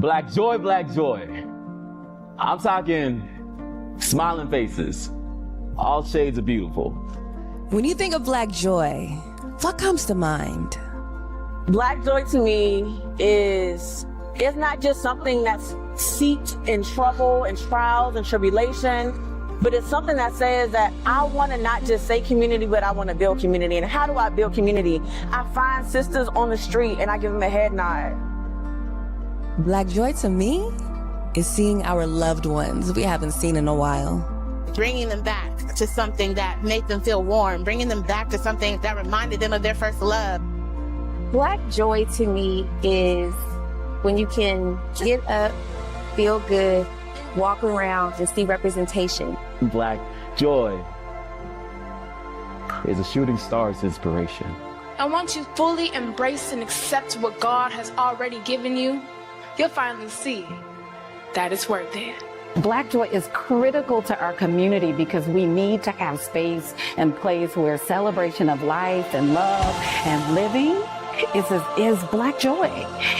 Black joy, black joy. I'm talking smiling faces. All shades of beautiful. When you think of black joy, what comes to mind? Black joy to me is not just something that's seeped in trouble and trials and tribulation, but it's something that says that I want to not just say community, but I want to build community. And how do I build community? I find sisters on the street and I give them a head nod. Black joy to me is seeing our loved ones we haven't seen in a while. Bringing them back to something that made them feel warm, bringing them back to something that reminded them of their first love. Black joy to me is when you can get up, feel good, walk around and see representation. Black joy is a shooting star's inspiration. And once you fully embrace and accept what God has already given you, you'll finally see that it's worth it. Black joy is critical to our community because we need to have space and place where celebration of life and love and living is black joy.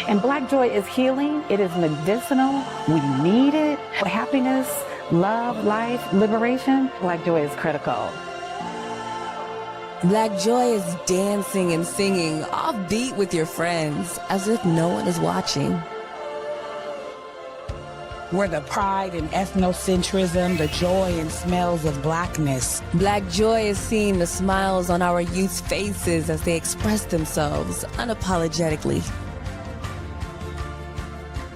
And black joy is healing. It is medicinal. We need it. Happiness, love, life, liberation. Black joy is critical. Black joy is dancing and singing offbeat with your friends as if no one is watching. Where the pride and ethnocentrism, the joy and smells of blackness. Black joy is seeing the smiles on our youth's faces as they express themselves unapologetically.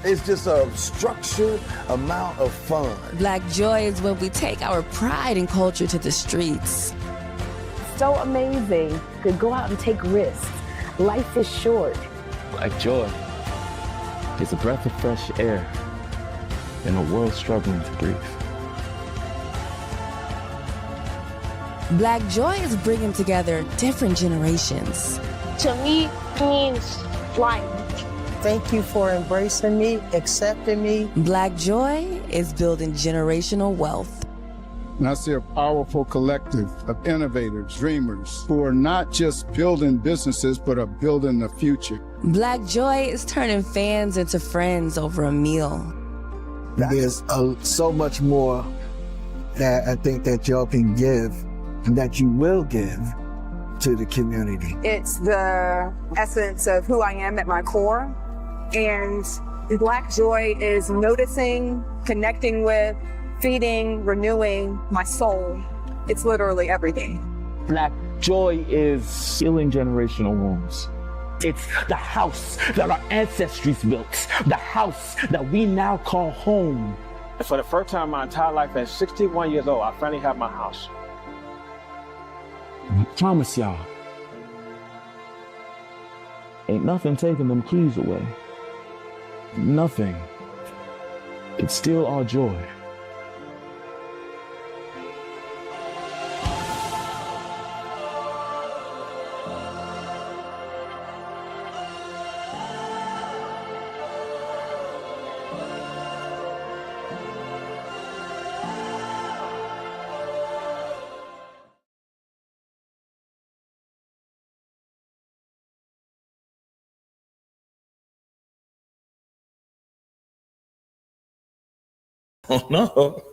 It's just a structured amount of fun. Black joy is when we take our pride and culture to the streets. So amazing. Could go out and take risks. Life is short. Black joy is a breath of fresh air in a world struggling to breathe. Black joy is bringing together different generations. To me, means life. Thank you for embracing me, accepting me. Black joy is building generational wealth. And I see a powerful collective of innovators, dreamers, who are not just building businesses, but are building the future. Black joy is turning fans into friends over a meal. There's so much more that I think that y'all can give and that you will give to the community. It's the essence of who I am at my core. And Black joy is noticing, connecting with, feeding, renewing my soul. It's literally everything. Black joy is healing generational wounds. It's the house that our ancestors built, the house that we now call home. And for the first time in my entire life, at 61 years old, I finally have my house. I promise y'all, ain't nothing taking them keys away. Nothing can steal our joy. Oh, no.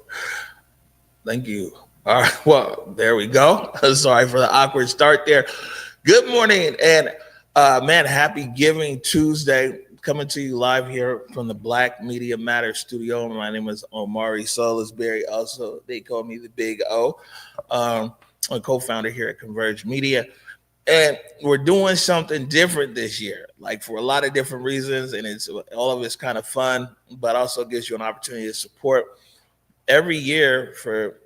Thank you. All right. Well, there we go. Sorry for the awkward start there. Good morning. And man, happy Giving Tuesday. Coming to you live here from the Black Media Matters studio. My name is Omari Solisbury. Also, they call me the Big O. I'm a co-founder here at Converge Media. And we're doing something different this year, like for a lot of different reasons. And it's all of it's kind of fun, but also gives you an opportunity to support. Every year for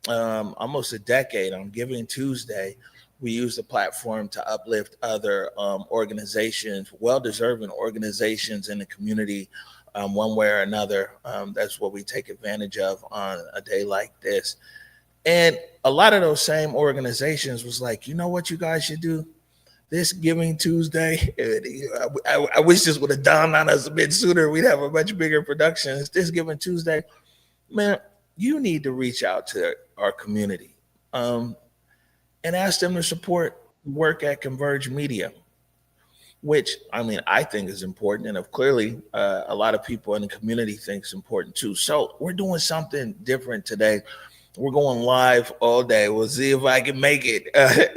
almost a decade on Giving Tuesday, we use the platform to uplift other organizations, well-deserving organizations in the community, one way or another. That's what we take advantage of on a day like this. And a lot of those same organizations was like, you know what you guys should do? This Giving Tuesday, I wish this would have dawned on us a bit sooner. We'd have a much bigger production. This Giving Tuesday, man, you need to reach out to our community and ask them to support work at Converge Media. which I mean, I think is important. And clearly a lot of people in the community think is important too. So we're doing something different today. We're going live all day. We'll see if I can make it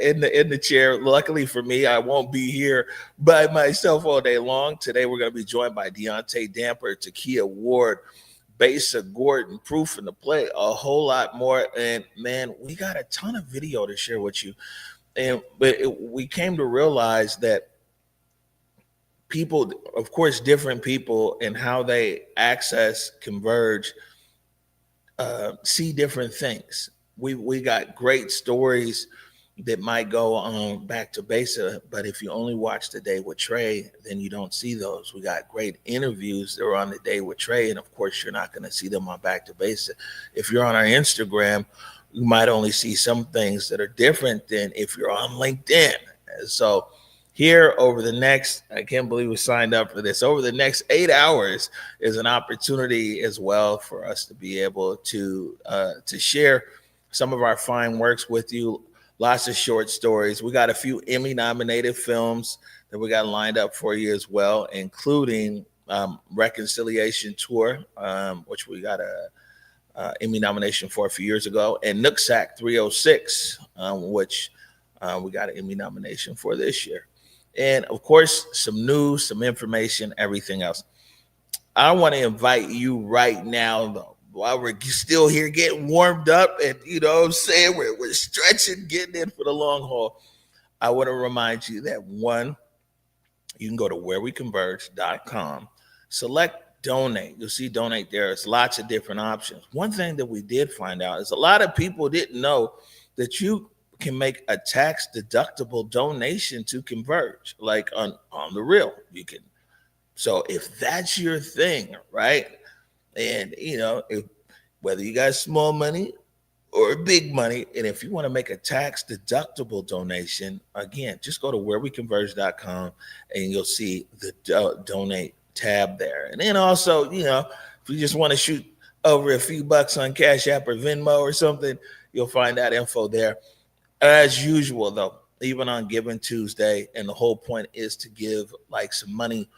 in the chair. Luckily for me, I won't be here by myself all day long. Today, we're going to be joined by Deontay Damper, Takia Ward, Basa Gordon, Proof in the Play, a whole lot more. And man, we got a ton of video to share with you. We came to realize that people, of course, different people and how they access Converge see different things. We got great stories that might go on back to Basa, but if you only watch The Day with Trey, then you don't see those. We got great interviews that are on The Day with Trey, and of course, you're not going to see them on Back to Basa. If you're on our Instagram, you might only see some things that are different than if you're on LinkedIn. So here over the next, I can't believe we signed up for this, over the next 8 hours is an opportunity as well for us to be able to share some of our fine works with you. Lots of short stories. We got a few Emmy-nominated films that we got lined up for you as well, including Reconciliation Tour, which we got a Emmy nomination for a few years ago, and Nooksack 306, which we got an Emmy nomination for this year. And of course, some news, some information, everything else. I want to invite you right now, though, while we're still here getting warmed up and, you know what I'm saying, we're stretching, getting in for the long haul. I want to remind you that, one, you can go to whereweconverge.com, select donate. You'll see donate there. There's lots of different options. One thing that we did find out is a lot of people didn't know that you can make a tax deductible donation to Converge, like on the real. You can. So if that's your thing, right? And you know, whether you got small money or big money, and if you want to make a tax deductible donation, again, just go to whereweconverge.com and you'll see the donate tab there. And then also, you know, if you just want to shoot over a few bucks on Cash App or Venmo or something, you'll find that info there. As usual, though, even on Giving Tuesday, and the whole point is to give like some money,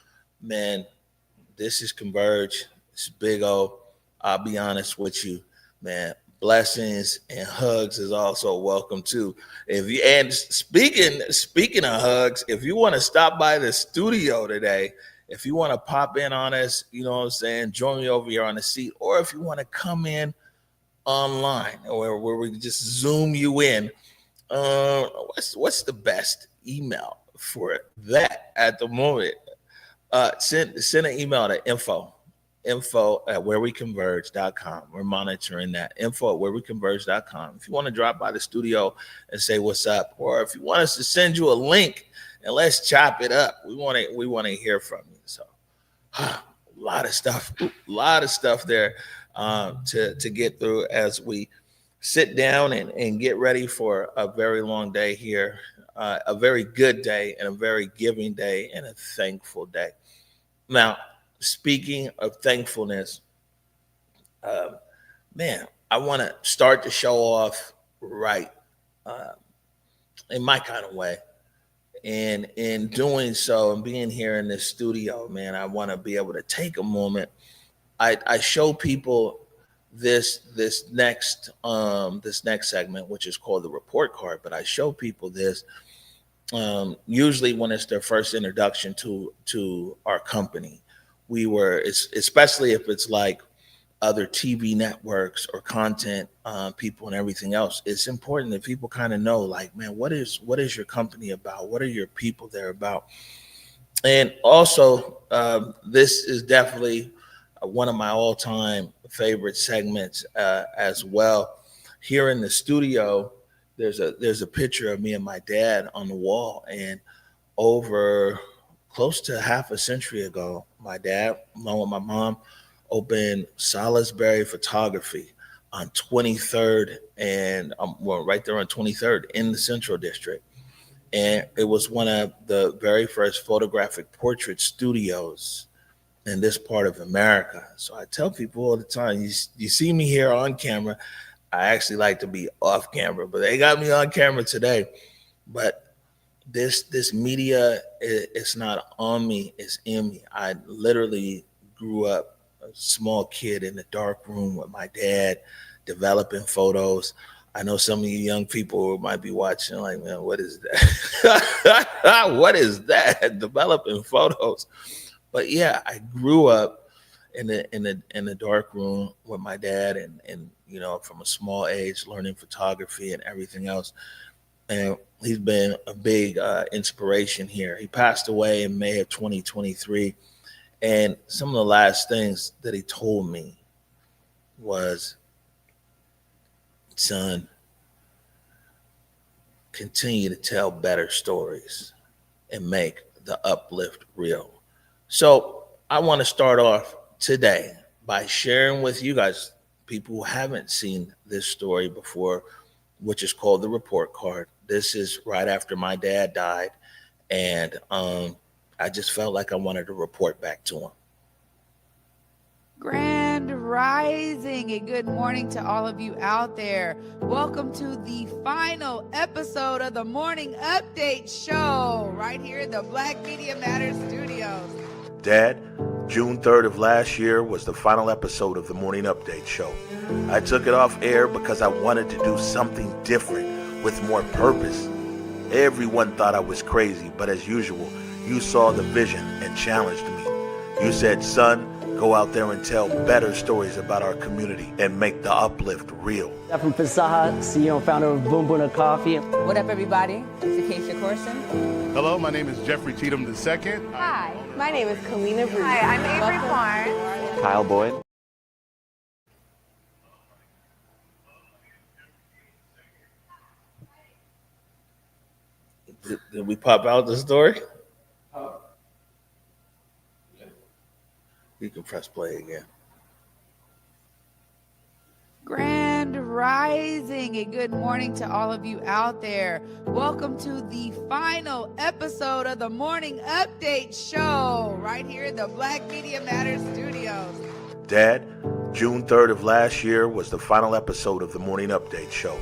man. This is Converge. It's big O. I'll be honest with you, man. Blessings and hugs is also welcome too. Speaking of hugs, if you want to stop by the studio today, if you want to pop in on us, you know what I'm saying, join me over here on the seat, or if you want to come in online or where we just zoom you in. What's the best email for that at the moment? Send an email to info at whereweconverge.com. We're monitoring that. Info at whereweconverge.com. If you want to drop by the studio and say what's up, or if you want us to send you a link and let's chop it up, we want to hear from you. So a lot of stuff there to get through as we sit down and get ready for a very long day here, a very good day and a very giving day and a thankful day. Now, speaking of thankfulness, man, I want to start the show off right in my kind of way. And in doing so and being here in this studio, man, I want to be able to take a moment. I show people this next segment, which is called the report card, but I show people this usually when it's their first introduction to our company. Especially if it's like other TV networks or content people and everything else, it's important that people kind of know, like, man, what is your company about? What are your people there about? And also, this is definitely one of my all-time favorite segments as well. Here in the studio, there's a picture of me and my dad on the wall, and over close to half a century ago, my dad, along with my mom, opened Salisbury Photography on 23rd and right there on 23rd in the Central District. And it was one of the very first photographic portrait studios in this part of America. So I tell people all the time, you see me here on camera. I actually like to be off camera, but they got me on camera today. But this media, it's not on me, it's in me. I literally grew up a small kid in a dark room with my dad, developing photos. I know some of you young people might be watching like, man, what is that? What is that? Developing photos. But yeah, I grew up in the dark room with my dad, and you know, from a small age, learning photography and everything else. And he's been a big inspiration here. He passed away in May of 2023. And some of the last things that he told me was, son, continue to tell better stories and make the uplift real. So I want to start off today by sharing with you guys, people who haven't seen this story before, which is called The Report Card. This is right after my dad died, and I just felt like I wanted to report back to him. Grand Rising and good morning to all of you out there. Welcome to the final episode of the Morning Update Show right here at the Black Media Matters Studios. Dad, June 3rd of last year was the final episode of the Morning Update Show. I took it off air because I wanted to do something different with more purpose. Everyone thought I was crazy, but as usual, you saw the vision and challenged me. You said, son, go out there and tell better stories about our community and make the uplift real. I'm from Fasaha, CEO and founder of Boom Boom Coffee. What up, everybody? It's Acacia Corson. Hello, my name is Jeffrey Cheatham II. Hi, my name is Kalina Bruce. Hi, I'm Avery Barnes. Kyle Boyd. Did we pop out the story? You can press play again. Grand Rising and good morning to all of you out there. Welcome to the final episode of the Morning Update Show right here at the Black Media Matters Studios. Dad, June 3rd of last year was the final episode of the Morning Update Show.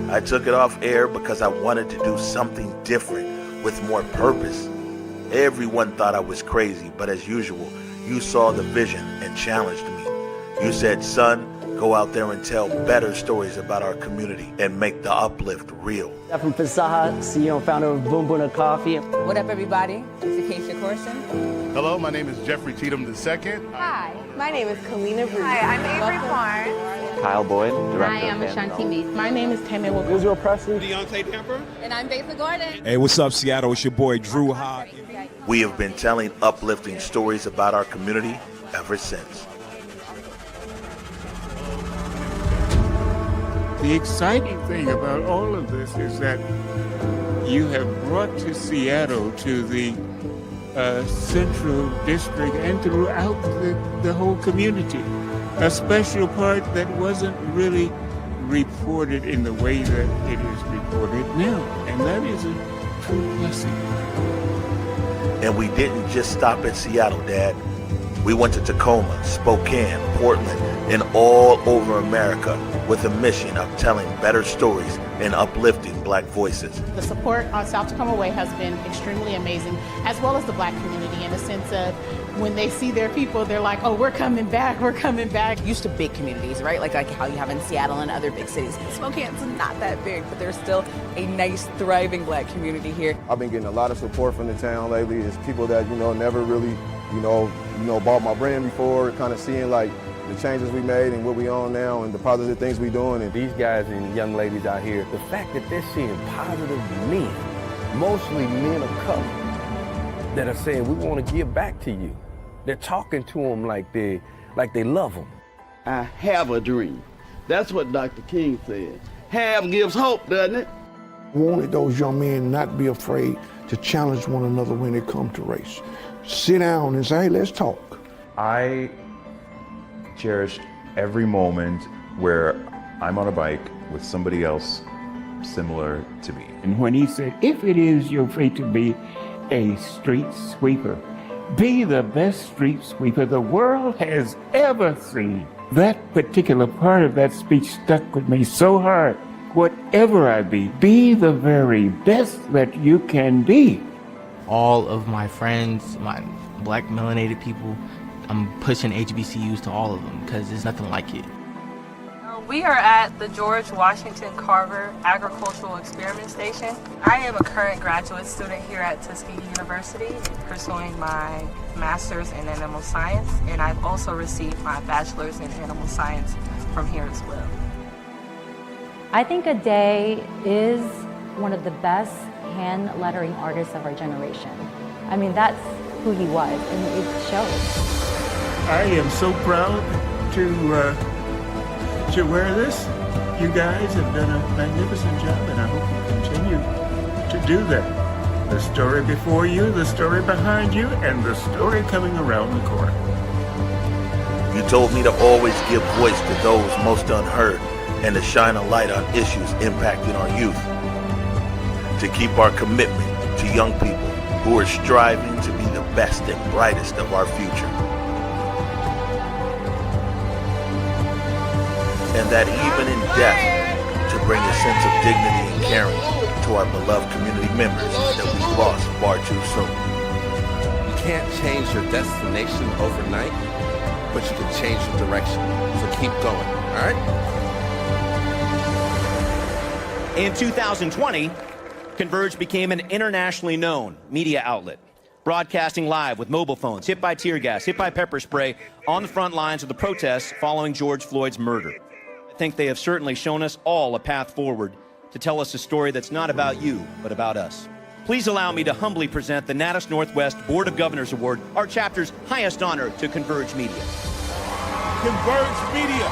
I took it off air because I wanted to do something different with more purpose. Everyone thought I was crazy, but as usual, you saw the vision and challenged me. You said, son, go out there and tell better stories about our community and make the uplift real. I'm from Fasaha, CEO and founder of Boom Boom Coffee. What up, everybody? It's Acacia Corson. Hello, my name is Jeffrey Cheatham II. Hi, my name is Kalina Bruce. Hi, I'm Avery Barnes. Kyle Boyd, director. Hi, I'm Ashanti Meese. My name is Tammy Wilson. Israel Presley. Deontay Tamper. And I'm Besa Gordon. Hey, what's up, Seattle? It's your boy, Drew High. We have been telling uplifting stories about our community ever since. The exciting thing about all of this is that you have brought to Seattle, to the Central District and throughout the whole community, a special part that wasn't really reported in the way that it is reported now. And that is a true blessing. And we didn't just stop at Seattle, Dad. We went to Tacoma, Spokane, Portland, and all over America with a mission of telling better stories and uplifting Black voices. The support on South Tacoma Way has been extremely amazing, as well as the Black community, in a sense of when they see their people, they're like, oh, we're coming back, we're coming back. Used to big communities, right? Like how you have in Seattle and other big cities. Spokane's not that big, but there's still a nice, thriving Black community here. I've been getting a lot of support from the town lately. It's people that, never really, bought my brand before, kind of seeing like the changes we made and what we on now and the positive things we doing. And these guys and young ladies out here, the fact that they're seeing positive men, mostly men of color, that are saying, we want to give back to you. They're talking to them like they love them. I have a dream. That's what Dr. King said. Have gives hope, doesn't it? I wanted those young men not be afraid to challenge one another when it comes to race. Sit down and say, hey, let's talk. I cherished every moment where I'm on a bike with somebody else similar to me. And when he said, if it is your fate to be a street sweeper, be the best street sweeper the world has ever seen. That particular part of that speech stuck with me so hard whatever I be the very best that you can be. All of my friends, my black melanated people, I'm pushing HBCUs to all of them because there's nothing like it. We are at the George Washington Carver Agricultural Experiment Station. I am a current graduate student here at Tuskegee University, pursuing my master's in animal science, and I've also received my bachelor's in animal science from here as well. I think Ade is one of the best hand lettering artists of our generation. I mean, that's who he was, and it shows. I am so proud to wear this. You guys have done a magnificent job, and I hope you continue to do that. The story before you, the story behind you, and the story coming around the corner. You told me to always give voice to those most unheard and to shine a light on issues impacting our youth. To keep our commitment to young people who are striving to be the best and brightest of our future. And that even in death, to bring a sense of dignity and caring to our beloved community members that we've lost far too soon. You can't change your destination overnight, but you can change your direction. So keep going, all right? In 2020, Converge became an internationally known media outlet, broadcasting live with mobile phones hit by tear gas, hit by pepper spray on the front lines of the protests following George Floyd's murder. I think they have certainly shown us all a path forward to tell us a story that's not about you, but about us. Please allow me to humbly present the Natus Northwest Board of Governors Award, our chapter's highest honor to Converge Media. Converge Media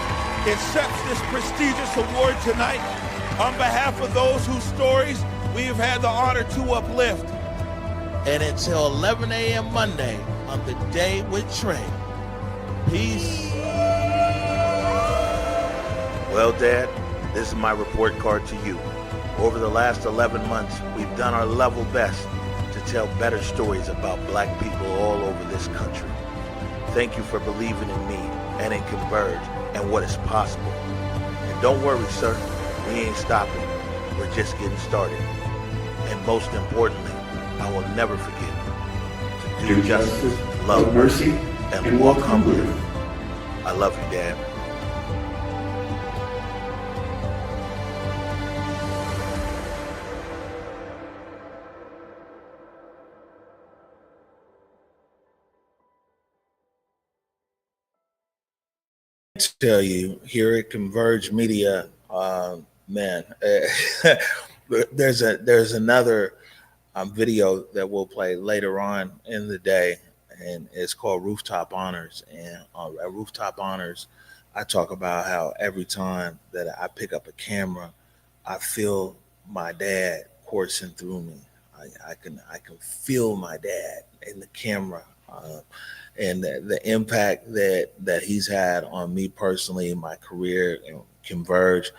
accepts this prestigious award tonight on behalf of those whose stories we have had the honor to uplift. And until 11 a.m. Monday on The Day with Trey. Peace. Well, Dad, this is my report card to you. Over the last 11 months, we've done our level best to tell better stories about black people all over this country. Thank you for believing in me and in Converge and what is possible. And don't worry, sir, we ain't stopping. We're just getting started. And most importantly, I will never forget to do justice, love mercy, and walk humbly. I love you, Dad. Tell you here at Converge Media, man, there's another video that we'll play later on in the day, and it's called Rooftop Honors. And at Rooftop Honors, I talk about how every time that I pick up a camera, I feel my dad coursing through me. I can feel my dad in the camera. And the impact that he's had on me personally, my career, and Converge,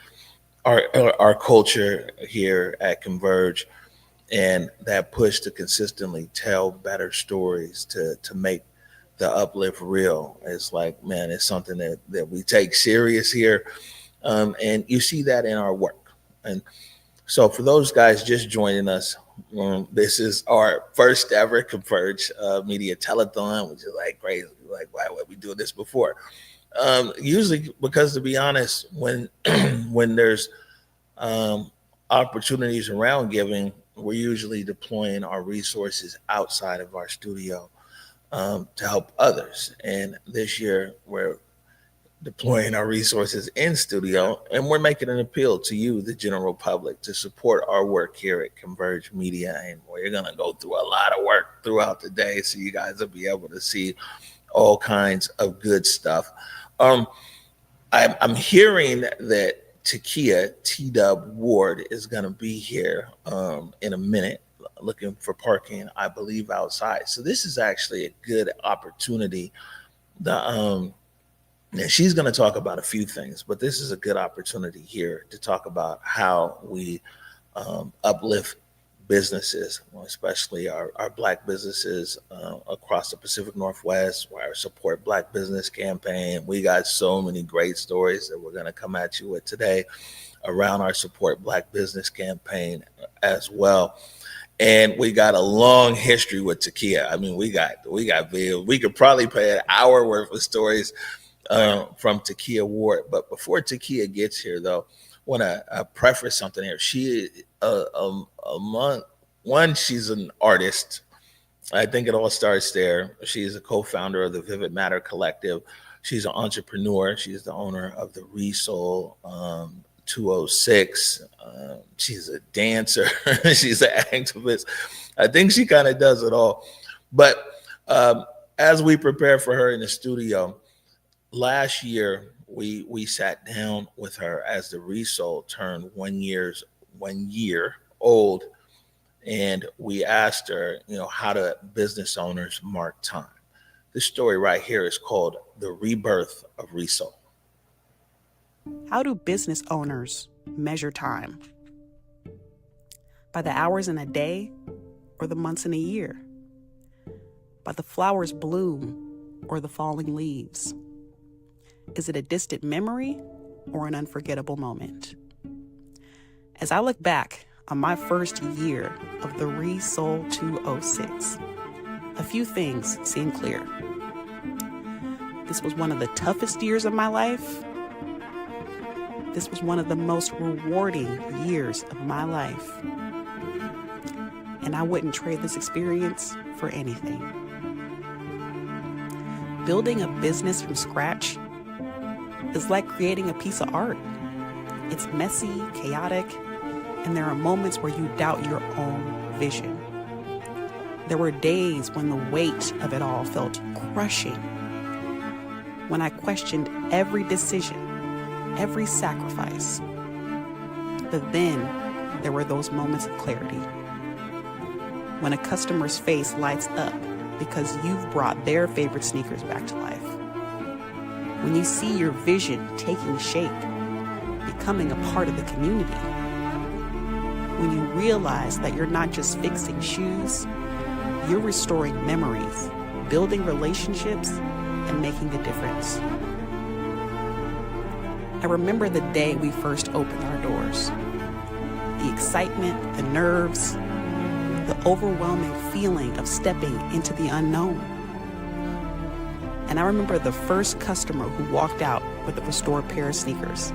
our culture here at Converge, and that push to consistently tell better stories to make the uplift real. It's like, man, it's something that we take serious here, and you see that in our work. And so for those guys just joining us, this is our first ever Converge Media Telethon, which is like crazy. Like, why were we doing this before? Usually because, to be honest, when when there's opportunities around giving, we're usually deploying our resources outside of our studio to help others. And this year we're deploying our resources in studio, and we're making an appeal to you, the general public, to support our work here at Converge Media. And we're going to go through a lot of work throughout the day, so you guys will be able to see all kinds of good stuff. I'm hearing that Takia T-Dub Ward is going to be here in a minute, looking for parking, I believe, outside. So this is actually a good opportunity. And she's going to talk about a few things, but this is a good opportunity here to talk about how we uplift businesses, especially our Black businesses across the Pacific Northwest, our Support Black Business campaign. We got so many great stories that we're going to come at you with today around our Support Black Business campaign as well. And we got a long history with Takia. I mean, we got videos. We could probably play an hour worth of stories from Takia Ward. But before Takia gets here, though, I want to preface something here. She she's an artist. I think it all starts there. She's a co-founder of the Vivid Matter Collective. She's an entrepreneur. She's the owner of the Resoul 206. She's a dancer. She's an activist. I think she kind of does it all. But as we prepare for her in the studio, last year we sat down with her as the Resoul turned 1 year old, and we asked her, how do business owners mark time? This story right here is called The Rebirth of Resoul. How do business owners measure time? By the hours in a day or the months in a year? By the flowers bloom or the falling leaves? Is it a distant memory or an unforgettable moment? As I look back on my first year of the Resoul 206, a few things seem clear. This was one of the toughest years of my life. This was one of the most rewarding years of my life. And I wouldn't trade this experience for anything. Building a business from scratch is like creating a piece of art. It's messy, chaotic, and there are moments where you doubt your own vision. There were days when the weight of it all felt crushing, when I questioned every decision, every sacrifice. But then there were those moments of clarity, when a customer's face lights up because you've brought their favorite sneakers back to life. When you see your vision taking shape, becoming a part of the community. When you realize that you're not just fixing shoes, you're restoring memories, building relationships, and making a difference. I remember the day we first opened our doors. The excitement, the nerves, the overwhelming feeling of stepping into the unknown. And I remember the first customer who walked out with a restored pair of sneakers,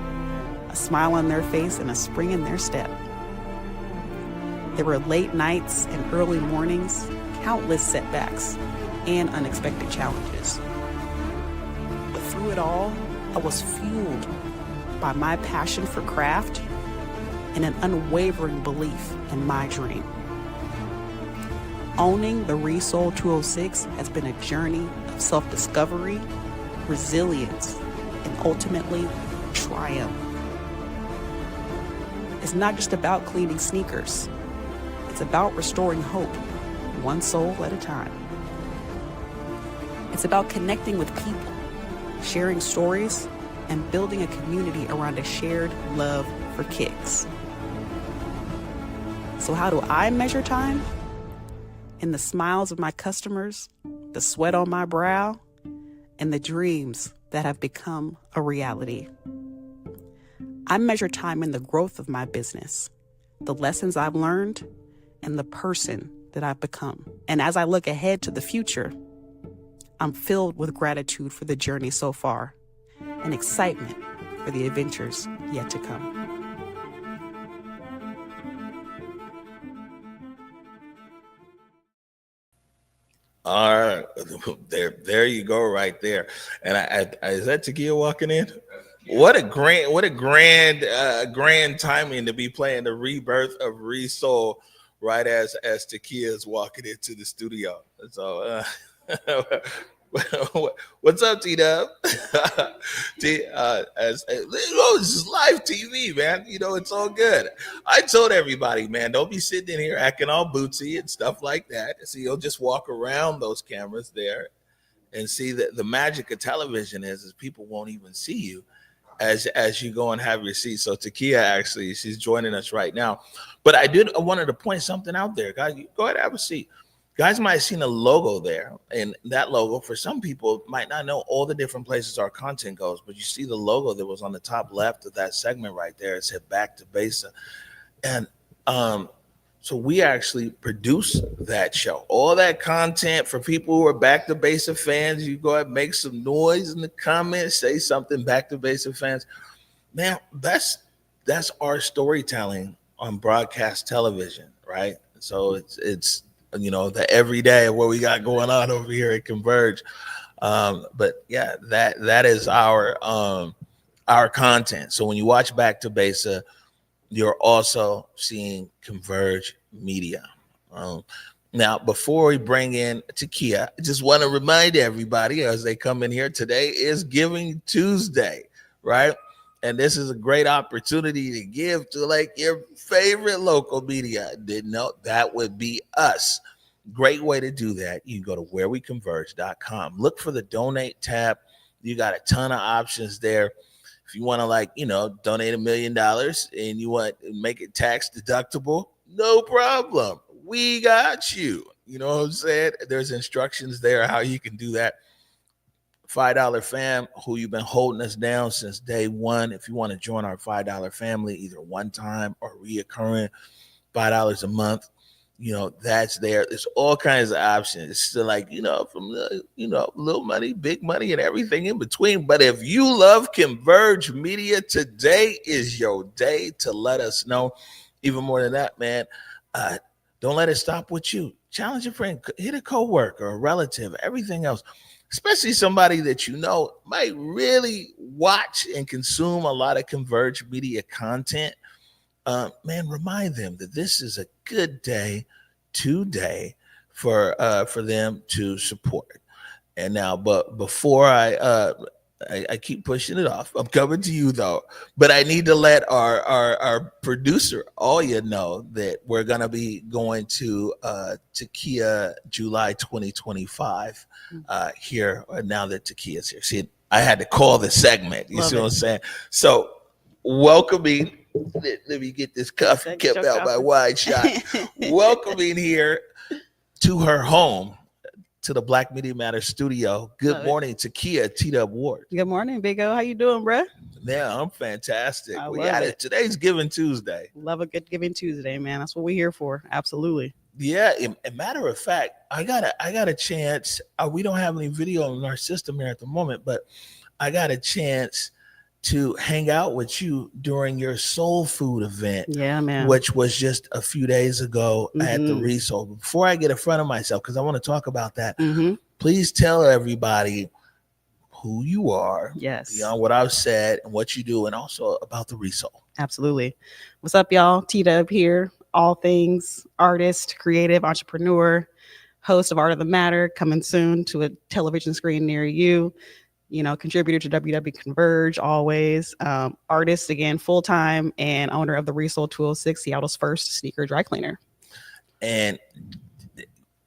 a smile on their face and a spring in their step. There were late nights and early mornings, countless setbacks, and unexpected challenges. But through it all, I was fueled by my passion for craft and an unwavering belief in my dream. Owning the Resoul 206 has been a journey of self-discovery, resilience, and ultimately triumph. It's not just about cleaning sneakers. It's about restoring hope, one soul at a time. It's about connecting with people, sharing stories, and building a community around a shared love for kicks. So how do I measure time? In the smiles of my customers, the sweat on my brow, and the dreams that have become a reality. I measure time in the growth of my business, the lessons I've learned, and the person that I've become. And as I look ahead to the future, I'm filled with gratitude for the journey so far and excitement for the adventures yet to come. All right, there you go, right there. And I is that Takia walking in? What a grand timing to be playing the Rebirth of Resoul right as Takia is walking into the studio. So, what's up, T-Dub? This is live TV, man. It's all good. I told everybody, man, don't be sitting in here acting all bootsy and stuff like that. So you'll just walk around those cameras there and see that the magic of television is people won't even see you. as you go and have your seat. So Takia, actually, she's joining us right now. But I wanted to point something out there, guys. Go ahead and have a seat. Guys might have seen a logo there, and that logo, for some people, might not know all the different places our content goes, but you see the logo that was on the top left of that segment right there. It said Back to Besa. And so we actually produce that show. All that content for people who are Back to Besa fans, you go ahead and make some noise in the comments, say something, Back to Besa fans. Man, that's our storytelling on broadcast television, right? So it's the everyday of what we got going on over here at Converge. But yeah, that is our content. So when you watch Back to Besa, you're also seeing Converge Media. Now, before we bring in Takia, I just want to remind everybody as they come in here, today is Giving Tuesday, right? And this is a great opportunity to give to like your favorite local media. Didn't know that would be us. Great way to do that. You can go to whereweconverge.com. Look for the donate tab. You got a ton of options there. If you want to donate $1 million and you want to make it tax deductible, no problem. We got you. You know what I'm saying? There's instructions there how you can do that. $5 fam, who you've been holding us down since day one. If you want to join our $5 family, either one time or reoccurring, $5 a month, that's there. There's all kinds of options. It's still from little money, big money, and everything in between. But if you love Converge Media, today is your day to let us know. Even more than that, man, don't let it stop with you. Challenge a friend, hit a coworker, a relative, everything else, especially somebody that might really watch and consume a lot of Converge Media content. Man, remind them that this is a good day today for them to support. And now, but before I keep pushing it off, I'm coming to you though. But I need to let our producer Alia know that we're gonna be going to Takia July 2025 here now that Takia's here. See, I had to call the segment. You see what I'm saying? So welcoming. Let me get this coffee kept out my wide shot. Welcoming here to her home, to the Black Media Matters studio. Good morning, Takia T-Dub Ward. Good morning, Big O. How you doing, bruh? Yeah, I'm fantastic. I We love got it. it. Today's Giving Tuesday. Love a good Giving Tuesday, man. That's what we're here for. Absolutely. Yeah, a matter of fact, I got a chance. We don't have any video in our system here at the moment, but I got a chance to hang out with you during your soul food event. Yeah, man. Which was just a few days ago at the Resole. Before I get in front of myself, because I want to talk about that, please tell everybody who you are, beyond what I've said and what you do, and also about the Resole. Absolutely. What's up, y'all? T-Dub here. All things artist, creative, entrepreneur, host of Art of the Matter, coming soon to a television screen near you. Contributor to WW Converge, always. Artist, again, full-time, and owner of the Resole 206, Seattle's first sneaker dry cleaner. And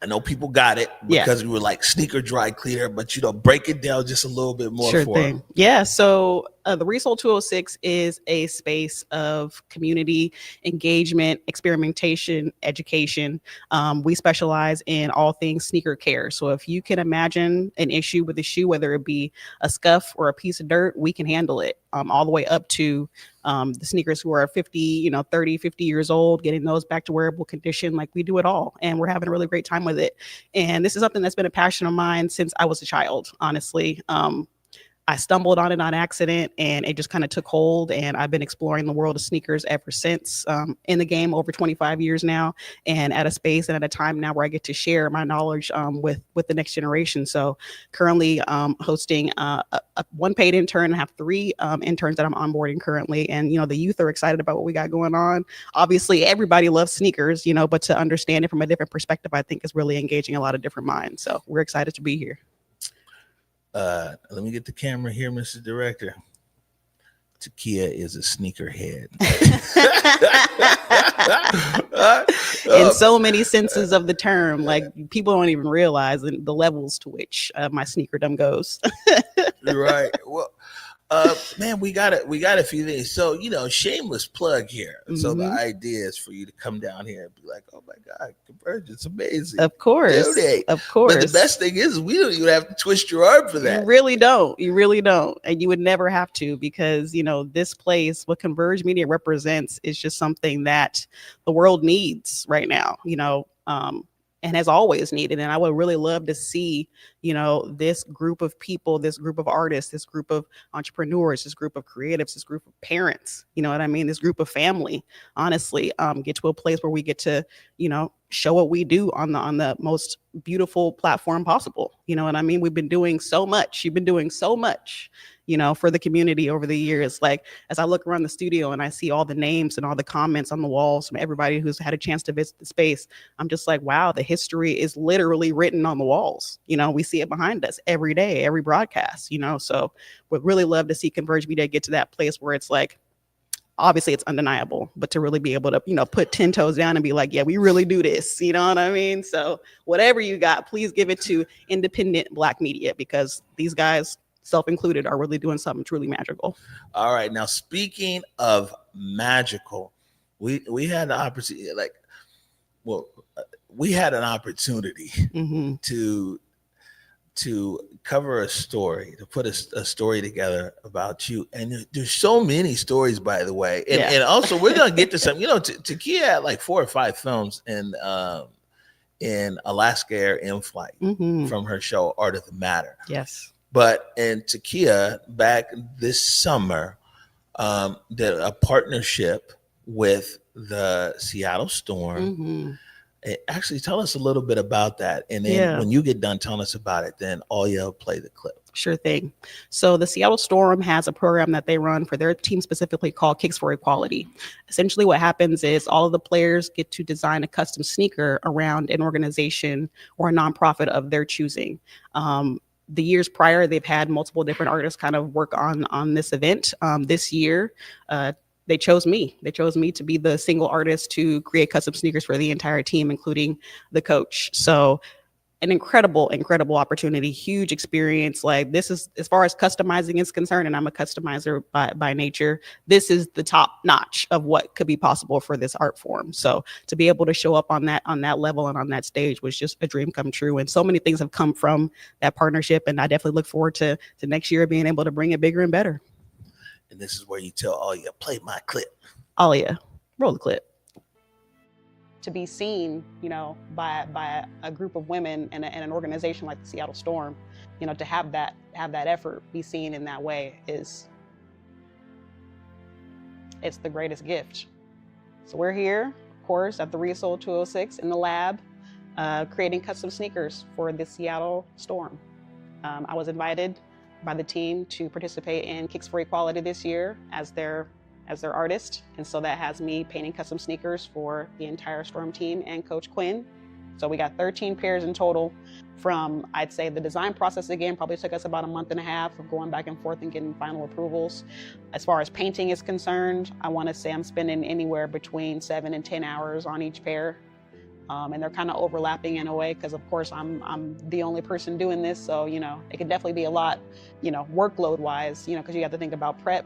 I know people got it because we were like sneaker dry cleaner, but break it down just a little bit more for them. Yeah, so the Resole 206 is a space of community engagement, experimentation, education. We specialize in all things sneaker care. So if you can imagine an issue with a shoe, whether it be a scuff or a piece of dirt, we can handle it all the way up to the sneakers who are 50, 30, 50 years old, getting those back to wearable condition. Like, we do it all, and we're having a really great time with it. And this is something that's been a passion of mine since I was a child, honestly. I stumbled on it on accident, and it just kind of took hold, and I've been exploring the world of sneakers ever since. In the game over 25 years now, and at a space and at a time now where I get to share my knowledge with the next generation. So currently hosting a one paid intern. I have 3 interns that I'm onboarding currently, and the youth are excited about what we got going on. Obviously everybody loves sneakers, but to understand it from a different perspective, I think is really engaging a lot of different minds. So we're excited to be here. Let me get the camera here, Mr. Director. Takia is a sneakerhead. In so many senses of the term, like people don't even realize the levels to which my sneakerdom goes. Right. Well, Man, we got a few things. So, shameless plug here. So the Mhm. idea is for you to come down here and be like, oh my God, Converge, it's amazing. Of course. Donate. Of course. But the best thing is we don't even have to twist your arm for You that. really don't. You really don't. And you would never have to, because, this place, what Converge Media represents, is just something that the world needs right now, and has always needed. And I would really love to see, this group of people, this group of artists, this group of entrepreneurs, this group of creatives, this group of parents, you know what I mean? This group of family, honestly, get to a place where we get to, show what we do on the most beautiful platform possible. You know what I mean? We've been doing so much. You've been doing so much, for the community over the years. Like, as I look around the studio and I see all the names and all the comments on the walls from everybody who's had a chance to visit the space, I'm just like, wow, the history is literally written on the walls. We see it behind us every day, every broadcast, so we'd really love to see Converge Media get to that place where it's like, obviously it's undeniable, but to really be able to, put 10 toes down and be like, yeah, we really do this. You know what I mean? So whatever you got, please give it to independent Black media, because these guys, self-included, are really doing something truly magical. All right. Now, speaking of magical, we had the opportunity, we had an opportunity to cover a story, to put a story together about you. And there's so many stories, by the way. And also, we're going to get to some, Takia had like 4 or 5 films in Alaska Air in flight from her show, Art of the Matter. Yes. But in Takia, back this summer, did a partnership with the Seattle Storm. Actually, tell us a little bit about that. And then when you get done telling us about it, then Alia play the clip. Sure thing. So the Seattle Storm has a program that they run for their team specifically called Kicks for Equality. Essentially what happens is all of the players get to design a custom sneaker around an organization or a nonprofit of their choosing. The years prior, they've had multiple different artists kind of work on this event. This year, they chose me. They chose me to be the single artist to create custom sneakers for the entire team, including the coach. So an incredible opportunity, huge experience. Like, this is, as far as customizing is concerned, and I'm a customizer by nature, this is the top notch of what could be possible for this art form. So to be able to show up on that level and on that stage was just a dream come true. And so many things have come from that partnership. And I definitely look forward to next year being able to bring it bigger and better. And this is where you tell Alia, play my clip. Alia, roll the clip. To be seen, by a group of women and an organization like the Seattle Storm, to have that effort be seen in that way it's the greatest gift. So we're here, of course, at the Resole 206 in the lab, creating custom sneakers for the Seattle Storm. I was invited by the team to participate in Kicks for Equality this year as their artist. And so that has me painting custom sneakers for the entire Storm team and Coach Quinn. So we got 13 pairs in total from, I'd say, the design process, again, probably took us about a month and a half of going back and forth and getting final approvals. As far as painting is concerned, I want to say I'm spending anywhere between 7 and 10 hours on each pair. And they're kind of overlapping in a way, because of course I'm the only person doing this. So, it could definitely be a lot, workload wise, because you have to think about prep.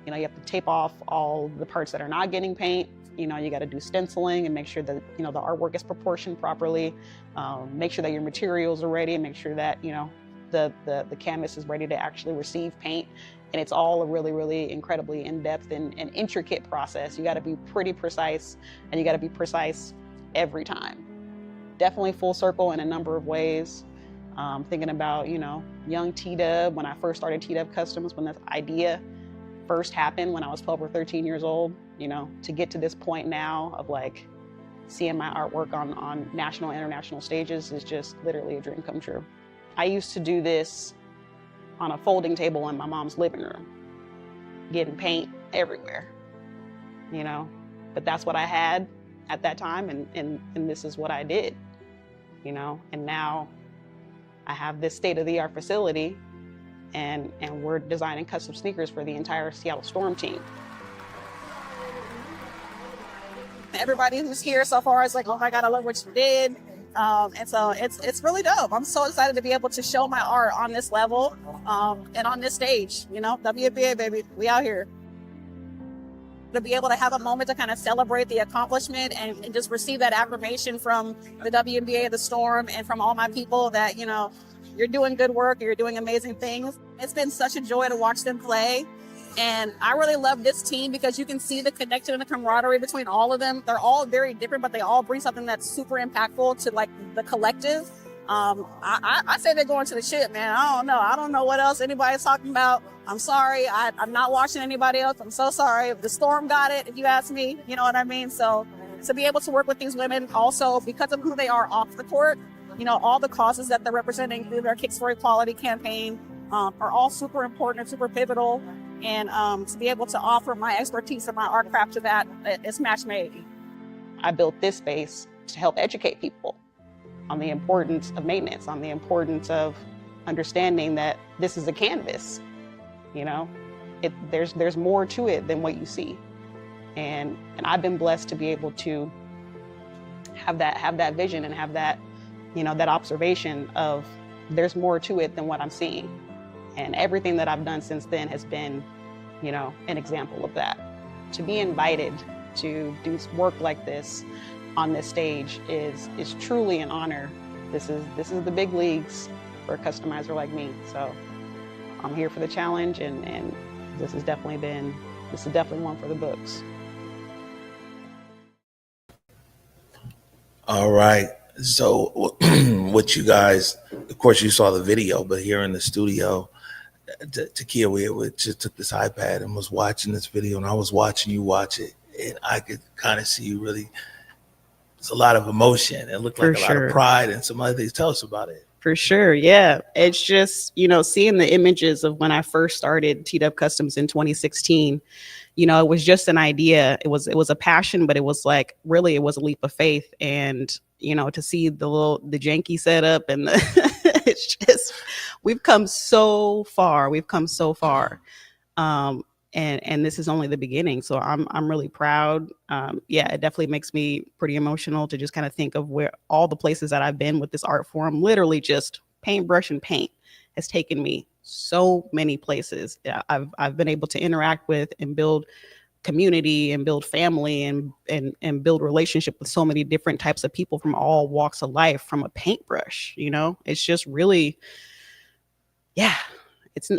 You have to tape off all the parts that are not getting paint. You got to do stenciling and make sure that, the artwork is proportioned properly. Make sure that your materials are ready, and make sure that, the canvas is ready to actually receive paint. And it's all a really, really incredibly in-depth and intricate process. You got to be pretty precise, and you got to be precise every time. Definitely full circle in a number of ways. Thinking about, young T-Dub, when I first started T-Dub Customs, when this idea first happened when I was 12 or 13 years old, to get to this point now of like seeing my artwork on national, international stages is just literally a dream come true. I used to do this on a folding table in my mom's living room, getting paint everywhere, but that's what I had at that time, and this is what I did, and now I have this state-of-the-art facility, and we're designing custom sneakers for the entire Seattle Storm team. Everybody who's here so far is like, oh my God, I love what you did. And so it's really dope. I'm so excited to be able to show my art on this level and on this stage. WNBA, baby, we out here. To be able to have a moment to kind of celebrate the accomplishment and just receive that affirmation from the WNBA, the Storm, and from all my people that, you're doing good work, you're doing amazing things. It's been such a joy to watch them play. And I really love this team because you can see the connection and the camaraderie between all of them. They're all very different, but they all bring something that's super impactful to like the collective. I say they're going to the ship, man. I don't know what else anybody's talking about. I'm sorry. I'm not watching anybody else. I'm so sorry. The Storm got it, if you ask me. You know what I mean? So to be able to work with these women also because of who they are off the court, all the causes that they're representing through their Kicks for Equality campaign are all super important and super pivotal. And to be able to offer my expertise and my art craft to that, it's match made. I built this space to help educate people on the importance of maintenance, on the importance of understanding that this is a canvas. There's more to it than what you see, and I've been blessed to be able to have that vision and have that that observation of there's more to it than what I'm seeing, and everything that I've done since then has been an example of that. To be invited to do work like this on this stage is truly an honor. This is the big leagues for a customizer like me. So I'm here for the challenge, and this is definitely one for the books. All right. So what you guys, of course you saw the video, but here in the studio, Takia, we just took this iPad and was watching this video, and I was watching you watch it, and I could kind of see you really, it's a lot of emotion. It looked like a lot of pride and some other things. Tell us about it. For sure. Yeah. It's just, seeing the images of when I first started T-Dub Customs in 2016, it was just an idea. It was a passion, but it was like, really, it was a leap of faith. And, to see the janky setup and it's just, we've come so far. And this is only the beginning. So I'm really proud. It definitely makes me pretty emotional to just kind of think of where all the places that I've been with this art form, literally just paintbrush and paint has taken me so many places. I've been able to interact with and build community and build family and build relationship with so many different types of people from all walks of life from a paintbrush. It's just really,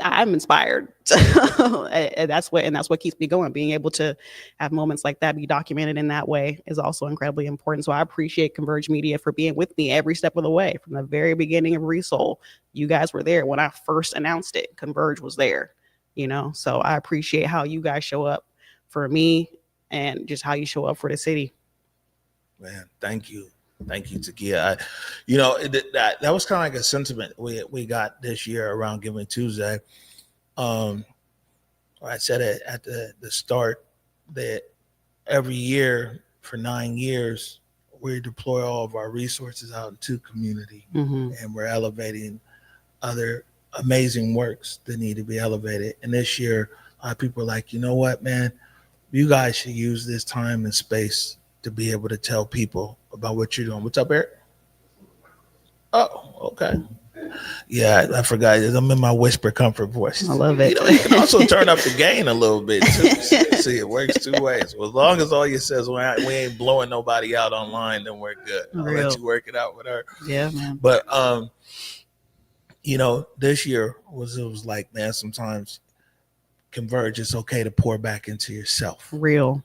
I'm inspired. and that's what keeps me going. Being able to have moments like that be documented in that way is also incredibly important. So I appreciate Converge Media for being with me every step of the way from the very beginning of Resole. You guys were there when I first announced it. Converge was there, so I appreciate how you guys show up for me and just how you show up for the city. Man, thank you. Thank you, Takia. That was kind of like a sentiment we got this year around Giving Tuesday. I said it at the start that every year for 9 years, we deploy all of our resources out into community, and we're elevating other amazing works that need to be elevated. And this year, a lot of people are like, you know what, man, you guys should use this time and space to be able to tell people about what you're doing. What's up, Eric? Oh, okay. Yeah, I forgot. I'm in my whisper comfort voice. I love it. You can also turn up the gain a little bit too. See, it works two ways. Well, as long as all you says we ain't blowing nobody out online, then we're good. I'll let you work it out with her. Yeah, man. But this year it was like, man, sometimes Converge, it's okay to pour back into yourself. Real.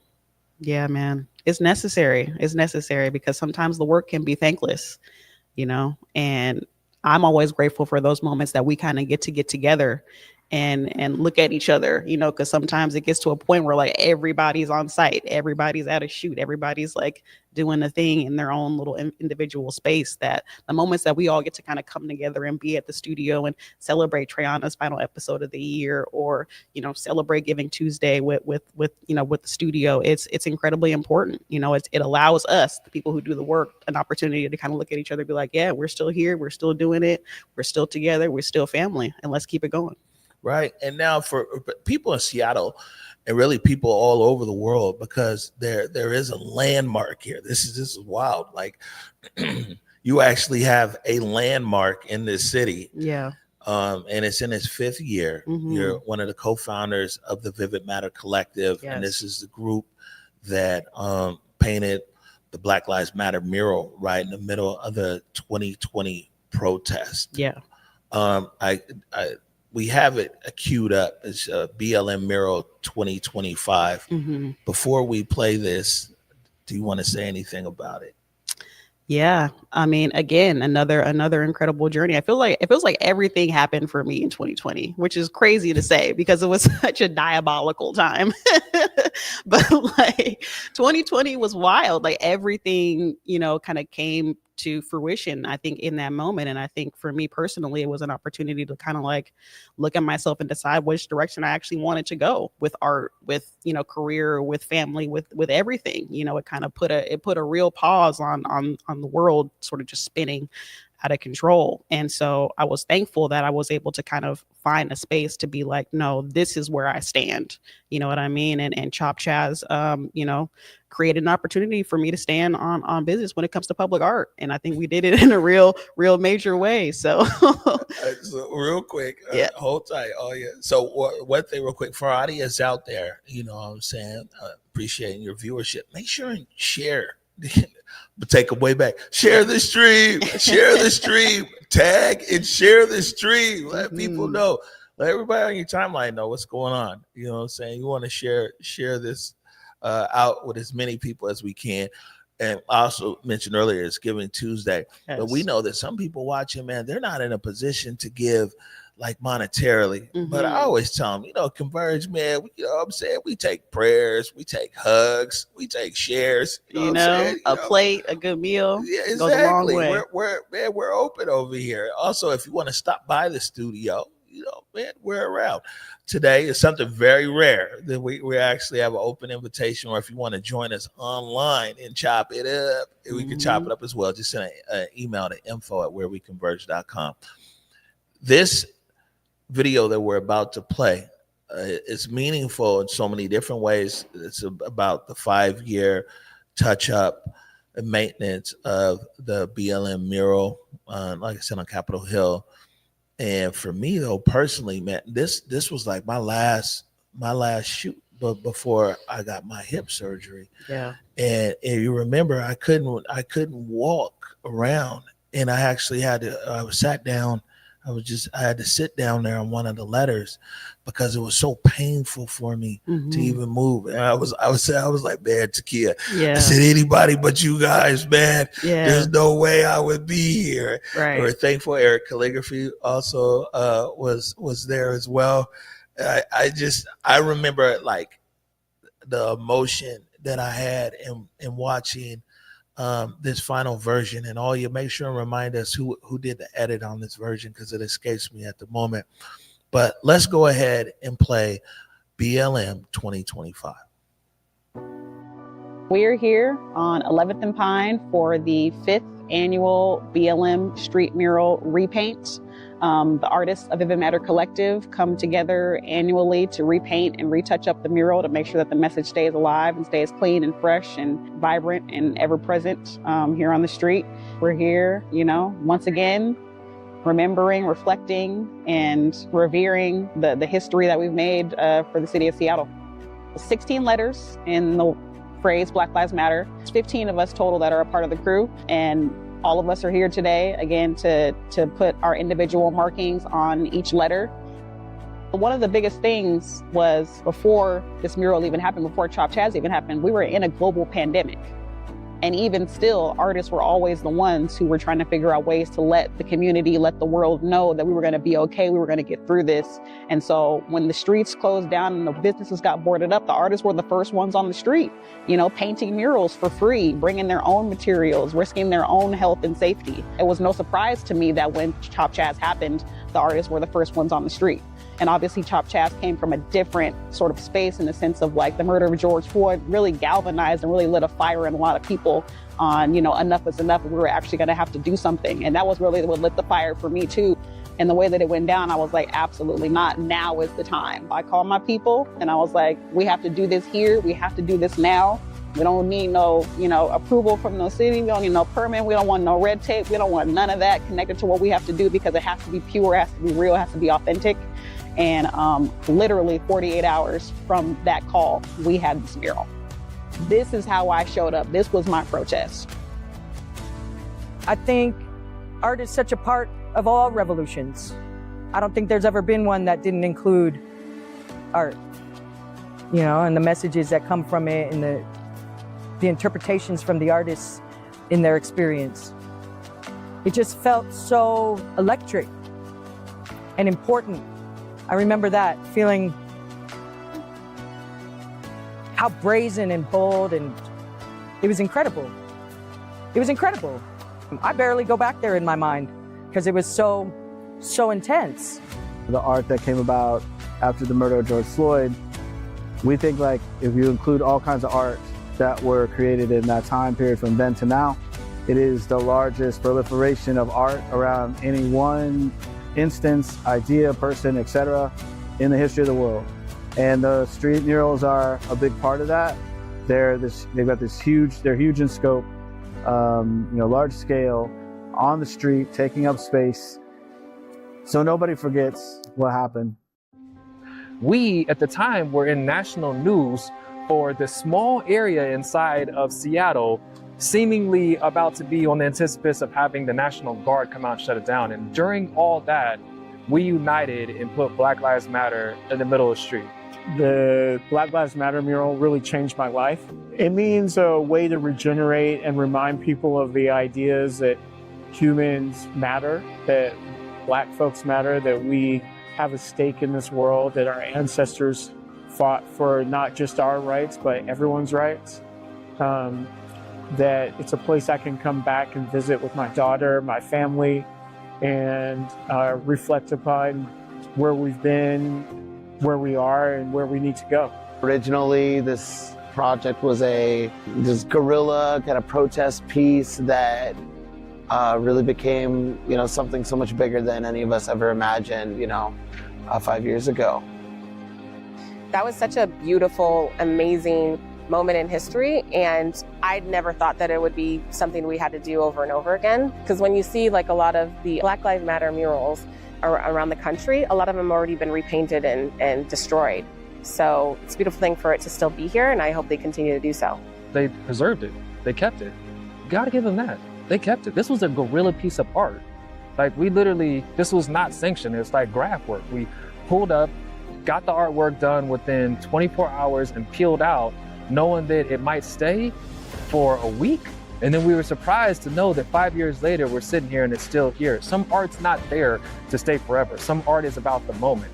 Yeah, man. It's necessary. It's necessary because sometimes the work can be thankless, and I'm always grateful for those moments that we kind of get together and look at each other, because sometimes it gets to a point where like everybody's on site, everybody's at a shoot, everybody's like doing a thing in their own little individual space, that the moments that we all get to kind of come together and be at the studio and celebrate Trayana's final episode of the year, or, celebrate Giving Tuesday with the studio. It's incredibly important. It allows us, the people who do the work, an opportunity to kind of look at each other and be like, yeah, we're still here. We're still doing it. We're still together. We're still family, and let's keep it going. right? And now for people in Seattle and really people all over the world, because there is a landmark here. This is wild. Like you actually have a landmark in this city. Yeah. And it's in its 5th year. You're one of the co-founders of the Vivid Matter Collective. Yes. And this is the group that painted the Black Lives Matter mural right in the middle of the 2020 protest. Yeah. We have it queued up. It's BLM mural 2025. Before we play this, do you want to say anything about it? Yeah, I mean, again, another incredible journey. It feels like everything happened for me in 2020, which is crazy to say because it was such a diabolical time. But like 2020 was wild. Like everything, kind of came to fruition, I think, in that moment. And I think for me personally, it was an opportunity to kind of like look at myself and decide which direction I actually wanted to go with art, with, career, with family, with everything. It kind of put a real pause on the world sort of just spinning out of control. And so I was thankful that I was able to kind of find a space to be like, no, this is where I stand. You know what I mean? And Chop Chaz, created an opportunity for me to stand on business when it comes to public art. And I think we did it in a real major way. So, So real quick, Yeah. hold tight. Oh yeah. So one thing real quick for our audience out there, what I'm saying, appreciating your viewership, make sure and share. But take them way back. Share the stream. Share the stream. Tag and share the stream. Let people know. Let everybody on your timeline know what's going on. You know what I'm saying? You want to share this out with as many people as we can. And I also mentioned earlier, it's Giving Tuesday. Yes. But we know that some people watching, man, they're not in a position to give like monetarily. But I always tell them, Converge, man, I'm saying? We take prayers, we take hugs, we take shares. A plate, a good meal goes a long way. We're open over here. Also, if you want to stop by the studio, man, we're around. Today is something very rare that we actually have an open invitation, or if you want to join us online and chop it up, we can chop it up as well. Just send an email to info@whereweconverge.com. This video that we're about to play is meaningful in so many different ways. It's about the 5-year touch up and maintenance of the BLM mural, like I said, on Capitol Hill. And for me though, personally, man, this was like my last shoot before I got my hip surgery. Yeah. And you remember I couldn't walk around, and I actually had to sat down. I had to sit down there on one of the letters because it was so painful for me to even move. And I was like, man, Takia, I said, anybody but you guys, man, there's no way I would be here. Right. We're thankful Eric Calligraphy also was there as well. I remember like the emotion that I had in watching this final version. And all you make sure and remind us who did the edit on this version, because it escapes me at the moment. But let's go ahead and play BLM 2025. We're here on 11th and Pine for the 5th annual BLM street mural repaint. The artists of Vivid Matter Collective come together annually to repaint and retouch up the mural to make sure that the message stays alive and stays clean and fresh and vibrant and ever present here on the street. We're here, once again, remembering, reflecting, and revering the history that we've made for the city of Seattle. 16 letters in the phrase Black Lives Matter. 15 of us total that are a part of the crew, and all of us are here today, again, to put our individual markings on each letter. One of the biggest things was before this mural even happened, before Chop Chaz even happened, we were in a global pandemic. And even still, artists were always the ones who were trying to figure out ways to let the community, let the world know that we were going to be okay, we were going to get through this. And so when the streets closed down and the businesses got boarded up, the artists were the first ones on the street, painting murals for free, bringing their own materials, risking their own health and safety. It was no surprise to me that when Chop Chaz happened, the artists were the first ones on the street. And obviously Chop Chaz came from a different sort of space in the sense of like the murder of George Floyd really galvanized and really lit a fire in a lot of people on, enough is enough. We were actually going to have to do something. And that was really what lit the fire for me too. And the way that it went down, I was like, absolutely not. Now is the time. I called my people and I was like, we have to do this here. We have to do this now. We don't need no, approval from no city. We don't need no permit. We don't want no red tape. We don't want none of that connected to what we have to do, because it has to be pure, it has to be real, it has to be authentic. And literally 48 hours from that call, we had this mural. This is how I showed up. This was my protest. I think art is such a part of all revolutions. I don't think there's ever been one that didn't include art, and the messages that come from it, and the interpretations from the artists in their experience. It just felt so electric and important. I remember that, feeling how brazen and bold, and it was incredible. It was incredible. I barely go back there in my mind because it was so intense. The art that came about after the murder of George Floyd, we think like if you include all kinds of art that were created in that time period from then to now, it is the largest proliferation of art around any one instance, idea, person, etc. in the history of the world. And the street murals are a big part of that. They're huge in scope, large scale, on the street, taking up space, so nobody forgets what happened. We, at the time, were in national news for the small area inside of Seattle, seemingly about to be on the anticipates of having the National Guard come out and shut it down. And during all that, we united and put Black Lives Matter in the middle of the street. The Black Lives Matter mural really changed my life. It means a way to regenerate and remind people of the ideas that humans matter, that Black folks matter, that we have a stake in this world, that our ancestors fought for not just our rights, but everyone's rights. That it's a place I can come back and visit with my daughter, my family, and reflect upon where we've been, where we are, and where we need to go. Originally, this project was this guerrilla kind of protest piece that really became, something so much bigger than any of us ever imagined, 5 years ago. That was such a beautiful, amazing moment in history, and I'd never thought that it would be something we had to do over and over again. Because when you see like a lot of the Black Lives Matter murals around the country, a lot of them have already been repainted and destroyed. So it's a beautiful thing for it to still be here, and I hope they continue to do so. They preserved it. They kept it. You gotta give them that. They kept it. This was a guerrilla piece of art. Like this was not sanctioned. It's like graph work. We pulled up, got the artwork done within 24 hours and peeled out, knowing that it might stay for a week. And then we were surprised to know that 5 years later, we're sitting here and it's still here. Some art's not there to stay forever. Some art is about the moment.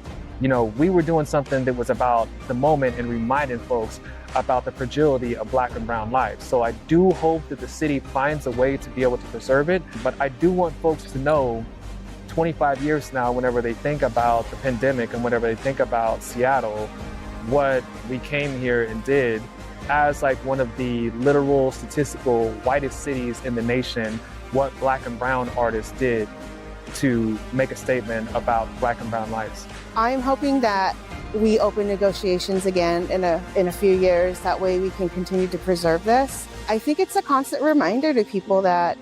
We were doing something that was about the moment and reminding folks about the fragility of Black and brown lives. So I do hope that the city finds a way to be able to preserve it, but I do want folks to know 25 years now, whenever they think about the pandemic and whenever they think about Seattle, what we came here and did as like one of the literal statistical whitest cities in the nation, what Black and brown artists did to make a statement about Black and brown lives. I'm hoping that we open negotiations again in a few years. That way we can continue to preserve this. I think it's a constant reminder to people that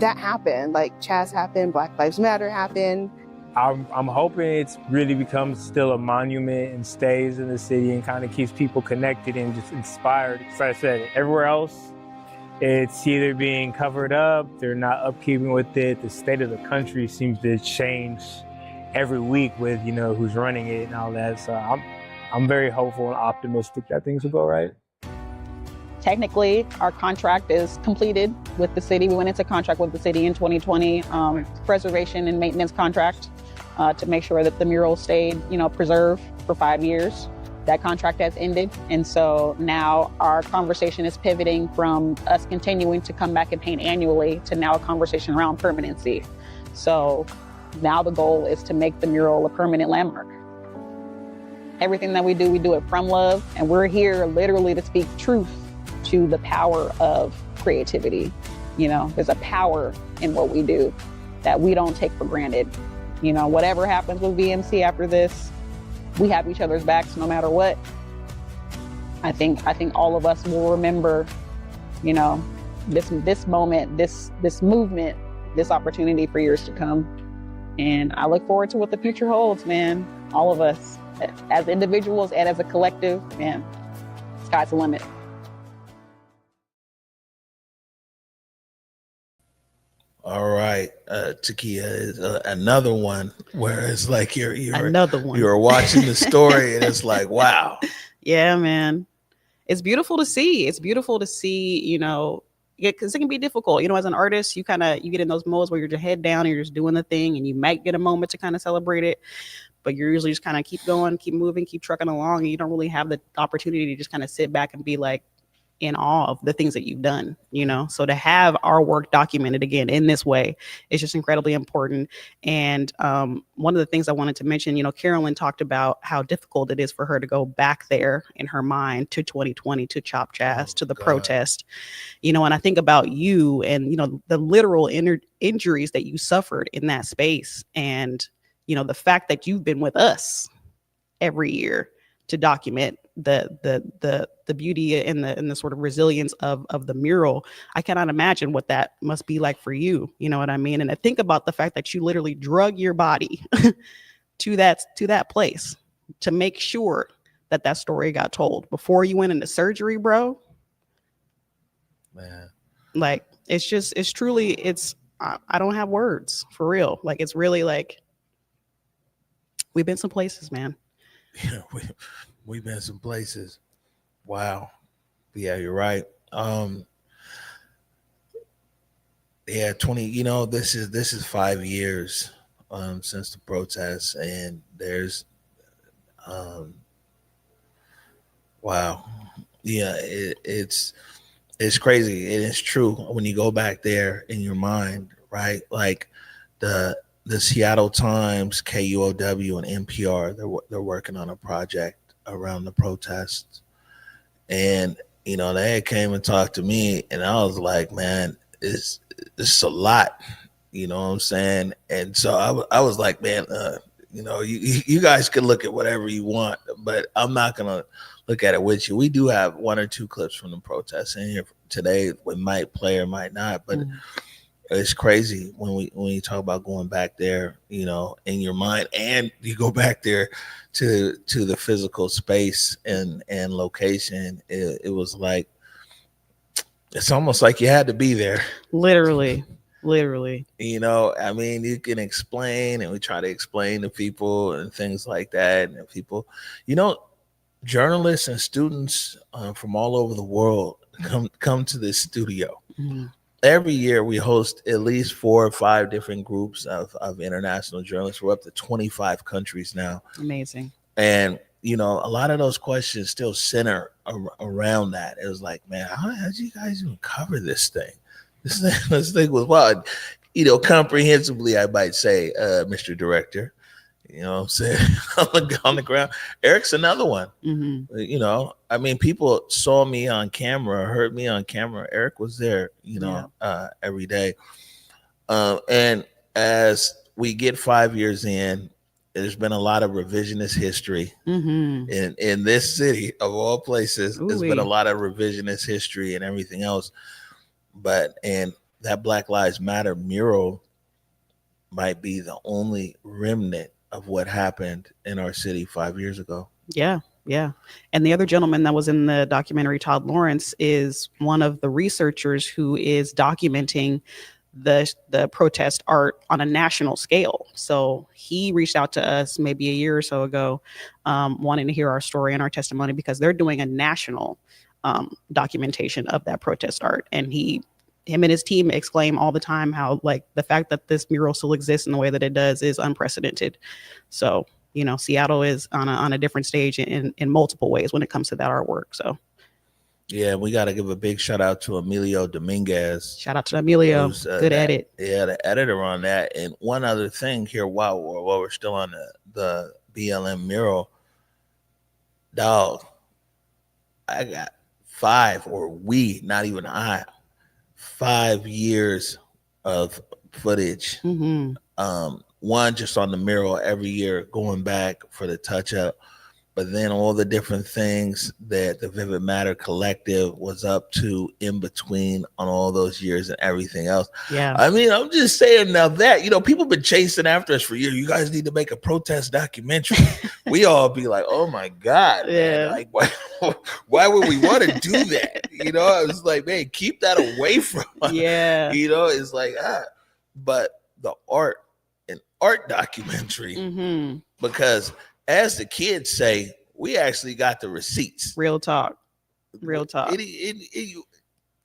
happened, like Chaz happened, Black Lives Matter happened. I'm hoping it really becomes still a monument and stays in the city and kind of keeps people connected and just inspired. As I said, everywhere else, it's either being covered up, they're not upkeeping with it. The state of the country seems to change every week with, who's running it and all that. So I'm very hopeful and optimistic that things will go right. Technically, our contract is completed with the city. We went into contract with the city in 2020, preservation and maintenance contract to make sure that the mural stayed, preserved for 5 years. That contract has ended. And so now our conversation is pivoting from us continuing to come back and paint annually to now a conversation around permanency. So now the goal is to make the mural a permanent landmark. Everything that we do it from love. And we're here literally to speak truth to the power of creativity. There's a power in what we do that we don't take for granted. You know, whatever happens with VMC after this, we have each other's backs no matter what. I think all of us will remember, you know, this moment, this movement, this opportunity for years to come. And I look forward to what the future holds, man. All of us, as individuals and as a collective, man, sky's the limit. All right, Takia is another one where it's like you're Another one. You're watching the story and it's like, wow. Yeah, man. It's beautiful to see. It's beautiful to see, you know, because it can be difficult. You know, as an artist, you get in those modes where you're just head down and you're just doing the thing, and you might get a moment to kind of celebrate it, but you're usually just kind of keep going, keep moving, keep trucking along, and you don't really have the opportunity to just kind of sit back and be like in awe of the things that you've done, you know? So to have our work documented again in this way is just incredibly important. And one of the things I wanted to mention, you know, Carolyn talked about how difficult it is for her to go back there in her mind to 2020, to Chop Jazz, to the protest, you know, and I think about you and, you know, the literal injuries that you suffered in that space. And, you know, the fact that you've been with us every year to document the beauty and the sort of resilience of the mural. I cannot imagine what that must be like for you. You know what I mean? And I think about the fact that you literally drug your body to that place to make sure that story got told before you went into surgery, bro. Man, like I don't have words for real. Like, it's really like, we've been some places, man. Yeah, we've been some places. Wow. Yeah, you're right. Yeah, 20, you know, this is 5 years since the protests, and there's wow. Yeah, it's crazy. And it's true when you go back there in your mind, right? Like the Seattle Times, KUOW, and NPR, they're working on a project around the protests. And, you know, they came and talked to me, and I was like, man, it's a lot, you know what I'm saying? And so I was like, man, you know, you guys can look at whatever you want, but I'm not going to look at it with you. We do have one or two clips from the protests in here today. We might play or might not, but it's crazy when you talk about going back there, you know, in your mind, and you go back there to the physical space and location. It was like, it's almost like you had to be there. Literally. You know, I mean, you can explain, and we try to explain to people and things like that. And people, you know, journalists and students from all over the world come to this studio. Mm-hmm. Every year we host at least 4 or 5 different groups of international journalists. We're up to 25 countries now. Amazing. And, you know, a lot of those questions still center around that. It was like, man, how did you guys even cover this thing? This thing was wild. You know, comprehensively, I might say, Mr. Director. You know what I'm saying? on the ground. Eric's another one. Mm-hmm. You know, I mean, people saw me on camera, heard me on camera. Eric was there, you know, every day. And as we get 5 years in, there's been a lot of revisionist history in this city of all places. There's been a lot of revisionist history and everything else. And that Black Lives Matter mural might be the only remnant of what happened in our city 5 years ago. Yeah. And the other gentleman that was in the documentary, Todd Lawrence, is one of the researchers who is documenting the protest art on a national scale. So he reached out to us maybe a year or so ago, wanting to hear our story and our testimony, because they're doing a national documentation of that protest art. And him and his team exclaim all the time how, like, the fact that this mural still exists in the way that it does is unprecedented. So, you know, Seattle is on a different stage in multiple ways when it comes to that artwork. So, yeah, we got to give a big shout out to Emilio Dominguez. Shout out to Emilio. Good edit. Yeah, the editor on that. And one other thing here, while we're still on the BLM mural, dog, I got 5 years of footage one just on the mural every year, going back for the touch up, but then all the different things that the Vivid Matter Collective was up to in between on all those years and everything else. Yeah. I mean, I'm just saying now that, you know, people been chasing after us for years. You guys need to make a protest documentary. We all be like, oh my God, man. Like, why would we want to do that? You know, I was like, man, keep that away from us. Yeah. You know, it's like, but the art documentary, because as the kids say, we actually got the receipts. Real talk.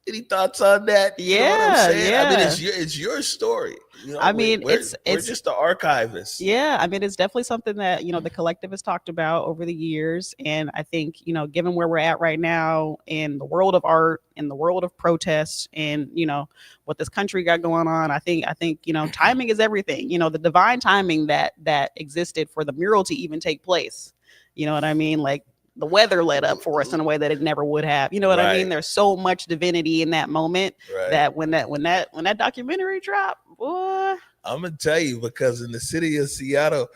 Any thoughts on that? You know what I'm saying? I mean, it's your story. You know, I mean, we're it's just the archivists. Yeah, I mean, it's definitely something that, you know, the collective has talked about over the years. And I think, you know, given where we're at right now in the world of art, in the world of protests, and, you know, what this country got going on, I think, you know, timing is everything. You know, the divine timing that existed for the mural to even take place. You know what I mean? Like, the weather let up for us in a way that it never would have. You know what I mean? There's so much divinity in that moment that when that documentary dropped, boy. I'm gonna tell you, because in the city of Seattle,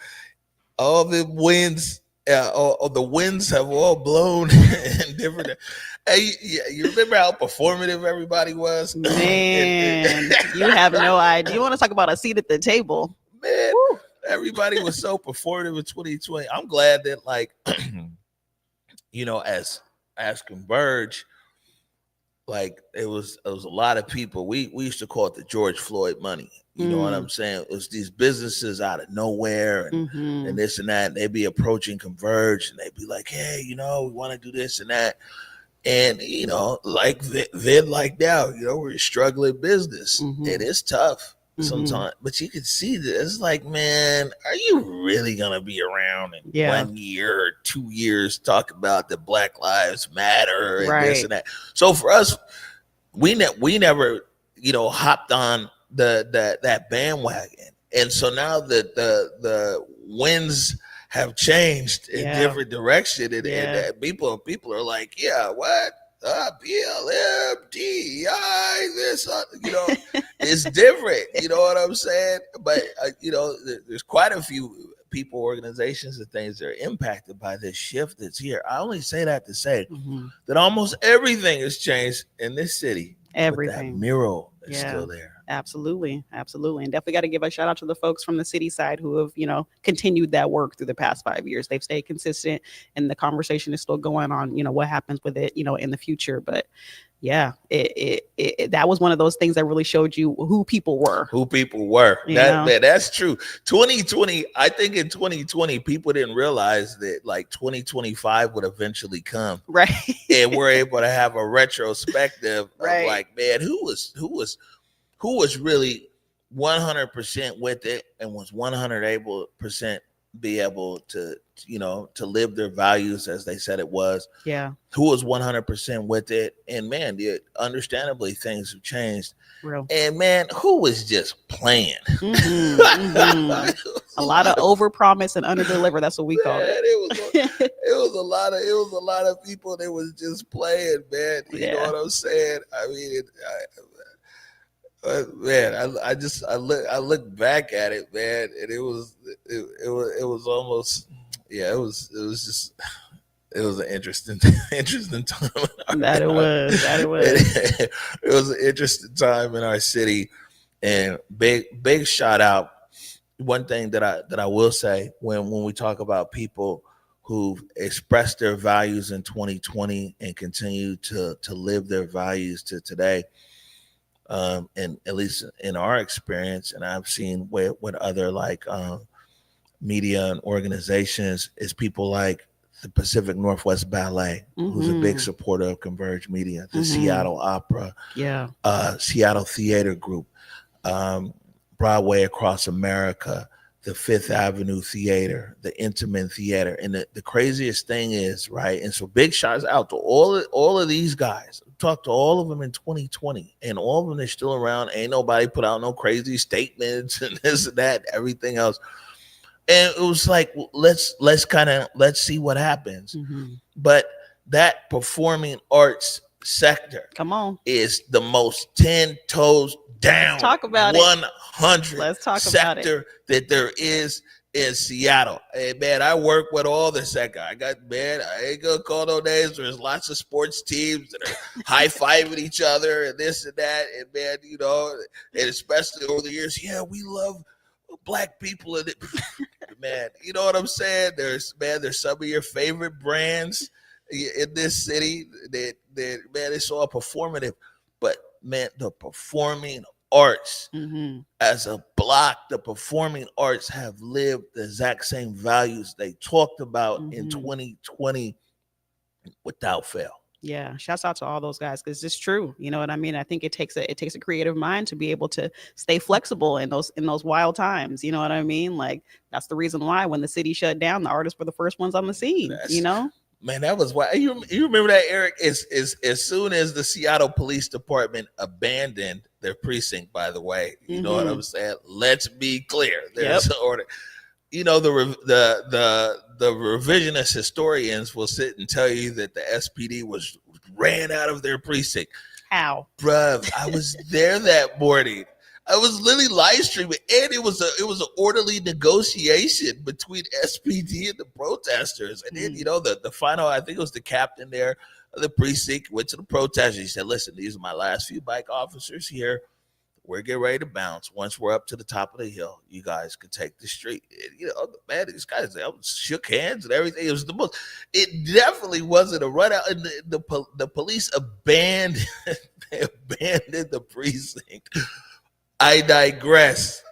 all the winds, all the winds have all blown in different. Hey, you remember how performative everybody was? Man, you have no idea. You want to talk about a seat at the table? Man, everybody was so performative in 2020. I'm glad that, like, you know, as Converge, like it was a lot of people. We used to call it the George Floyd money. You know what I'm saying? It was these businesses out of nowhere and this and that. And they'd be approaching Converge and they'd be like, hey, you know, we want to do this and that. And, you know, like then like now, you know, we're a struggling business. It is tough sometimes, but you can see that it's like, man, are you really gonna be around in 1 year or 2 years talk about the Black Lives Matter and this and that? So for us, we never, you know, hopped on that bandwagon, and so now that the winds have changed in different direction, and people are like, yeah, what? BLM, DEI, this, you know, it's different. You know what I'm saying? But, you know, there's quite a few people, organizations, and things that are impacted by this shift that's here. I only say that to say that almost everything has changed in this city. Everything. That mural is still there. Absolutely. And definitely got to give a shout out to the folks from the city side who have, you know, continued that work through the past 5 years. They've stayed consistent, and the conversation is still going on, you know, what happens with it, you know, in the future. But yeah, that was one of those things that really showed you who people were. That's true. 2020, I think in 2020, people didn't realize that like 2025 would eventually come. Right. And we're able to have a retrospective of like, man, who was really 100% with it and was 100% be able to, you know, to live their values as they said it was. Yeah. Who was 100% with it. And man, understandably things have changed. Real. And man, who was just playing? A lot of overpromise and underdeliver. That's what we call it. It was a lot of people that was just playing, man. You know what I'm saying? I mean, man, I look back at it, man, and it was almost, it was an interesting time. That it was. It was an interesting time in our city, and big shout out. One thing that I will say when we talk about people who've expressed their values in 2020 and continue to live their values to today. And at least in our experience, and I've seen with other like media and organizations, is people like the Pacific Northwest Ballet, who's a big supporter of Converge Media, the Seattle Opera, Seattle Theater Group, Broadway Across America, the Fifth Avenue Theater, the Intiman Theater. And the craziest thing is, right, and so big shouts out to all of these guys. Talked to all of them in 2020, and all of them are still around. Ain't nobody put out no crazy statements and this and that, everything else. And it was like, let's see what happens. But that performing arts sector. Come on. Is the most 10 toes down. Talk about 100 Let's talk sector about it. that there is in Seattle. Hey man, I work with all the sector. I ain't gonna call no names. There's lots of sports teams that are high-fiving each other and this and that. And man, you know, and especially over the years, yeah, we love Black people in it. Man, you know what I'm saying? There's some of your favorite brands in this city that man, it's all performative, but man, the performing arts as a block, the performing arts have lived the exact same values they talked about in 2020 without fail. Yeah, shouts out to all those guys because it's true. You know what I mean? I think it takes a creative mind to be able to stay flexible in those wild times. You know what I mean? Like that's the reason why when the city shut down, the artists were the first ones on the scene. You know? Man, that was why you remember that, Eric? As soon as the Seattle Police Department abandoned their precinct, by the way, you know what I'm saying? Let's be clear. There's an order. You know, the revisionist historians will sit and tell you that the SPD ran out of their precinct. How? Bruh, I was there that morning. I was literally live streaming, and it was an orderly negotiation between SPD and the protesters. And then, you know, the final, I think it was the captain there of the precinct, went to the protesters. He said, "Listen, these are my last few bike officers here. We're getting ready to bounce. Once we're up to the top of the hill, you guys can take the street." And, you know, man, these guys shook hands and everything. It was the most. It definitely wasn't a run out, and the police abandoned the precinct. I digress.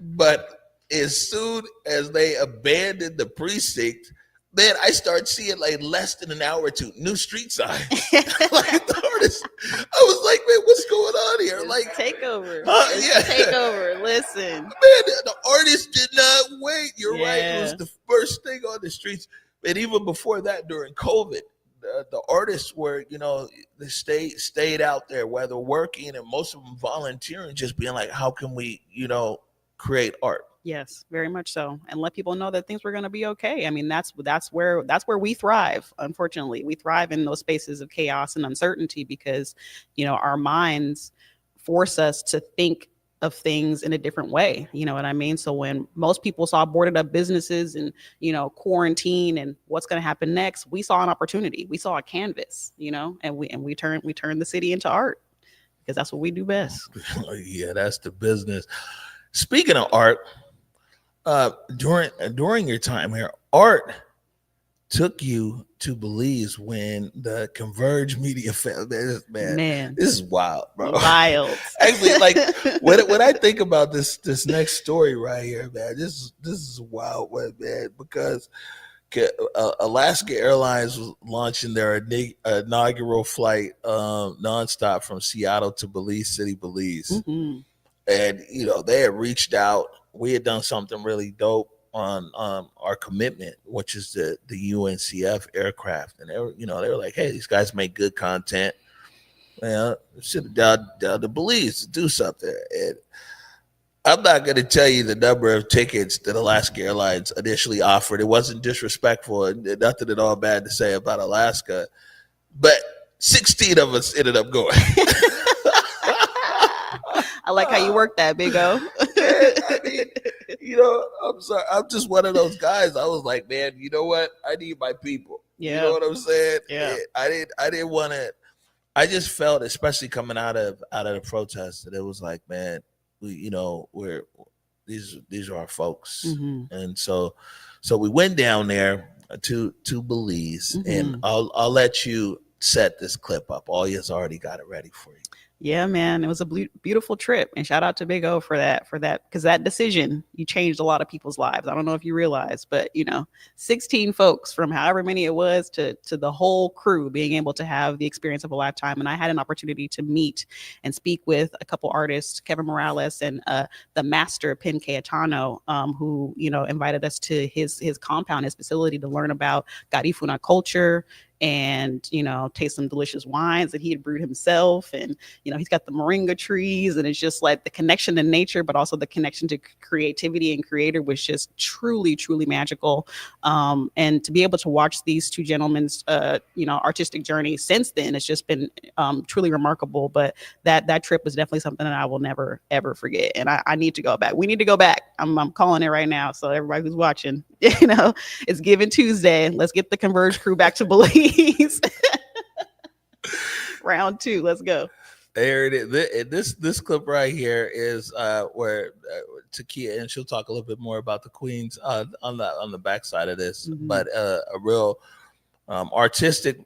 But as soon as they abandoned the precinct, man, I start seeing like less than an hour or two new street signs. Like the artists, I was like, man, what's going on here? Like takeover. Yeah. Takeover. Listen, man, the artists did not wait. You're right. It was the first thing on the streets. And even before that, during COVID, the artists were, you know, they stayed out there, whether working and most of them volunteering, just being like, how can we, you know, create art? Yes, very much so, and let people know that things were going to be okay. I mean, that's where we thrive. Unfortunately, we thrive in those spaces of chaos and uncertainty because, you know, our minds force us to think of things in a different way. You know what I mean? So when most people saw boarded up businesses and, you know, quarantine and what's going to happen next, we saw an opportunity. We saw a canvas, you know, and we turned the city into art because that's what we do best. Yeah, that's the business. Speaking of art, during your time here, art took you to Belize when the Converge media man, this is wild, bro. Wild. Actually, like when I think about this next story right here, man, this is a wild one, man, because Alaska Airlines was launching their inaugural flight nonstop from Seattle to Belize City, Belize. And, you know, they had reached out. We had done something really dope on our commitment, which is the UNCF aircraft. And they were like, hey, these guys make good content. Man, should have down to Belize to do something. And I'm not going to tell you the number of tickets that Alaska Airlines initially offered. It wasn't disrespectful and nothing at all bad to say about Alaska. But 16 of us ended up going. I like how you work that, Big O. I mean, you know, I'm sorry. I'm just one of those guys. I was like, man, you know what? I need my people. Yeah. You know what I'm saying? Yeah. I didn't want to. I just felt, especially coming out of the protest, that it was like, man, these are our folks, and so we went down there to Belize, and I'll let you set this clip up. All you's already got it ready for you. Yeah, man, it was a beautiful trip, and shout out to Big O for that, because that decision, you changed a lot of people's lives. I don't know if you realize, but 16 folks from however many it was to the whole crew being able to have the experience of a lifetime. And I had an opportunity to meet and speak with a couple artists, Kevin Morales and the master Pen Cayetano, who invited us to his compound, his facility, to learn about Garifuna culture, and, taste some delicious wines that he had brewed himself. And, he's got the moringa trees, and it's just like the connection to nature, but also the connection to creativity and creator was just truly, truly magical. And to be able to watch these two gentlemen's, artistic journey since then, it's just been truly remarkable. But that trip was definitely something that I will never, ever forget. And I need to go back. We need to go back. I'm calling it right now. So everybody who's watching, it's Giving Tuesday. Let's get the Converge crew back to Belize. Round 2. Let's go. There it is. This clip right here is where Takia, and she'll talk a little bit more about the Queens on the backside of this, but a real artistic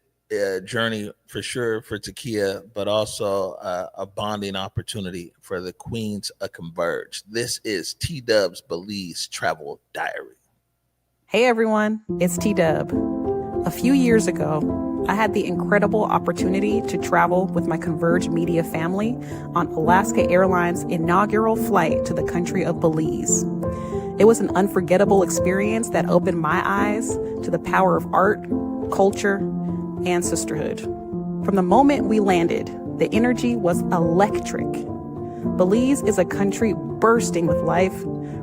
journey for sure for Takia, but also a bonding opportunity for the Queens of Converge. This is T-Dub's Belize Travel Diary. Hey everyone, it's T-Dub. A few years ago, I had the incredible opportunity to travel with my Converge Media family on Alaska Airlines' inaugural flight to the country of Belize. It was an unforgettable experience that opened my eyes to the power of art, culture, and sisterhood. From the moment we landed, the energy was electric. Belize is a country bursting with life,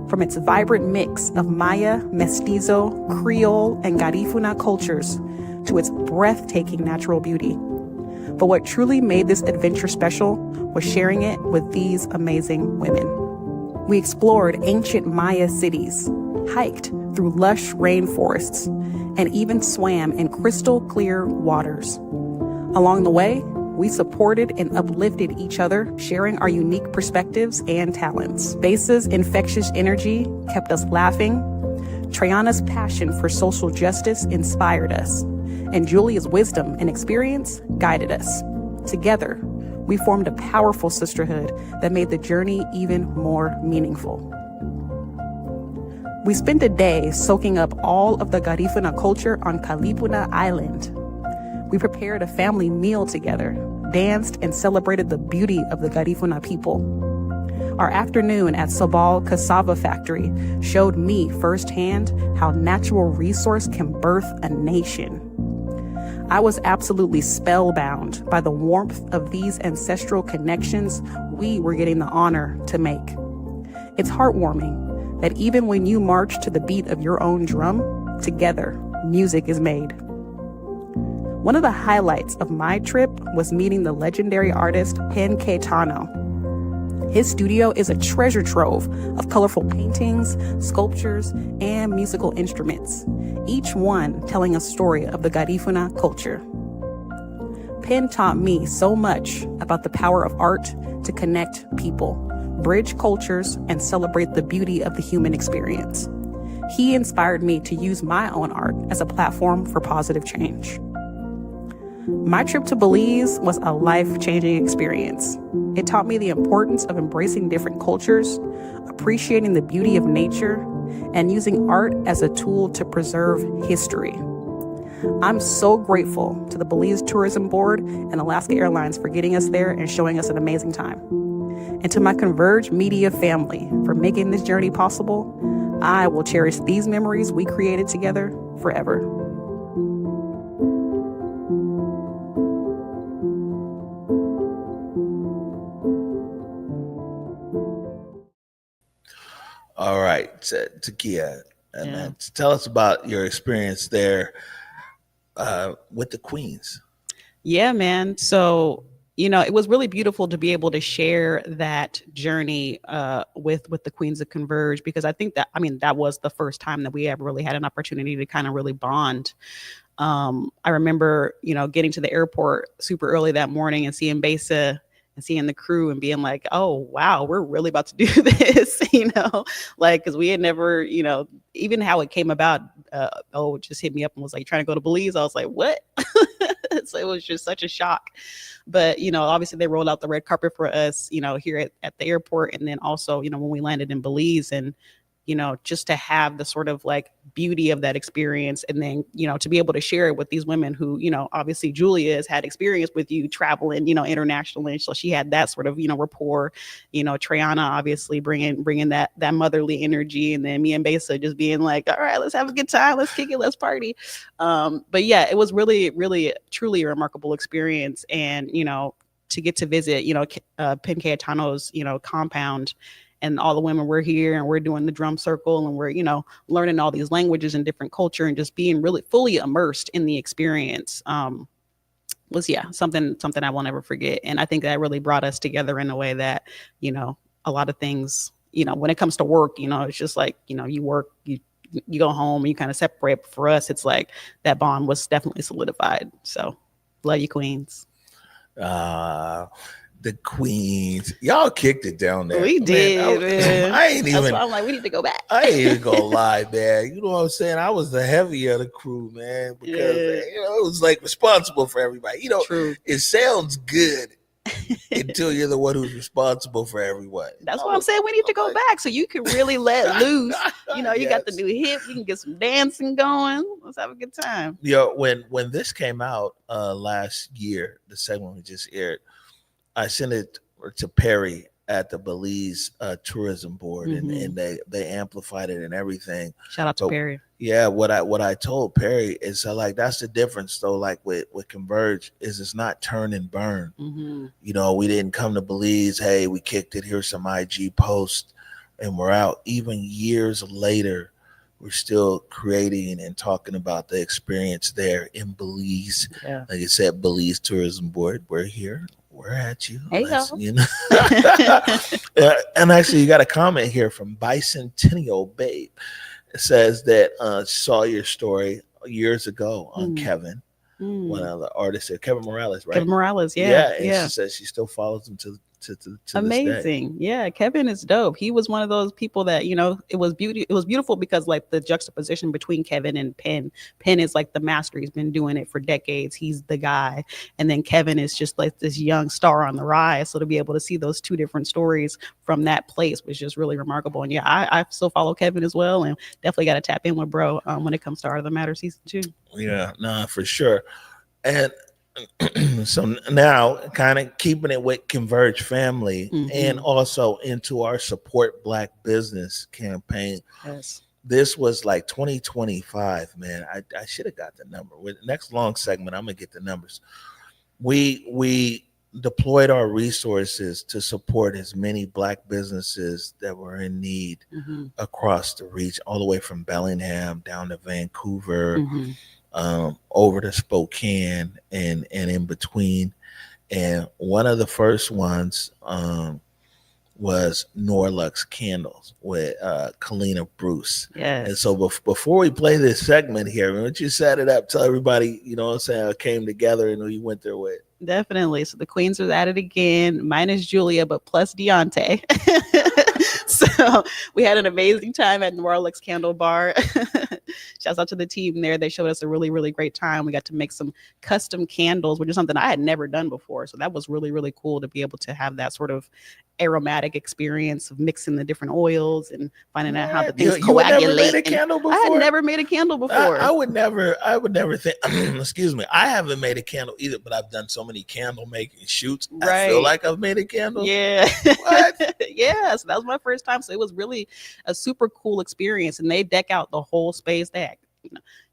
from its vibrant mix of Maya, Mestizo, Creole, and Garifuna cultures to its breathtaking natural beauty. But what truly made this adventure special was sharing it with these amazing women. We explored ancient Maya cities, hiked through lush rainforests, and even swam in crystal clear waters. Along the way, we supported and uplifted each other, sharing our unique perspectives and talents. Basa's infectious energy kept us laughing. Triana's passion for social justice inspired us. And Julia's wisdom and experience guided us. Together, we formed a powerful sisterhood that made the journey even more meaningful. We spent a day soaking up all of the Garifuna culture on Kalipuna Island. We prepared a family meal together, danced, and celebrated the beauty of the Garifuna people. Our afternoon at Sobal Cassava Factory showed me firsthand how natural resource can birth a nation. I was absolutely spellbound by the warmth of these ancestral connections we were getting the honor to make. It's heartwarming that even when you march to the beat of your own drum, together, music is made. One of the highlights of my trip was meeting the legendary artist Pen Caetano. His studio is a treasure trove of colorful paintings, sculptures, and musical instruments, each one telling a story of the Garifuna culture. Pen taught me so much about the power of art to connect people, bridge cultures, and celebrate the beauty of the human experience. He inspired me to use my own art as a platform for positive change. My trip to Belize was a life-changing experience. It taught me the importance of embracing different cultures, appreciating the beauty of nature, and using art as a tool to preserve history. I'm so grateful to the Belize Tourism Board and Alaska Airlines for getting us there and showing us an amazing time. And to my Converge Media family for making this journey possible, I will cherish these memories we created together forever. All right, Takia, and tell us about your experience there with the Queens. Yeah, man. So, it was really beautiful to be able to share that journey with the Queens of Converge, because I think that was the first time that we ever really had an opportunity to kind of really bond. I remember, getting to the airport super early that morning and seeing Besa and seeing the crew and being like, oh, wow, we're really about to do this, because we had never, even how it came about, it just hit me up and was like, trying to go to Belize. I was like, what? So it was just such a shock. But, obviously they rolled out the red carpet for us, here at the airport. And then also, when we landed in Belize and, just to have the sort of like beauty of that experience. And then, to be able to share it with these women who, obviously Julia has had experience with you traveling, internationally. So she had that sort of, rapport, Triana obviously bringing that motherly energy. And then me and Besa just being like, all right, let's have a good time. Let's kick it. Let's party. But yeah, it was really, really, truly a remarkable experience. And, to get to visit, Penn Cayetano's, compound, and all the women were here and we're doing the drum circle and we're, learning all these languages and different culture and just being really fully immersed in the experience, was something I won't ever forget. And I think that really brought us together in a way that, a lot of things, when it comes to work, it's just like, you work, you go home and you kind of separate. But for us, it's like that bond was definitely solidified. So love you, Queens. The Queens, y'all kicked it down there. We did, man. I ain't even. That's why I'm like, we need to go back. I ain't even gonna lie, man. You know what I'm saying? I was the heavier of the crew, man, because it was like responsible for everybody. True. It sounds good until you're the one who's responsible for everyone. That's why I'm saying we need to go back so you can really let loose. You got the new hip, you can get some dancing going. Let's have a good time. When this came out last year, the segment we just aired, I sent it to Perry at the Belize Tourism Board, and they amplified it and everything. Shout out to Perry. Yeah, what I told Perry is like that's the difference though. Like with Converge, is it's not turn and burn. We didn't come to Belize. Hey, we kicked it. Here's some IG posts, and we're out. Even years later, we're still creating and talking about the experience there in Belize. Yeah. Like I said, Belize Tourism Board, we're here. We're at you. Hey, And actually, you got a comment here from Bicentennial Babe. It says that saw your story years ago on Kevin, one of the artists there, Kevin Morales, right? Kevin Morales, yeah. And she says she still follows him to amazing. Yeah, Kevin is dope. He was one of those people that, it was beautiful because like the juxtaposition between Kevin and Penn is like the master. He's been doing it for decades. He's the guy. And then Kevin is just like this young star on the rise. So to be able to see those two different stories from that place was just really remarkable. And yeah, I still follow Kevin as well, and definitely got to tap in with bro when it comes to Art of the Matter season 2. Yeah, no, for sure. And so now kind of keeping it with Converge family and also into our Support Black Business campaign. Yes. This was like 2025, man. I should have got the number. With the next long segment, I'm gonna get the numbers. We deployed our resources to support as many Black businesses that were in need across the region, all the way from Bellingham down to Vancouver, over to Spokane and in between. And one of the first ones was Norlux Candles with Kalina Bruce. Yes. And so before we play this segment here, why don't you set it up, tell everybody, what I'm saying, came together and who you went there with. Definitely. So the Queens was at it again, minus Julia, but plus Deontay. So we had an amazing time at Norlux Candle Bar. Shouts out to the team there. They showed us a really, really great time. We got to make some custom candles, which is something I had never done before. So that was really, really cool to be able to have that sort of aromatic experience of mixing the different oils and finding out how the things coagulate. Never made a candle before? I had never made a candle before. I would never think, excuse me, I haven't made a candle either, but I've done so many candle making shoots. Right. I feel like I've made a candle. Yeah. What? Yeah. So that was my first time. So it was really a super cool experience. And they deck out the whole space. They had,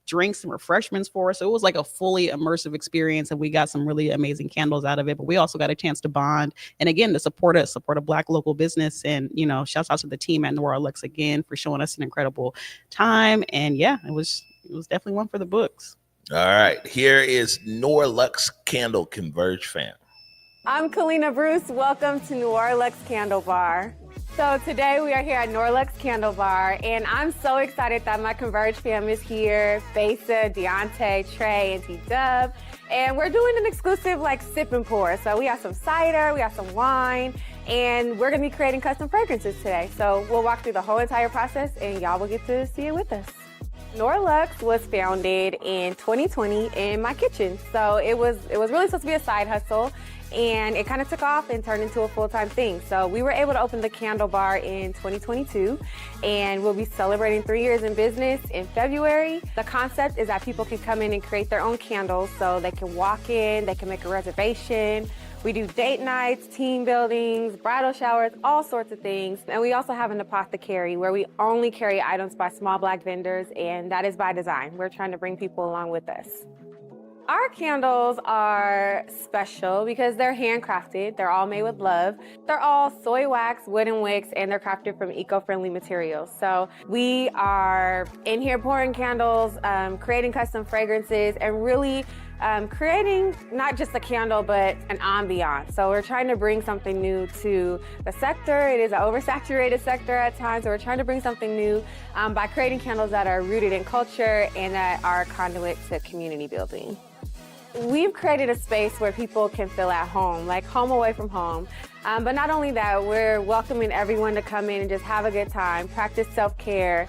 drinks and refreshments for us. So it was like a fully immersive experience, and we got some really amazing candles out of it. But we also got a chance to bond, and again, to support a Black local business. And shouts out to the team at Norlux again for showing us an incredible time. And yeah, it was definitely one for the books. All right, here is Norlux Candle Converge fam. I'm Kalina Bruce. Welcome to Norlux Candle Bar. So today we are here at Norlux Candle Bar, and I'm so excited that my Converge fam is here. Besa, Deontay, Trey, and T-Dub. And we're doing an exclusive sip and pour. So we have some cider, we have some wine, and we're gonna be creating custom fragrances today. So we'll walk through the whole entire process, and y'all will get to see it with us. Norlux was founded in 2020 in my kitchen. So it was really supposed to be a side hustle, and it kind of took off and turned into a full-time thing. So we were able to open the Candle Bar in 2022, and we'll be celebrating 3 years in business in February. The concept is that people can come in and create their own candles, so they can walk in, they can make a reservation. We do date nights, team buildings, bridal showers, all sorts of things. And we also have an apothecary where we only carry items by small Black vendors, and that is by design. We're trying to bring people along with us. Our candles are special because they're handcrafted. They're all made with love. They're all soy wax, wooden wicks, and they're crafted from eco-friendly materials. So we are in here pouring candles, creating custom fragrances, and really creating not just a candle, but an ambiance. So we're trying to bring something new to the sector. It is an oversaturated sector at times, so we're trying to bring something new by creating candles that are rooted in culture and that are a conduit to community building. We've created a space where people can feel at home, like home away from home. But not only that, we're welcoming everyone to come in and just have a good time, practice self-care,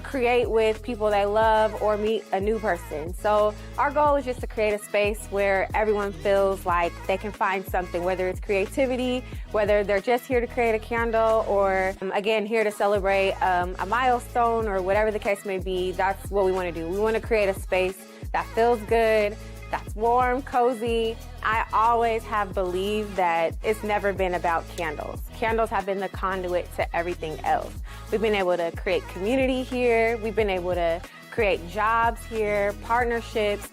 create with people they love, or meet a new person. So our goal is just to create a space where everyone feels like they can find something, whether it's creativity, whether they're just here to create a candle, or again, here to celebrate a milestone, or whatever the case may be. That's what we want to do. We want to create a space that feels good, that's warm, cozy. I always have believed that it's never been about candles. Candles have been the conduit to everything else. We've been able to create community here. We've been able to create jobs here, partnerships.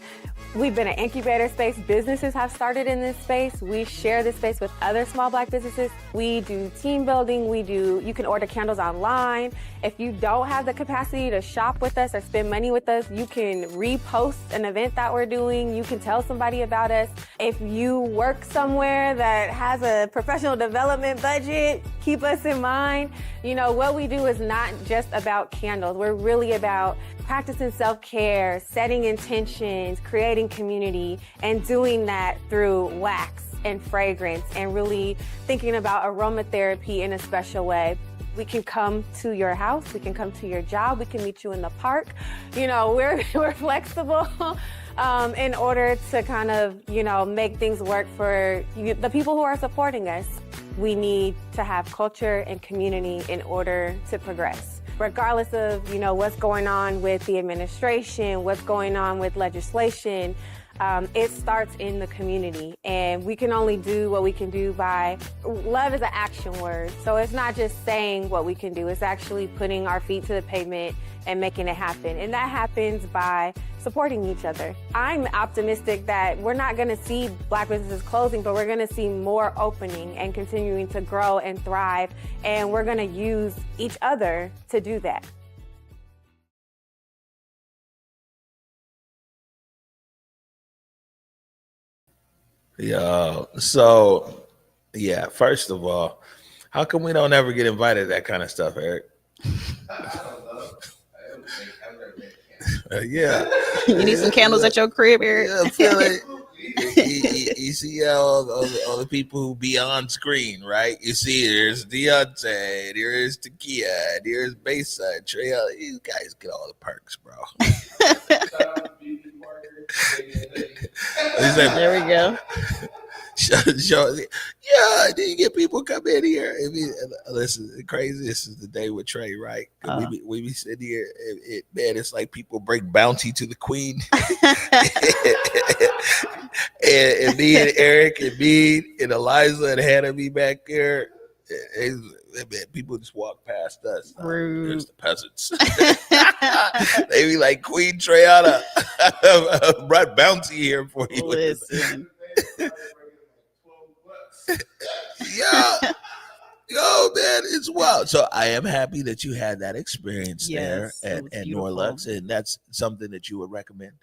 We've been an incubator space. Businesses have started in this space. We share this space with other small Black businesses. We do team building. You can order candles online. If you don't have the capacity to shop with us or spend money with us, you can repost an event that we're doing. You can tell somebody about us. If you work somewhere that has a professional development budget, keep us in mind. You know, what we do is not just about candles. We're really about practicing self-care, setting intentions, creating community, and doing that through wax and fragrance, and really thinking about aromatherapy in a special way. We can come to your house, we can come to your job, we can meet you in the park. You know, we're flexible in order to kind of, you know, make things work for the people who are supporting us. We need to have culture and community in order to progress. Regardless of, you know, what's going on with the administration, what's going on with legislation, it starts in the community. And we can only do what we can do by, love is an action word. So it's not just saying what we can do, it's actually putting our feet to the pavement and making it happen. And that happens by supporting each other. I'm optimistic that we're not gonna see Black businesses closing, but we're gonna see more opening and continuing to grow and thrive. And we're gonna use each other to do that. Yeah. So, yeah, first of all, how come we don't ever get invited to that kind of stuff, Eric? Yeah. You need some candles at your crib, Eric? Yeah, I feel like you see all the people who be on screen, right? You see there's Deontay, there's Takia, there's Bayside, Trey. These guys get all the perks, bro. There we go. Yeah, then you get people come in here. I mean, listen, crazy. This is the day with Trey, right? We be sitting here. Man, it's like people bring bounty to the queen. and me and Eric and me and Eliza and Hannah be back there. Man, people just walk past us. There's the peasants. They be like, Queen Treyana, brought bounty here for you. Listen. Yeah. Yo, man, it's wild. So I am happy that you had that experience there at Norlux, and that's something that you would recommend.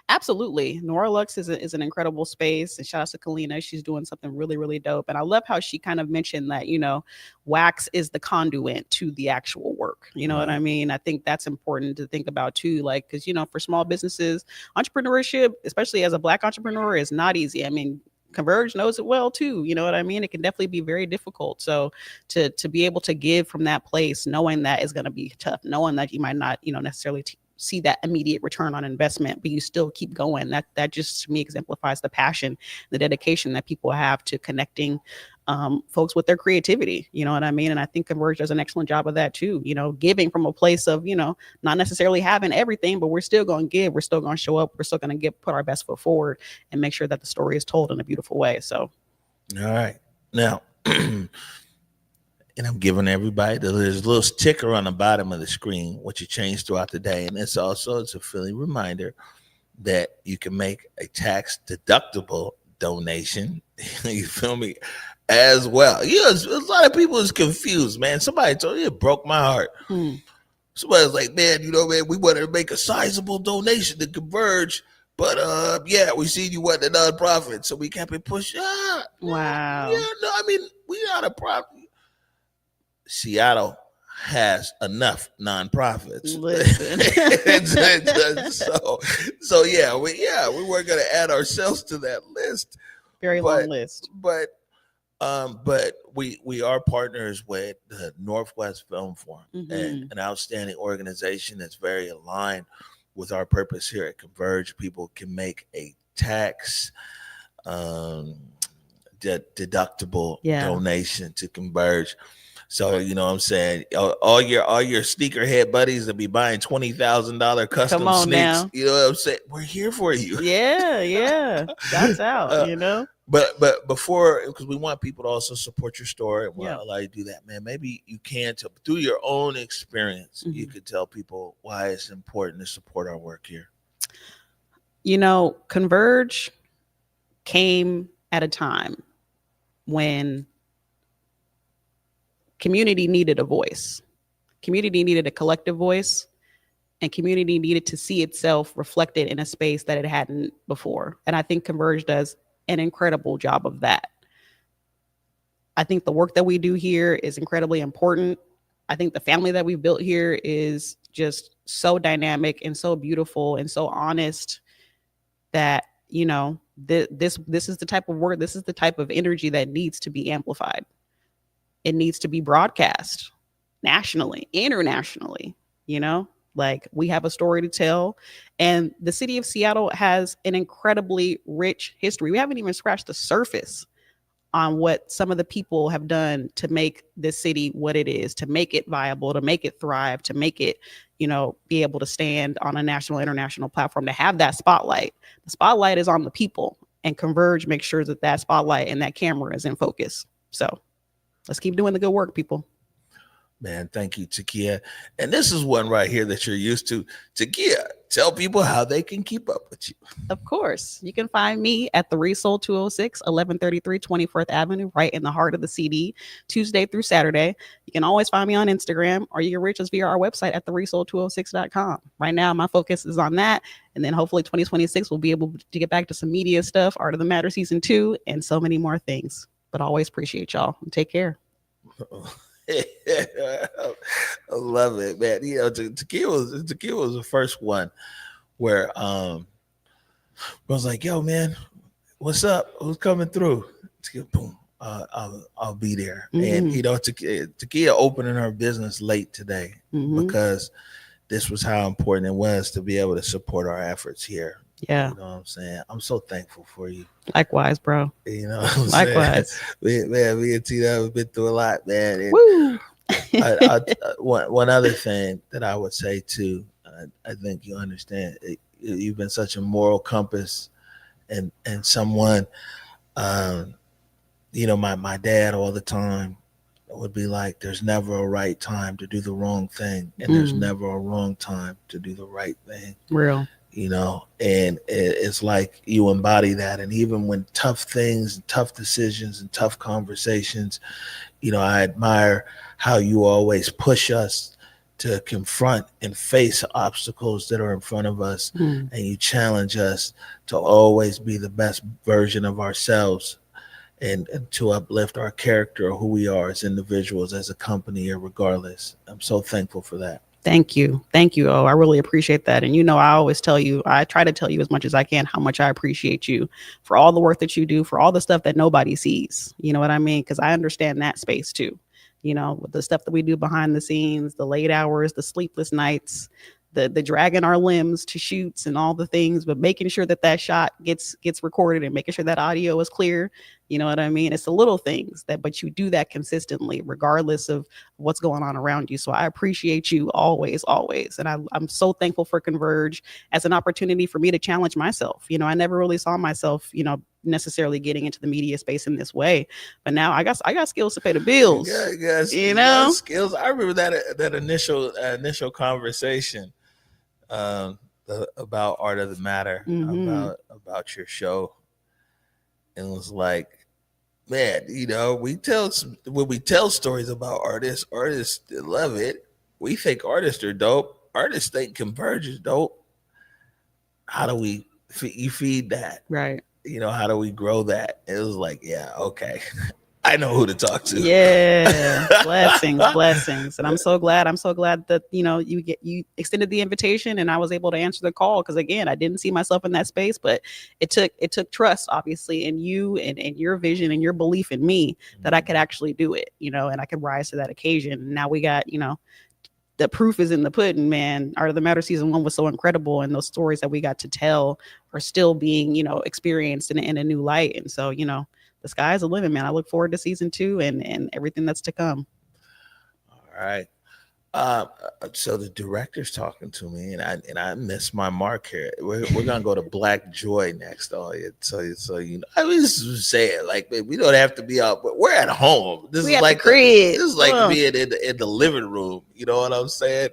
Absolutely. Norlux is an incredible space. And shout out to Kalina. She's doing something really, really dope. And I love how she kind of mentioned that, you know, wax is the conduit to the actual work. You know what I mean? I think that's important to think about too. Like, because, you know, for small businesses, entrepreneurship, especially as a Black entrepreneur, is not easy. I mean, Converge knows it well too. You know what I mean? It can definitely be very difficult. So to be able to give from that place, knowing that is going to be tough, knowing that you might not, you know, necessarily see that immediate return on investment, but you still keep going. That just to me exemplifies the passion, the dedication that people have to connecting folks with their creativity. You know what I mean? And I think Converge does an excellent job of that too. Giving from a place of, not necessarily having everything, but we're still going to give, we're still going to show up, we're still going to put our best foot forward and make sure that the story is told in a beautiful way. So. All right. Now, and I'm giving everybody, there's a little sticker on the bottom of the screen, which you change throughout the day. And it's a friendly reminder that you can make a tax deductible donation. You feel me? As well. A lot of people is confused, man. Somebody told me, it broke my heart. Somebody's like, man, we wanted to make a sizable donation to Converge, but we seen you went to nonprofit, so we kept it pushed. Wow. Yeah, no, I mean, we not a profit. Seattle has enough nonprofits. Listen. so we weren't gonna add ourselves to that list. Very long list. But we are partners with the Northwest Film Forum, and an outstanding organization that's very aligned with our purpose here at Converge. People can make a tax deductible donation to Converge. So you know what I'm saying, all your sneakerhead buddies that be buying $20,000 custom sneaks. Now. You know what I'm saying? We're here for you. Yeah. That's out. But before, because we want people to also support your store, and we'll allow you to do that, man. Maybe you can through your own experience, you could tell people why it's important to support our work here. Converge came at a time when community needed a voice. Community needed a collective voice, and community needed to see itself reflected in a space that it hadn't before. And I think Converge does an incredible job of that. I think the work that we do here is incredibly important. I think the family that we've built here is just so dynamic and so beautiful and so honest that, this is the type of work, this is the type of energy that needs to be amplified. It needs to be broadcast nationally, internationally, we have a story to tell. And the city of Seattle has an incredibly rich history. We haven't even scratched the surface on what some of the people have done to make this city what it is, to make it viable, to make it thrive, to make it, be able to stand on a national, international platform, to have that spotlight. The spotlight is on the people, and Converge makes sure that spotlight and that camera is in focus. So let's keep doing the good work, people. Man, thank you, Takia. And this is one right here that you're used to. Takia, tell people how they can keep up with you. Of course. You can find me at the Resole 206, 1133 24th Avenue, right in the heart of the CD, Tuesday through Saturday. You can always find me on Instagram, or you can reach us via our website at theresole206.com. Right now, my focus is on that. And then hopefully 2026, we'll be able to get back to some media stuff, Art of the Matter Season 2, and so many more things. But I always appreciate y'all. Take care. I love it, man. Takia was the first one where I was like, yo, man, what's up? Who's coming through? Takia, boom, I'll be there. And Takia opening her business late today because this was how important it was to be able to support our efforts here. Yeah. You know what I'm saying? I'm so thankful for you. Likewise, bro. You know what I'm Likewise. saying? Man, me and Tina have been through a lot, man. And woo! One other thing that I would say too, I think you understand, you've been such a moral compass and someone, my dad all the time would be like, there's never a right time to do the wrong thing, and there's never a wrong time to do the right thing. Real. And it's like you embody that. And even when tough things, tough decisions, and tough conversations, I admire how you always push us to confront and face obstacles that are in front of us. And you challenge us to always be the best version of ourselves and to uplift our character or who we are as individuals, as a company, or regardless. I'm so thankful for that. Thank you. Oh, I really appreciate that. And I always tell you, I try to tell you as much as I can how much I appreciate you for all the work that you do, for all the stuff that nobody sees. You know what I mean? Because I understand that space too. With the stuff that we do behind the scenes, the late hours, the sleepless nights, the dragging our limbs to shoots and all the things, but making sure that shot gets recorded and making sure that audio is clear. You know what I mean? It's the little things but you do that consistently, regardless of what's going on around you. So I appreciate you always. And I'm so thankful for Converge as an opportunity for me to challenge myself. You know, I never really saw myself, necessarily getting into the media space in this way, but now I got skills to pay the bills. You got skills. I remember that initial conversation about Art of the Matter, about your show. And it was like, man, when we tell stories about artists love it. We think artists are dope. Artists think Converge is dope. How do we feed that? Right. How do we grow that? It was like, yeah, okay. I know who to talk to. Yeah. blessings. And I'm so glad that, you extended the invitation and I was able to answer the call. Cause again, I didn't see myself in that space, but it took trust, obviously, in you and your vision and your belief in me that I could actually do it, and I could rise to that occasion. Now we got, the proof is in the pudding, man. Art of the Matter season 1 was so incredible. And those stories that we got to tell are still being, experienced in a new light. And so, the sky's the limit, man. I look forward to season 2 and everything that's to come. All right. So the director's talking to me, and I missed my mark here. We're gonna go to Black Joy next. I was saying, like, we don't have to be out, but we're at home. This is like being in the living room. You know what I'm saying?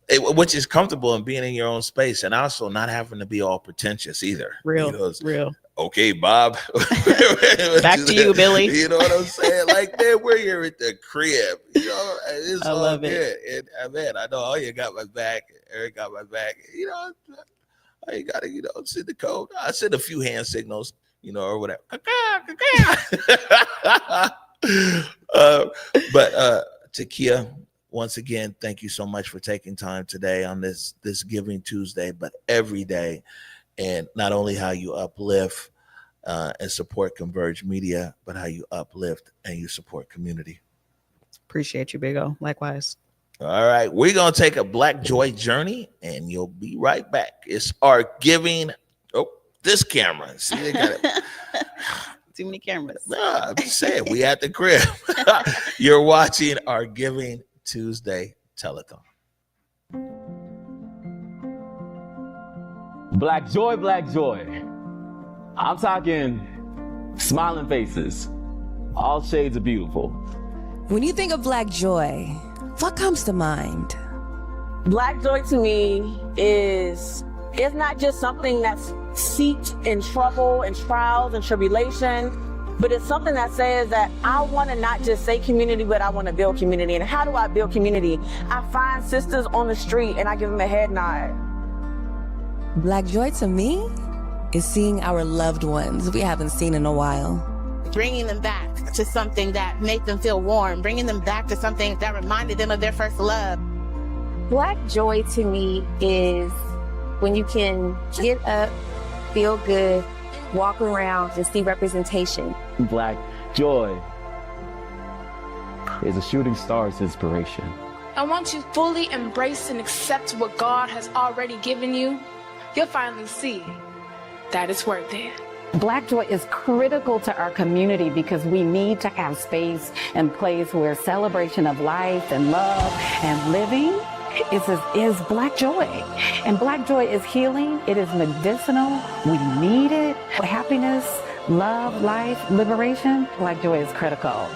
Which is comfortable in being in your own space, and also not having to be all pretentious either. Real. Okay, Bob. Back to you, Billy. You know what I'm saying? Like, man, we're here at the crib. It's I all love good. it. And man, I know all you got my back. Eric got my back. All you gotta, send the code. I send a few hand signals, or whatever. But Takia, once again, thank you so much for taking time today on this Giving Tuesday, but every day. And not only how you uplift and support Converge Media, but how you uplift and you support community. Appreciate you, Big O. Likewise. All right. We're going to take a Black Joy journey, and you'll be right back. It's our Giving. Oh, this camera. See, they got it. Too many cameras. Nah, I'm just saying, we at the crib. You're watching our Giving Tuesday Telethon. Black joy, black joy. I'm talking smiling faces. All shades of beautiful. When you think of black joy, what comes to mind? Black joy to me is not just something that's seeped in trouble and trials and tribulation, but it's something that says that I want to not just say community, but I want to build community. And how do I build community? I find sisters on the street and I give them a head nod. Black joy to me is seeing our loved ones we haven't seen in a while. Bringing them back to something that made them feel warm, bringing them back to something that reminded them of their first love. Black joy to me is when you can get up, feel good, walk around and see representation. Black joy is a shooting star's inspiration. And once you fully embrace and accept what God has already given you, you'll finally see that it's worth it. Black joy is critical to our community because we need to have space and place where celebration of life and love and living is black joy. And black joy is healing. It is medicinal. We need it. Happiness, love, life, liberation. Black joy is critical.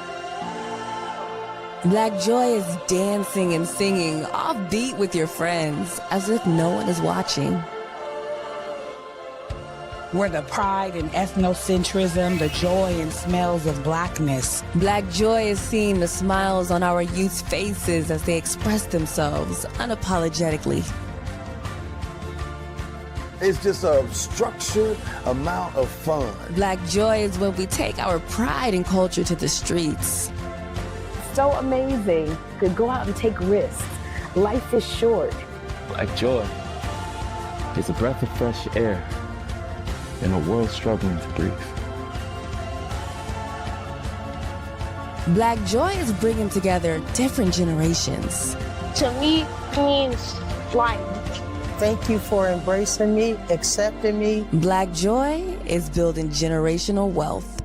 Black joy is dancing and singing offbeat with your friends as if no one is watching. Where the pride and ethnocentrism, the joy and smells of blackness. Black joy is seeing the smiles on our youth's faces as they express themselves unapologetically. It's just a structured amount of fun. Black joy is when we take our pride and culture to the streets. So amazing to go out and take risks. Life is short. Black joy is a breath of fresh air in a world struggling to breathe. Black joy is bringing together different generations. To me, means flying. Thank you for embracing me, accepting me. Black Joy is building generational wealth.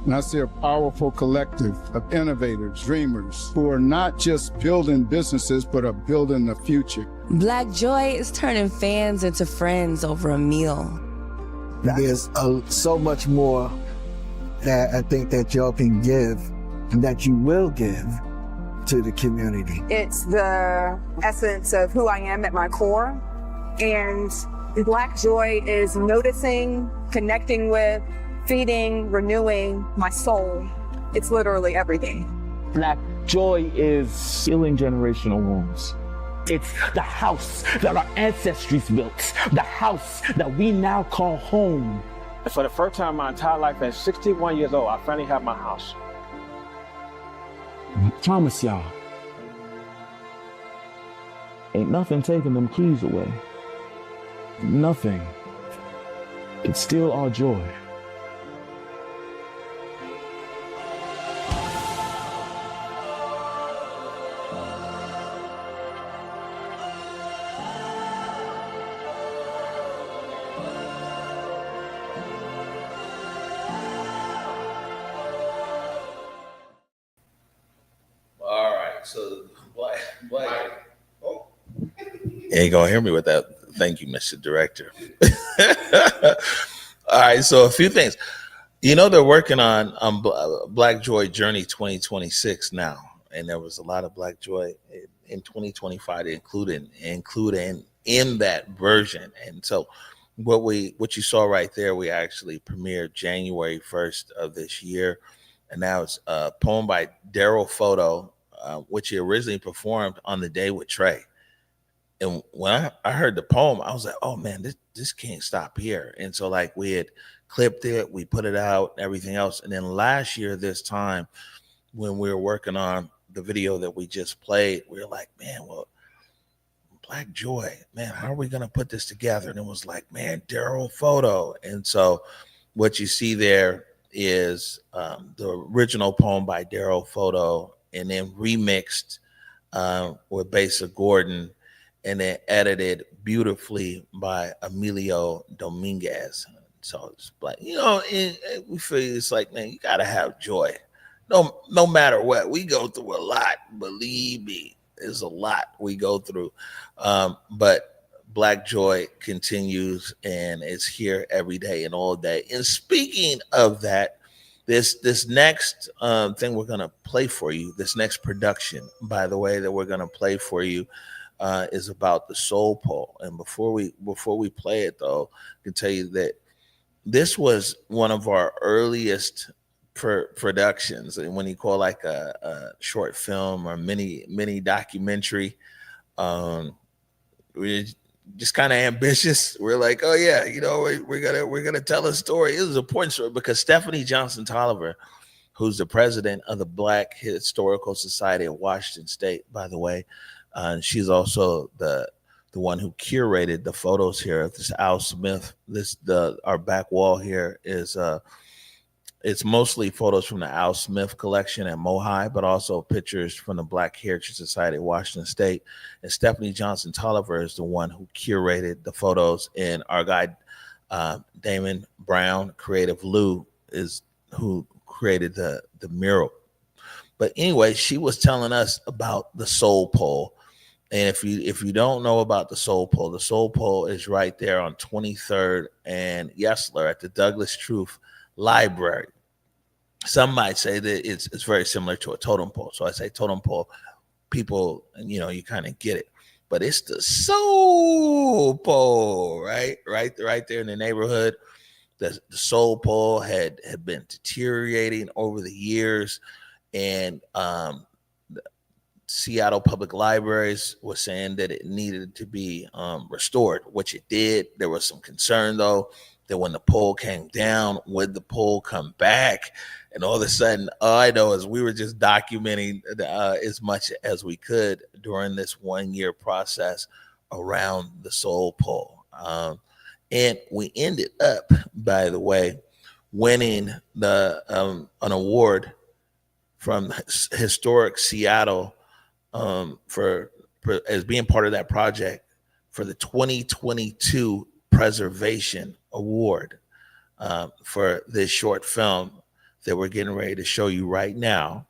And I see a powerful collective of innovators, dreamers, who are not just building businesses, but are building the future. Black Joy is turning fans into friends over a meal. There's so much more that I think that y'all can give and that you will give to the community. It's the essence of who I am at my core. And Black Joy is noticing, connecting with, feeding, renewing my soul. It's literally everything. Black Joy is healing generational wounds. It's the house that our ancestors built, the house that we now call home. For the first time in my entire life, at 61 years old, I finally have my house. I promise y'all, ain't nothing taking them keys away. Nothing. It's still our joy. All right, so Black. Oh, you ain't gonna hear me with that. Thank you, Mr. Director. All right, so a few things. You know, they're working on Black Joy Journey 2026 now, and there was a lot of Black Joy in 2025 to include in that version. And so, what you saw right there, we actually premiered January 1st of this year, and now it's a poem by Daryl Photo, which he originally performed on the day with Trey. And when I heard the poem, I was like, oh man, this can't stop here. And so like we had clipped it, we put it out, everything else. And then last year, this time, when we were working on the video that we just played, we were like, man, well, Black Joy, man, how are we going to put this together? And it was like, man, Daryl Photo. And so what you see there is the original poem by Daryl Photo and then remixed with Besa Gordon and then edited beautifully by Emilio Dominguez. So it's like, you know, we feel it's like, man, you gotta have joy. No matter what. We go through a lot, believe me. There's a lot we go through. But Black Joy continues and is here every day and all day. And speaking of that, this next thing we're gonna play for you, this next production, by the way, that we're gonna play for you, is about the soul pole. And before we play it, though, I can tell you that this was one of our earliest productions. And when you call like a short film or mini documentary, we're just kind of ambitious. We're like, oh yeah, you know, we're gonna tell a story. It was an important story because Stephanie Johnson Tolliver, who's the president of the Black Historical Society of Washington State, by the way. She's also the one who curated the photos here of this Al Smith. Our back wall here is it's mostly photos from the Al Smith collection at Mohi, but also pictures from the Black Heritage Society of Washington State. And Stephanie Johnson Tolliver is the one who curated the photos, and our guy Damon Brown, Creative Lou, is who created the mural. But anyway, she was telling us about the soul pole. And if you don't know about the soul pole is right there on 23rd and Yesler at the Douglas Truth Library. Some might say that it's very similar to a totem pole. So I say totem pole, people, you know, you kind of get it. But it's the soul pole, right there in the neighborhood. The soul pole had been deteriorating over the years, and Seattle Public Libraries was saying that it needed to be restored, which it did. There was some concern, though, that when the pole came down, would the pole come back? And all of a sudden, all I know is we were just documenting as much as we could during this 1 year process around the soul pole. And we ended up, by the way, winning an award from Historic Seattle for as being part of that project for the 2022 Preservation Award for this short film that we're getting ready to show you right now,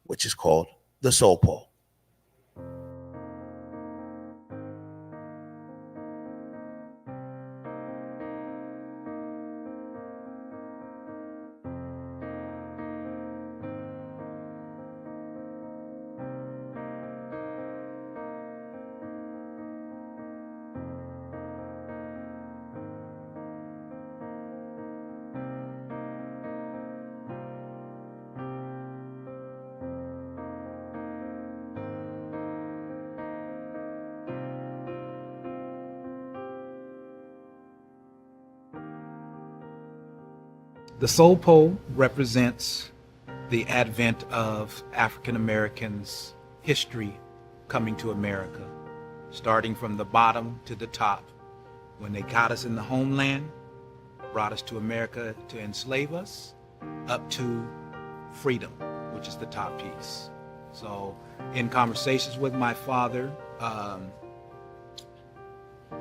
which is called The Soul Pole. The Soul Pole represents the advent of African Americans' history coming to America, starting from the bottom to the top. When they got us in the homeland, brought us to America to enslave us, up to freedom, which is the top piece. So in conversations with my father,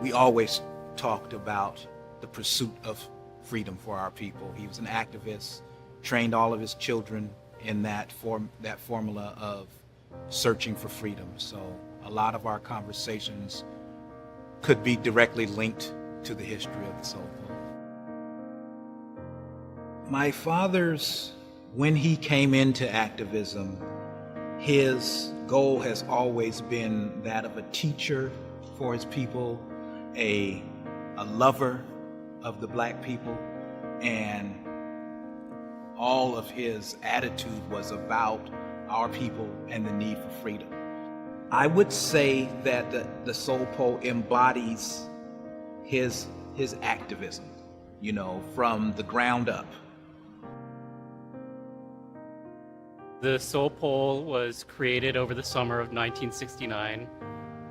we always talked about the pursuit of freedom for our people. He was an activist, trained all of his children in that formula of searching for freedom. So a lot of our conversations could be directly linked to the history of the Soul Pole. My father's, when he came into activism, his goal has always been that of a teacher for his people, a lover of the Black people, and all of his attitude was about our people and the need for freedom. I would say that the Soul Pole embodies his activism, you know, from the ground up. The Soul Pole was created over the summer of 1969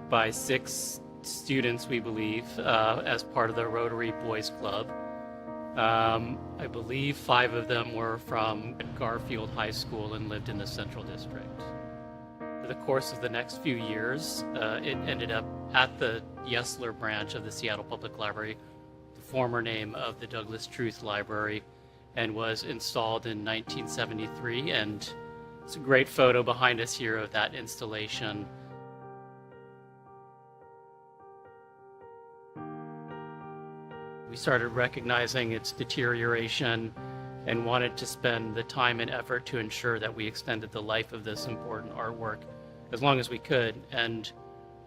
by 6 students, we believe, as part of the Rotary Boys Club. I believe 5 of them were from Garfield High School and lived in the Central District. For the course of the next few years, it ended up at the Yesler branch of the Seattle Public Library, the former name of the Douglas Truth Library, and was installed in 1973. And it's a great photo behind us here of that installation. We started recognizing its deterioration and wanted to spend the time and effort to ensure that we extended the life of this important artwork as long as we could. And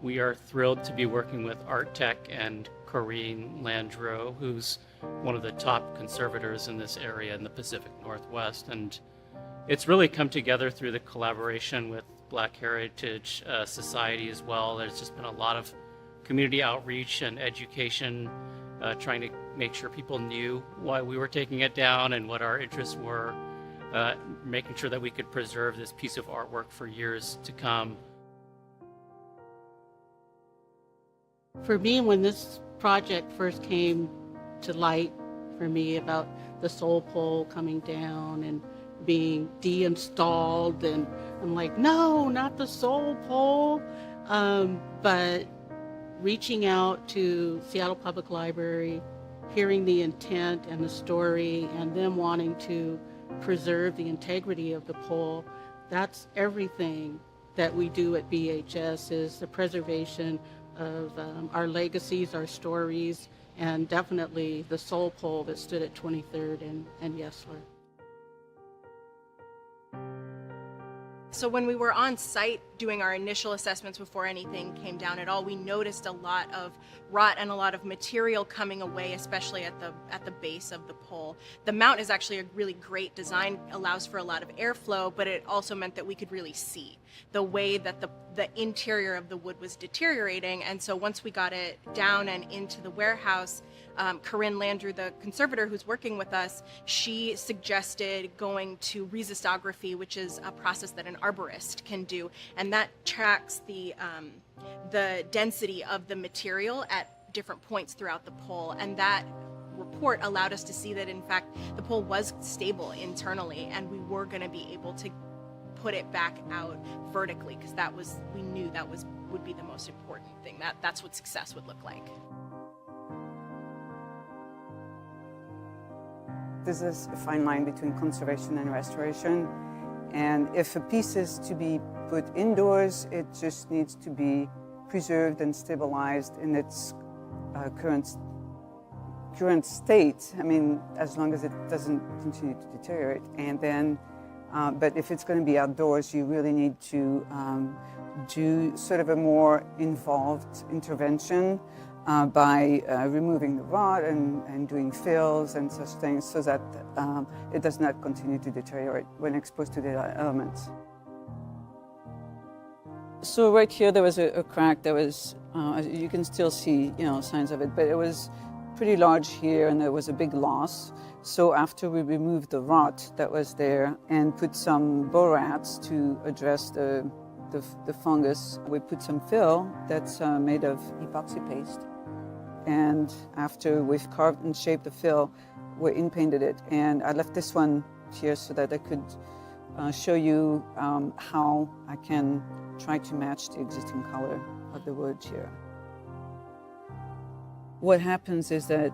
we are thrilled to be working with Art Tech and Corinne Landreau, who's one of the top conservators in this area in the Pacific Northwest. And it's really come together through the collaboration with Black Heritage Society as well. There's just been a lot of community outreach and education, trying to make sure people knew why we were taking it down and what our interests were, making sure that we could preserve this piece of artwork for years to come. For me, when this project first came to light for me about the Soul Pole coming down and being deinstalled, and I'm like, no, not the Soul Pole. But reaching out to Seattle Public Library, hearing the intent and the story, and them wanting to preserve the integrity of the pole, that's everything that we do at BHS, is the preservation of our legacies, our stories, and definitely the Soul Pole that stood at 23rd and Yesler. So when we were on site doing our initial assessments before anything came down at all, we noticed a lot of rot and a lot of material coming away, especially at the base of the pole. The mount is actually a really great design, allows for a lot of airflow, but it also meant that we could really see the way that the interior of the wood was deteriorating. And so once we got it down and into the warehouse, Corinne Landreau, the conservator who's working with us, she suggested going to resistography, which is a process that an arborist can do, and that tracks the density of the material at different points throughout the pole. And that report allowed us to see that, in fact, the pole was stable internally, and we were going to be able to put it back out vertically, because we knew that would be the most important thing. That's what success would look like. There's a fine line between conservation and restoration. And if a piece is to be put indoors, it just needs to be preserved and stabilized in its current state. I mean, as long as it doesn't continue to deteriorate. And then, but if it's going to be outdoors, you really need to do sort of a more involved intervention by removing the rot and doing fills and such things, so that it does not continue to deteriorate when exposed to the elements. So right here there was a crack that was, you can still see, signs of it, but it was pretty large here and there was a big loss. So after we removed the rot that was there and put some borax to address the fungus, we put some fill that's made of epoxy paste. And after we've carved and shaped the fill, we in-painted it. And I left this one here so that I could show you how I can try to match the existing color of the wood here. What happens is that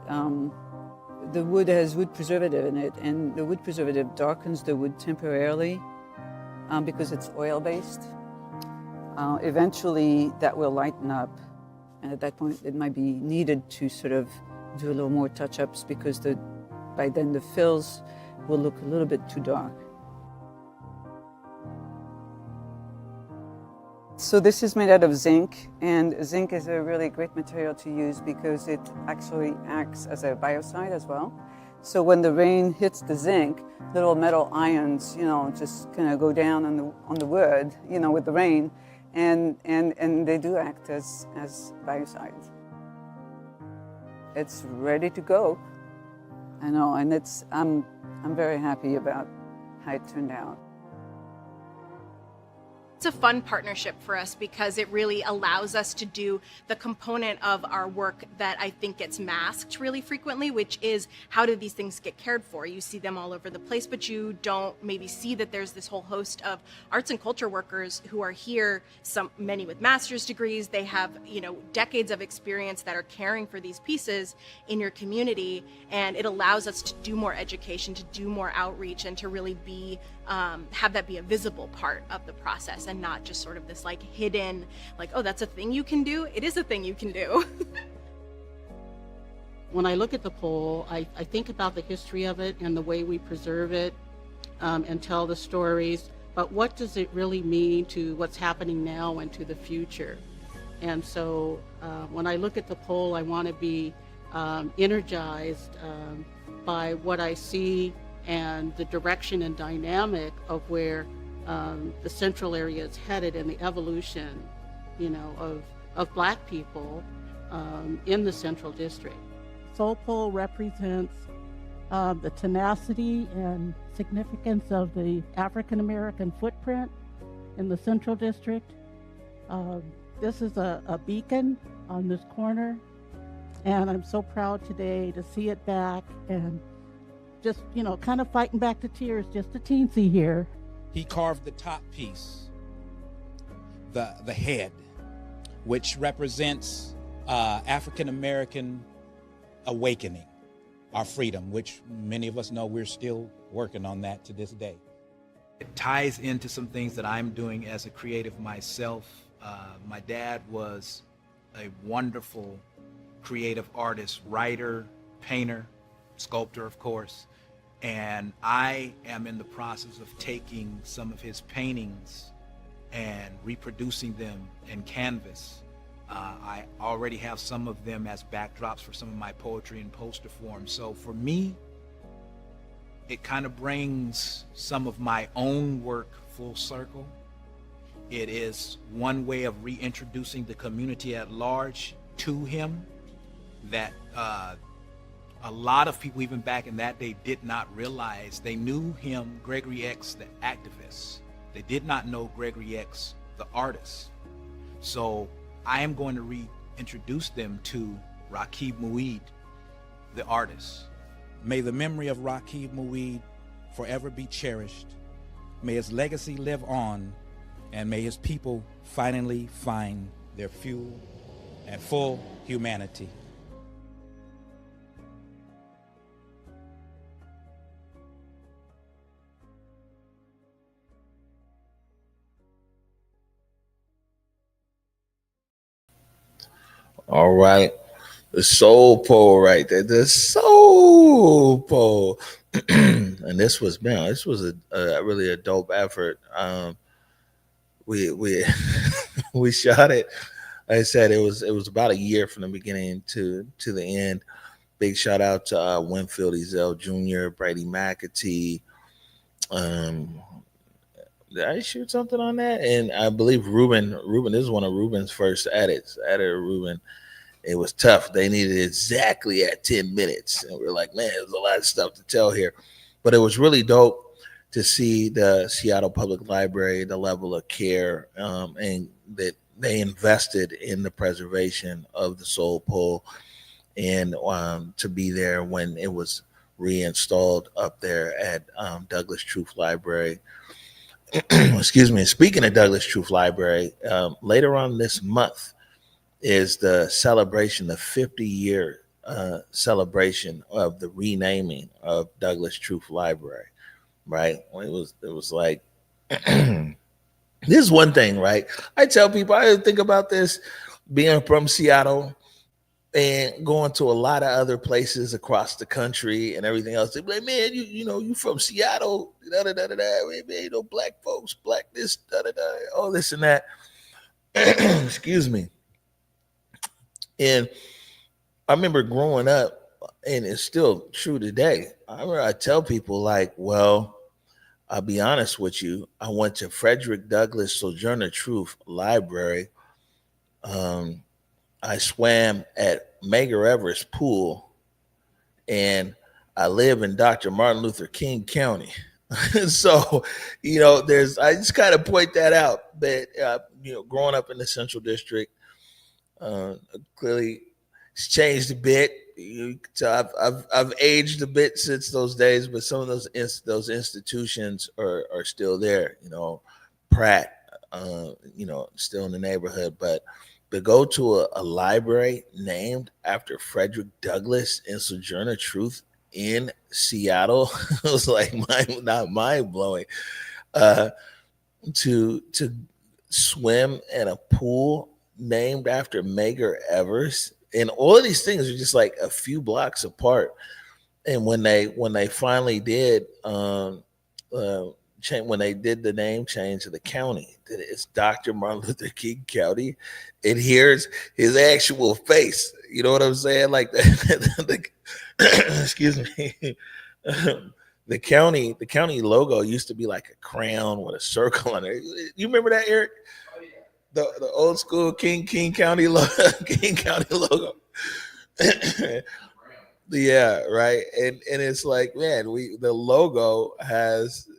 the wood has wood preservative in it, and the wood preservative darkens the wood temporarily because it's oil-based. Eventually, that will lighten up. And at that point, it might be needed to sort of do a little more touch-ups because by then the fills will look a little bit too dark. So this is made out of zinc, and zinc is a really great material to use because it actually acts as a biocide as well. So when the rain hits the zinc, little metal ions, just kind of go down on the wood, with the rain. And they do act as biocides. It's ready to go. I know, and I'm very happy about how it turned out. It's a fun partnership for us because it really allows us to do the component of our work that I think gets masked really frequently, which is how do these things get cared for? You see them all over the place, but you don't maybe see that there's this whole host of arts and culture workers who are here, many with master's degrees. They have, decades of experience that are caring for these pieces in your community, and it allows us to do more education, to do more outreach, and to really be have that be a visible part of the process and not just sort of this hidden, oh, that's a thing you can do. It is a thing you can do. When I look at the pole, I think about the history of it and the way we preserve it and tell the stories, but what does it really mean to what's happening now and to the future? And so when I look at the pole, I want to be energized by what I see and the direction and dynamic of where the central area is headed and the evolution, of Black people in the Central District. Soul Pole represents the tenacity and significance of the African American footprint in the Central District. This is a beacon on this corner, and I'm so proud today to see it back and just, kind of fighting back the tears, just a teensy here. He carved the top piece, the head, which represents African American awakening, our freedom, which many of us know we're still working on that to this day. It ties into some things that I'm doing as a creative myself. My dad was a wonderful creative artist, writer, painter, sculptor, of course. And I am in the process of taking some of his paintings and reproducing them in canvas. I already have some of them as backdrops for some of my poetry in poster form. So for me, it kind of brings some of my own work full circle. It is one way of reintroducing the community at large to him that a lot of people, even back in that day, did not realize. They knew him, Gregory X, the activist. They did not know Gregory X, the artist. So I am going to reintroduce them to Rakib Mueed, the artist. May the memory of Rakib Mueed forever be cherished May his legacy live on, and may his people finally find their fuel and full humanity. All right. The soul pole right there. The soul pole. And this was a really a dope effort. We we shot it. Like I said, it was about a year from the beginning to the end. Big shout out to Winfield Ezell Jr., Brady McAtee. Did I shoot something on that? And I believe Ruben, this is one of Ruben's first edits. Editor Ruben. It was tough. They needed exactly at 10 minutes. And we're like, man, there's a lot of stuff to tell here. But it was really dope to see the Seattle Public Library, the level of care, and that they invested in the preservation of the soul pole, and to be there when it was reinstalled up there at Douglas Truth Library. Excuse me. Speaking of Douglas Truth Library, later on this month is the celebration, the 50-year celebration of the renaming of Douglas Truth Library, right? It was like, this is one thing, right? I tell people, I think about this being from Seattle and going to a lot of other places across the country and everything else. They're like, man, you from Seattle, man, black folks, black this, all this and that. Excuse me. And I remember growing up, and it's still true today. I tell people like, well, I'll be honest with you. I went to Frederick Douglass Sojourner Truth Library. I swam at Medgar Evers Pool, and I live in Dr. Martin Luther King County. So, I just kind of point that out that, growing up in the Central District, clearly it's changed a bit. So I've aged a bit since those days, but some of those institutions are still there. Pratt, still in the neighborhood, but to go to a library named after Frederick Douglass and Sojourner Truth in Seattle was like not mind blowing. To swim in a pool named after Medgar Evers, and all of these things are just like a few blocks apart. And when they finally did when they did the name change of the county, that it's Dr. Martin Luther King County, and here's his actual face. You know what I'm saying? Like excuse me. The county logo used to be like a crown with a circle on it. You remember that, Eric? The old school King County logo. King County logo. Yeah, right. And it's like, man, the logo has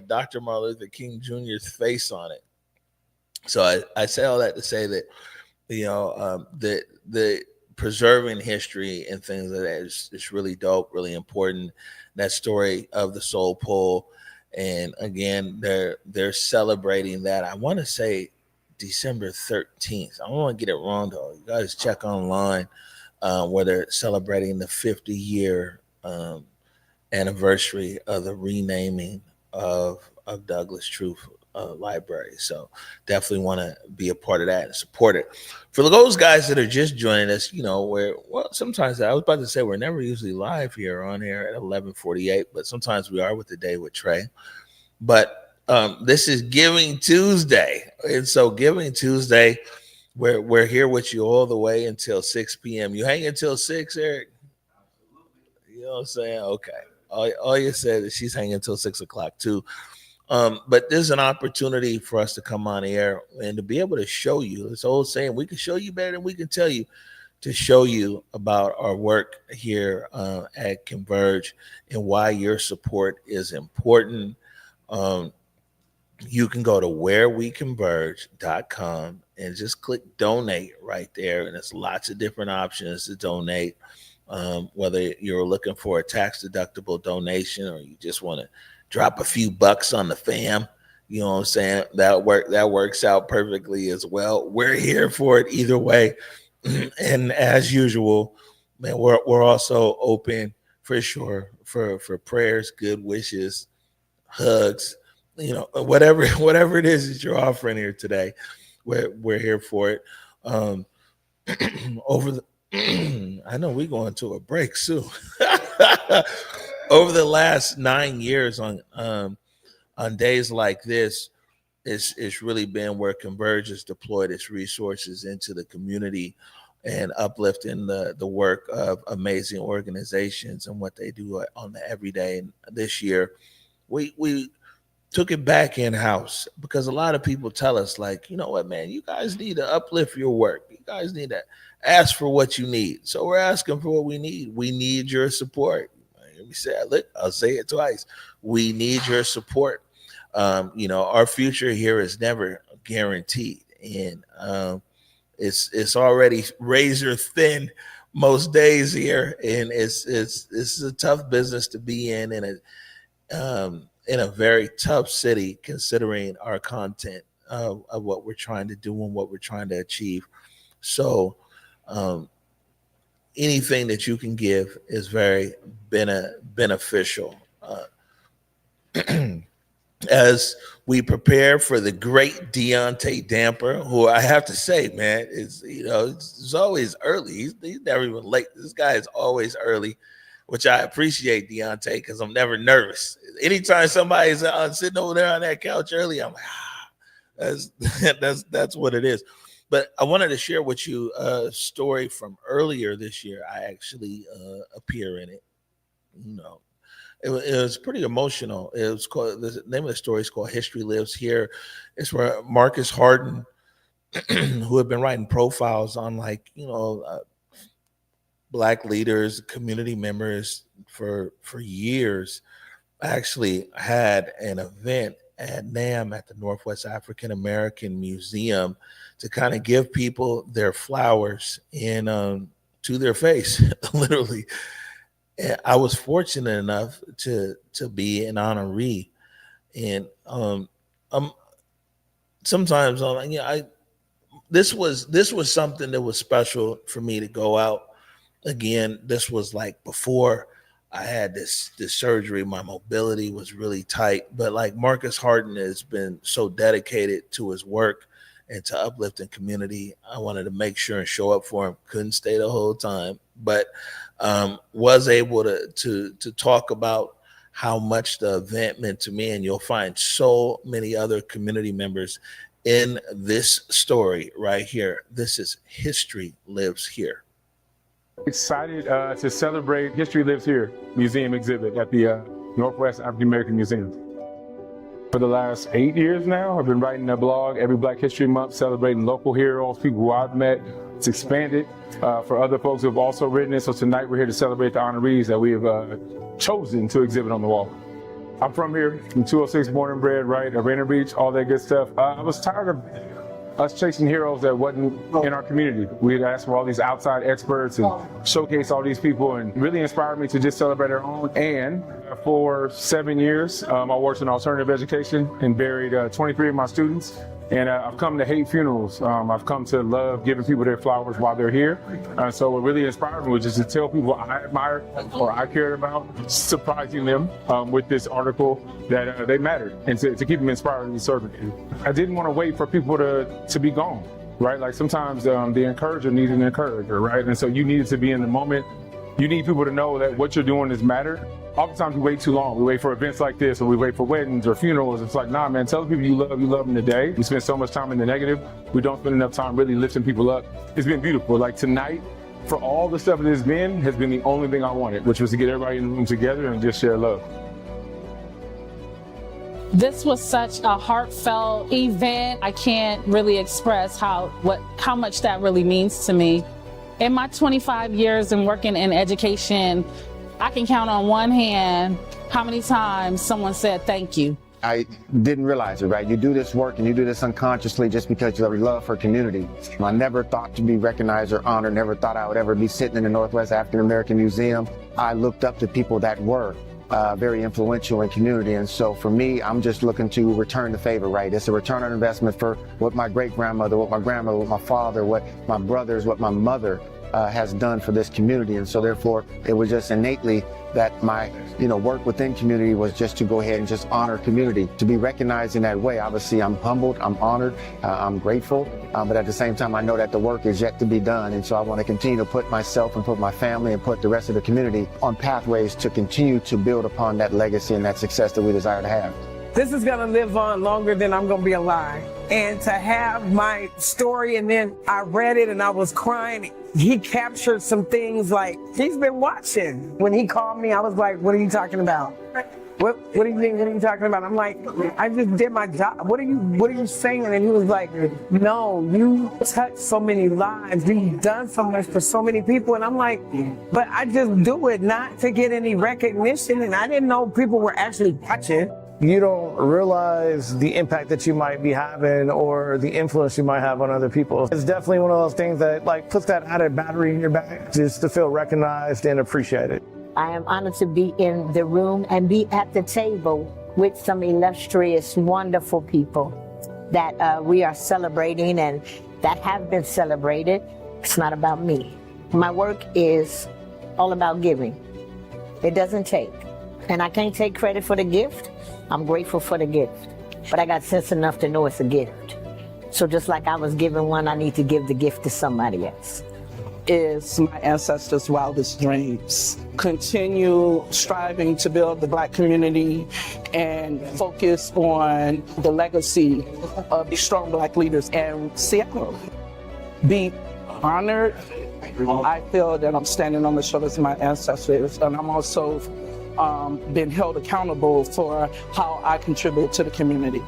Dr. Martin Luther King Jr.'s face on it. So I say all that to say that the preserving history and things like that is really dope, really important. That story of the soul pole, and again, they're celebrating that. I want to say December 13th. I don't want to get it wrong though. You guys check online where they're celebrating the 50-year anniversary of the renaming of Douglas Truth Library. So definitely want to be a part of that and support it. For those guys that are just joining us, sometimes I was about to say we're never usually live here on here at 11:48, but sometimes we are with the Day with Trey. But this is Giving Tuesday, and so Giving Tuesday, we're here with you all the way until 6 p.m. You hang until 6, Eric? You know what I'm saying? Okay. All you said is she's hanging until 6 o'clock too. But there's an opportunity for us to come on air and to be able to show you. This old saying, we can show you better than we can tell you, to show you about our work here at Converge and why your support is important. You can go to whereweconverge.com and just click donate right there. And there's lots of different options to donate. Whether you're looking for a tax deductible donation or you just want to drop a few bucks on the fam, You know what I'm saying? That works out perfectly as well. We're here for it either way. And as usual, man, we're also open for sure for prayers, good wishes, hugs, you know, whatever it is that you're offering here today. We're here for it. Over the I know we're going to a break soon. Over the last 9 years on days like this, it's really been where Converge has deployed its resources into the community and uplifting the work of amazing organizations and what they do on the everyday. And this year, we took it back in-house because a lot of people tell us, like, you know what, man, you guys need to uplift your work. You guys need to ask for what you need. So we're asking for what we need. We need your support. Let me say it. Look, I'll say it twice. We need your support. You know, our future here is never guaranteed, and it's already razor thin most days here, and it's a tough business to be in a very tough city, considering our content of what we're trying to do and what we're trying to achieve. So anything that you can give is very beneficial. As we prepare for the great Deontay Damper, who I have to say, man, it's always early. He's never even late. This guy is always early, which I appreciate, Deontay, because I'm never nervous. Anytime somebody's sitting over there on that couch early, I'm like, that's what it is. But I wanted to share with you a story from earlier this year. I actually appear in it. You know, it was pretty emotional. It was called, the name of the story is called History Lives Here. It's where Marcus Harden, who had been writing profiles on, like, you know, Black leaders, community members for years, actually had an event at NAM, at the Northwest African American Museum, to kind of give people their flowers to their face, literally. And I was fortunate enough to be an honoree, and sometimes this was something that was special for me to go out. Again, this was like before I had this surgery. My mobility was really tight, but like Marcus Harden has been so dedicated to his work and to uplifting community. I wanted to make sure and show up for him. Couldn't stay the whole time, but was able to talk about how much the event meant to me. And you'll find so many other community members in this story right here. This is History Lives Here. Excited to celebrate History Lives Here museum exhibit at the Northwest African American Museum. For the last 8 years now, I've been writing a blog every Black History Month, celebrating local heroes, people who I've met. It's expanded for other folks who have also written it. So tonight we're here to celebrate the honorees that we have chosen to exhibit on the wall. I'm from here, I'm 206, born and bred, right? Arena Beach, all that good stuff. I was tired of us chasing heroes that wasn't in our community. We'd ask for all these outside experts and showcase all these people, and really inspired me to just celebrate our own. And for 7 years, I worked in alternative education and buried 23 of my students. And I've come to hate funerals. I've come to love giving people their flowers while they're here. So what really inspired me was just to tell people I admired or I cared about, surprising them with this article that they mattered, and to keep them inspired and serving. I didn't want to wait for people to be gone, right? Like sometimes the encourager needs an encourager, right? And so you needed to be in the moment. You need people to know that what you're doing is mattered. Oftentimes we wait too long. We wait for events like this, or we wait for weddings or funerals. It's like, nah, man, tell the people you love them today. We spend so much time in the negative. We don't spend enough time really lifting people up. It's been beautiful. Like tonight, for all the stuff that it's been, has been the only thing I wanted, which was to get everybody in the room together and just share love. This was such a heartfelt event. I can't really express how much that really means to me. In my 25 years in working in education, I can count on one hand how many times someone said thank you. I didn't realize it, right? You do this work and you do this unconsciously just because you have love for community. I never thought to be recognized or honored, never thought I would ever be sitting in the Northwest African American Museum. I looked up to people that were. very influential in community. And so for me, I'm just looking to return the favor, right? It's a return on investment for what my great grandmother, what my grandmother, what my father, what my brothers, what my mother has done for this community. And so therefore it was just innately that my work within community was just to go ahead and just honor community, to be recognized in that way. Obviously I'm humbled, I'm honored, I'm grateful, but at the same time I know that the work is yet to be done. And so I want to continue to put myself and put my family and put the rest of the community on pathways to continue to build upon that legacy and that success that we desire to have. This is gonna live on longer than I'm gonna be alive. And to have my story, and then I read it and I was crying. He captured some things like, he's been watching. When he called me, I was like, what are you talking about? What do you think? What are you talking about? I'm like, I just did my job. What are you saying? And he was like, no, you touched so many lives. You've done so much for so many people. And I'm like, but I just do it not to get any recognition. And I didn't know people were actually watching. You don't realize the impact that you might be having or the influence you might have on other people. It's definitely one of those things that puts that added battery in your back just to feel recognized and appreciated. I am honored to be in the room and be at the table with some illustrious, wonderful people that we are celebrating and that have been celebrated. It's not about me. My work is all about giving. It doesn't take. And I can't take credit for the gift. I'm grateful for the gift, but I got sense enough to know it's a gift. So just like I was given one, I need to give the gift to somebody else. Is my ancestors' wildest dreams. Continue striving to build the Black community and focus on the legacy of strong Black leaders in Seattle. Be honored. I feel that I'm standing on the shoulders of my ancestors, and I'm also been held accountable for how I contribute to the community.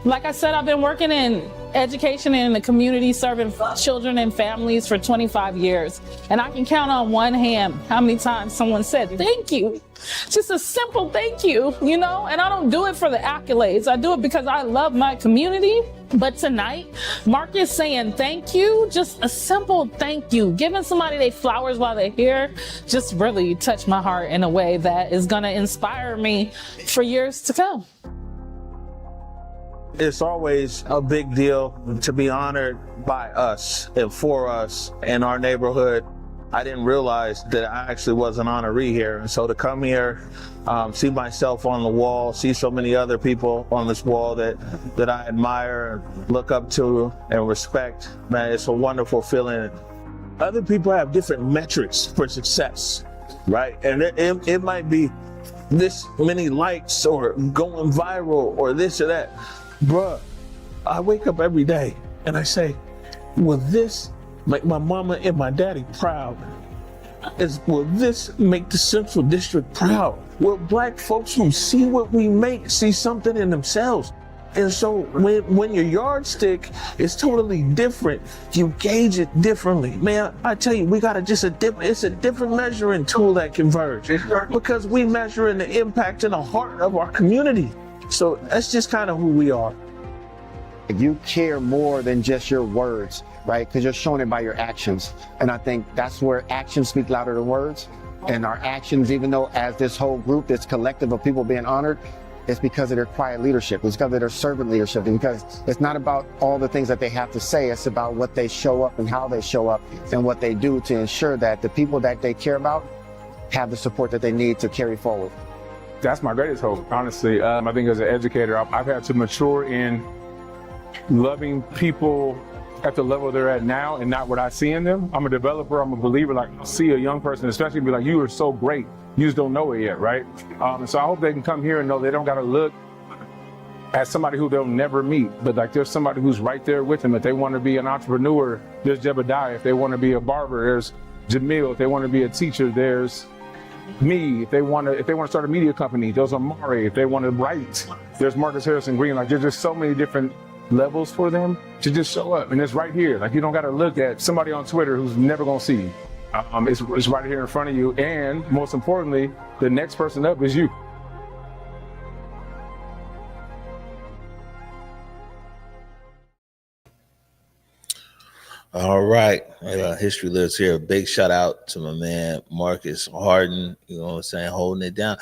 Like I said, I've been working in education and in the community, serving children and families for 25 years. And I can count on one hand how many times someone said, thank you. Just a simple thank you, And I don't do it for the accolades. I do it because I love my community. But tonight, Marcus saying thank you, just a simple thank you, giving somebody their flowers while they're here, just really touched my heart in a way that is going to inspire me for years to come. It's always a big deal to be honored by us and for us in our neighborhood. I didn't realize that I actually was an honoree here. And so to come here, see myself on the wall, see so many other people on this wall that I admire, look up to, and respect, man, it's a wonderful feeling. Other people have different metrics for success, right? And it might be this many likes or going viral or this or that. Bruh, I wake up every day and I say, will this make my mama and my daddy proud? Will this make the Central District proud? Will Black folks who see what we make see something in themselves? And so when your yardstick is totally different, you gauge it differently. Man, I tell you, we got it's a different measuring tool that Converge, because we measure in the impact in the heart of our community. So that's just kind of who we are. You care more than just your words, right? Because you're showing it by your actions. And I think that's where actions speak louder than words. And our actions, even though as this whole group, this collective of people being honored, it's because of their quiet leadership. It's because of their servant leadership. Because it's not about all the things that they have to say. It's about what they show up and how they show up and what they do to ensure that the people that they care about have the support that they need to carry forward. That's my greatest hope, honestly. I think as an educator, I've had to mature in loving people at the level they're at now and not what I see in them. I'm a developer, I'm a believer. Like, I'll see a young person, especially be like, you are so great, you just don't know it yet, right? And so I hope they can come here and know they don't gotta look at somebody who they'll never meet, but like there's somebody who's right there with them. If they wanna be an entrepreneur, there's Jebediah. If they wanna be a barber, there's Jamil. If they wanna be a teacher, there's me. If they want to start a media company, there's Amari. If they want to write, there's Marcus Harrison Green. Like, there's just so many different levels for them to just show up, and it's right here. Like, you don't got to look at somebody on Twitter who's never gonna see you. It's right here in front of you, and most importantly, the next person up is you. All right. History lives here. A big shout out to my man, Marcus Harden. You know what I'm saying? Holding it down.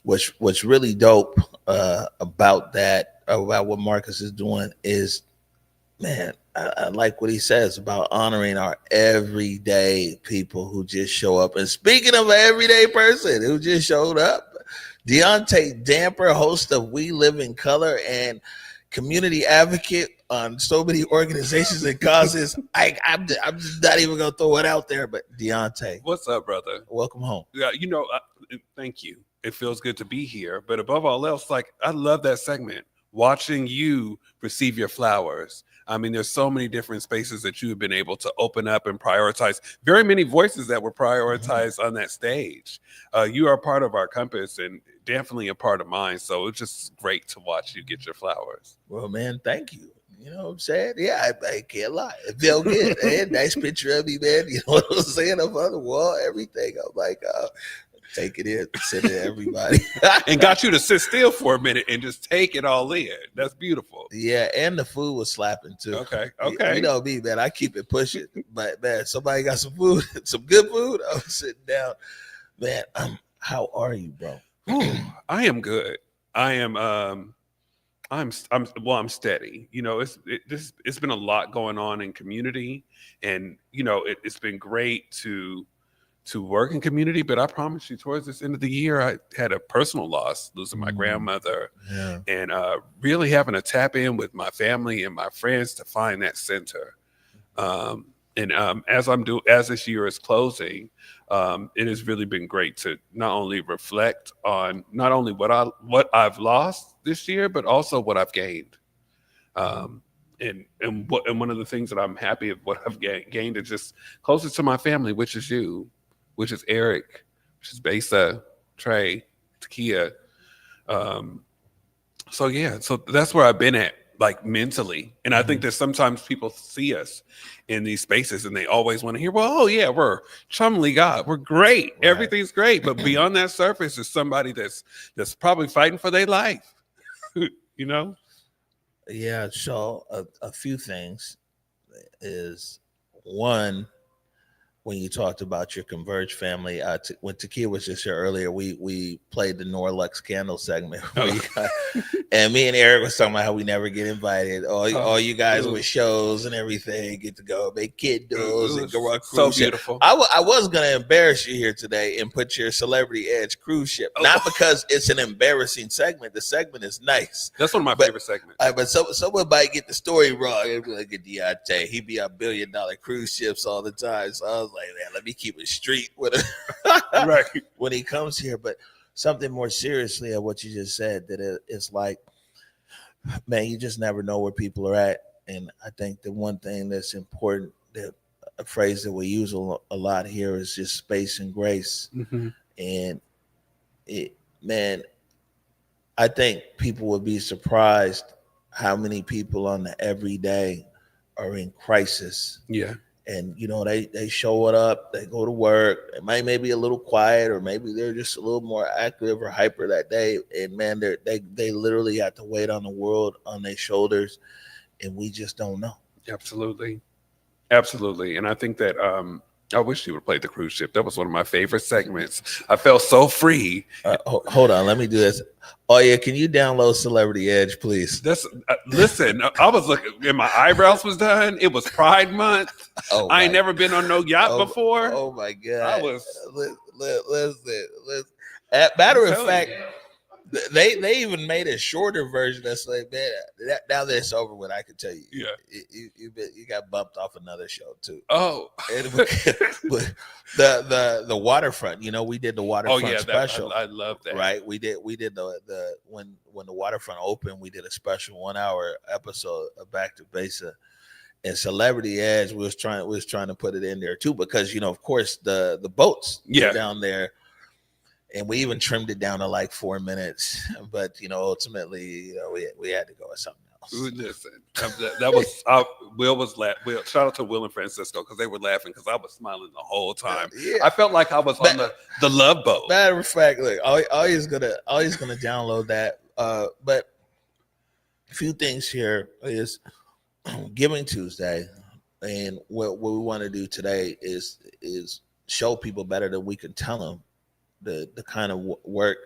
what's really dope about that, about what Marcus is doing is, man, I like what he says about honoring our everyday people who just show up. And speaking of an everyday person who just showed up, Deontay Damper, host of We Live in Color and community advocate on so many organizations and causes. I'm just not even gonna throw it out there, but Deontay, what's up, brother? Welcome home. Yeah, thank you. It feels good to be here. But above all else, like, I love that segment, watching you receive your flowers. I mean, there's so many different spaces that you have been able to open up and prioritize. Very many voices that were prioritized on that stage. You are part of our compass and definitely a part of mine. So it's just great to watch you get your flowers. Well, man, thank you. You know what I'm saying? Yeah, I can't lie. It felt good. Man. Nice picture of me, man. You know what I'm saying? Up on the wall, everything. I'm like, take it in, send it to everybody. And got you to sit still for a minute and just take it all in. That's beautiful. Yeah, and the food was slapping too. Okay. You know me, man. I keep it pushing. But man, somebody got some food, some good food. I'm sitting down. Man, how are you, bro? I am good. I am I'm steady. You know, it's been a lot going on in community, and you know, it's been great to work in community, but I promise you, towards this end of the year, I had a personal loss, losing my grandmother, and really having to tap in with my family and my friends to find that center. As this year is closing, it has really been great to not only reflect on not only what I've lost this year, but also what I've gained. And one of the things that I'm happy of what I've gained is just closer to my family, which is you, which is Eric, which is Besa, Trey, Takia. So that's where I've been at, like, mentally. And I think that sometimes people see us in these spaces and they always want to hear, well, oh yeah, we're chumly God, we're great, right. Everything's great. But beyond that surface is somebody that's probably fighting for their life. You know? Yeah, so a few things is, one, when you talked about your Converge family, when Takia was just here earlier, we played the Norlux candle segment. And me and Eric was talking about how we never get invited. All you guys with shows and everything get to go make candles and go on cruise. So beautiful. I was going to embarrass you here today and put your Celebrity Edge cruise ship. Not because it's an embarrassing segment. The segment is nice. That's one of my favorite segments. But someone might get the story wrong. It'd be like a Deontay. He'd be on $1 billion cruise ships all the time. So I was like, man, let me keep it street with him right when he comes here. But something more seriously of what you just said, that it's like, man, you just never know where people are at. And I think the one thing that's important, that a phrase that we use a lot here, is just space and grace. Mm-hmm. And I think people would be surprised how many people on the everyday are in crisis. Yeah. And, you know, they show it up, they go to work, it might be a little quiet, or maybe they're just a little more active or hyper that day. And man, they literally have to weight on the world on their shoulders, and we just don't know. Absolutely. Absolutely. And I think that I wish you would play the cruise ship. That was one of my favorite segments. I felt so free. Hold on, let me do this. Oh yeah, can you download Celebrity Edge, please? Listen, I was looking, and my eyebrows was done. It was Pride Month. I ain't never been on no yacht before. Oh my God! I was. Listen. Matter of fact, they even made a shorter version that's like, man, now that it's over with, I can tell you, you got bumped off another show too. Oh, but the waterfront, you know, we did the waterfront special. I love that. Right, we did the when the waterfront opened, we did a special 1 hour episode of Back to Besa. And Celebrity Edge, we was trying to put it in there too, because, you know, of course the boats were down there. And we even trimmed it down to like 4 minutes, but, you know, ultimately, you know, we had to go with something else. Listen, that was Will was laughing. Shout out to Will and Francisco, because they were laughing because I was smiling the whole time. Yeah. I felt like I was on the Love Boat. Matter of fact, look, always gonna download that. But a few things here is Giving Tuesday, and what we want to do today is show people better than we can tell them the kind of work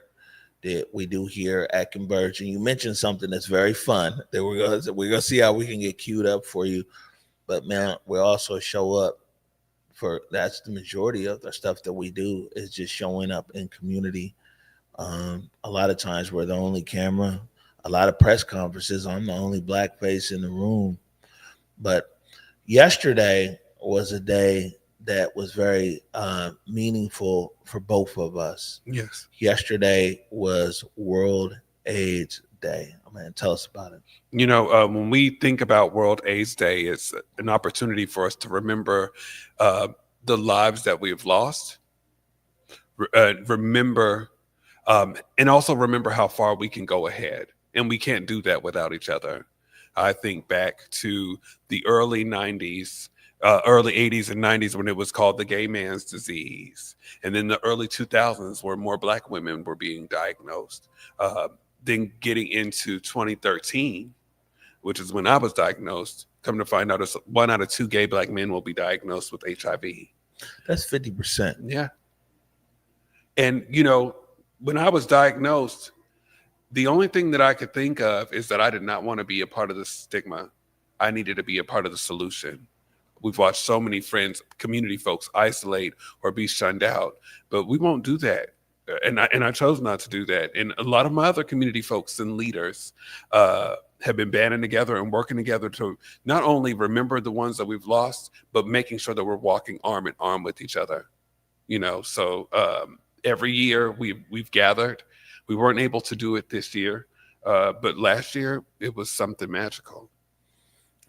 that we do here at Converge. And you mentioned something that's very fun that we're gonna see how we can get queued up for you. But man, we also show up for, that's the majority of the stuff that we do, is just showing up in community. A lot of times we're the only camera. A lot of press conferences, I'm the only black face in the room. But yesterday was a day that was very meaningful for both of us. Yes. Yesterday was World AIDS Day. Man, tell us about it. You know, when we think about World AIDS Day, it's an opportunity for us to remember the lives that we've lost, remember, and also remember how far we can go ahead. And we can't do that without each other. I think back to the early 90s, early 80s and 90s when it was called the gay man's disease. And then the early 2000s where more black women were being diagnosed. Then getting into 2013, which is when I was diagnosed, come to find out 1 out of 2 gay black men will be diagnosed with HIV. That's 50%. Yeah. And, you know, when I was diagnosed, the only thing that I could think of is that I did not want to be a part of the stigma. I needed to be a part of the solution. We've watched so many friends, community folks isolate or be shunned out, but we won't do that. And I chose not to do that. And a lot of my other community folks and leaders have been banding together and working together to not only remember the ones that we've lost, but making sure that we're walking arm in arm with each other. You know, so every year we've gathered. We weren't able to do it this year, but last year it was something magical.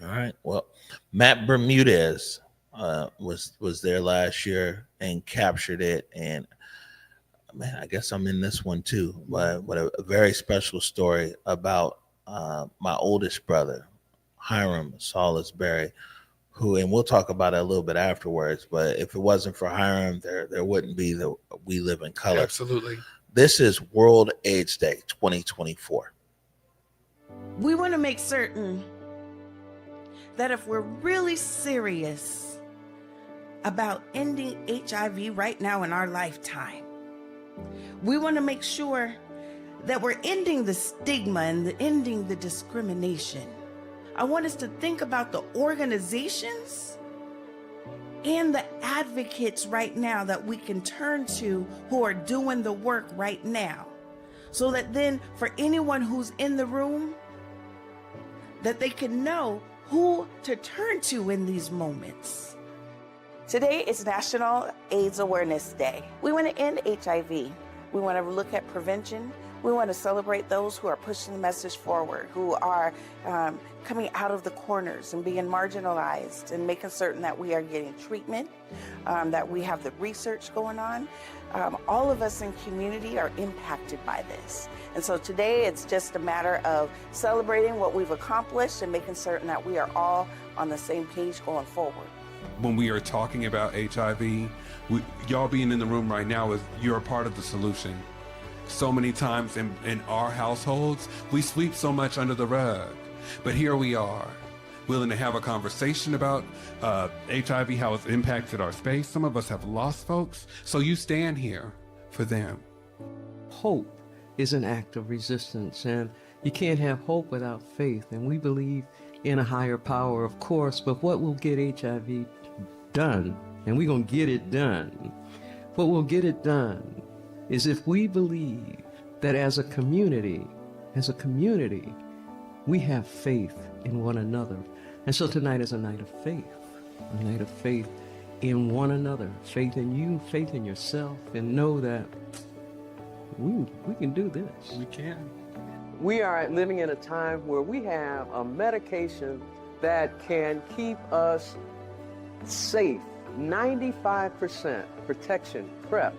All right. Well, Matt Bermudez was there last year and captured it. And man, I guess I'm in this one too. But what a very special story about my oldest brother, Hiram Salisbury, who, and we'll talk about it a little bit afterwards. But if it wasn't for Hiram, there wouldn't be the We Live in Color. Absolutely. This is World AIDS Day 2024. We want to make certain that if we're really serious about ending HIV right now in our lifetime, we want to make sure that we're ending the stigma and ending the discrimination. I want us to think about the organizations and the advocates right now that we can turn to who are doing the work right now, so that then for anyone who's in the room, that they can know who to turn to in these moments. Today is National AIDS Awareness Day. We want to end HIV. We want to look at prevention. We want to celebrate those who are pushing the message forward, who are coming out of the corners and being marginalized, and making certain that we are getting treatment, that we have the research going on. All of us in community are impacted by this. And so today it's just a matter of celebrating what we've accomplished and making certain that we are all on the same page going forward. When we are talking about HIV, y'all being in the room right now, is you're a part of the solution. So many times in our households, we sweep so much under the rug. But here we are, willing to have a conversation about HIV, how it's impacted our space. Some of us have lost folks, so you stand here for them. Hope is an act of resistance, and you can't have hope without faith. And we believe in a higher power, of course, but what will get HIV done, and we're going to get it done, what will get it done is if we believe that as a community, we have faith in one another. And so tonight is a night of faith in one another, faith in you, faith in yourself, and know that we can do this. We can. We are living in a time where we have a medication that can keep us safe. 95% protection, PrEP,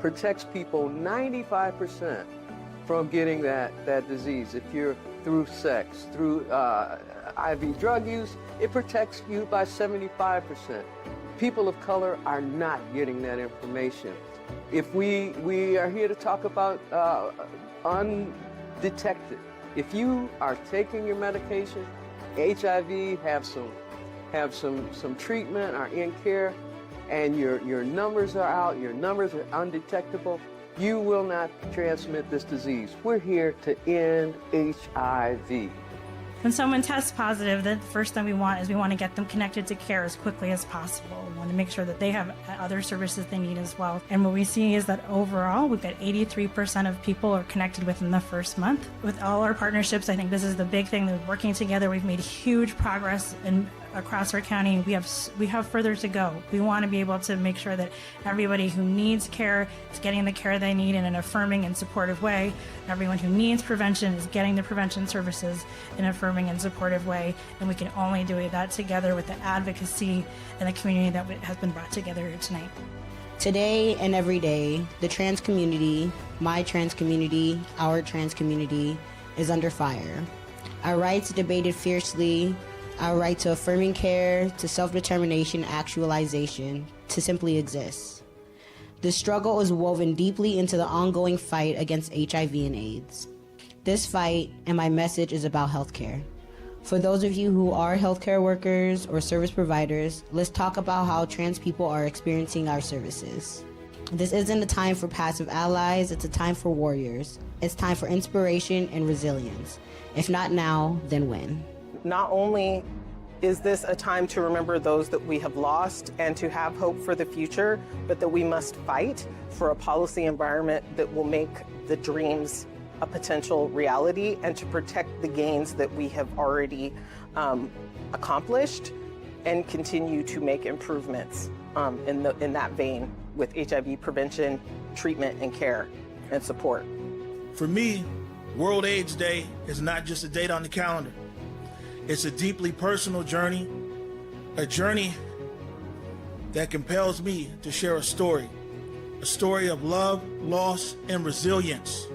protects people 95% from getting that disease. If you're through sex, through IV drug use, it protects you by 75%. People of color are not getting that information. If we are here to talk about undetected. If you are taking your medication, HIV, have some treatment, are in care, and your numbers are out, your numbers are undetectable, you will not transmit this disease. We're here to end HIV. When someone tests positive, the first thing we want to get them connected to care as quickly as possible. We want to make sure that they have other services they need as well. And what we see is that overall, we've got 83% of people are connected within the first month. With all our partnerships, I think this is the big thing, that working together, we've made huge progress across our county. We have further to go. We want to be able to make sure that everybody who needs care is getting the care they need in an affirming and supportive way. Everyone who needs prevention is getting the prevention services in an affirming and supportive way. And we can only do that together with the advocacy and the community that has been brought together here tonight. Today and every day, the trans community, my trans community, our trans community is under fire. Our rights debated fiercely, our right to affirming care, to self-determination, actualization, to simply exist. The struggle is woven deeply into the ongoing fight against HIV and AIDS. This fight and my message is about healthcare. For those of you who are healthcare workers or service providers, let's talk about how trans people are experiencing our services. This isn't a time for passive allies, it's a time for warriors. It's time for inspiration and resilience. If not now, then when? Not only is this a time to remember those that we have lost and to have hope for the future, but that we must fight for a policy environment that will make the dreams a potential reality and to protect the gains that we have already accomplished and continue to make improvements in that vein with HIV prevention, treatment, and care and support. For me, World AIDS Day is not just a date on the calendar. It's a deeply personal journey, a journey that compels me to share a story of love, loss, and resilience.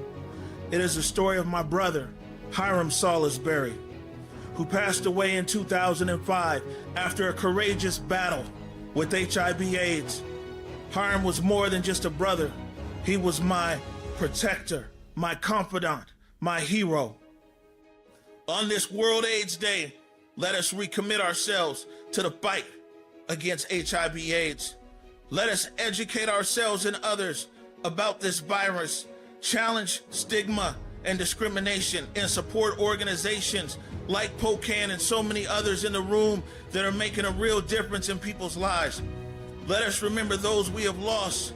It is a story of my brother, Hiram Salisbury, who passed away in 2005 after a courageous battle with HIV/AIDS. Hiram was more than just a brother. He was my protector, my confidant, my hero. On this World AIDS Day, let us recommit ourselves to the fight against HIV/AIDS. Let us educate ourselves and others about this virus, challenge stigma and discrimination, and support organizations like POCAN and so many others in the room that are making a real difference in people's lives. Let us remember those we have lost,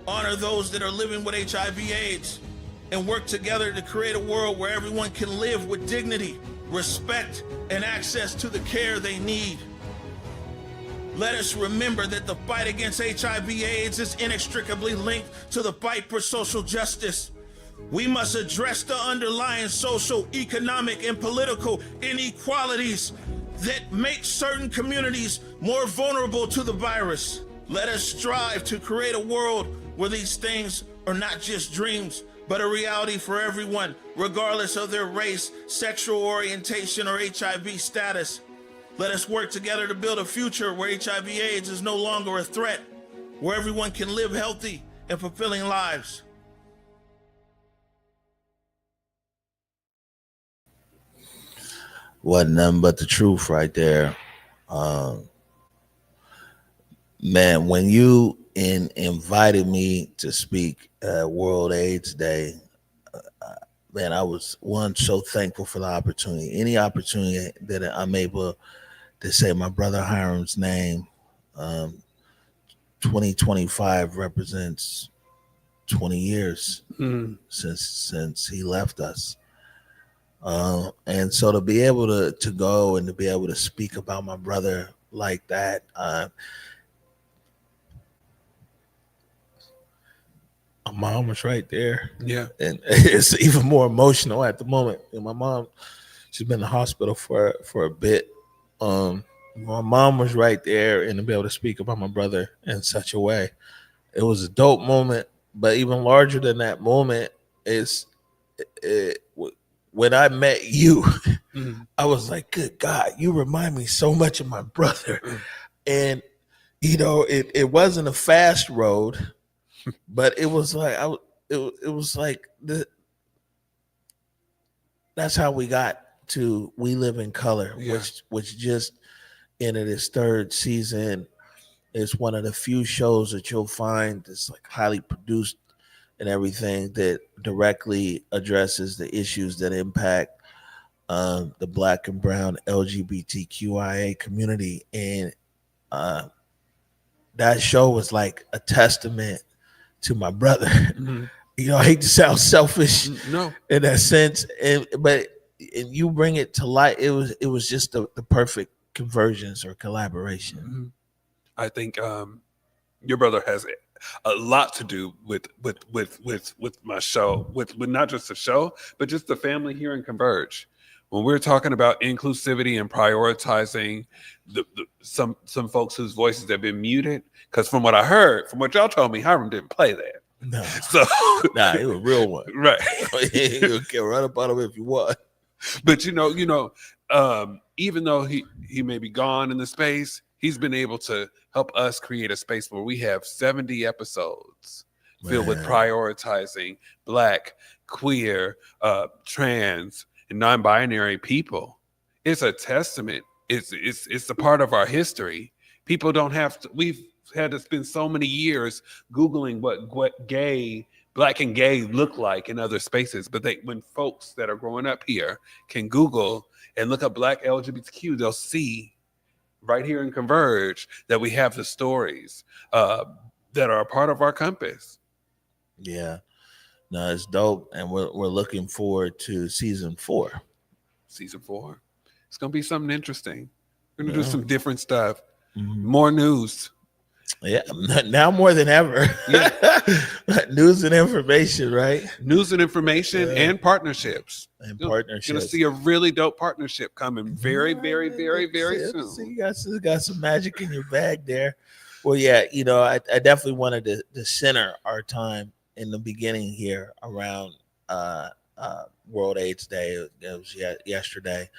honor those that are living with HIV/AIDS, and work together to create a world where everyone can live with dignity, respect, and access to the care they need. Let us remember that the fight against HIV/AIDS is inextricably linked to the fight for social justice. We must address the underlying social, economic, and political inequalities that make certain communities more vulnerable to the virus. Let us strive to create a world where these things are not just dreams, but a reality for everyone, regardless of their race, sexual orientation, or HIV status. Let us work together to build a future where HIV/AIDS is no longer a threat, where everyone can live healthy and fulfilling lives. Wasn't nothing but the truth right there. Man, when you invited me to speak at World AIDS Day, man, I was so thankful for the opportunity. Any opportunity that I'm able to say my brother Hiram's name. 2025 represents 20 years since he left us. And so to be able to go and to be able to speak about my brother like that, my mom was right there. Yeah. And it's even more emotional at the moment. And my mom, she's been in the hospital for a bit. My mom was right there, and to be able to speak about my brother in such a way, it was a dope moment. But even larger than that moment is when I met you, I was like, good God, you remind me so much of my brother. And, you know, it wasn't a fast road, but it was like, it was like, that's how we got to We Live in Color, which just entered its third season. It's one of the few shows that you'll find that's like highly produced and everything that directly addresses the issues that impact the Black and Brown LGBTQIA community. And that show was like a testament to my brother. Mhm. You know, I hate to sound selfish No. in that sense, but you bring it to light. It was just the perfect convergence or collaboration. Mhm. I think your brother has a lot to do with my show, with not just the show, but just the family here in Converge. When we're talking about inclusivity and prioritizing some folks whose voices have been muted, because from what I heard, from what y'all told me, Hiram didn't play that. No, So nah, he was a real one, right? You can run up on him if you want. But you know, even though he may be gone in the space, he's been able to help us create a space where we have 70 episodes filled with prioritizing Black, queer, trans, and non-binary people. It's a testament. It's a part of our history. People don't have to. We've had to spend so many years Googling what gay, Black and gay look like in other spaces, but when folks that are growing up here can Google and look up Black LGBTQ, they'll see right here in Converge that we have the stories that are a part of our compass. Yeah, no, it's dope, and we're looking forward to season 4. Season 4, it's gonna be something interesting. We're gonna do Yeah. some different stuff, Mhm. more news. Yeah, now more than ever. Yeah. News and information, right? News and information and partnerships. And You're partnerships. gonna see a really dope partnership coming very, very, very, very soon. See, you got some magic in your bag there. Well, yeah, I definitely wanted to center our time in the beginning here around World AIDS Day. It was yesterday,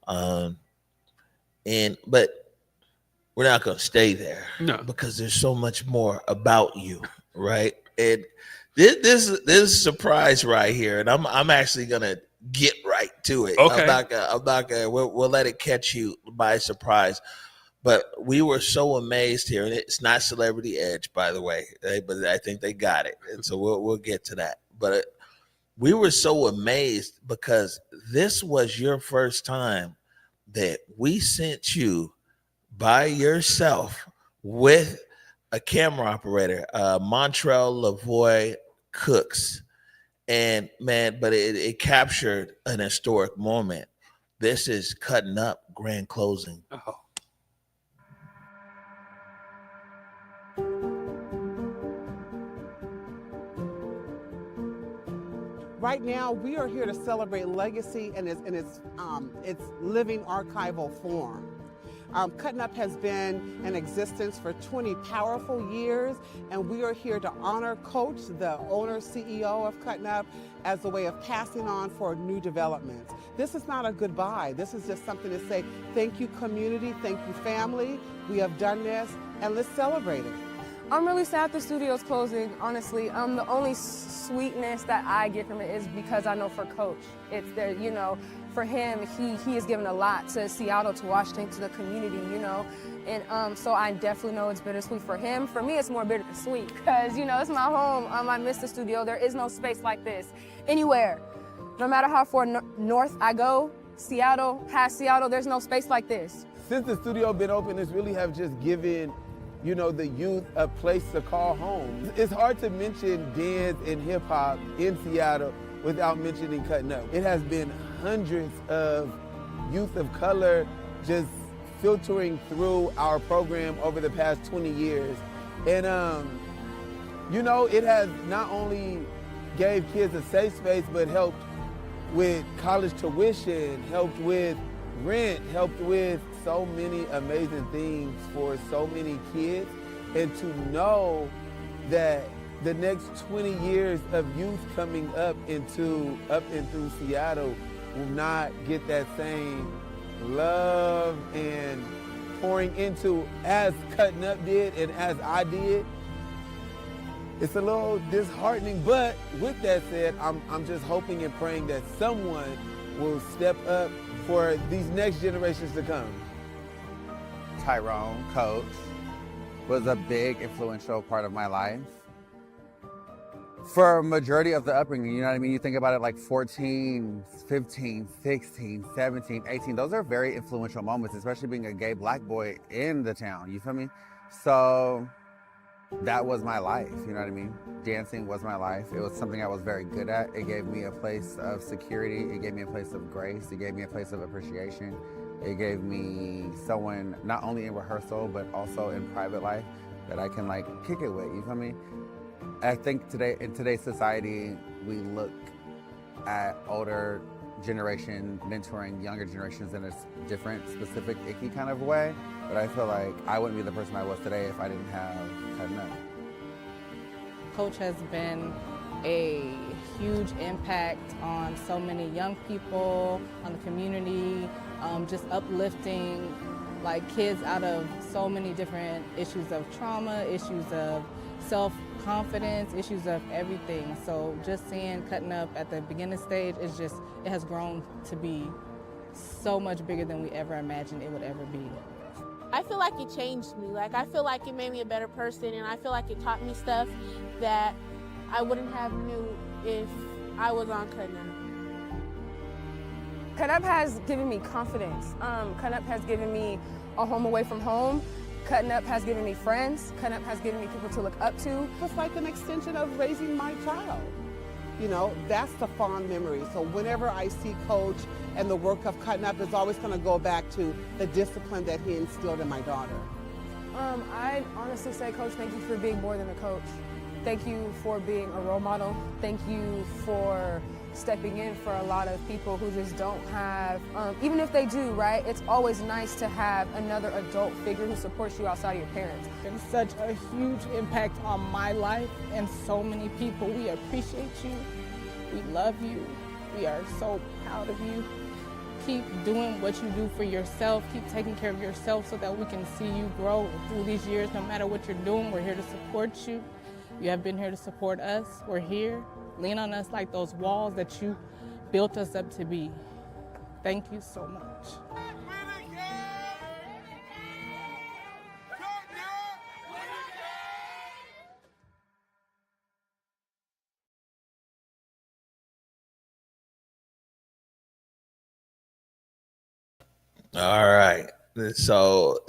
but we're not going to stay there, because there's so much more about you, right? And this surprise right here, and I'm actually gonna get right to it. Okay. I'm not gonna. We'll let it catch you by surprise. But we were so amazed here, and it's not Celebrity Edge, by the way, but I think they got it, and so we'll get to that. But we were so amazed because this was your first time that we sent you by yourself with a camera operator, Montrell Lavoy Cooks. And man, but it captured an historic moment. This is Cutting Up grand closing. Oh. Right now, we are here to celebrate legacy and its living archival form. Cutting Up has been in existence for 20 powerful years, and we are here to honor Coach, the owner, CEO of Cutting Up, as a way of passing on for new developments. This is not a goodbye. This is just something to say, thank you, community, thank you, family. We have done this, and let's celebrate it. I'm really sad the studio's closing, honestly. The only sweetness that I get from it is because I know for Coach, it's there, for him, he has given a lot to Seattle, to Washington, to the community, and so I definitely know it's bittersweet for him. For me, it's more bittersweet because, it's my home. I miss the studio. There is no space like this anywhere. No matter how far north I go, Seattle, past Seattle, there's no space like this. Since the studio been open, it's really have just given the youth a place to call home. It's hard to mention dance and hip hop in Seattle without mentioning Cutting Up. It has been hundreds of youth of color just filtering through our program over the past 20 years. And, it has not only gave kids a safe space, but helped with college tuition, helped with rent, helped with so many amazing things for so many kids. And to know that the next 20 years of youth coming up and through Seattle will not get that same love and pouring into as Cutting Up did and as I did, it's a little disheartening. But with that said, I'm just hoping and praying that someone will step up for these next generations to come. Tyrone, Coach, was a big influential part of my life. For a majority of the upbringing, you know what I mean? You think about it like 14, 15, 16, 17, 18. Those are very influential moments, especially being a gay black boy in the town. You feel me? So that was my life, you know what I mean? Dancing was my life. It was something I was very good at. It gave me a place of security. It gave me a place of grace. It gave me a place of appreciation. It gave me someone, not only in rehearsal, but also in private life, that I can like kick it with, you feel me? I think today, in today's society, we look at older generation mentoring younger generations in a different, specific, icky kind of way. But I feel like I wouldn't be the person I was today if I didn't have Cutting Up. Coach has been a huge impact on so many young people, on the community, just uplifting like kids out of so many different issues of trauma, issues of self-confidence, issues of everything. So just seeing Cutting Up at the beginning stage is just, it has grown to be so much bigger than we ever imagined it would ever be. I feel like it changed me. Like, I feel like it made me a better person, and I feel like it taught me stuff that I wouldn't have knew if I was on Cutting Up. Cut Up has given me confidence. Cut Up has given me a home away from home. Cutting Up has given me friends. Cutting Up has given me people to look up to. It's like an extension of raising my child. You know, that's the fond memory. So whenever I see Coach and the work of Cutting Up, it's always going to go back to the discipline that he instilled in my daughter. I'd honestly say, Coach, thank you for being more than a coach. Thank you for being a role model. Thank you for stepping in for a lot of people who just don't have, even if they do, right? It's always nice to have another adult figure who supports you outside of your parents. It's such a huge impact on my life and so many people. We appreciate you. We love you. We are so proud of you. Keep doing what you do for yourself. Keep taking care of yourself so that we can see you grow through these years. No matter what you're doing, we're here to support you. You have been here to support us. We're here. Lean on us like those walls that you built us up to be. Thank you so much. All right. So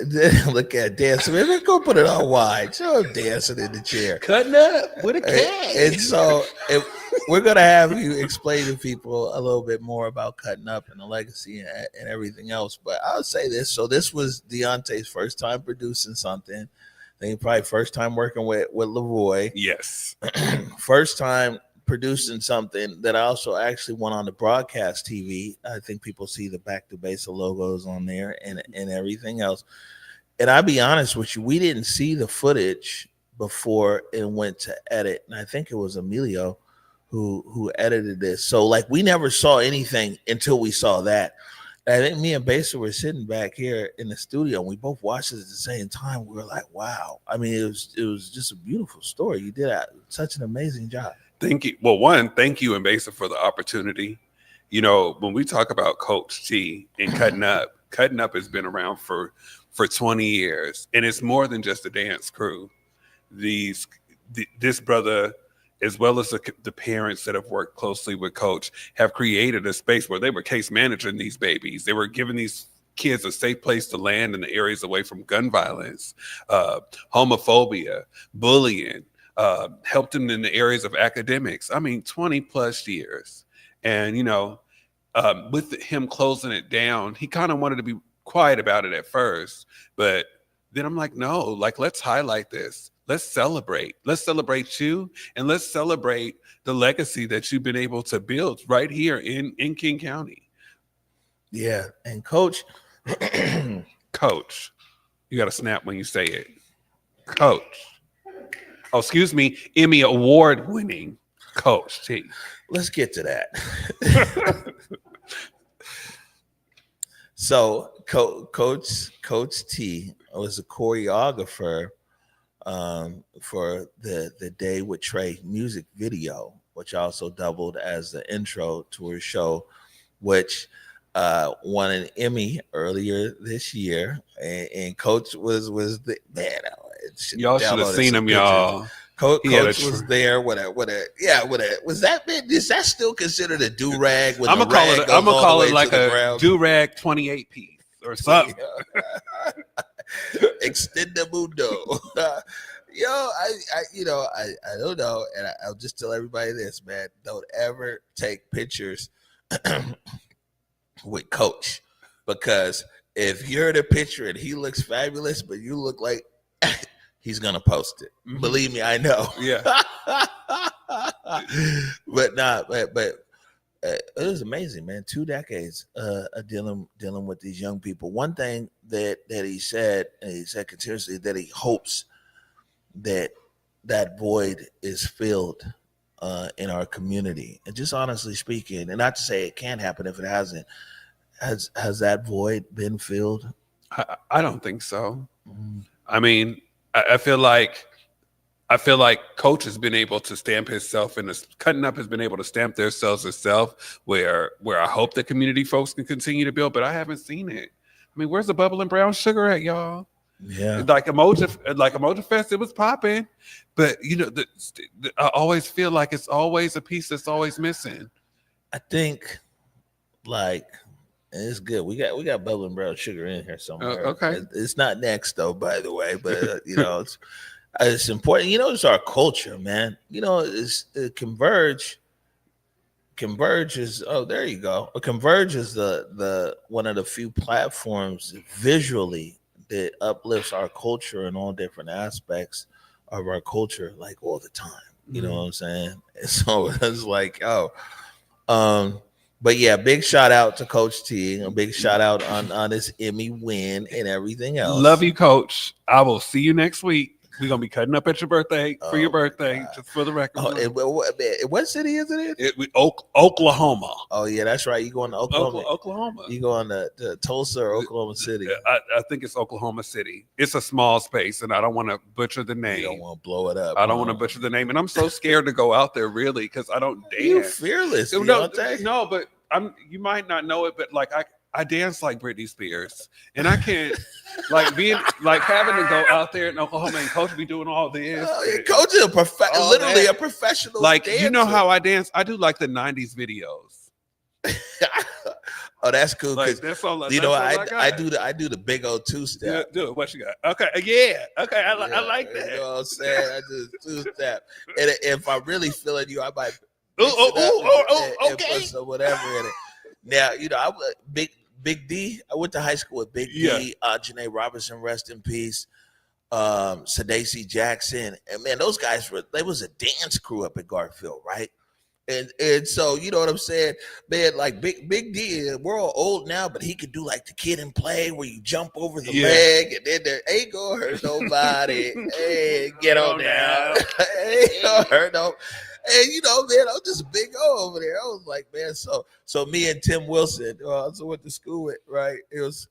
look at dancing. Maybe go put it on wide. Show him dancing in the chair. Cutting up with a cat. And so we're going to have you explain to people a little bit more about Cutting Up and the legacy and everything else. But I'll say this. So this was Deontay's first time producing something. I think probably first time working with Leroy. Yes. First time producing something that I also actually went on the broadcast TV. I think people see the Back to Basic logos on there and everything else. And I'll be honest with you, we didn't see the footage before it went to edit. And I think it was Emilio who edited this. So like we never saw anything until we saw that. And I think me and Basic were sitting back here in the studio and we both watched it at the same time. We were like, wow. I mean, it was just a beautiful story. You did such an amazing job. Thank you. Well, one, thank you, Ambassador, for the opportunity. You know, when we talk about Coach T and Cutting Up has been around for 20 years, and it's more than just a dance crew. This brother, as well as the parents that have worked closely with Coach, have created a space where they were case managing these babies. They were giving these kids a safe place to land in the areas away from gun violence, homophobia, bullying. Helped him in the areas of academics. I mean, 20 plus years. And, you know, with him closing it down, he kind of wanted to be quiet about it at first. But then I'm like, no, like, let's highlight this. Let's celebrate. Let's celebrate you. And let's celebrate the legacy that you've been able to build right here in King County. Yeah. And Coach. Coach. You got to snap when you say it. Coach. Oh, excuse me, Emmy award-winning Coach T. Let's get to that. So, Coach T was a choreographer for the Day with Trey music video, which also doubled as the intro to her show, which won an Emmy earlier this year. And Coach was the man. Y'all should have seen him, y'all. Coach He had a was there with a was that bit? Is that still considered a do rag? I'm gonna call it. I'm gonna call it like a do rag 28 piece or something. Extendamundo. Yo, I don't know, and I'll just tell everybody this, man: don't ever take pictures with Coach, because if you're in a picture and he looks fabulous, but you look like he's gonna post it. Mm-hmm. Believe me, I know. Yeah. but it was amazing, man. 2 decades of dealing with these young people. One thing that he said, and he said continuously, that he hopes that void is filled in our community. And just honestly speaking, and not to say it can't happen if it hasn't, has that void been filled? I don't think so. Mm-hmm. I mean, I feel like Coach has been able to stamp himself, and Cutting Up has been able to stamp themselves itself, where I hope the community folks can continue to build, but I haven't seen it. I mean, where's the bubble and brown sugar at, y'all? Yeah, like Emoji Fest, it was popping, but I always feel like it's always a piece that's always missing. I think, like, it's good. We got bubble and brown sugar in here somewhere. Okay, it's not next though, by the way, but it's important. It's our culture, man. It's Converge. Converge is there you go. Converge is the one of the few platforms visually that uplifts our culture in all different aspects of our culture, like all the time. You know what I'm saying? And so it's like, but yeah, big shout out to Coach T. A big shout out on his Emmy win and everything else. Love you, Coach. I will see you next week. We're going to be cutting up at your birthday for your birthday, just for the record. What city is it in? Oklahoma. Oh, yeah, that's right. You going to Oklahoma? Oklahoma. You going to Tulsa or Oklahoma City? I think it's Oklahoma City. It's a small space, and I don't want to butcher the name. You don't want to blow it up. I don't want to butcher the name, and I'm so scared to go out there, really, because I don't dance. You're fearless, No, but you might not know it, but like I dance like Britney Spears, and I can't having to go out there in Oklahoma and Coach be doing all this. Coach is literally a professional. Like dancer. You know how I dance? I do like the '90s videos. Oh, that's cool. Like, that's all. I do the big old 2-step. Yeah, do it. What you got? Okay, yeah. Okay, I like that. You know what I'm saying? I do 2-step, and if I'm really feeling you, I might. Okay. Put some whatever in it. Now, I Big D. I went to high school with Big D, Janae Robinson, rest in peace. Sadasi Jackson, and man, those guys was a dance crew up at Garfield, right? And so you know what I'm saying, man. Like Big D, we're all old now, but he could do like the Kid and Play, where you jump over the leg, and then there ain't gonna hurt nobody. Hey, get on down. Ain't gonna hurt no. And man, I'm just big O over there. I was like, man, so me and Tim Wilson, I also went to school with, right? It was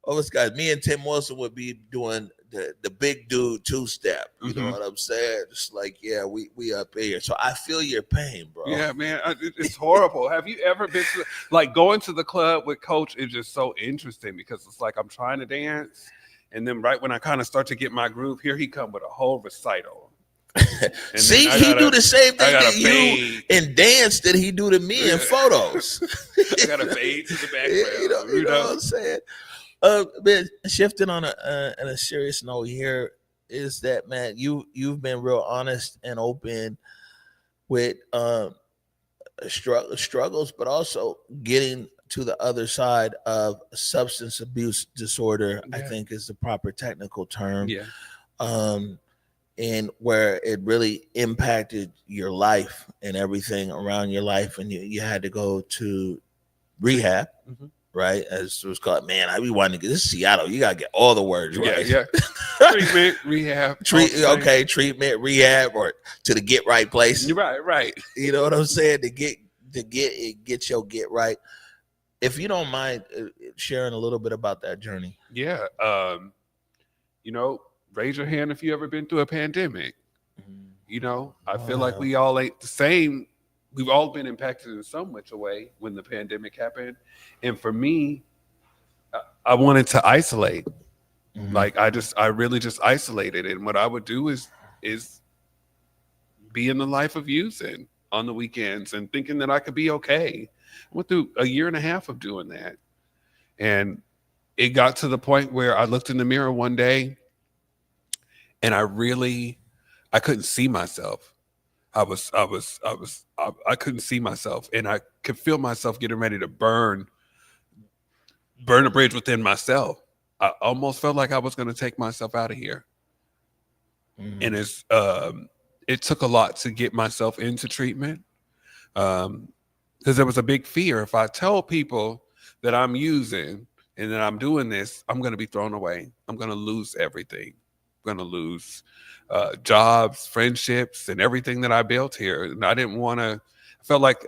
all those guys. Me and Tim Wilson would be doing the big dude 2-step. You know what I'm saying? Just like, yeah, we up here. So I feel your pain, bro. Yeah, man, it's horrible. Have you ever been to going to the club with Coach? Is just so interesting because it's like I'm trying to dance, and then right when I kind of start to get my groove, here he come with a whole recital. See, he do the same thing that you in dance that he do to me in photos. I got to fade to the background. You know what I'm saying? Man, shifting on a serious note here is that, man, you've been real honest and open with struggles, but also getting to the other side of substance abuse disorder. I think is the proper technical term. Yeah. And where it really impacted your life and everything around your life, and you had to go to rehab, right? As it was called. Man, I be wanting to get this is Seattle. You gotta get all the words right. Yeah. Treatment, rehab, treatment, rehab, or to the get right place. You're right. You know what I'm saying? To get your get right. If you don't mind sharing a little bit about that journey. Yeah. Raise your hand if you ever been through a pandemic. I feel like we all ain't the same. We've all been impacted in some much a way when the pandemic happened. And for me, I wanted to isolate. Like I really just isolated. And what I would do is being the life of using on the weekends and thinking that I could be okay. I went through a year and a half of doing that. And it got to the point where I looked in the mirror one day and I couldn't see myself. I couldn't see myself, and I could feel myself getting ready to burn a bridge within myself. I almost felt like I was going to take myself out of here. And it took a lot to get myself into treatment. Because there was a big fear. If I tell people that I'm using and that I'm doing this, I'm going to be thrown away. I'm going to lose everything. I'm going to lose jobs, friendships, and everything that I built here. And I didn't want to. I felt like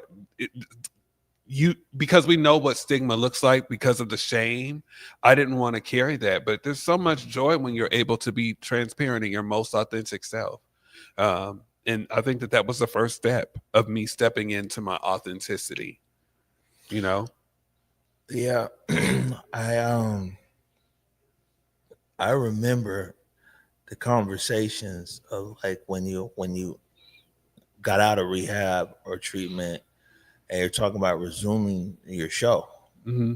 because we know what stigma looks like because of the shame. I didn't want to carry that. But there's so much joy when you're able to be transparent in your most authentic self. And I think that was the first step of me stepping into my authenticity. Yeah, I remember the conversations of like when you got out of rehab or treatment and you're talking about resuming your show. Mm-hmm.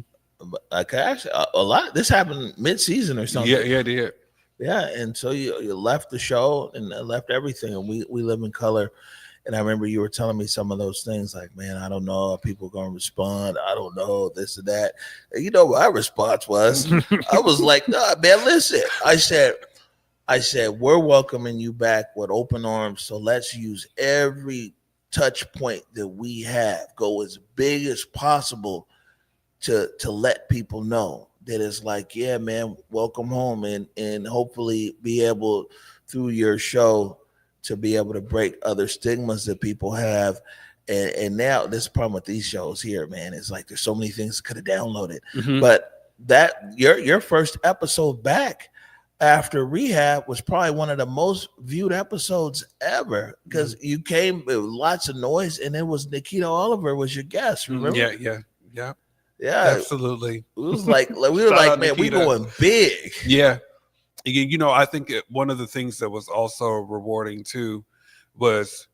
Like actually a lot. This happened mid-season or something. Yeah, it did. Yeah, and so you left the show and left everything, and we live in color. And I remember you were telling me some of those things, like, man, I don't know if people are gonna respond. I don't know this or that. And you know what my response was? I was like, nah, man, listen. I said, we're welcoming you back with open arms. So let's use every touch point that we have, go as big as possible to let people know that it's like, yeah, man, welcome home, and hopefully be able through your show to be able to break other stigmas that people have. And now this problem with these shows here, man, is like there's so many things could have downloaded. Mm-hmm. But that your first episode back after rehab was probably one of the most viewed episodes ever because you came with lots of noise, and it was Nikita Oliver was your guest. Remember? Yeah, absolutely. It was like we were like, man, we going big. Yeah. I think one of the things that was also rewarding too was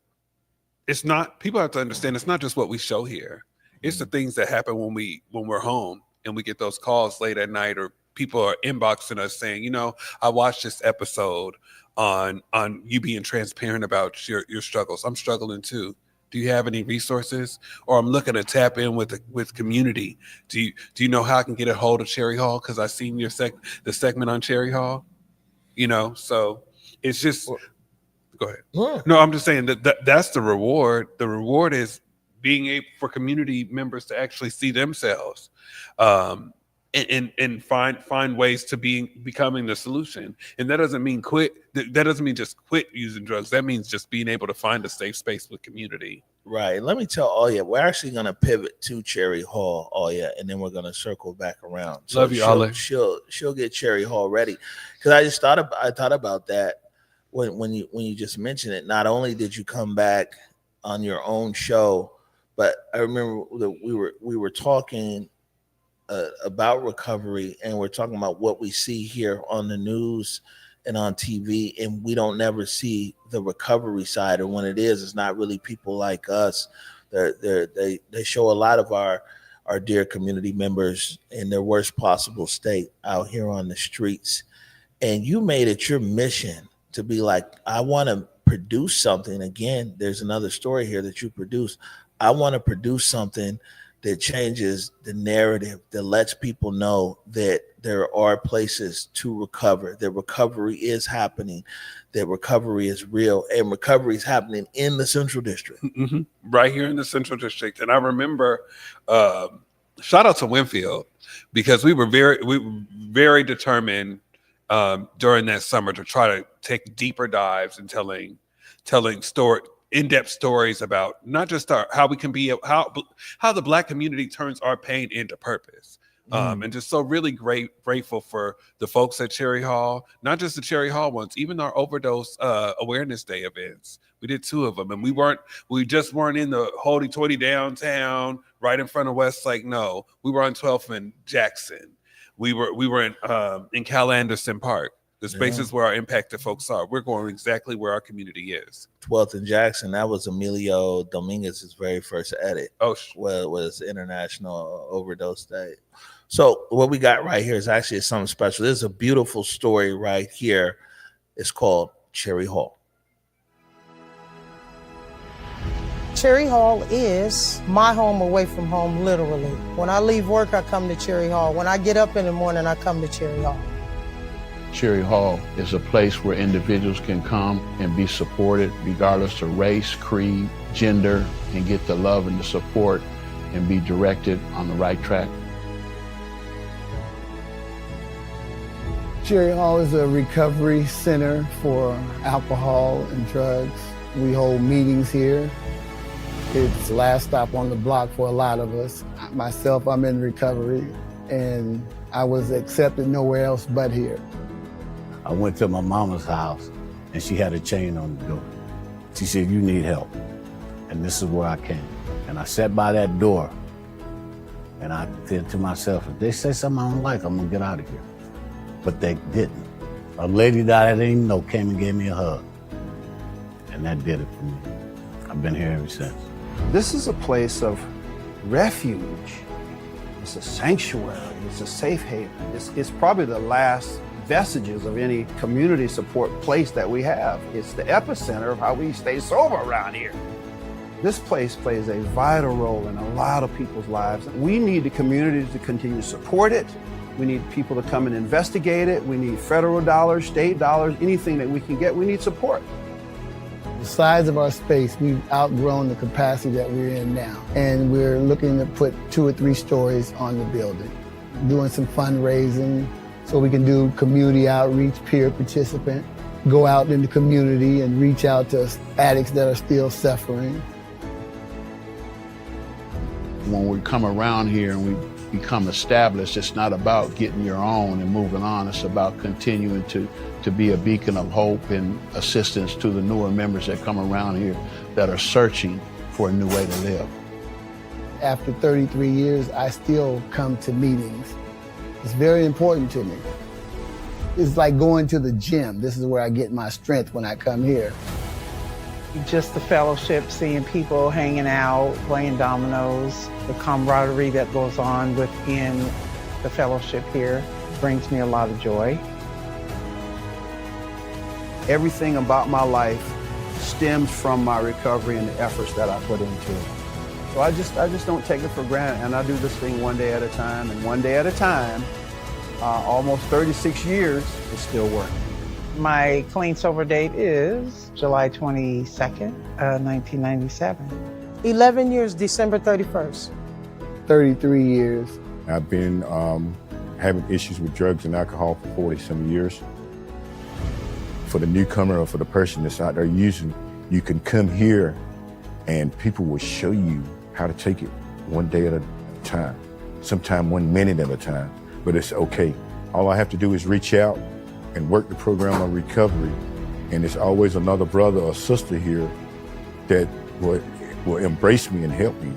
people have to understand it's not just what we show here. It's the things that happen when we're home and we get those calls late at night, or people are inboxing us saying, I watched this episode on you being transparent about your struggles. I'm struggling too. Do you have any resources? Or I'm looking to tap in with community. Do you know how I can get a hold of Cherry Hall? Because I seen the segment on Cherry Hall. So it's just go ahead. Yeah. No, I'm just saying that's the reward. The reward is being able for community members to actually see themselves. And find ways to becoming the solution. And that doesn't mean quit. That doesn't mean just quit using drugs. That means just being able to find a safe space with community. Right. Let me tell Oya, we're actually going to pivot to Cherry Hall, Oya, and then we're going to circle back around. So love you, Oya. She'll get Cherry Hall ready. Because I just thought about that when you just mentioned it. Not only did you come back on your own show, but I remember that we were talking about recovery, and we're talking about what we see here on the news and on TV, and we don't never see the recovery side, or when it is, it's not really people like us. They show a lot of our dear community members in their worst possible state out here on the streets. And you made it your mission to be like, I want to produce something. Again, there's another story here that you produce. I want to produce something that changes the narrative, that lets people know that there are places to recover, that recovery is happening, that recovery is real, and recovery is happening in the Central District. Mm-hmm. Right here in the Central District. And I remember, shout out to Winfield, because we were very determined during that summer to try to take deeper dives and telling in-depth stories about not just how we can be how the Black community turns our pain into purpose. And just so really grateful for the folks at Cherry Hall, not just the Cherry Hall ones, even our overdose awareness day events. We did 2 of them, and we just weren't in the hoity-toity downtown right in front of Westlake. No, we were on 12th and Jackson. We were in Cal Anderson Park. the spaces where our impacted folks are. We're going exactly where our community is. 12th and Jackson, that was Emilio Dominguez's very first edit. Was International Overdose Day. So what we got right here is actually something special. This is a beautiful story right here. It's called Cherry Hall. Cherry Hall is my home away from home, literally. When I leave work, I come to Cherry Hall. When I get up in the morning, I come to Cherry Hall. Cherry Hall is a place where individuals can come and be supported regardless of race, creed, gender, and get the love and the support and be directed on the right track. Cherry Hall is a recovery center for alcohol and drugs. We hold meetings here. It's the last stop on the block for a lot of us. Myself, I'm in recovery, and I was accepted nowhere else but here. I went to my mama's house, and she had a chain on the door. She said, "You need help." And this is where I came. And I sat by that door, and I said to myself, if they say something I don't like, I'm gonna get out of here. But they didn't. A lady that I didn't even know came and gave me a hug. And that did it for me. I've been here ever since. This is a place of refuge. It's a sanctuary. It's a safe haven. It's probably the last vestiges of any community support place that we have. It's the epicenter of how we stay sober around here. This place plays a vital role in a lot of people's lives. We need the community to continue to support it. We need people to come and investigate it. We need federal dollars, state dollars, anything that we can get. We need support. The size of our space, we've outgrown the capacity that we're in now. And we're looking to put 2 or 3 stories on the building, doing some fundraising so we can do community outreach, peer participant, go out in the community and reach out to addicts that are still suffering. When we come around here and we become established, it's not about getting your own and moving on. It's about continuing to be a beacon of hope and assistance to the newer members that come around here that are searching for a new way to live. After 33 years, I still come to meetings. It's very important to me. It's like going to the gym. This is where I get my strength when I come here. Just the fellowship, seeing people hanging out, playing dominoes, the camaraderie that goes on within the fellowship here brings me a lot of joy. Everything about my life stems from my recovery and the efforts that I put into it. So I just don't take it for granted, and I do this thing one day at a time, and one day at a time, almost 36 years, it's still working. My clean sober date is July 22nd, 1997. 11 years, December 31st. 33 years. I've been having issues with drugs and alcohol for 40-some years. For the newcomer or for the person that's out there using, you can come here and people will show you how to take it one day at a time, sometime 1 minute at a time, but it's okay. All I have to do is reach out and work the program of recovery, and there's always another brother or sister here that will embrace me and help me.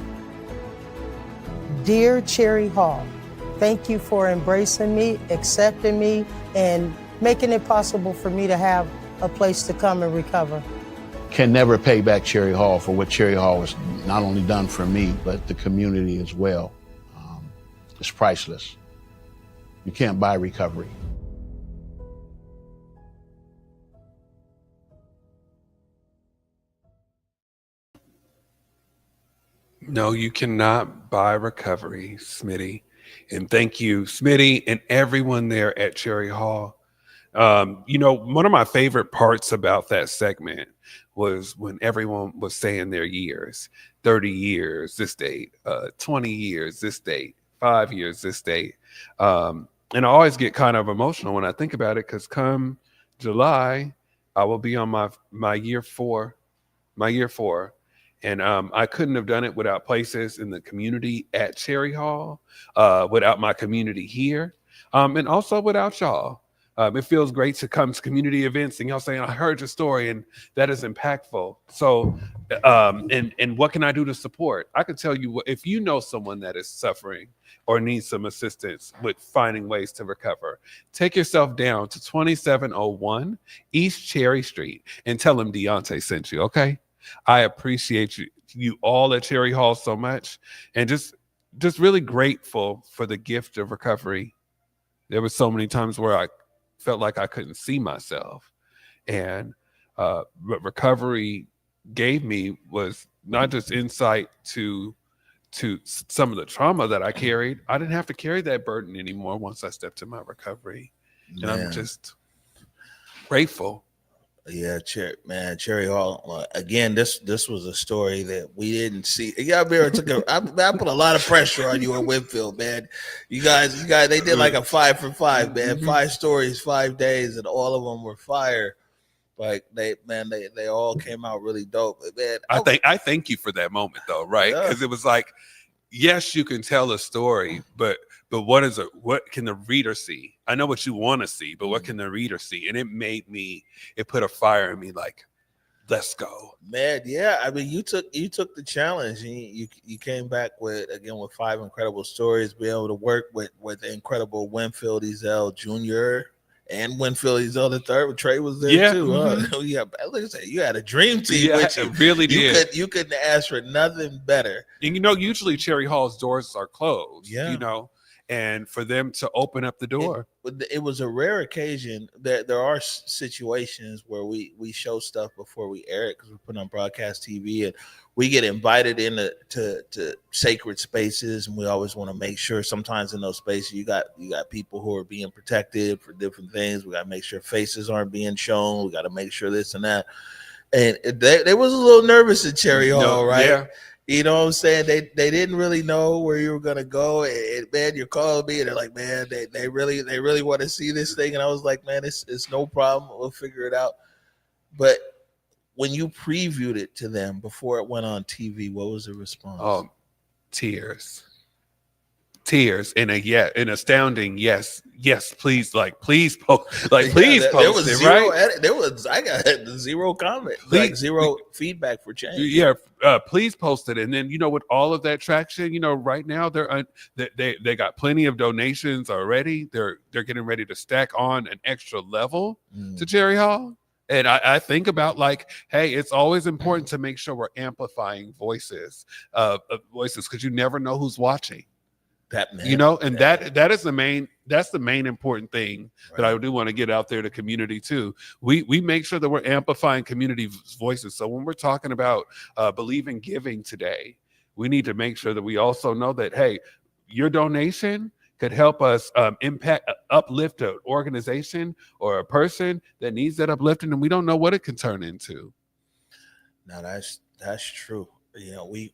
Dear Cherry Hall, thank you for embracing me, accepting me, and making it possible for me to have a place to come and recover. Can never pay back Cherry Hall for what Cherry Hall has not only done for me, but the community as well. It's priceless. You can't buy recovery. No, you cannot buy recovery, Smitty. And thank you, Smitty, and everyone there at Cherry Hall. You know, one of my favorite parts about that segment was when everyone was saying their years. 30 years, this date, 20 years, this date, 5 years, this date. And I always get kind of emotional when I think about it, because come July, I will be on my year four. And I couldn't have done it without places in the community at Cherry Hall, without my community here, and also without y'all. It feels great to come to community events and y'all saying, I heard your story, and that is impactful. So, and what can I do to support? I can tell you, if you know someone that is suffering or needs some assistance with finding ways to recover, take yourself down to 2701 East Cherry Street and tell them Deontay sent you, okay? I appreciate you all at Cherry Hall so much, and just really grateful for the gift of recovery. There were so many times where I felt like I couldn't see myself, and what recovery gave me was not just insight to some of the trauma that I carried. I didn't have to carry that burden anymore once I stepped in my recovery, and I'm just grateful. Yeah, Cherry Hall. Again, this was a story that we didn't see. I put a lot of pressure on you in Winfield, man. You guys, they did like a 5 for 5, man. 5 stories, 5 days, and all of them were fire. Like they all came out really dope, man. I thank you for that moment, though, right? Because it was like, yes, you can tell a story, but what can the reader see? I know what you want to see, but what can the reader see? And it put a fire in me, like, let's go, man. Yeah, I mean, you took the challenge, and you came back with 5 incredible stories. Be able to work with the incredible Winfield Ezell Jr. and Winfield Ezell III. Trey was there too. Huh? Yeah, like I said, you had a dream team with you. It really did. You couldn't ask for nothing better. And usually Cherry Hall's doors are closed. And for them to open up the door, it was a rare occasion. There are situations where we show stuff before we air it because we put on broadcast TV, and we get invited into to sacred spaces, and we always want to make sure. Sometimes in those spaces, you got people who are being protected for different things. We got to make sure faces aren't being shown. We got to make sure this and that. And they was a little nervous at Cherry Hall, right? Yeah. You know what I'm saying? They didn't really know where you were gonna go. And man, you're calling me and they're like, man, they really want to see this thing. And I was like, man, it's no problem. We'll figure it out. But when you previewed it to them before it went on TV, what was the response? Tears and an astounding yes, please, please post, please post it, right? I got 0 comment, zero feedback for change. Yeah, please post it. And then with all of that traction, right now they got plenty of donations already. They're getting ready to stack on an extra level to Cherry Hall. And I think about hey, it's always important to make sure we're amplifying voices because you never know who's watching. And that's the main important thing that I do want to get out there to community too. We make sure that we're amplifying community voices. So when we're talking about Believe in Giving today, we need to make sure that we also know that, hey, your donation could help us uplift an organization or a person that needs that uplifting, and we don't know what it can turn into. Now that's true. We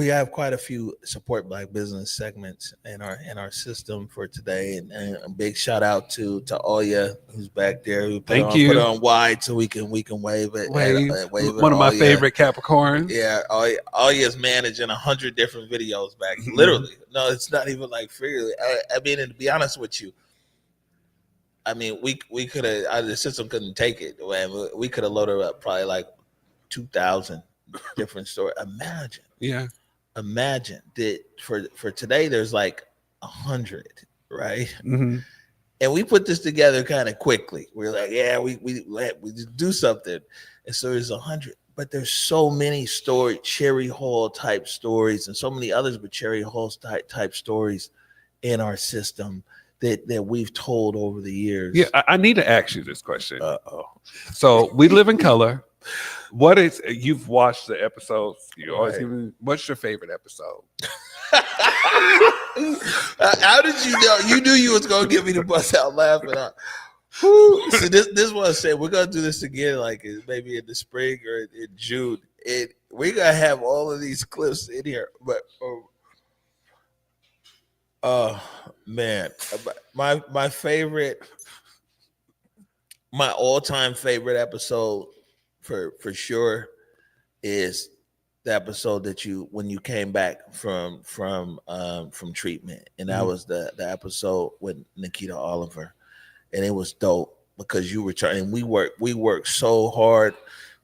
have quite a few support Black business segments in our system for today, and a big shout out to Oya, who's back there. Who put on wide so we can wave it. Wave one of my favorite Capricorns. Yeah, Oya's managing 100 different videos back. Literally, no, it's not even like figuratively. I mean, and to be honest with you, I mean, we could have. The system couldn't take it. We could have loaded up probably 2,000 different stories. Imagine that for today there's 100, right? Mm-hmm. And we put this together kind of quickly. We're like, yeah, we just do something, and so there's 100. But there's so many Cherry Hall type stories, and so many others with Cherry Hall type stories in our system that we've told over the years. Yeah, I need to ask you this question. So we live in color. You've watched the episodes. You always what's your favorite episode? How did you know? You knew you was gonna get me to bust out laughing. So this one I said we're gonna do this again, maybe in the spring or in June. And we're gonna have all of these clips in here. But man, my favorite, my all-time favorite episode for sure is the episode that when you came back from treatment, and that was the episode with Nikita Oliver, and it was dope because you were trying. We worked so hard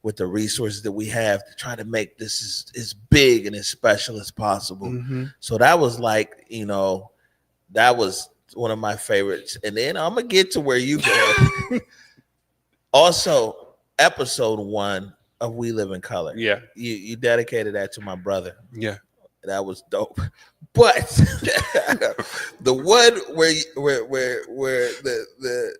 with the resources that we have to try to make this as big and as special as possible. So that was like, that was one of my favorites. And then I'm gonna get to where you go. Also, episode 1 of We Live in Color. Yeah, you dedicated that to my brother. Yeah, that was dope. But the one where the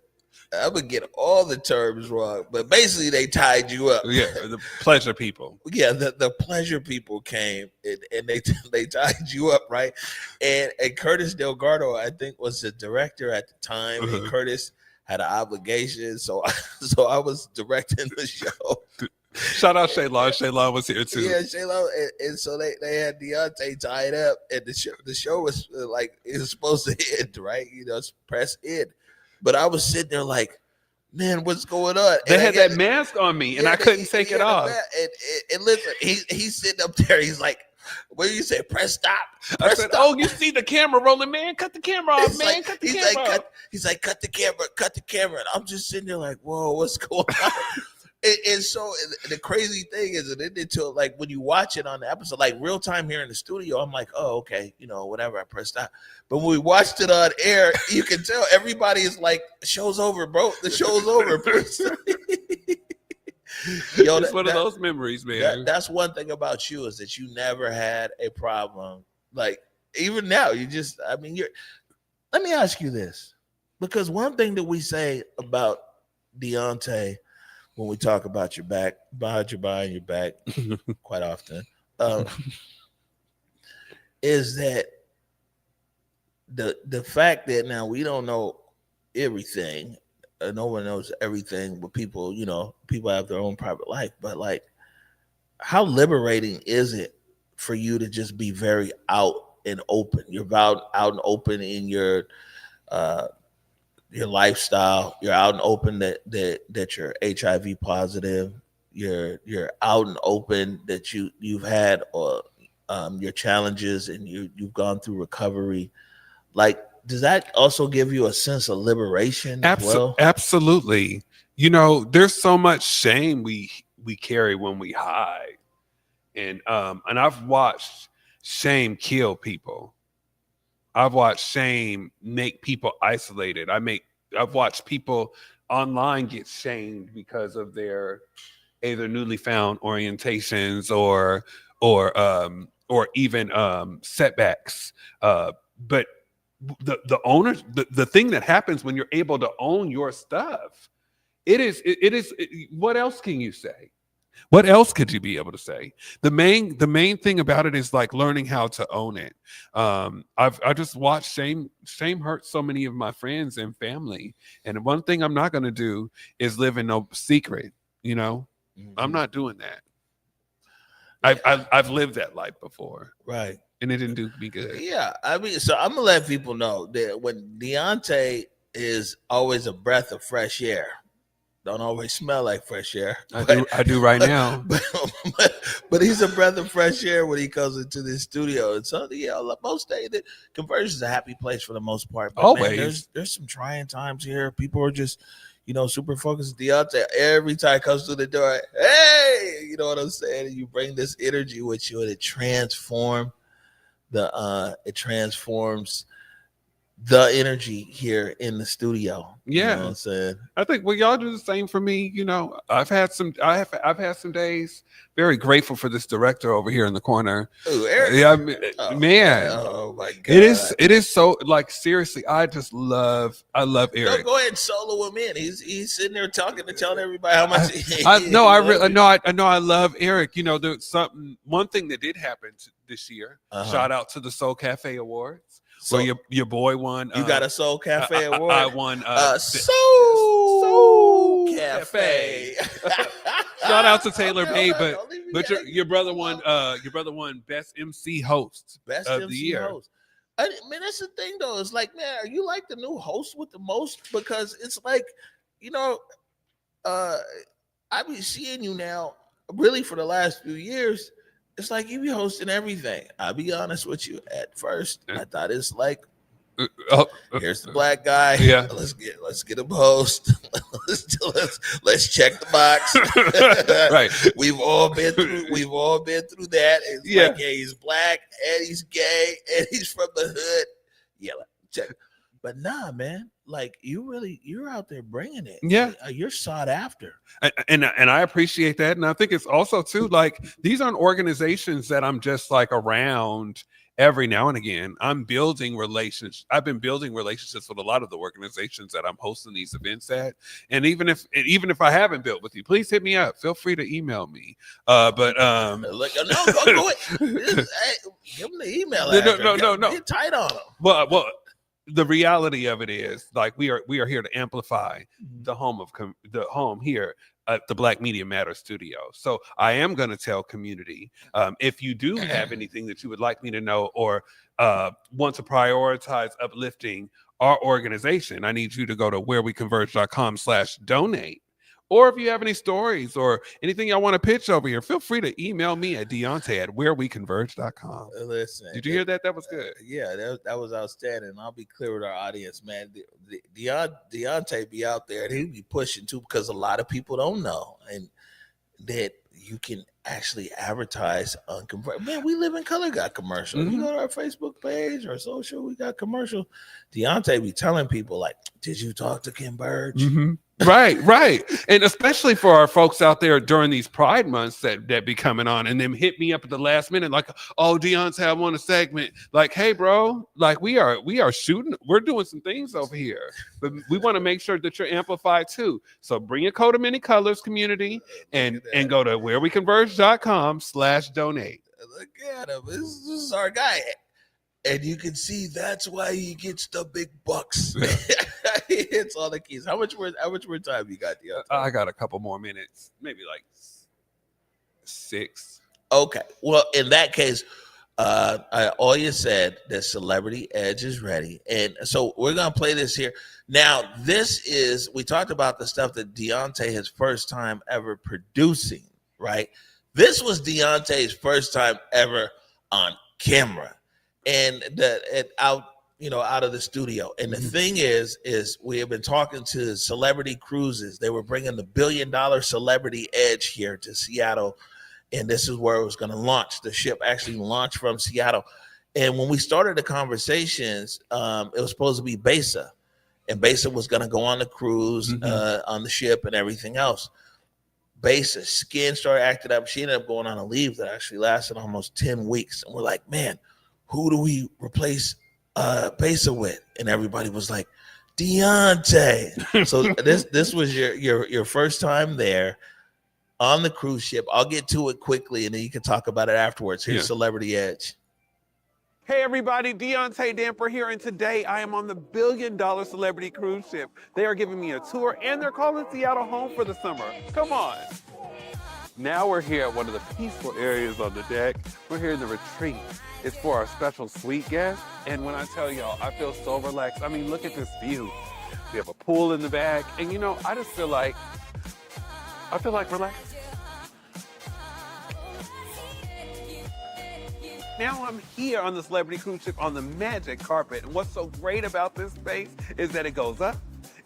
I'm gonna get all the terms wrong, but basically they tied you up. Yeah, the pleasure people. Yeah, the pleasure people came and they tied you up, right? And Curtis Delgado, I think, was the director at the time, and Curtis had an obligation, so I was directing the show. Shout out Shaylon. Shaylon was here too. Yeah, Shaylon, and so they had Deontay tied up, and the show was like it was supposed to end, right? Press end. But I was sitting there like, man, what's going on? They had that mask on me, and I couldn't take it off. And listen, he's sitting up there. He's like, what do you say? Press stop. I said, oh, you see the camera rolling, man? Cut the camera off, man. Cut the camera off. He's like, cut the camera. And I'm just sitting there like, whoa, what's going on? And so the crazy thing is that until like when you watch it on the episode, like real time here in the studio, I'm like, oh, okay, whatever, I pressed stop. But when we watched it on air, you can tell everybody is like, show's over, bro. The show's over, please. Yo, it's one of those memories, man. That's one thing about you is that you never had a problem. Like even now, let me ask you this, because one thing that we say about Deontay when we talk about your back, behind your back, quite often, is that the fact that now we don't know everything, no one knows everything, but people have their own private life. But like, how liberating is it for you to just be very out and open? You're out and open in your lifestyle. You're out and open that you're HIV positive. You're out and open that you've had your challenges and you've gone through recovery. Like, does that also give you a sense of liberation as well? Absolutely. There's so much shame we carry when we hide, and I've watched shame kill people. I've watched shame make people isolated. I've watched people online get shamed because of their either newly found orientations or even setbacks. But the owners, the thing that happens when you're able to own your stuff, it is what else can you say? What else could you be able to say? The main thing about it is like learning how to own it. I just watched shame hurt so many of my friends and family. And one thing I'm not going to do is live in no secret. I'm not doing that. I've lived that life before. Right. And it didn't do me good. Yeah. So I'm going to let people know that when Deontay is always a breath of fresh air, don't always smell like fresh air. I do right now. But he's a breath of fresh air when he comes into this studio. And so, most days, Converge is a happy place for the most part. But always. Man, there's some trying times here. People are just, super focused. Deontay, every time he comes through the door, hey, you know what I'm saying? And you bring this energy with you, and it transforms the energy here in the studio. Yeah. You know what I'm saying? I think y'all do the same for me. I've had some days very grateful for this director over here in the corner. Ooh, Eric. Yeah, man. Oh my God. It is so, like, seriously, I love Eric. Go ahead and solo him in. He's sitting there talking and telling everybody how much I love Eric. There's one thing that did happen this year. Shout out to the Soul Cafe Awards. So your boy won. You got a Soul Cafe award. I won Soul Cafe. Shout out to Taylor Bay, but your brother won. Your brother won Best MC Host of the Year. Host. I mean, that's the thing though. It's like, man, are you like the new host with the most? Because it's like, I've been seeing you now really for the last few years. It's like you be hosting everything. I'll be honest with you. At first, I thought it's like, here's the black guy. Yeah. Let's get him host. let's check the box. Right. We've all been through that. It's Yeah. like, yeah, he's black and he's gay and he's from the hood. Yeah, check. But nah, man, like you're out there bringing it. Yeah. You're sought after. And I appreciate that. And I think it's also too, like, these aren't organizations that I'm just like around every now and again. I'm building relationships. I've been building relationships with a lot of the organizations that I'm hosting these events at. And even if I haven't built with you, please hit me up. Feel free to email me. Like, no, go ahead. Give them the email. No. Get tight on them. Well, the reality of it is, like, we are here to amplify the home here at the Black Media Matters studio. So I am going to tell community, if you do have anything that you would like me to know or want to prioritize uplifting our organization, I need you to go to whereweconverge.com/donate. Or if you have any stories or anything y'all want to pitch over here, feel free to email me at Deontay@whereweconverge.com. Listen, did you hear that? That was good. Yeah, that was outstanding. I'll be clear with our audience, man. Deontay be out there and he be pushing too, because a lot of people don't know and that you can actually advertise on Converge. Man, we Live in Color got commercial. You go to our Facebook page or social, we got commercial. Deontay be telling people like, did you talk to Converge? Right. And especially for our folks out there during these Pride months that be coming on and them hit me up at the last minute, like, oh, Deontay, I want a segment. Like, hey, bro, like we are shooting, we're doing some things over here, but we want to make sure that you're amplified too. So bring your coat of many colors, community, and go to whereweconverge.com/donate. Look at him. This is our guy. And you can see that's why he gets the big bucks. He hits all the keys. How much more time you got, Deontay? I got a couple more minutes, maybe like 6. Okay. Well, in that case, all you said, the Celebrity Edge is ready. And so we're going to play this here. Now, we talked about the stuff that Deontay, his first time ever producing, right? This was Deontay's first time ever on camera. And out of the studio. And the thing is we have been talking to Celebrity Cruises. They were bringing the $1 billion Celebrity Edge here to Seattle. And this is where it was going to launch. The ship actually launched from Seattle. And when we started the conversations, it was supposed to be Besa. And Besa was going to go on the cruise, on the ship and everything else. Besa's skin started acting up. She ended up going on a leave that actually lasted almost 10 weeks. And we're like, man, who do we replace Besa with? And everybody was like, Deontay. So this was your first time there on the cruise ship. I'll get to it quickly and then you can talk about it afterwards. Here's Celebrity Edge. Hey everybody, Deontay Damper here, and today I am on the $1 billion Celebrity Cruise Ship. They are giving me a tour and they're calling Seattle home for the summer. Come on. Now we're here at one of the peaceful areas on the deck. We're here in the retreat. It's for our special suite guests. And when I tell y'all, I feel so relaxed. I mean, look at this view. We have a pool in the back. And I just feel like relaxed. Now I'm here on the Celebrity Cruise Ship on the magic carpet. And what's so great about this space is that it goes up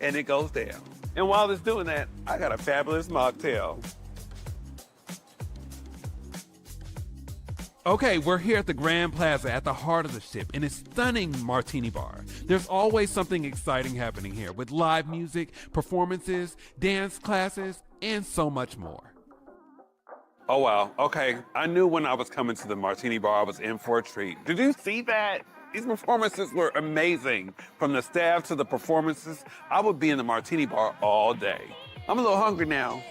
and it goes down. And while it's doing that, I got a fabulous mocktail. Okay, we're here at the Grand Plaza at the heart of the ship in a stunning martini bar. There's always something exciting happening here with live music, performances, dance classes, and so much more. Oh, wow. Okay, I knew when I was coming to the martini bar, I was in for a treat. Did you see that? These performances were amazing. From the staff to the performances, I would be in the martini bar all day. I'm a little hungry now.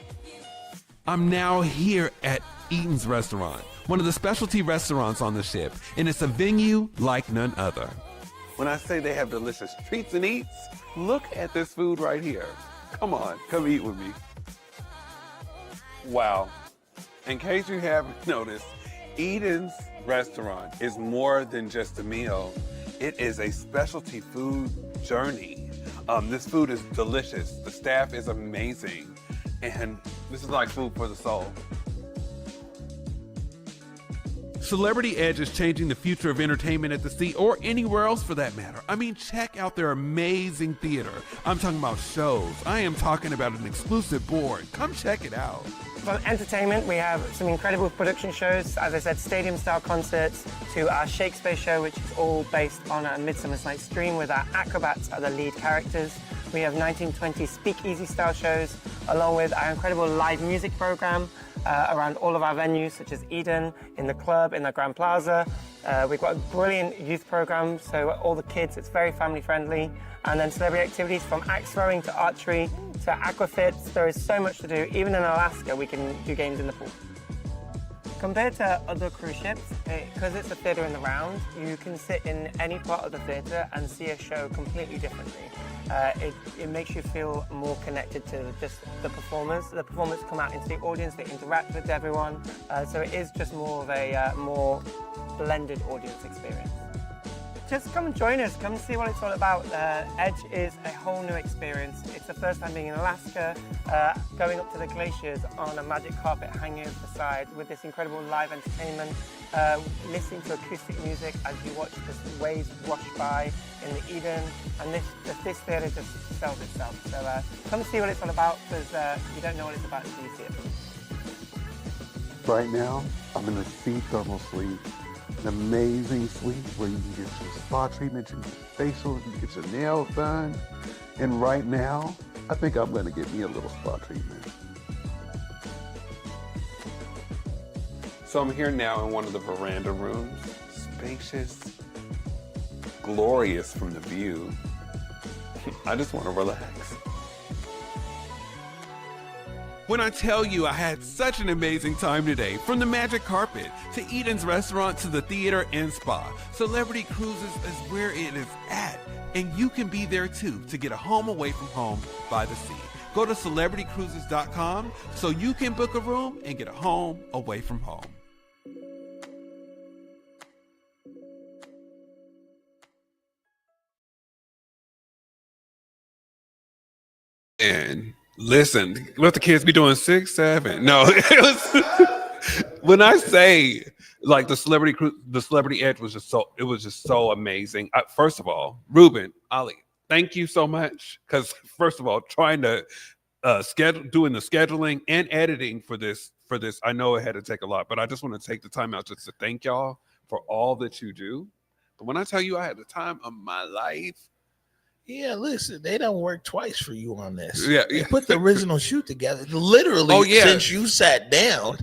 I'm now here at Eaton's Restaurant, one of the specialty restaurants on the ship, and it's a venue like none other. When I say they have delicious treats and eats, look at this food right here. Come on, come eat with me. Wow. In case you haven't noticed, Eaton's Restaurant is more than just a meal. It is a specialty food journey. This food is delicious. The staff is amazing. And this is like food for the soul. Celebrity Edge is changing the future of entertainment at the sea or anywhere else for that matter. I mean, check out their amazing theater. I'm talking about shows. I am talking about an exclusive board. Come check it out. For entertainment, we have some incredible production shows, as I said, stadium-style concerts, to our Shakespeare show, which is all based on A Midsummer's Night's Dream, with our acrobats are the lead characters. We have 1920s speakeasy-style shows, along with our incredible live music program around all of our venues, such as Eden, in the club, in the Grand Plaza. We've got a brilliant youth program, so all the kids, it's very family-friendly. And then celebrity activities from axe throwing to archery to aquafits. There is so much to do. Even in Alaska, we can do games in the pool. Compared to other cruise ships, because it's a theatre in the round, you can sit in any part of the theatre and see a show completely differently. It makes you feel more connected to just the performers. The performers come out into the audience, they interact with everyone, so it is just more of a more blended audience experience. Just come and join us, come see what it's all about. Edge is a whole new experience. It's the first time being in Alaska, going up to the glaciers on a magic carpet hanging over the side with this incredible live entertainment, listening to acoustic music as you watch the waves wash by in the Eden, and this theatre just sells itself. So come see what it's all about, because you don't know what it's about until you see it. Right now, I'm in a sea thermal suite. An amazing suite where you can get your spa treatment, your facial, you can get your nails done. And right now, I think I'm gonna get me a little spa treatment. So I'm here now in one of the veranda rooms. Spacious, glorious from the view. I just want to relax. When I tell you I had such an amazing time today, from the magic carpet to Eden's restaurant to the theater and spa, Celebrity Cruises is where it is at. And you can be there too to get a home away from home by the sea. Go to celebritycruises.com so you can book a room and get a home away from home. And listen, what the kids be doing 6, 7. No, it was when I say like the Celebrity Edge was just so amazing. First of all, Ruben, Ali, thank you so much, because first of all, trying to doing the scheduling and editing for this, I know it had to take a lot, but I just want to take the time out just to thank y'all for all that you do. But when I tell you I had the time of my life. Yeah, listen, they don't work twice for you on this. Yeah, they put the original shoot together. Literally, since you sat down,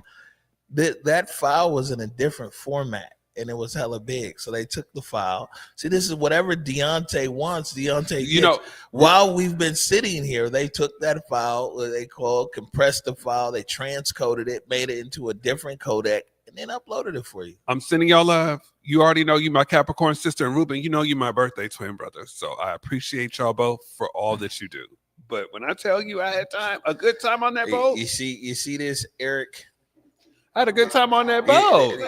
that file was in a different format, and it was hella big. So they took the file. See, this is whatever Deontay wants. Deontay, while we've been sitting here, they took that file, what they compressed the file, they transcoded it, made it into a different codec, and then uploaded it for you. I'm sending y'all love. You already know you my Capricorn sister, and Ruben, you know you my birthday twin brother. So I appreciate y'all both for all that you do. But when I tell you I had a good time on that boat. You see this, Eric? I had a good time on that boat.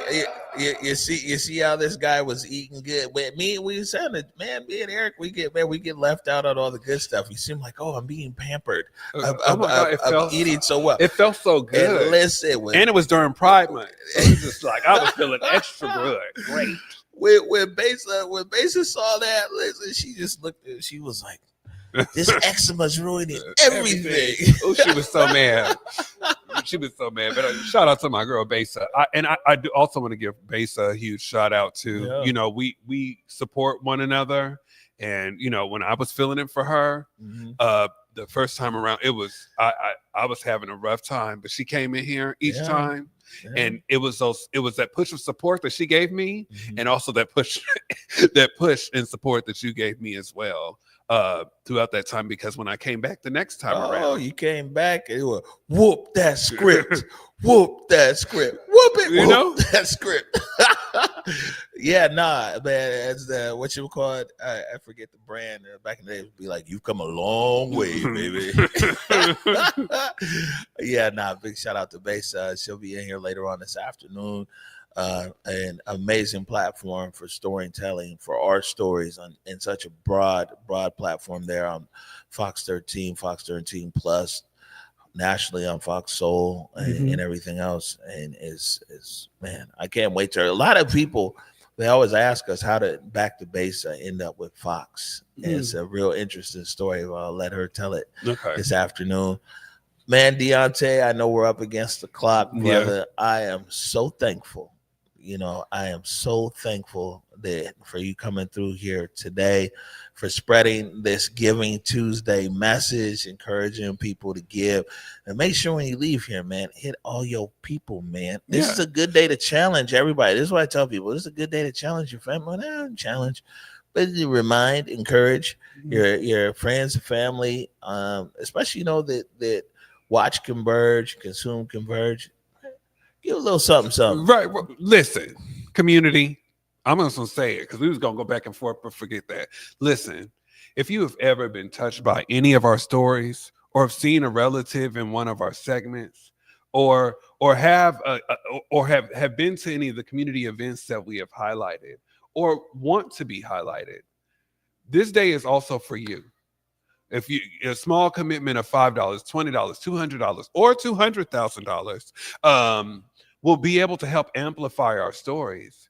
You see how this guy was eating good. But we sounded, man, me and Eric, we get left out on all the good stuff. He seemed like, I'm being pampered. I'm eating so well. It felt so good. And listen, and it was during Pride Month. So it was just like I was feeling extra good. Great. When Besa saw that, listen, she just looked at it. She was like, this eczema's ruining everything. Oh, she was so mad. She was so mad. But shout out to my girl Besa. I do also want to give Besa a huge shout out to. Yeah. You know, we support one another, and you know, when I was feeling it for her, the first time around, it was I was having a rough time, but she came in here each time. Yeah. And it was that push of support that she gave me, and also that push and support that you gave me as well. Throughout that time, because when I came back the next time around, you came back and it was whoop that script, whoop that script, whoop it, you know that script. Yeah, nah, man. As the what you call it, I forget the brand. Back in the day, it would be like, "You've come a long way, baby." Yeah, nah. Big shout out to Besa. She'll be in here later on this afternoon. An amazing platform for storytelling, for our stories in such a broad platform there on Fox 13, Fox 13 Plus, nationally on Fox Soul and everything else. And is man, I can't wait to. A lot of people, they always ask us how did Back to Base end up with Fox. And it's a real interesting story. Well, I'll let her tell it this afternoon. Man, Deontay, I know we're up against the clock, brother. Yeah. I am so thankful. I am so thankful that for you coming through here today, for spreading this Giving Tuesday message, encouraging people to give. And make sure when you leave here, man, hit all your people, man. This is a good day to challenge everybody. This is what I tell people. This is a good day to challenge your family. Challenge, but you remind, encourage your friends and family, especially that watch Converge, consume Converge. Give a little something. Right. Well, listen, community, I'm just going to say it because we was going to go back and forth, but forget that. Listen, if you have ever been touched by any of our stories or have seen a relative in one of our segments or have been to any of the community events that we have highlighted or want to be highlighted, this day is also for you. If you a small commitment of $5, $20, $200, or $200,000 will be able to help amplify our stories.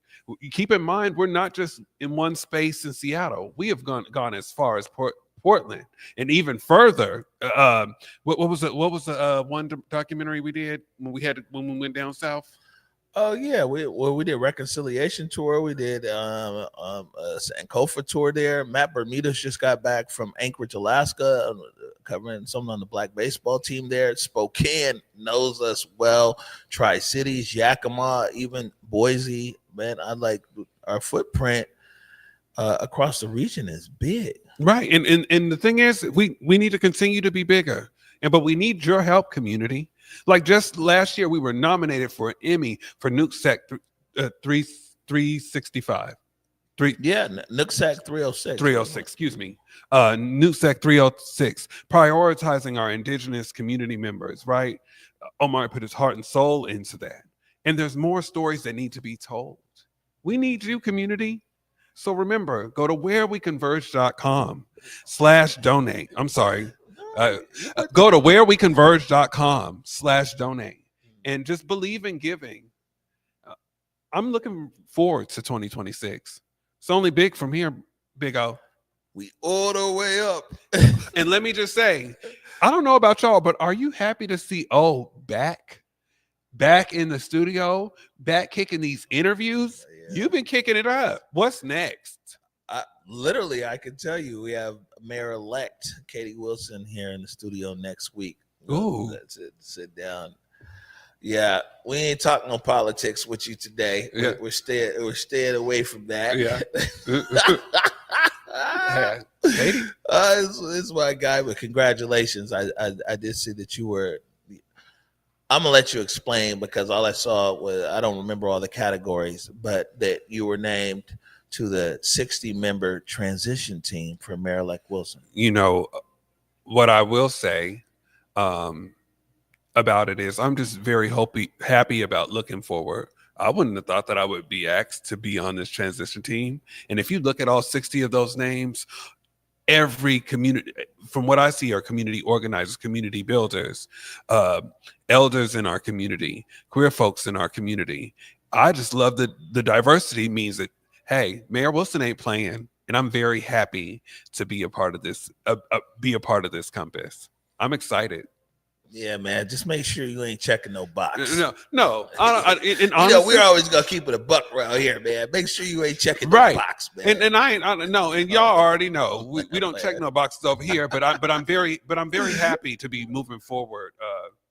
Keep in mind, we're not just in one space in Seattle. We have gone as far as Portland and even further. What was it? What was the one documentary we did when we went down south? Oh yeah, we did Reconciliation Tour. We did Sankofa tour there. Matt Bermudez just got back from Anchorage, Alaska, covering something on the black baseball team there. Spokane knows us well. Tri-Cities, Yakima, even Boise. Man, I like our footprint across the region is big. Right, and the thing is, we need to continue to be bigger, but we need your help, community. Like just last year, we were nominated for an Emmy for NUCSEC 365. NUCSEC 306. 306, excuse me. NUCSEC 306, prioritizing our indigenous community members, right? Omar put his heart and soul into that. And there's more stories that need to be told. We need you, community. So remember, go to whereweconverge.com/donate. I'm sorry. Go to whereweconverge.com/donate and just believe in giving. I'm looking forward to 2026. It's only big from here, Big O. We all the way up. And let me just say, I don't know about y'all, but are you happy to see back in the studio, back kicking these interviews? Yeah. You've been kicking it up. What's next? Literally, I can tell you, we have Mayor-elect Katie Wilson here in the studio next week. Ooh. Sit down. Yeah, we ain't talking on politics with you today. Yeah. We're staying away from that. Yeah. Katie. It's my guy, but congratulations. I did see that you were. I'm gonna let you explain because all I saw was, I don't remember all the categories, but that you were named to the 60-member transition team for Mayor-elect Wilson. What I will say about it is I'm just very happy about looking forward. I wouldn't have thought that I would be asked to be on this transition team. And if you look at all 60 of those names, every community, from what I see, are community organizers, community builders, elders in our community, queer folks in our community. I just love that the diversity means that, hey, Mayor Wilson ain't playing, and I'm very happy to be a part of this. Be a part of this compass. I'm excited. Yeah, man. Just make sure you ain't checking no box. No. Honestly, we're always gonna keep it a buck around here, man. Make sure you ain't checking no box, man. And I know, and y'all already know we don't check no boxes over here. But I'm very happy to be moving forward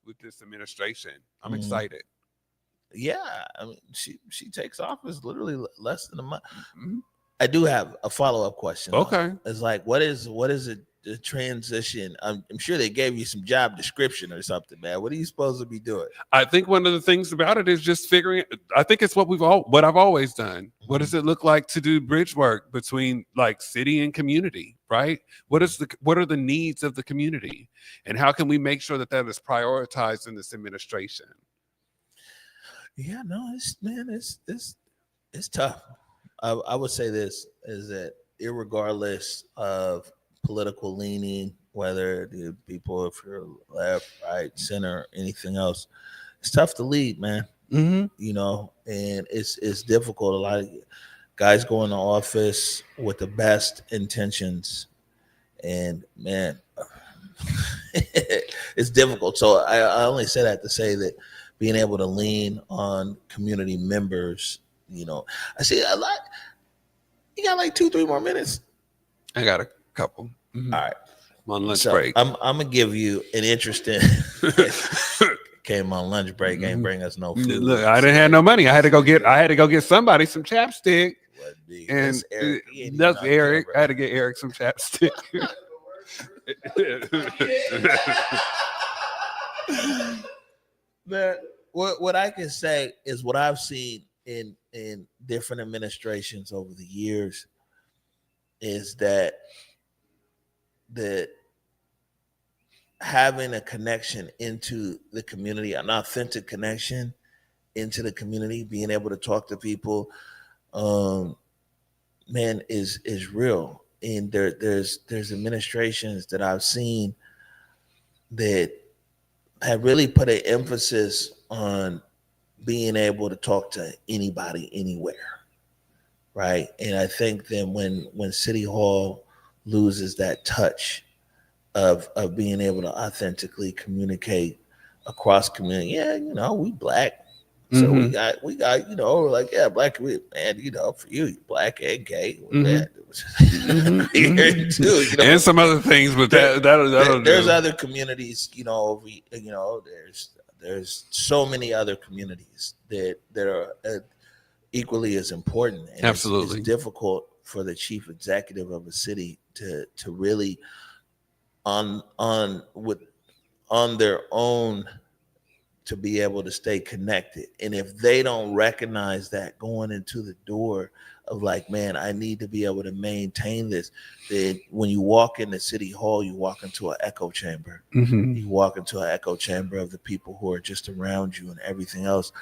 with this administration. I'm excited. Yeah, I mean, she takes office literally less than a month. Mm-hmm. I do have a follow-up question. Okay, it's like, what is it? The transition. I'm sure they gave you some job description or something, man. What are you supposed to be doing? I think one of the things about it is just figuring. I think it's what I've always done. Mm-hmm. What does it look like to do bridge work between like city and community, right? What are the needs of the community, and how can we make sure that is prioritized in this administration? Yeah, no, it's tough. I would say this is that irregardless of political leaning, whether the people, if you're left, right, center, anything else, it's tough to lead, man. You know, and it's difficult. A lot of guys go in the office with the best intentions, and man, it's difficult. So I only say that to say that being able to lean on community members, you know, I see a lot. You got like 2-3 more minutes. I got a couple. All right. I'm on lunch So break. I'm gonna give you an interesting. Came on lunch break, ain't bring us no food. Look, I didn't have no money. I had to go get somebody some chapstick. And that's Eric. I had to get Eric some chapstick. Man, what I can say is what I've seen in different administrations over the years is that having a connection into the community, an authentic connection into the community, being able to talk to people, man, is real. And there's administrations that I've seen that have really put an emphasis on being able to talk to anybody, anywhere, right? And I think that when City Hall loses that touch of being able to authentically communicate across community, yeah, you know, we Black, so we got, you know, like, yeah, Black, man, you know, for you, Black and gay, man, too, you know? And some other things, but there's other communities, you know, there's so many other communities that are equally as important. And absolutely, it's difficult for the chief executive of a city to really on their own to be able to stay connected. And if they don't recognize that going into the door of like, man, I need to be able to maintain this, then when you walk into City Hall, you walk into an echo chamber. You walk into an echo chamber of the people who are just around you and everything else.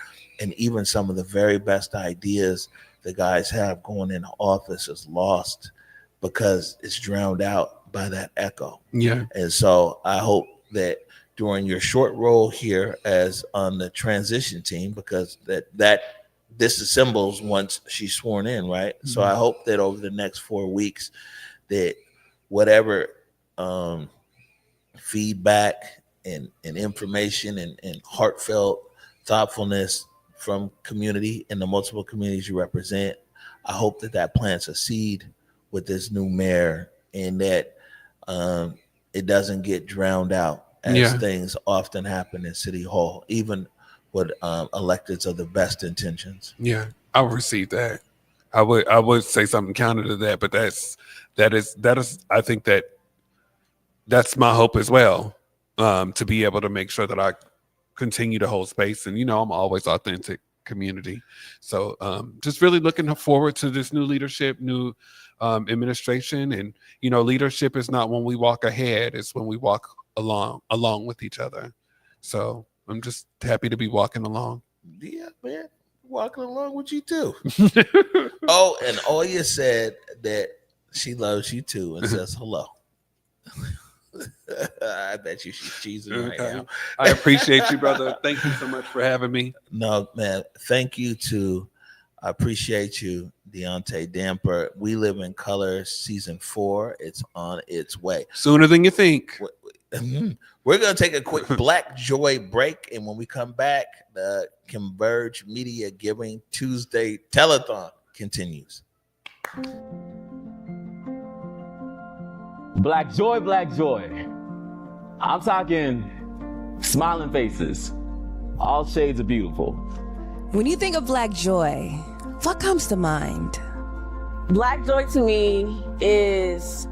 And even some of the very best ideas the guys have going into office is lost because it's drowned out by that echo. Yeah. And so I hope that during your short role here as on the transition team, because that disassembles once she's sworn in, right? So I hope that over the next 4 weeks that whatever feedback and information and heartfelt thoughtfulness from community and the multiple communities you represent, I hope that plants a seed with this new mayor and that it doesn't get drowned out as things often happen in City Hall, even with electeds of the best intentions. Yeah, I would receive that. I would say something counter to that, but that is I think that's my hope as well, to be able to make sure that I continue to hold space. And, you know, I'm always authentic community. So just really looking forward to this new leadership, new administration. And, you know, leadership is not when we walk ahead, it's when we walk along with each other. So I'm just happy to be walking along. Yeah, man, walking along with you too. Oh, and Oya said that she loves you too and says hello. I bet you she's cheesing right now. I appreciate you, brother. Thank you so much for having me. No, man. Thank you to, I appreciate you, Deontay Damper. We Live in Color season 4. It's on its way. Sooner than you think. We're going to take a quick Black Joy break. And when we come back, the Converge Media Giving Tuesday Telethon continues. Black joy, black joy. I'm talking smiling faces. All shades of beautiful. When you think of black joy, what comes to mind? Black joy to me is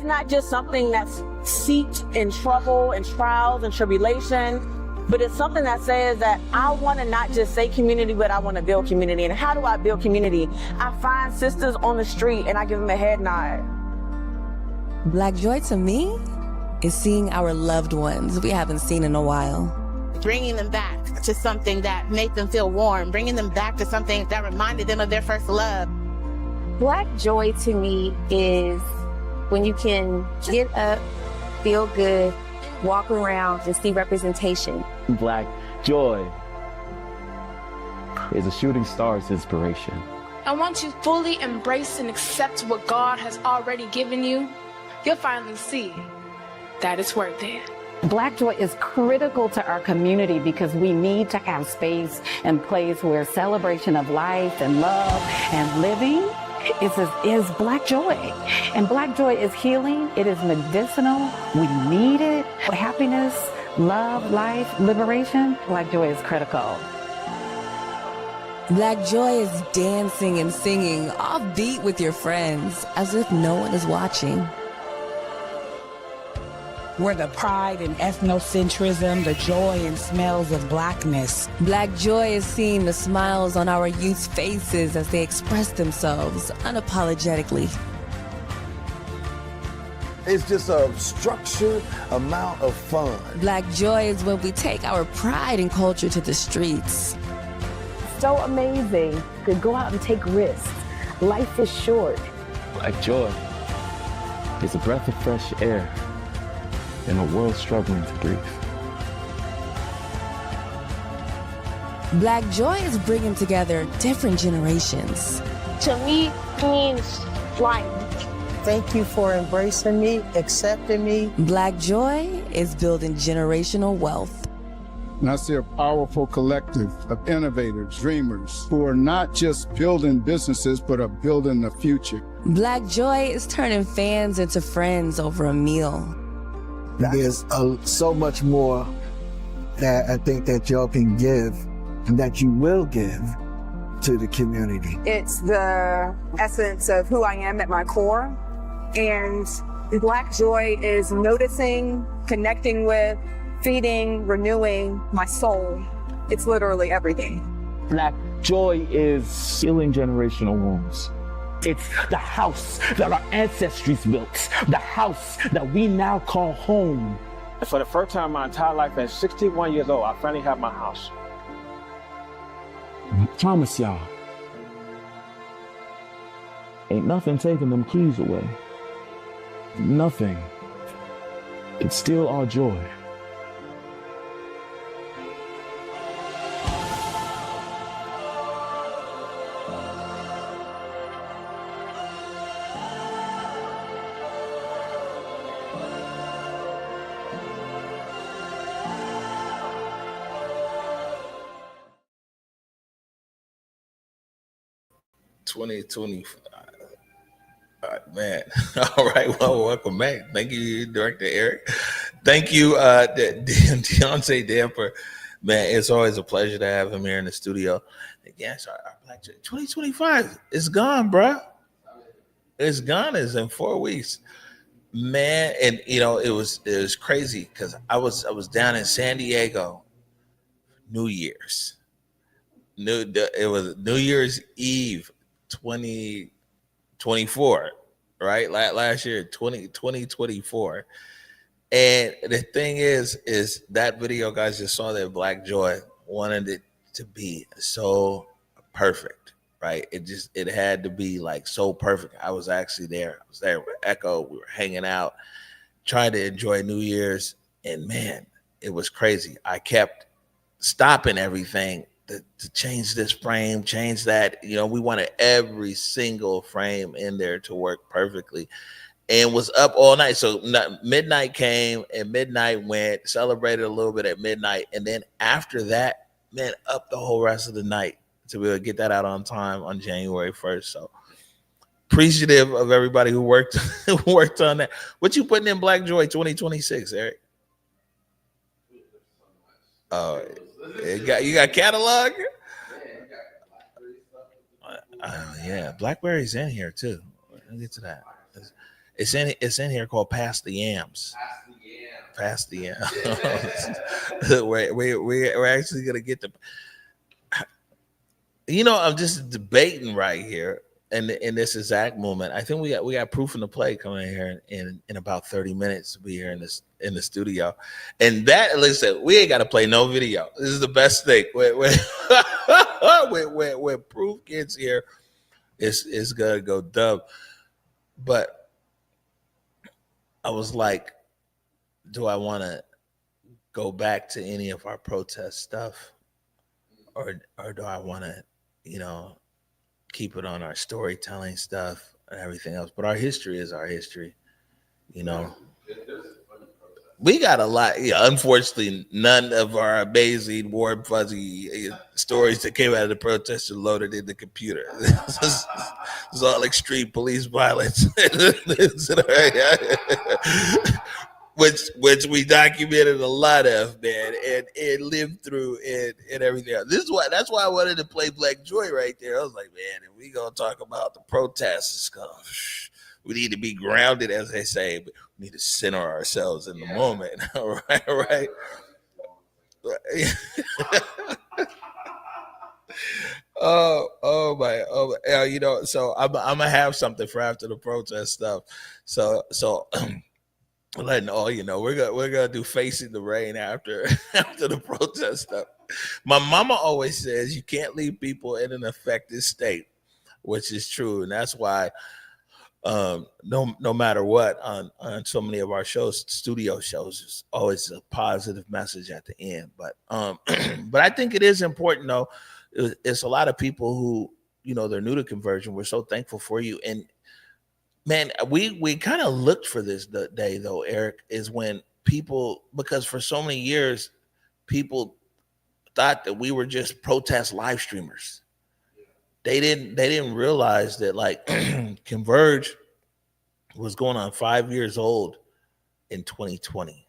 not just something that's seeped in trouble and trials and tribulation, but it's something that says that I want to not just say community, but I want to build community. And how do I build community? I find sisters on the street and I give them a head nod. Black joy to me is seeing our loved ones we haven't seen in a while. Bringing them back to something that made them feel warm, bringing them back to something that reminded them of their first love. Black joy to me is when you can get up feel good, walk around, and see representation. Black joy is a shooting star's inspiration. And once you fully embrace and accept what God has already given you, you'll finally see that it's worth it. Black joy is critical to our community because we need to have space and place where celebration of life and love and living is Black joy. And Black joy is healing. It is medicinal. We need it. Happiness, love, life, liberation. Black joy is critical. Black joy is dancing and singing offbeat with your friends as if no one is watching. Where the pride and ethnocentrism, the joy and smells of blackness. Black joy is seeing the smiles on our youth's faces as they express themselves unapologetically. It's just a structured amount of fun. Black joy is when we take our pride and culture to the streets. So amazing to go out and take risks. Life is short. Black joy is a breath of fresh air in a world struggling to breathe. Black joy is bringing together different generations. To me, it means flying. Thank you for embracing me, accepting me. Black joy is building generational wealth. And I see a powerful collective of innovators, dreamers, who are not just building businesses, but are building the future. Black joy is turning fans into friends over a meal. There's so much more that I think that y'all can give and that you will give to the community. It's the essence of who I am at my core. And Black joy is noticing, connecting with, feeding, renewing my soul. It's literally everything. Black joy is healing generational wounds. It's the house that our ancestors built, the house that we now call home. For the first time in my entire life, at 61 years old, I finally have my house. I promise y'all, ain't nothing taking them keys away. Nothing. It's still our joy. Man. All right. Well, welcome back. Thank you, Director Eric. Thank you, Deontay Damper. Man, it's always a pleasure to have him here in the studio. Again, sorry, our Black 2025 is gone, bro. It's gone. It's in 4 weeks, man. And you know, it was crazy because I was down in San Diego, New Year's. It was New Year's Eve, 2024, right? Last year, 2024. And the thing is that video, guys, just saw that Black joy wanted it to be so perfect, right? It had to be like so perfect. I was actually there. I was there with Echo. We were hanging out, trying to enjoy New Year's. And man, it was crazy. I kept stopping everything to change this frame, change that. You know, we wanted every single frame in there to work perfectly, and was up all night. So midnight came and midnight went, celebrated a little bit at midnight. And then after that, man, up the whole rest of the night to be able to get that out on time on January 1st. So appreciative of everybody who worked on that. What you putting in Black Joy 2026, Eric? Oh, you got catalog? Yeah, Blackberry's in here too. We'll get to that. It's in here called Pass the Yams. Pass the Yams. we're actually gonna get the. You know, I'm just debating right here in this exact moment. I think we got proof in the play coming here in about 30 minutes to be here in the studio. And that, listen, we ain't got to play no video. This is the best thing. When proof gets here, it's gonna go dub. But I was like, do I want to go back to any of our protest stuff, or do I want to, keep it on our storytelling stuff and everything else? But our history is our history, We got a lot. Yeah, unfortunately, none of our amazing, warm, fuzzy stories that came out of the protests are loaded in the computer. This is all extreme police violence, which we documented a lot of, man, and lived through and everything else. That's why I wanted to play Black Joy right there. I was like, man, if we gonna talk about the protests, we need to be grounded, as they say, but we need to center ourselves in the moment. right. Oh my. So I'm gonna have something for after the protest stuff. So letting all we're gonna do Facing the Rain after the protest stuff. My mama always says you can't leave people in an affected state, which is true, and that's why no matter what, on so many of our shows, studio shows, is always a positive message at the end. But but I think it is important, though. It's a lot of people who they're new to Conversion. We're so thankful for you. And man, we kind of looked for this day, though, Eric, is when people, because for so many years people thought that we were just protest live streamers. They didn't realize that, like, Converge was going on 5 years old in 2020.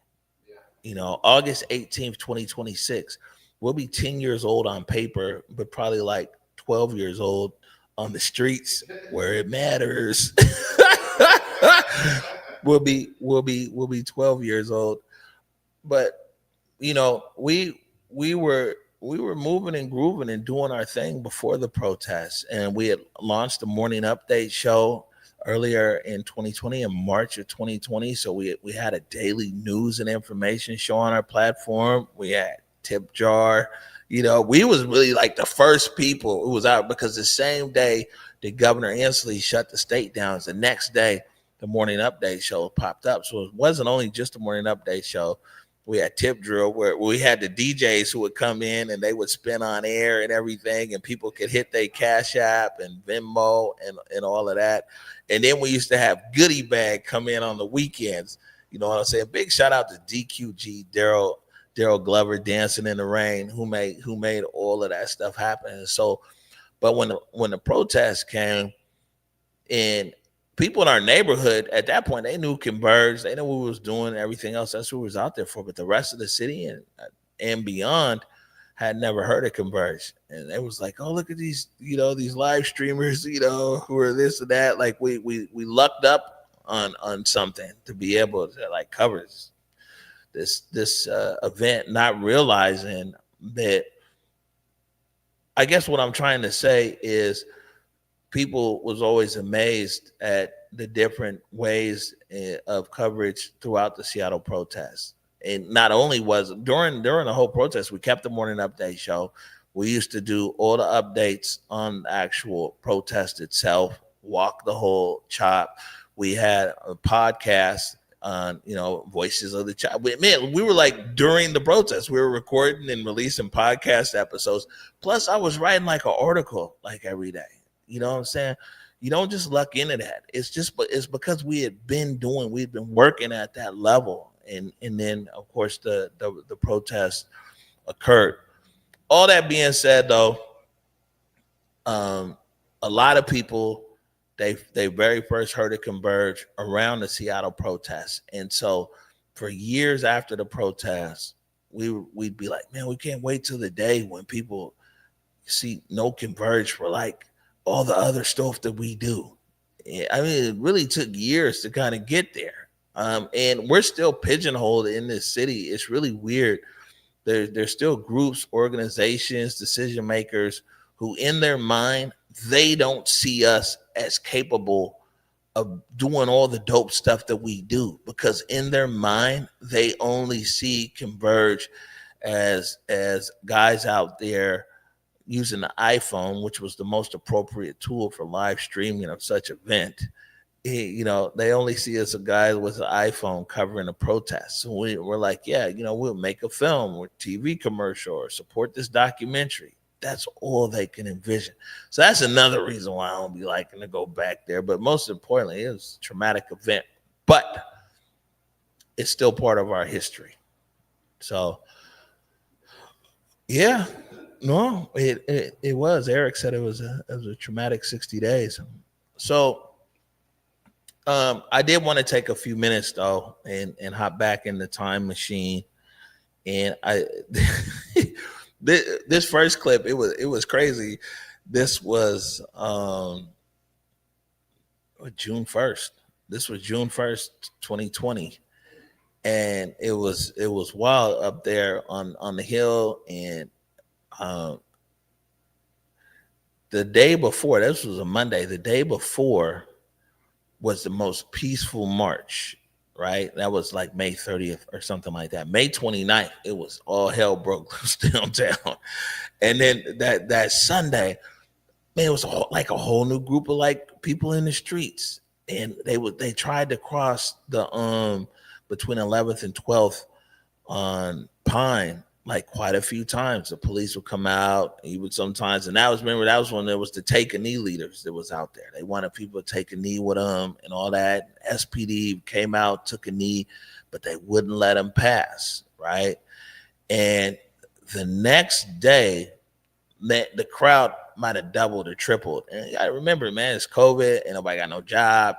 August 18th, 2026. We'll be 10 years old on paper, but probably like 12 years old on the streets where it matters. we'll be 12 years old. But we were moving and grooving and doing our thing before the protests, and we had launched the morning update show earlier in 2020, in March of 2020. So we had a daily news and information show on our platform. We had Tip Jar. We was really like the first people who was out, because the same day that Governor Inslee shut the state down, the next day the morning update show popped up. So it wasn't only just the morning update show. We had Tip Drill, where we had the DJs who would come in and they would spin on air and everything, and people could hit their Cash App and Venmo and all of that. And then we used to have Goodie Bag come in on the weekends. You know what I'm saying? Big shout out to DQG, Daryl Glover, Dancing in the Rain, who made all of that stuff happen. And so, but when the protests came, and people in our neighborhood at that point, they knew Converge, they knew what we was doing, everything else. That's what we was out there for. But the rest of the city and beyond had never heard of Converge, and it was like, oh, look at these, these live streamers, who are this and that. Like we lucked up on something to be able to like cover this event, not realizing that. I guess what I'm trying to say is, people was always amazed at the different ways of coverage throughout the Seattle protests. And not only was during the whole protest, we kept the morning update show. We used to do all the updates on the actual protest itself, walk the whole chop. We had a podcast on, Voices of the Chop. Man, we were like, during the protest, we were recording and releasing podcast episodes. Plus, I was writing like an article like every day. You know what I'm saying? You don't just luck into that. It's because we'd been working at that level. And then, of course, the protest occurred. All that being said, though, a lot of people, they very first heard of Converge around the Seattle protests. And so for years after the protests, we'd be like, man, we can't wait till the day when people see no Converge for like all the other stuff that we do. I mean, it really took years to kind of get there. And we're still pigeonholed in this city. It's really weird. There's still groups, organizations, decision makers who in their mind, they don't see us as capable of doing all the dope stuff that we do, because in their mind, they only see Converge as guys out there using the iPhone, which was the most appropriate tool for live streaming of such event, they only see us a guy with an iPhone covering a protest. So we're like, yeah, we'll make a film or TV commercial or support this documentary. That's all they can envision. So that's another reason why I don't be liking to go back there. But most importantly, it was a traumatic event, but it's still part of our history. So yeah, no, it was. Eric said it was a traumatic 60 days. So I did want to take a few minutes though and hop back in the time machine. And this first clip, it was crazy. This was June 1st. This was June 1st, 2020. And it was wild up there on the hill. And the day before, this was a Monday, the day before was the most peaceful march, right? That was like May 30th or something like that. May 29th, it was all hell broke loose downtown. And then that Sunday, man, it was like a whole new group of like people in the streets. And they tried to cross the between 11th and 12th on Pine like quite a few times. The police would come out, he would sometimes, and that was when there was the Take a Knee leaders that was out there. They wanted people to take a knee with them and all that. SPD came out, took a knee, but they wouldn't let them pass, right? And the next day, the crowd might have doubled or tripled. And I remember, man, it's COVID and nobody got no job.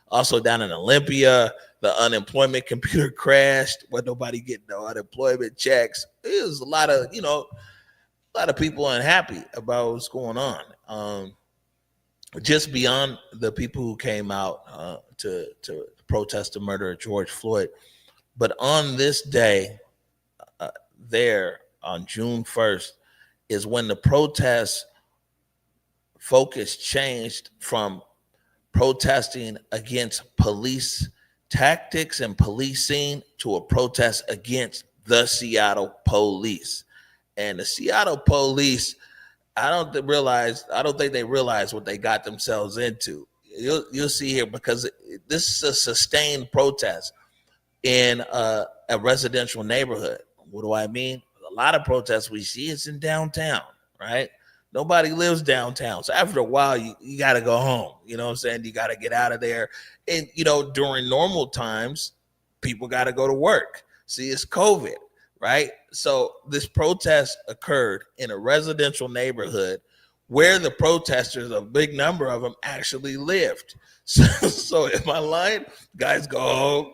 Also down in Olympia, the unemployment computer crashed where nobody getting no unemployment checks. It was a lot of people unhappy about what's going on. Just beyond the people who came out to protest the murder of George Floyd. But on this day, there on June 1st, is when the protest focus changed from protesting against police tactics and policing to a protest against the Seattle police. And the Seattle police, I don't think they realize what they got themselves into. You'll see here, because this is a sustained protest in a residential neighborhood. What do I mean? A lot of protests we see is in downtown, right? Nobody lives downtown. So after a while, you got to go home. You know what I'm saying? You got to get out of there. And, during normal times, people got to go to work. See, it's COVID, right? So this protest occurred in a residential neighborhood where the protesters, a big number of them, actually lived. So in my line, guys go home,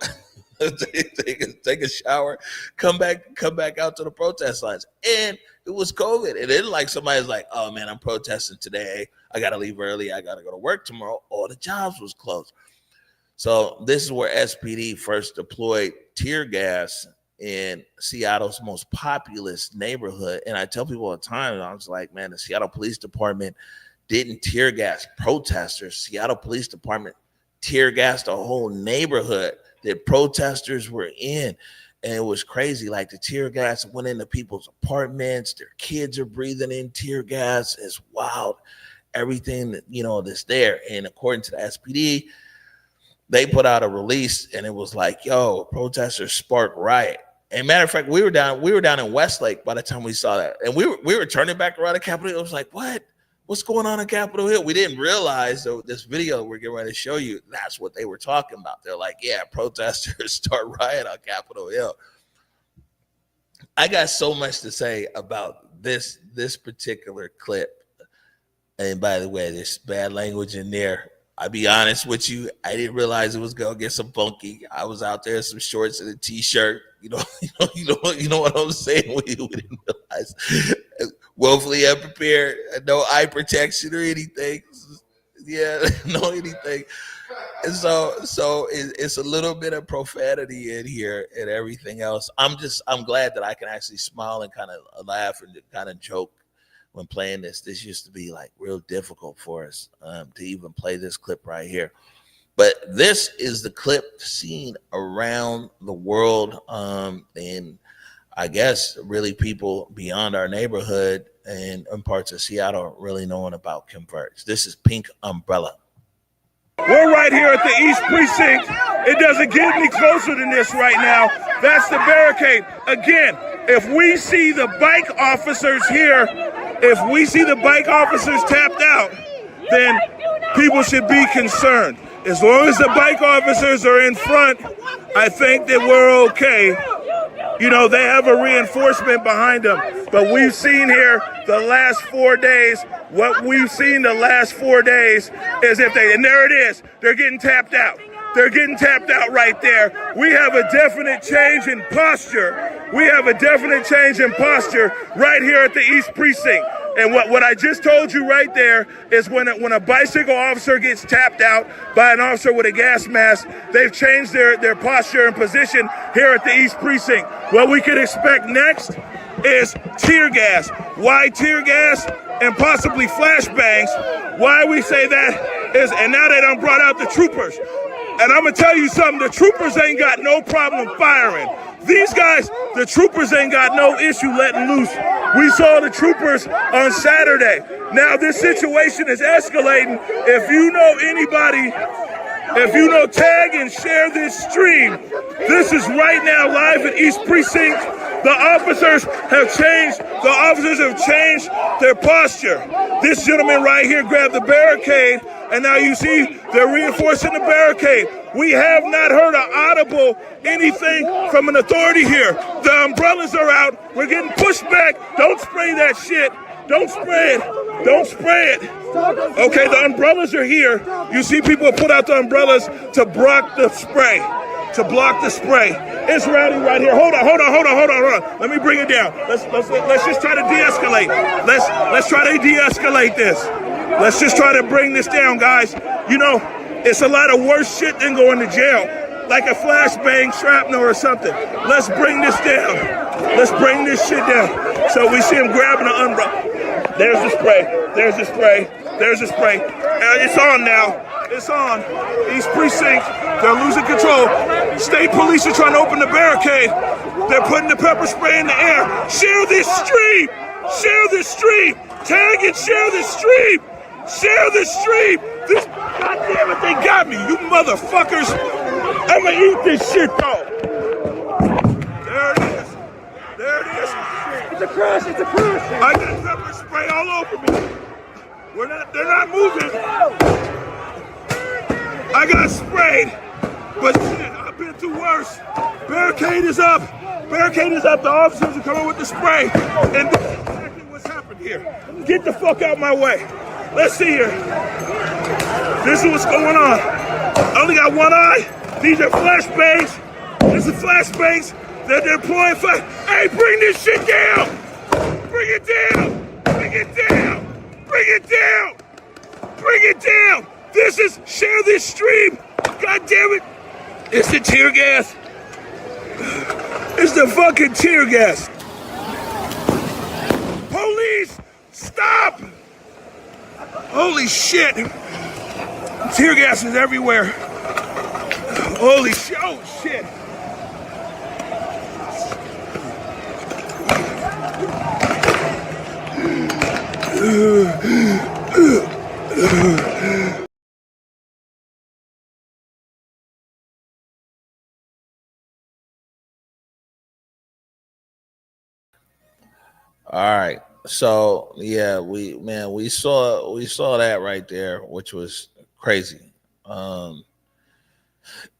take a shower, come back out to the protest lines. And it was COVID. And then like somebody's like, oh man, I'm protesting today. I got to leave early. I got to go to work tomorrow. All the jobs was closed. So this is where SPD first deployed tear gas in Seattle's most populous neighborhood. And I tell people all the time, I was like, man, the Seattle Police Department didn't tear gas protesters. Seattle Police Department tear gassed a whole neighborhood that protesters were in. And it was crazy. Like the tear gas went into people's apartments. Their kids are breathing in tear gas. It's wild. Everything that, that's there. And according to the SPD, they put out a release and it was like, yo, protesters sparked riot. And matter of fact, we were down in Westlake by the time we saw that. And we were turning back around to Capitol Hill. It was like, what's going on in Capitol Hill? We didn't realize this video we're getting ready to show you, that's what they were talking about. They're like, yeah, protesters start riot on Capitol Hill. I got so much to say about this particular clip. And by the way, there's bad language in there. I'll be honest with you, I didn't realize it was gonna get some funky. I was out there in some shorts and a t-shirt. You know what I'm saying? We didn't realize. Woefully unprepared, no eye protection or anything. Yeah, no anything. And so it's a little bit of profanity in here and everything else. I'm glad that I can actually smile and kind of laugh and kind of joke when playing this. This used to be like real difficult for us to even play this clip right here. But this is the clip seen around the world, and I guess really people beyond our neighborhood and in parts of Seattle really knowing about Converge. This is Pink Umbrella. We're right here at the East Precinct. It doesn't get any closer than this right now. That's the barricade. Again, if we see the bike officers here, if we see the bike officers tapped out, then people should be concerned. As long as the bike officers are in front, I think that we're okay. You know, they have a reinforcement behind them. But we've seen here the last 4 days, what we've seen the last 4 days is and there it is, they're getting tapped out. They're getting tapped out right there. We have a definite change in posture. We have a definite change in posture right here at the East Precinct. And what I just told you right there is when a bicycle officer gets tapped out by an officer with a gas mask, they've changed their posture and position here at the East Precinct. What we could expect next is tear gas. Why tear gas and possibly flashbangs? Why we say that is, and now they done brought out the troopers. And I'm gonna tell you something, the troopers ain't got no problem firing. These guys, the troopers ain't got no issue letting loose. We saw the troopers on Saturday. Now this situation is escalating. If you know anybody, if you know, tag and share this stream. This is right now live at East Precinct. The officers have changed their posture. This gentleman right here grabbed the barricade, and now you see they're reinforcing the barricade. We have not heard an audible anything from an authority here. The umbrellas are out. We're getting pushed back. Don't spray that shit. Don't spray it. Don't spray it. Okay, the umbrellas are here. You see people put out the umbrellas to block the spray. To block the spray. It's rowdy right here. Hold on. Let me bring it down. Let's just try to de-escalate. Let's try to de-escalate this. Let's just try to bring this down, guys. You know, it's a lot of worse shit than going to jail, like a flashbang, shrapnel, or something. Let's bring this down. Let's bring this shit down. So we see him grabbing the umbrella. There's the spray. There's the spray. There's the spray. It's on now. It's on. East Precinct, they're losing control. State police are trying to open the barricade. They're putting the pepper spray in the air. Share this stream. Share this stream. Tag and share this stream. Share this stream. This, God damn it, they got me, you motherfuckers. I'm gonna eat this shit though. There it is. There it is. It's a crush. It's a crush. I got pepper spray all over me. They're not moving. I got sprayed, but shit, I've been through worse. Barricade is up. Barricade is up. The officers are coming with the spray. And this is exactly what's happened here. Get the fuck out my way. Let's see here. This is what's going on. I only got one eye. These are flashbangs. This is flashbangs. They're deploying flash. Hey, bring this shit down. Bring it down. Bring it down. Bring it down. Bring it down. This is, share this stream. God damn it. It's the tear gas. It's the fucking tear gas. Police, stop. Holy shit. Tear gas is everywhere. Holy shit. Oh, shit. All right. So yeah, we saw that right there, which was crazy.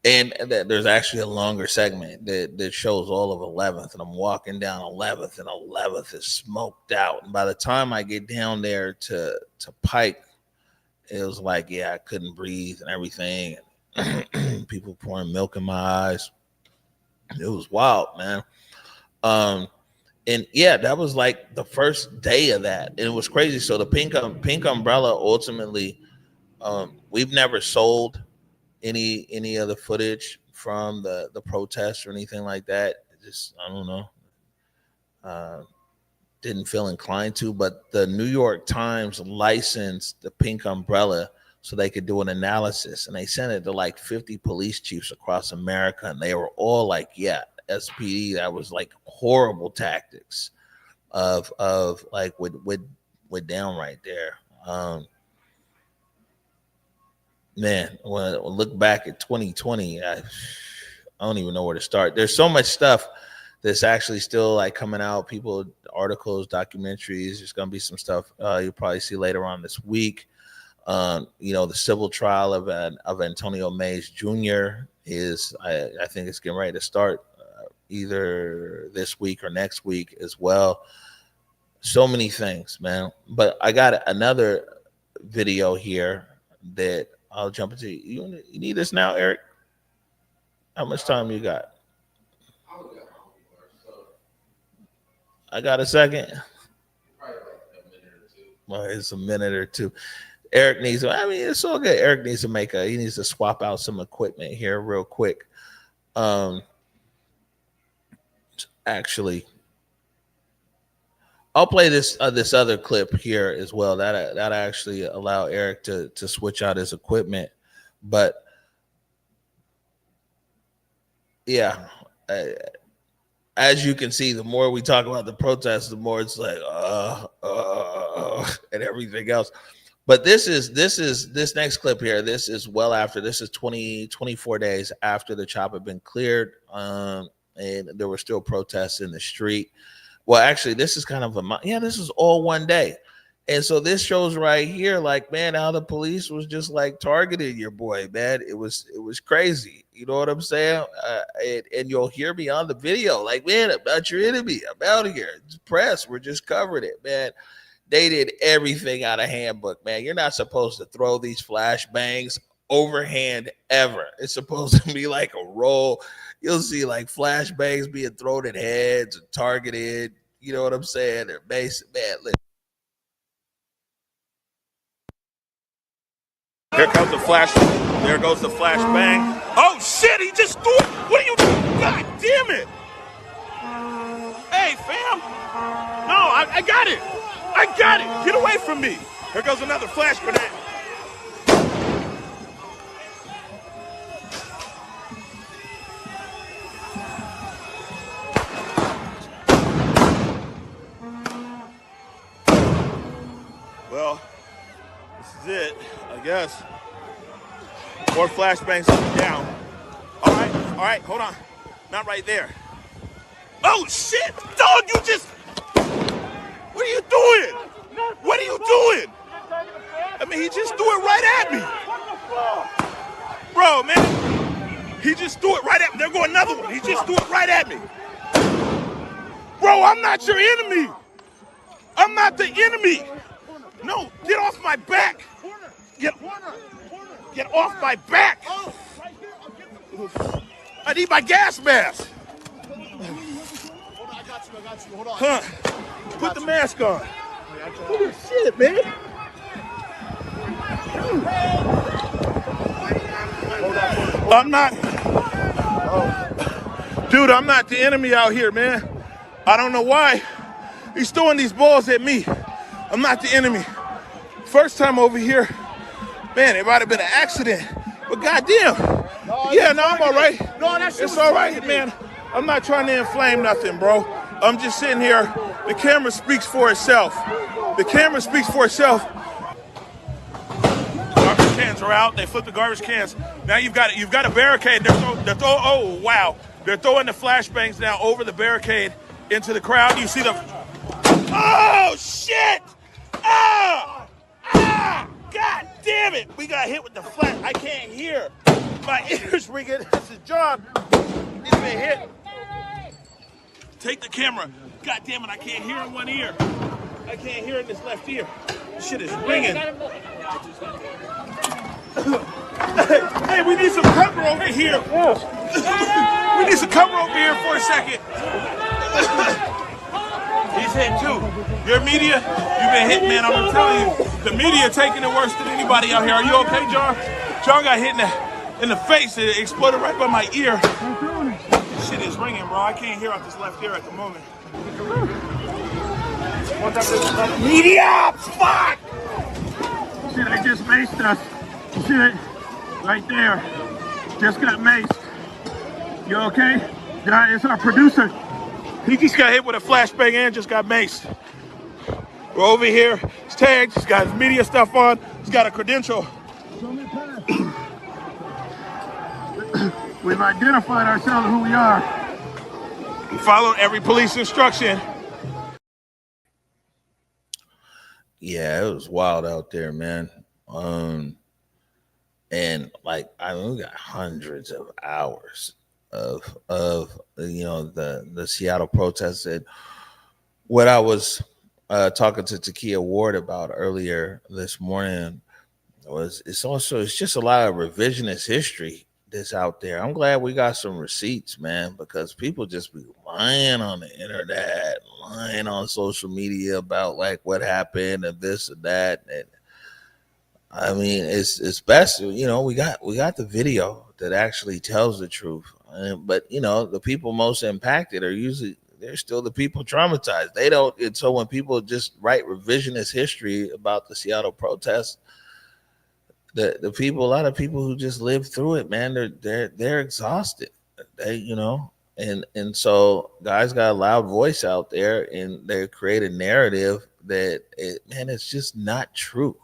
And there's actually a longer segment that shows all of 11th, and I'm walking down 11th, and 11th is smoked out. And by the time I get down there to Pike, it was like, yeah, I couldn't breathe and everything. People pouring milk in my eyes. It was wild, man. And yeah, that was like the first day of that. And it was crazy. So the pink umbrella, ultimately, we've never sold any other footage from the protests or anything like that. Just, I don't know. Didn't feel inclined to, but the New York Times licensed the pink umbrella so they could do an analysis, and they sent it to like 50 police chiefs across America, and they were all like, yeah, SPD, that was like horrible tactics of like with down right there. man, when I look back at 2020, I don't even know where to start. There's so much stuff that's actually still like coming out. People, articles, documentaries. There's going to be some stuff you'll probably see later on this week. The civil trial of Antonio Mays Jr. is, I think it's getting ready to start either this week or next week as well. So many things, man. But I got another video here that I'll jump into. You need this now, Eric? How much time you got? I got a second. Well, it's a minute or two. Eric needs, it's all good. Eric needs to he needs to swap out some equipment here real quick. Actually, I'll play this other clip here as well. That actually allow Eric to switch out his equipment. But yeah, as you can see, the more we talk about the protests, the more it's like and everything else. But this next clip here. This is well after. This is 24 days after the chop had been cleared, and there were still protests in the street. Well, actually, this is kind of this is all one day. And so this shows right here, like, man, how the police was just like targeting your boy, man. It was crazy. You know what I'm saying? And you'll hear me on the video, like, man, I'm not your enemy. I'm out here. It's press. We're just covering it, man. They did everything out of handbook, man. You're not supposed to throw these flashbangs overhand ever. It's supposed to be like a roll. You'll see like flashbangs being thrown at heads and targeted. You know what I'm saying? They're basic, man. Listen. Here comes the flash. There goes the flashbang. Oh shit! He just threw it. What are you doing? God damn it! Hey, fam. No, I got it. I got it. Get away from me. Here goes another flash grenade. Well, this is it, I guess. More flashbangs down. All right, hold on. Not right there. Oh, shit! Dog, you just... What are you doing? What are you doing? I mean, he just threw it right at me. Bro, man. He just threw it right at me. There go another one. He just threw it right at me. Bro, I'm not your enemy. I'm not the enemy. No, get off my back. Get off my back. I need my gas mask. Huh. Put the mask on. Holy shit, man. I'm not. Dude, I'm not the enemy out here, man. I don't know why. He's throwing these balls at me. I'm not the enemy. First time over here, man, it might have been an accident. But goddamn. I'm all right. It's all right, man. I'm not trying to inflame nothing, bro. I'm just sitting here. The camera speaks for itself. The camera speaks for itself. Garbage cans are out. They flipped the garbage cans. Now you've got a barricade. Oh wow. They're throwing the flashbangs now over the barricade into the crowd. You see the. Oh shit! God damn it! We got hit with the flash. I can't hear. My ears ringing. This is John. He's been hit. Take the camera. God damn it! I can't hear in one ear. I can't hear in this left ear. This shit is ringing. Hey, we need some cover over here. We need some cover over here for a second. He's hit too. Your media, you've been hit, man. I'm telling you, the media taking it worse than anybody out here. Are you okay, John? John got hit in the face. It exploded right by my ear. This shit is ringing, bro. I can't hear out this left ear at the moment. Media! Fuck! Shit, I just maced us. You see it? Right there. Just got maced. You okay? It's our producer. He just got hit with a flashbang and just got maced. We're over here. He's tagged. He's got his media stuff on. He's got a credential. We've identified ourselves who we are. We followed every police instruction. Yeah, it was wild out there, man. And like, I mean, we got hundreds of hours of the Seattle protests. And what I was talking to Takia Ward about earlier this morning was it's just a lot of revisionist history that's out there. I'm glad we got some receipts, man, because people just be lying on the internet, lying on social media about like what happened and this and that. And I mean, it's best, we got the video that actually tells the truth. But the people most impacted they're still the people traumatized. They don't. And so when people just write revisionist history about the Seattle protests, the people, a lot of people who just lived through it, man, they're exhausted. And so guys got a loud voice out there, and they create a narrative that it's just not true.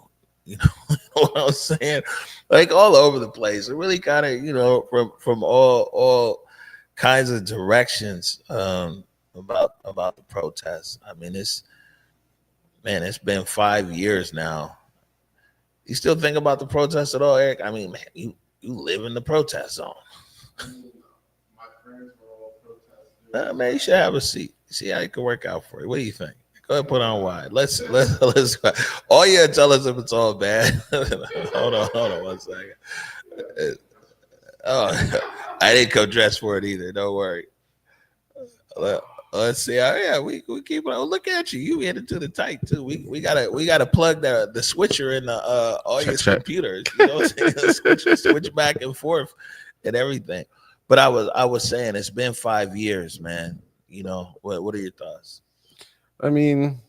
You know what I'm saying? Like all over the place. It really kind of, from all kinds of directions about the protests. I mean, it's been 5 years now. You still think about the protests at all, Eric? I mean, man, you live in the protest zone. My friends were all protesting. Man, you should have a seat. See how it can work out for you. What do you think? Go ahead, put on wide. Let's go. All you gotta tell us if it's all bad. hold on 1 second. I didn't come dressed for it either. Don't worry. Let's see. We keep on. Look at you. You into the tight too. We gotta plug the switcher in all your computers. You know what I'm saying? Switch back and forth and everything. But I was saying it's been 5 years, man. What are your thoughts? I mean,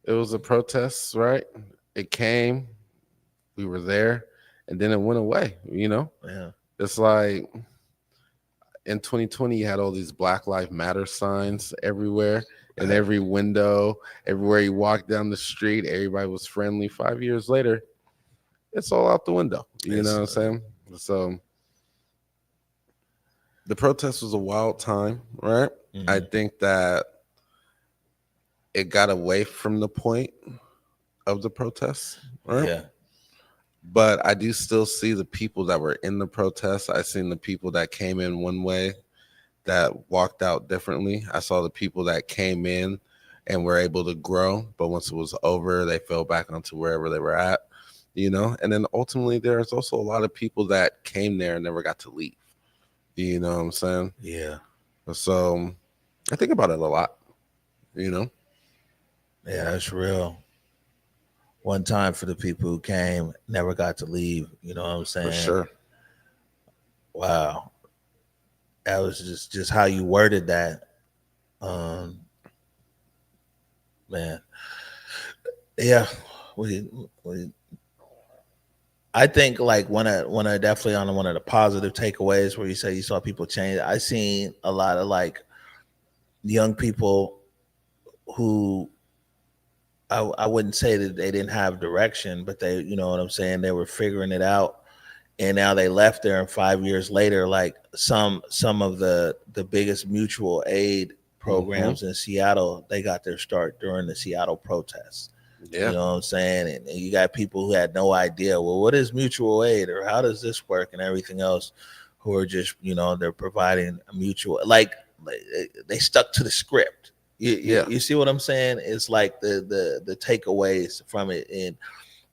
it was a protest, right? It came, we were there, and then it went away. Yeah. It's like in 2020, you had all these Black Lives Matter signs everywhere, in every window, everywhere you walked down the street, everybody was friendly. 5 years later, it's all out the window. You know what I'm saying? So the protest was a wild time, right? Mm-hmm. I think that it got away from the point of the protests, right? Yeah. But I do still see the people that were in the protests. I seen the people that came in one way that walked out differently. I saw the people that came in and were able to grow, but once it was over, they fell back onto wherever they were at, And then ultimately, there's also a lot of people that came there and never got to leave. You know what I'm saying? Yeah. So I think about it a lot, Yeah, that's real. One time for the people who came, never got to leave. You know what I'm saying? For sure. Wow. That was just how you worded that. Man. Yeah. I think like one of definitely on one of the positive takeaways where you say you saw people change. I seen a lot of like young people who I wouldn't say that they didn't have direction, but they, you know what I'm saying, they were figuring it out, and now they left there, and 5 years later, like some of the biggest mutual aid programs in Seattle, they got their start during the Seattle protests. Yeah. You know what I'm saying? And you got people who had no idea, well, what is mutual aid or how does this work and everything else, who are just, they're providing a mutual, like they stuck to the script. You see what I'm saying? It's like the takeaways from it, and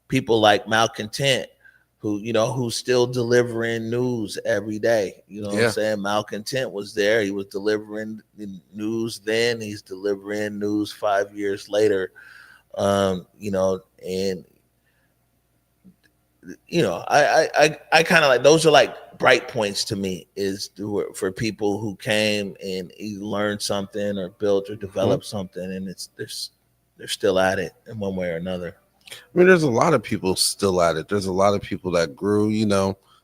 people like Malcontent, who's still delivering news every day. You know what I'm saying? Malcontent was there. He was delivering the news then. He's delivering news 5 years later. And I kind of like, those are like bright points to me, is for people who came and learned something or built or developed something, and they're still at it in one way or another. I mean, there's a lot of people still at it. There's a lot of people that grew,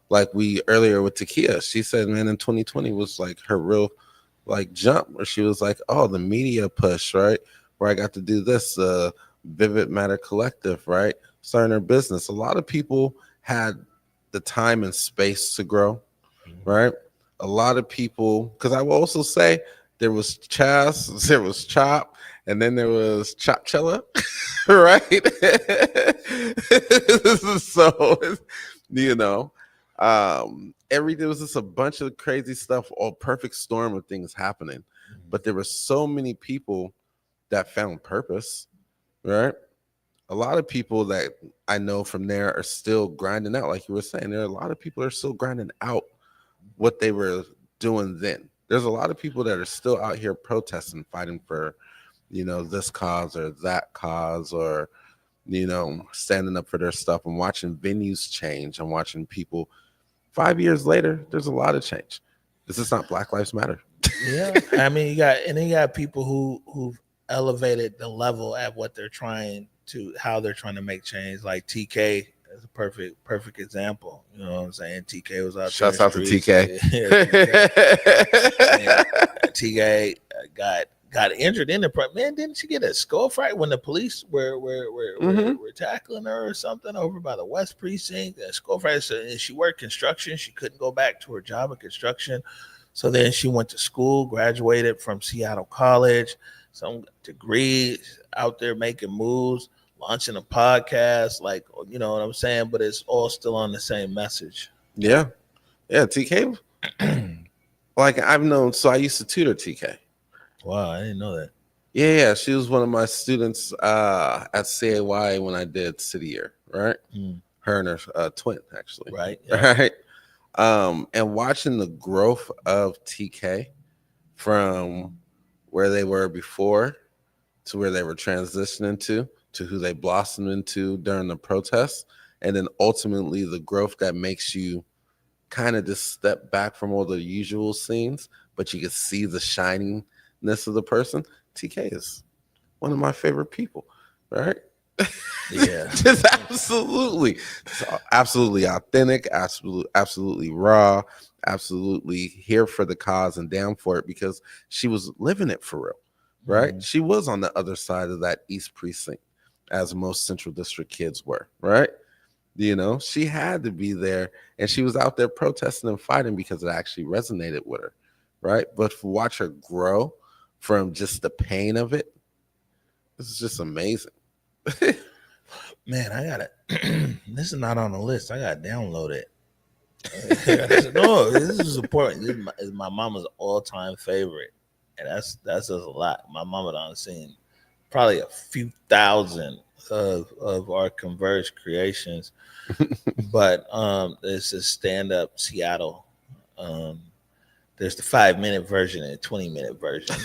like we earlier with Takia, she said, man, in 2020 was like her real like jump, where she was like, oh, the media push, right? Where I got to do this, Vivid Matter Collective, right? Starting her business. A lot of people had the time and space to grow, right? A lot of people, because I will also say there was Chaz, there was Chop, and then there was Chopchella, right? So, you know, there was just a bunch of crazy stuff, all perfect storm of things happening. But there were so many people that found purpose, right? A lot of people that I know from there are still grinding out, like you were saying. There are a lot of people that are still grinding out what they were doing then. There's a lot of people that are still out here protesting, fighting for, this cause or that cause, or, standing up for their stuff. I'm watching venues change. I'm watching people 5 years later, there's a lot of change. This is not Black Lives Matter. Yeah. I mean, you got people who've elevated the level at what they're how they're trying to make change. Like TK is a perfect example. You know what I'm saying? TK was out Shouts there. Out to TK. Yeah, TK got injured in the man. Didn't she get a skull fight when the police were tackling her or something over by the West Precinct? A skull fight. And she worked construction. She couldn't go back to her job in construction. So then she went to school, graduated from Seattle College, some degree, out there making moves, launching a podcast, like, you know what I'm saying? But it's all still on the same message. Yeah. TK. Like I've known, so I used to tutor TK. Wow, I didn't know that. Yeah, she was one of my students at CAY when I did City Year, right? Her and her twin, actually. Right. Yeah. Right. And watching the growth of TK from where they were before to where they were transitioning to who they blossomed into during the protests, and then ultimately the growth that makes you kind of just step back from all the usual scenes, but you can see the shininess of the person. TK is one of my favorite people, right? Yeah. Just absolutely authentic, absolutely raw, absolutely here for the cause and down for it, because she was living it for real, right? Mm-hmm. She was on the other side of that East Precinct, as most Central District kids were, right? She had to be there, and she was out there protesting and fighting because it actually resonated with her, right? But to watch her grow from just the pain of it, this is just amazing. Man, I gotta. This is not on the list. I gotta download it. No, this is important. This is my mama's all-time favorite, and that's just a lot. My mama done seen probably a few thousand of our Converge creations, but this is stand-up Seattle. There's the 5-minute version and a 20-minute version.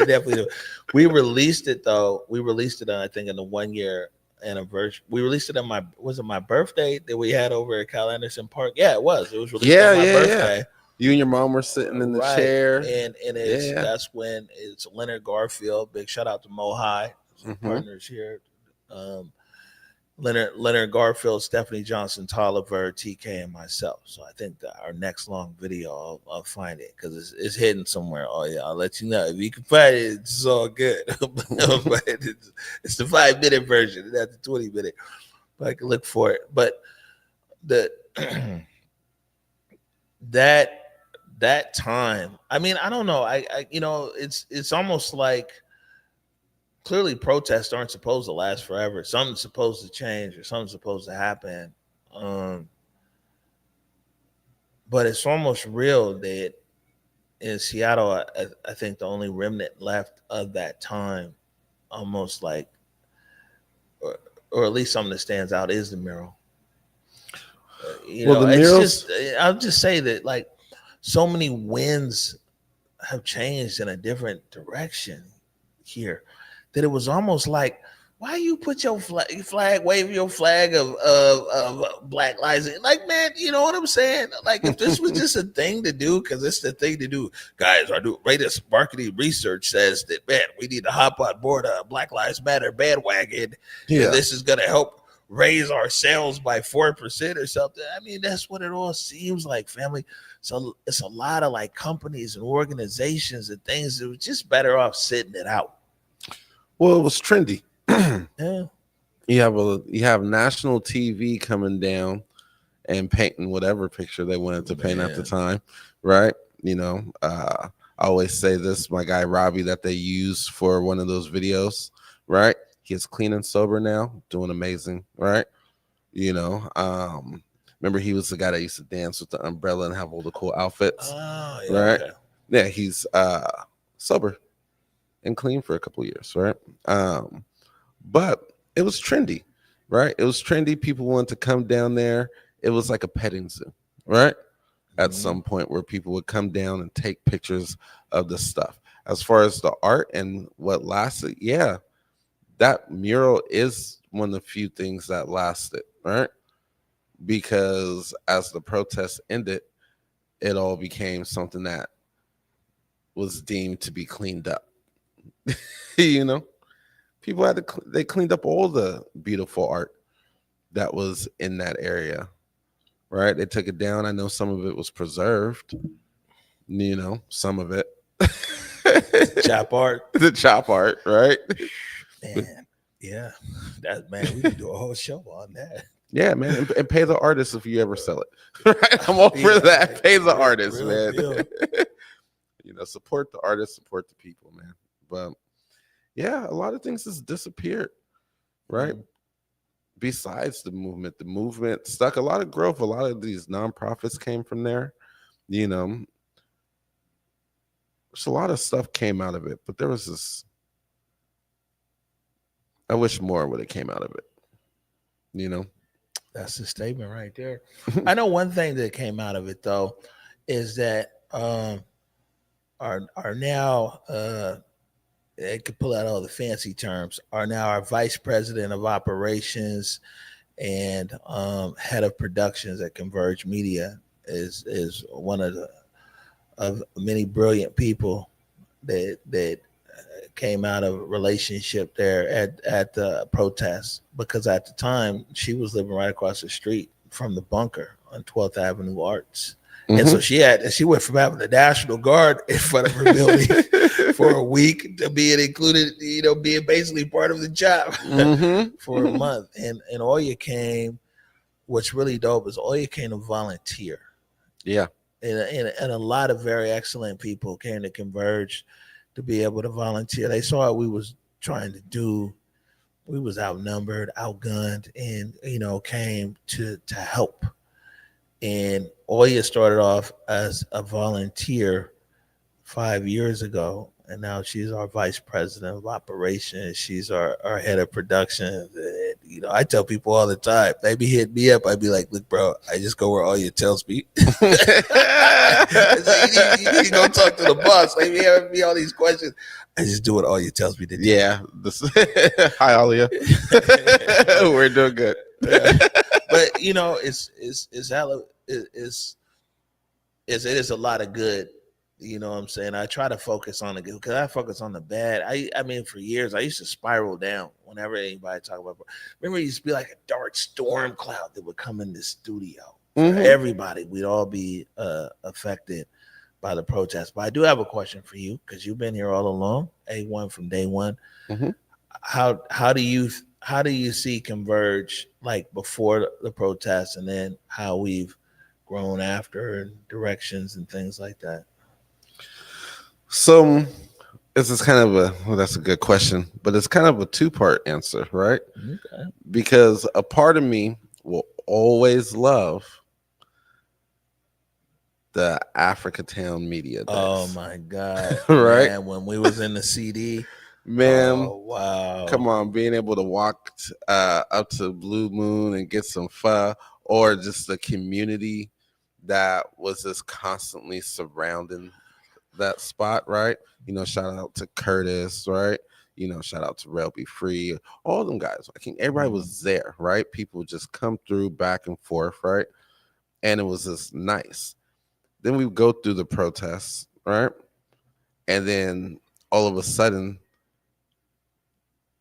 definitely. We released it though. We released it I think in the 1-year anniversary. We released it on my birthday that we had over at Cal Anderson Park? Yeah, it was. It was released on my birthday. Yeah. You and your mom were sitting in the chair. And that's when it's Leonard Garfield. Big shout out to Mo High, partners here. Leonard Garfield, Stephanie Johnson, Tolliver, TK, and myself. So I think that our next long video, I'll find it because it's hidden somewhere. Oh yeah, I'll let you know if you can find it. It's all good. But it's the 5-minute version, not the 20-minute. But I can look for it. But that time, I mean, I don't know. I it's almost like, clearly protests aren't supposed to last forever. Something's supposed to change or something's supposed to happen. But it's almost real that in Seattle, I think the only remnant left of that time, almost like, or at least something that stands out, is the mural. I'll just say that, like, so many winds have changed in a different direction here, that it was almost like, why you put your wave your flag of Black Lives? Like, man, you know what I'm saying? Like, if this was just a thing to do, because it's the thing to do, guys, our latest marketing research says that, man, we need to hop on board a Black Lives Matter bandwagon. Yeah. And this is going to help raise our sales by 4% or something. I mean, that's what it all seems like, family. So it's a lot of like companies and organizations and things that were just better off sitting it out. Well, it was trendy. Yeah. You have national TV coming down and painting whatever picture they wanted to paint at the time, right? I always say this, my guy Robbie that they used for one of those videos, right? He is clean and sober now, doing amazing, right? Remember he was the guy that used to dance with the umbrella and have all the cool outfits, right? Okay. Yeah, he's sober and clean for a couple of years, right? But it was trendy, right? It was trendy. People wanted to come down there. It was like a petting zoo, right? At some point where people would come down and take pictures of the stuff. As far as the art and what lasted, yeah, that mural is one of the few things that lasted, right? Because as the protest ended, it all became something that was deemed to be cleaned up. People they cleaned up all the beautiful art that was in that area, right? They took it down. I know some of it was preserved, some of it. Chop art. The chop art, right? Man, yeah. We could do a whole show on that. Yeah, man. And pay the artist if you ever sell it. Right? I'm all for that. Right. Pay the artist, man. Support the artist, support the people, man. But yeah, a lot of things has disappeared, right? Besides the movement stuck. A lot of growth. A lot of these nonprofits came from there. There's a lot of stuff came out of it, but there was this. I wish more would have came out of it. That's the statement right there. I know one thing that came out of it though is that are now they could pull out all the fancy terms, are now our vice president of operations and head of productions at Converge Media is one of many brilliant people that came out of a relationship there at the protest, because at the time she was living right across the street from the bunker on 12th Avenue Arts. And so she went from having the National Guard in front of her building for a week to being included, being basically part of the job for a month. And Oya came, what's really dope is Oya came to volunteer. Yeah. And a lot of very excellent people came to Converge to be able to volunteer. They saw what we was trying to do. We was outnumbered, outgunned, and, came to help. And Oya started off as a volunteer 5 years ago, and now she's our vice president of operations. She's our head of production. I tell people all the time, they be hitting me up. I'd be like, look, bro, I just go where Oya tells me. You need to go talk to the boss. They be having me all these questions. I just do what Oya tells me to do. Yeah. Hi, Oya. We're doing good. But it is a lot of good. You know what I'm saying? I try to focus on the good because I focus on the bad. I mean, for years I used to spiral down whenever anybody talk about. Remember, it used to be like a dark storm cloud that would come in the studio. For everybody, we'd all be affected by the protest. But I do have a question for you because you've been here all along, A1 from day one. How do you see Converge like before the protest, and then how we've grown after, and directions and things like that? So this is kind of that's a good question, but it's kind of a two-part answer, right? Okay. Because a part of me will always love the Africa Town media days. Oh my God. Right? Man, when we was in the CD. Man, oh, wow. Come on, being able to walk up to Blue Moon and get some pho, or just the community that was just constantly surrounding that spot, right? Shout out to Curtis, right? Shout out to Rel Be Free, all them guys. I think everybody was there, right? People just come through back and forth, right? And it was just nice. Then we go through the protests, right? And then all of a sudden,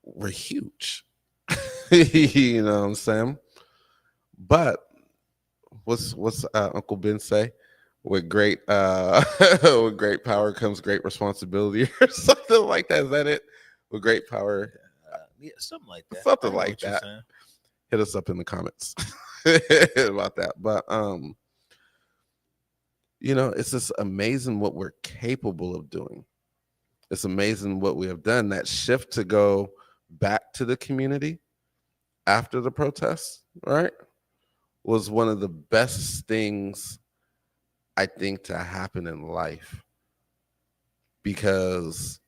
we're huge. You know what I'm saying? But what's Uncle Ben say? With great with great power comes great responsibility, or something like that. Is that it? With great power, yeah, something like that. Something like that. hit us up in the comments about that. But it's just amazing what we're capable of doing. It's amazing what we have done. That shift to go back to the community after the protests, right, was one of the best things I think to happen in life, because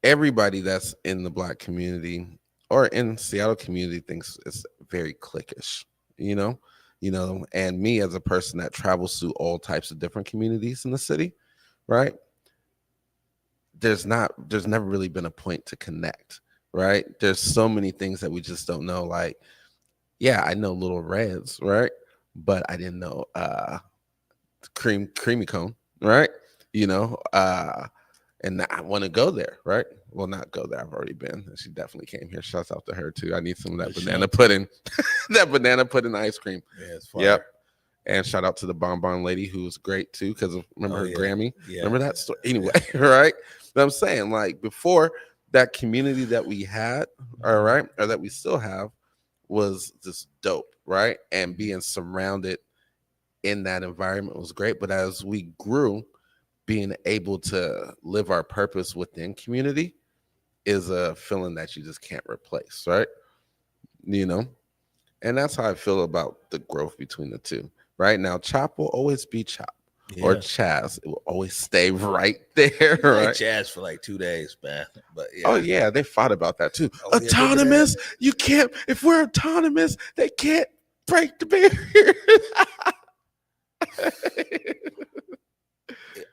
everybody that's in the Black community or in Seattle community thinks it's very cliquish, and me as a person that travels through all types of different communities in the city, right? There's never really been a point to connect, right? There's so many things that we just don't know. Like, yeah, I know Little Reds, right? But I didn't know creamy cone, right? And I want to go there, right? Well, not go there. I've already been. She definitely came here. Shouts out to her too. I need some of that banana pudding, that banana pudding ice cream. Yeah, it's fire. Yep. And shout out to the bonbon lady, who was great too, because remember her Grammy? Yeah. Remember that story? Anyway, right? But I'm saying, like, before, that community that we had, all right, or that we still have, was just dope, right? And being surrounded in that environment was great. But as we grew, being able to live our purpose within community is a feeling that you just can't replace, right? And that's how I feel about the growth between the two. Right now, Chop will always be Chop, or Chaz. It will always stay right there. Right? Chaz for like 2 days, man. But yeah. Oh yeah, they fought about that too. Autonomous, you can't. If we're autonomous, they can't break the barrier.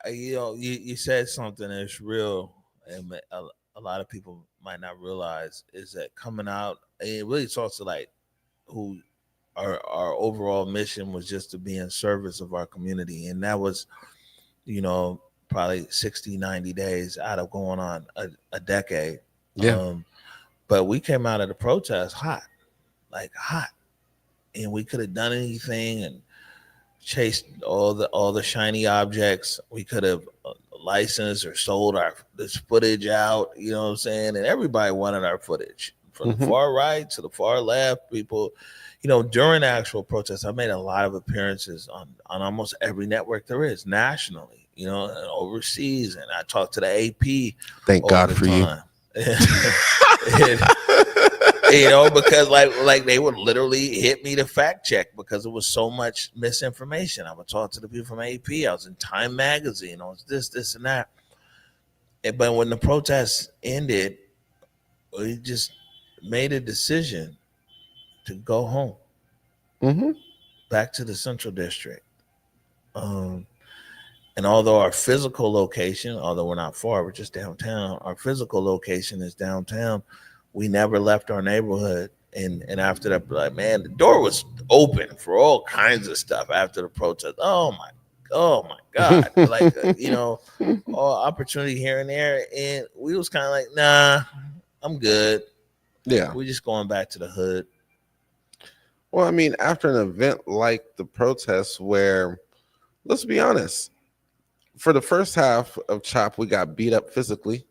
You said something that's real, and a lot of people might not realize is that coming out, and it really talks to like who. Our overall mission was just to be in service of our community. And that was, probably 60, 90 days out of going on a decade. Yeah. But we came out of the protest hot. And we could have done anything and chased all the shiny objects. We could have licensed or sold this footage out, you know what I'm saying? And everybody wanted our footage. From the far right to the far left, people, during the actual protests, I made a lot of appearances on almost every network there is nationally, and overseas. And I talked to the AP. Thank God for you. Because like they would literally hit me to fact check because it was so much misinformation. I would talk to the people from AP. I was in Time Magazine. I was this, and that. But when the protests ended, we just made a decision to go home, back to the Central District. And although our physical location, although we're not far, we're just downtown, our physical location is downtown. We never left our neighborhood. And after that, like, man, the door was open for all kinds of stuff after the protest. Oh my God. All opportunity here and there. And we was kind of like, nah, I'm good. Yeah. We're just going back to the hood. Well, I mean, after an event like the protests where, let's be honest, for the first half of Chop, we got beat up physically,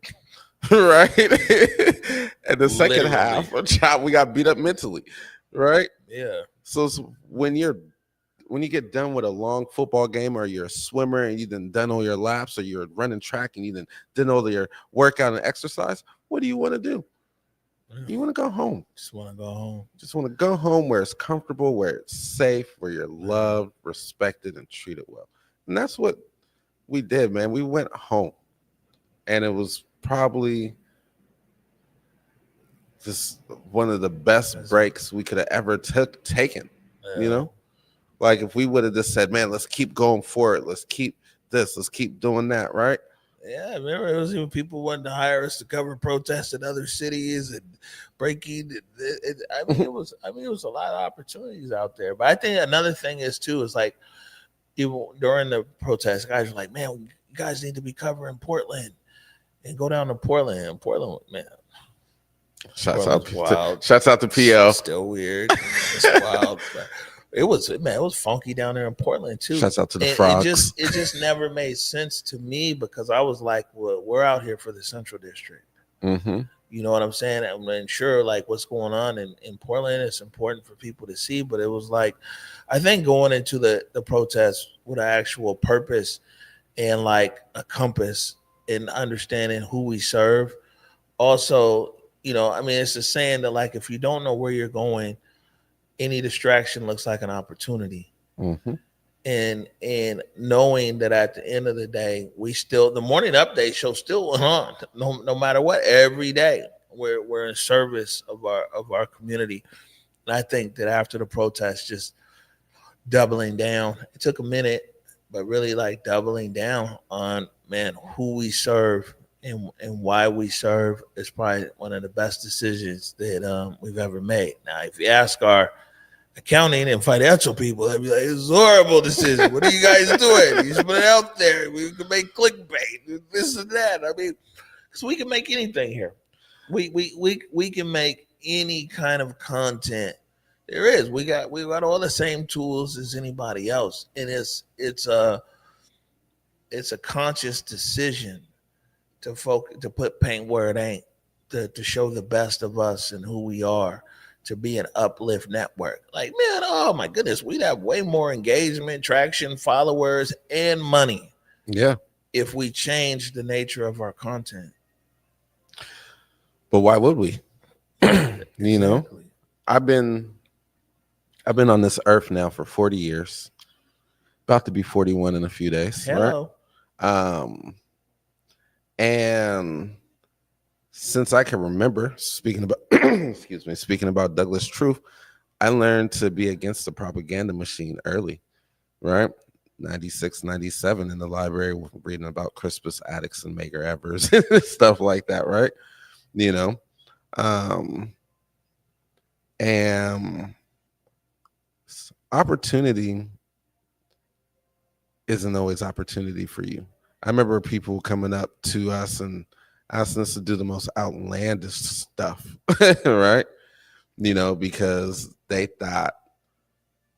right? And the second half of Chop, we got beat up mentally, right? Yeah. So when you get done with a long football game, or you're a swimmer and you done all your laps, or you're running track and you done all your workout and exercise, what do you want to do? You want to go home. Just want to go home. Just want to go home where it's comfortable, where it's safe, where you're loved, respected, and treated well. And that's what we did, man. We went home. And it was probably just one of the best breaks we could have ever taken, Like if we would have just said, man, let's keep going forward. Let's keep this. Let's keep doing that, right? Yeah, I remember it was even people wanting to hire us to cover protests in other cities and breaking. It was a lot of opportunities out there. But I think another thing is like, even during the protest, guys were like, man, you guys need to be covering Portland and go down to Portland. And Portland, man. Shouts out to PL. It's still weird. It's wild. It was funky down there in Portland too. Shouts out to the frogs. It just never made sense to me because I was like, well, we're out here for the Central District. You know what I'm saying? I'm sure like what's going on in Portland, it's important for people to see, but it was like, I think going into the protest with an actual purpose and like a compass and understanding who we serve. Also, you know, I mean, it's a saying that like, if you don't know where you're going, any distraction looks like an opportunity. Mm-hmm. And knowing that at the end of the day, we still, the morning update show still went on, no matter what, every day we're in service of our community. And I think that after the protest, just doubling down, it took a minute, but really like doubling down on, man, who we serve and why we serve is probably one of the best decisions that we've ever made. Now, if you ask our accounting and financial people, they'd be like, it's a horrible decision. What are you guys doing? You should put it out there. We can make clickbait, this and that. I mean, because we can make anything here. We can make any kind of content there is. We got all the same tools as anybody else, and it's a conscious decision to put paint where it ain't, to show the best of us and who we are, to be an uplift network. Like, man, oh my goodness, we'd have way more engagement, traction, followers, and money. Yeah. If we change the nature of our content. But why would we? You know, I've been on this earth now for 40 years. About to be 41 in a few days. Hello. Right? And since I can remember, speaking about Douglas Truth, I learned to be against the propaganda machine early, right? 96, 97 in the library, reading about Crispus Attucks and Medgar Evers and stuff like that, right? You know, and opportunity isn't always opportunity for you. I remember people coming up to us and asking us to do the most outlandish stuff, right? You know, because they thought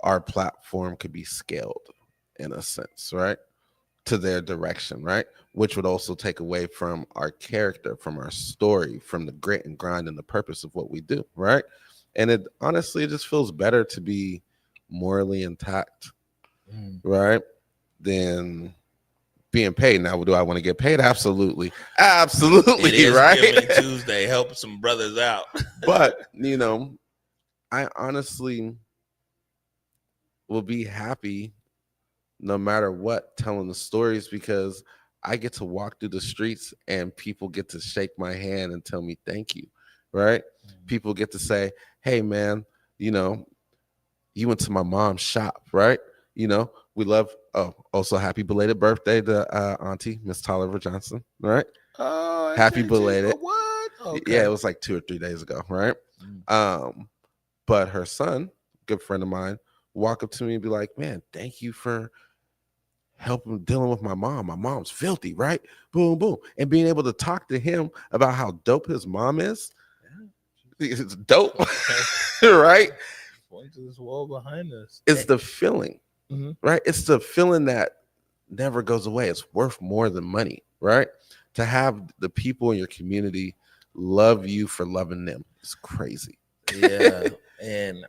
our platform could be scaled in a sense, right? To their direction, right? Which would also take away from our character, from our story, from the grit and grind and the purpose of what we do, right? And it honestly, it just feels better to be morally intact, right? Than being paid. Now, do I want to get paid? Absolutely. Absolutely, it is right? Giving Tuesday, help some brothers out. But, you know, I honestly will be happy no matter what telling the stories, because I get to walk through the streets and people get to shake my hand and tell me thank you, right? People get to say, hey, man, you know, you went to my mom's shop, right? You know, we love, also happy belated birthday to Auntie, Miss Tolliver Johnson, right? Oh, happy belated. What? Okay. Yeah, it was like 2 or 3 days ago, right? But her son, good friend of mine, walk up to me and be like, man, thank you for helping dealing with my mom. My mom's filthy, right? Boom, boom. And being able to talk to him about how dope his mom is. It's dope, right? Point to this wall behind us. It's the feeling, Mm-hmm. right? It's the feeling that never goes away. It's worth more than money, right? To have the people in your community love you for loving them. It's crazy. Yeah. And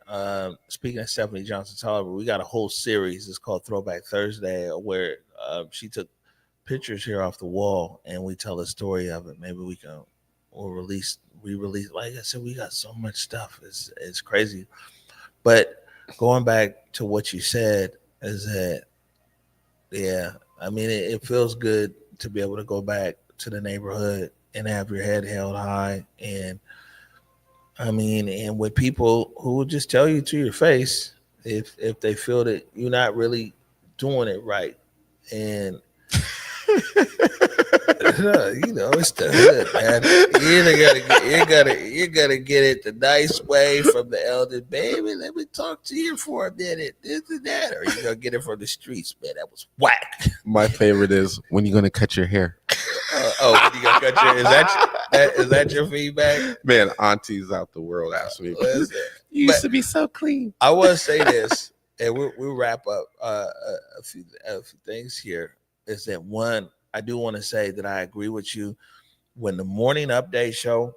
speaking of Stephanie Johnson Tolliver, we got a whole series. It's called Throwback Thursday, where she took pictures here off the wall and we tell the story of it. Maybe we'll re-release. Like I said, we got so much stuff. It's crazy. But going back to what you said is that, yeah, I mean, it feels good to be able to go back to the neighborhood and have your head held high. And I mean, and with people who will just tell you to your face if they feel that you're not really doing it right. And you know, it's the hood, man. You gotta get it the nice way from the elders. Baby, let me talk to you for a minute. This and that, or you gonna get it from the streets, man. That was whack. My favorite is, when you gonna cut your hair? When you gonna cut your hair? Is that your feedback? Man, aunties out the world ask me. You used to be so clean. I want to say this, and we'll wrap up a few things here. Is that one? I do want to say that I agree with you. When the morning update show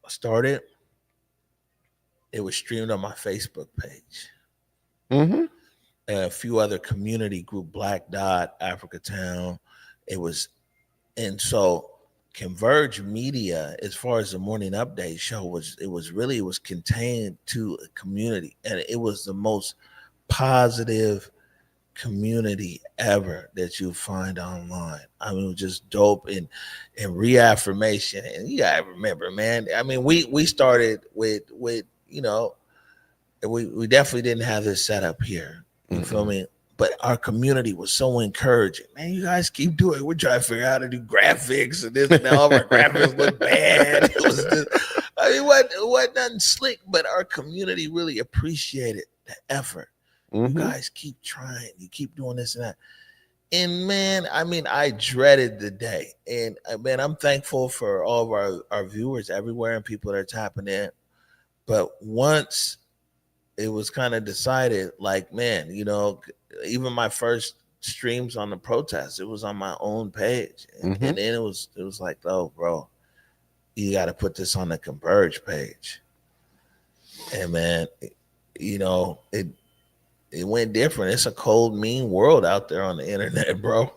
started, it was streamed on my Facebook page. Mm-hmm. A few other community group, Black Dot, Africa Town. It was, and so Converge Media, as far as the morning update show, it was contained to a community, and it was the most positive community ever that you find online. I mean, it was just dope and reaffirmation. And you gotta remember, man. I mean, we started with you know, we definitely didn't have this set up here. You feel me? But our community was so encouraging. Man, you guys keep doing it. We're trying to figure out how to do graphics and this and all of our graphics look bad. It was I mean, what nothing slick, but our community really appreciated the effort. You guys keep trying. You keep doing this and that. And man, I mean, I dreaded the day. And man, I'm thankful for all of our viewers everywhere and people that are tapping in. But once it was kind of decided, like, man, you know, even my first streams on the protest, it was on my own page. And then it was like, oh, bro, you got to put this on the Converge page. And man, you know, it went different. It's a cold, mean world out there on the internet, bro.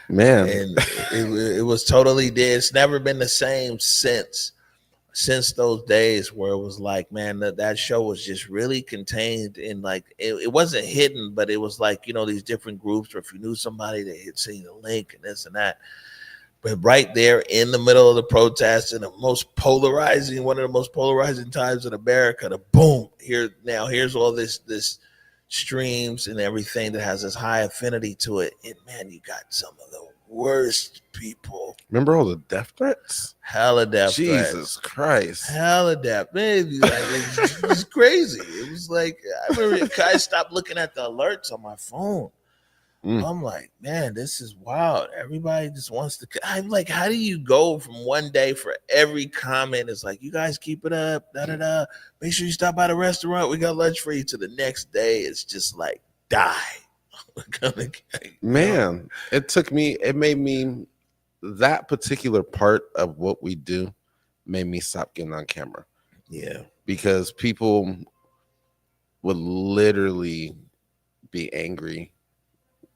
Man. And it was totally dead. It's never been the same since those days where it was like, man, that show was just really contained in, like, it wasn't hidden, but it was like, you know, these different groups, or if you knew somebody, they had seen the link and this and that. But right there in the middle of the protest, in the most polarizing, one of the most polarizing times in America, the boom, here's all this streams and everything that has this high affinity to it. And man, you got some of the worst people. Remember all the death threats? Hella death Jesus threats. Christ. Hella death. Man, like, it was crazy. It was like, I remember I stopped looking at the alerts on my phone. I'm like, man, this is wild. Everybody just wants to. I'm like, how do you go from one day for every comment? It's like, you guys keep it up, da-da-da. Make sure you stop by the restaurant. We got lunch for you. To the next day, it's just like, die. Man, it made me, that particular part of what we do made me stop getting on camera. Yeah. Because people would literally be angry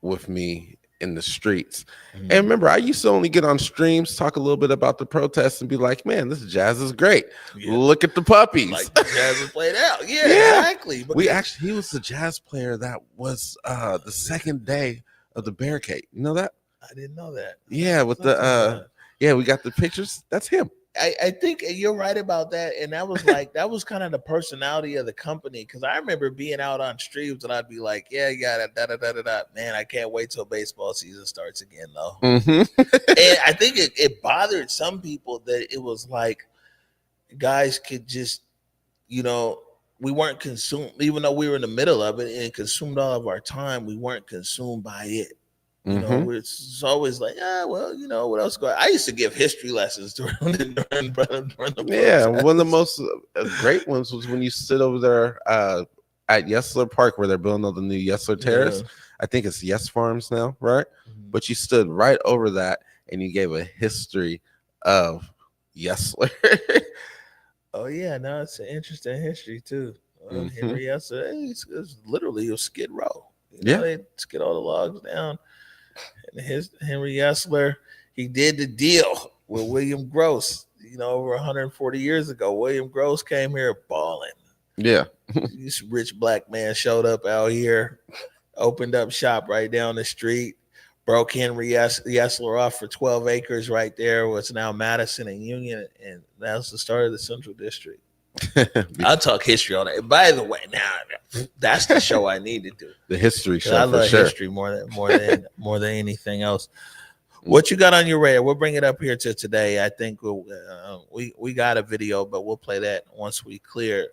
with me in the streets. And remember, I used to only get on streams, talk a little bit about the protests, and be like, man, this jazz is great. Look at the puppies. Like the jazz is played out. Yeah, exactly. He was the jazz player that was the second day of the barricade. You know that? I didn't know that. Yeah, with the we got the pictures. That's him. I think you're right about that. And that was like, that was kind of the personality of the company. Cause I remember being out on streams and I'd be like, yeah, you got it. Da-da-da-da-da. Man, I can't wait till baseball season starts again though. And I think it bothered some people that it was like, guys could just, you know, we weren't consumed, even though we were in the middle of it and it consumed all of our time, we weren't consumed by it. You know, it's always like, well, you know, what else going on? I used to give history lessons during the protest. One of the most great ones was when you stood over there at Yesler Park where they're building all the new Yesler Terrace. I think it's Yes Farms now, right? But you stood right over that and you gave a history of Yesler. Oh, yeah. No, it's an interesting history, too. Henry Yesler, it's literally a skid row. You know, they skid all the logs down. And Henry Yesler, he did the deal with William Gross, you know, over 140 years ago. William Gross came here balling. Yeah. This rich black man showed up out here, opened up shop right down the street, broke Henry Yesler off for 12 acres right there, what's now Madison and Union, and that was the start of the Central District. I'll talk history on that. By the way, now that's the show I need to do. The history show. I love history more than anything else. What you got on your radar? We'll bring it up here to today. I think we got a video, but we'll play that once we clear.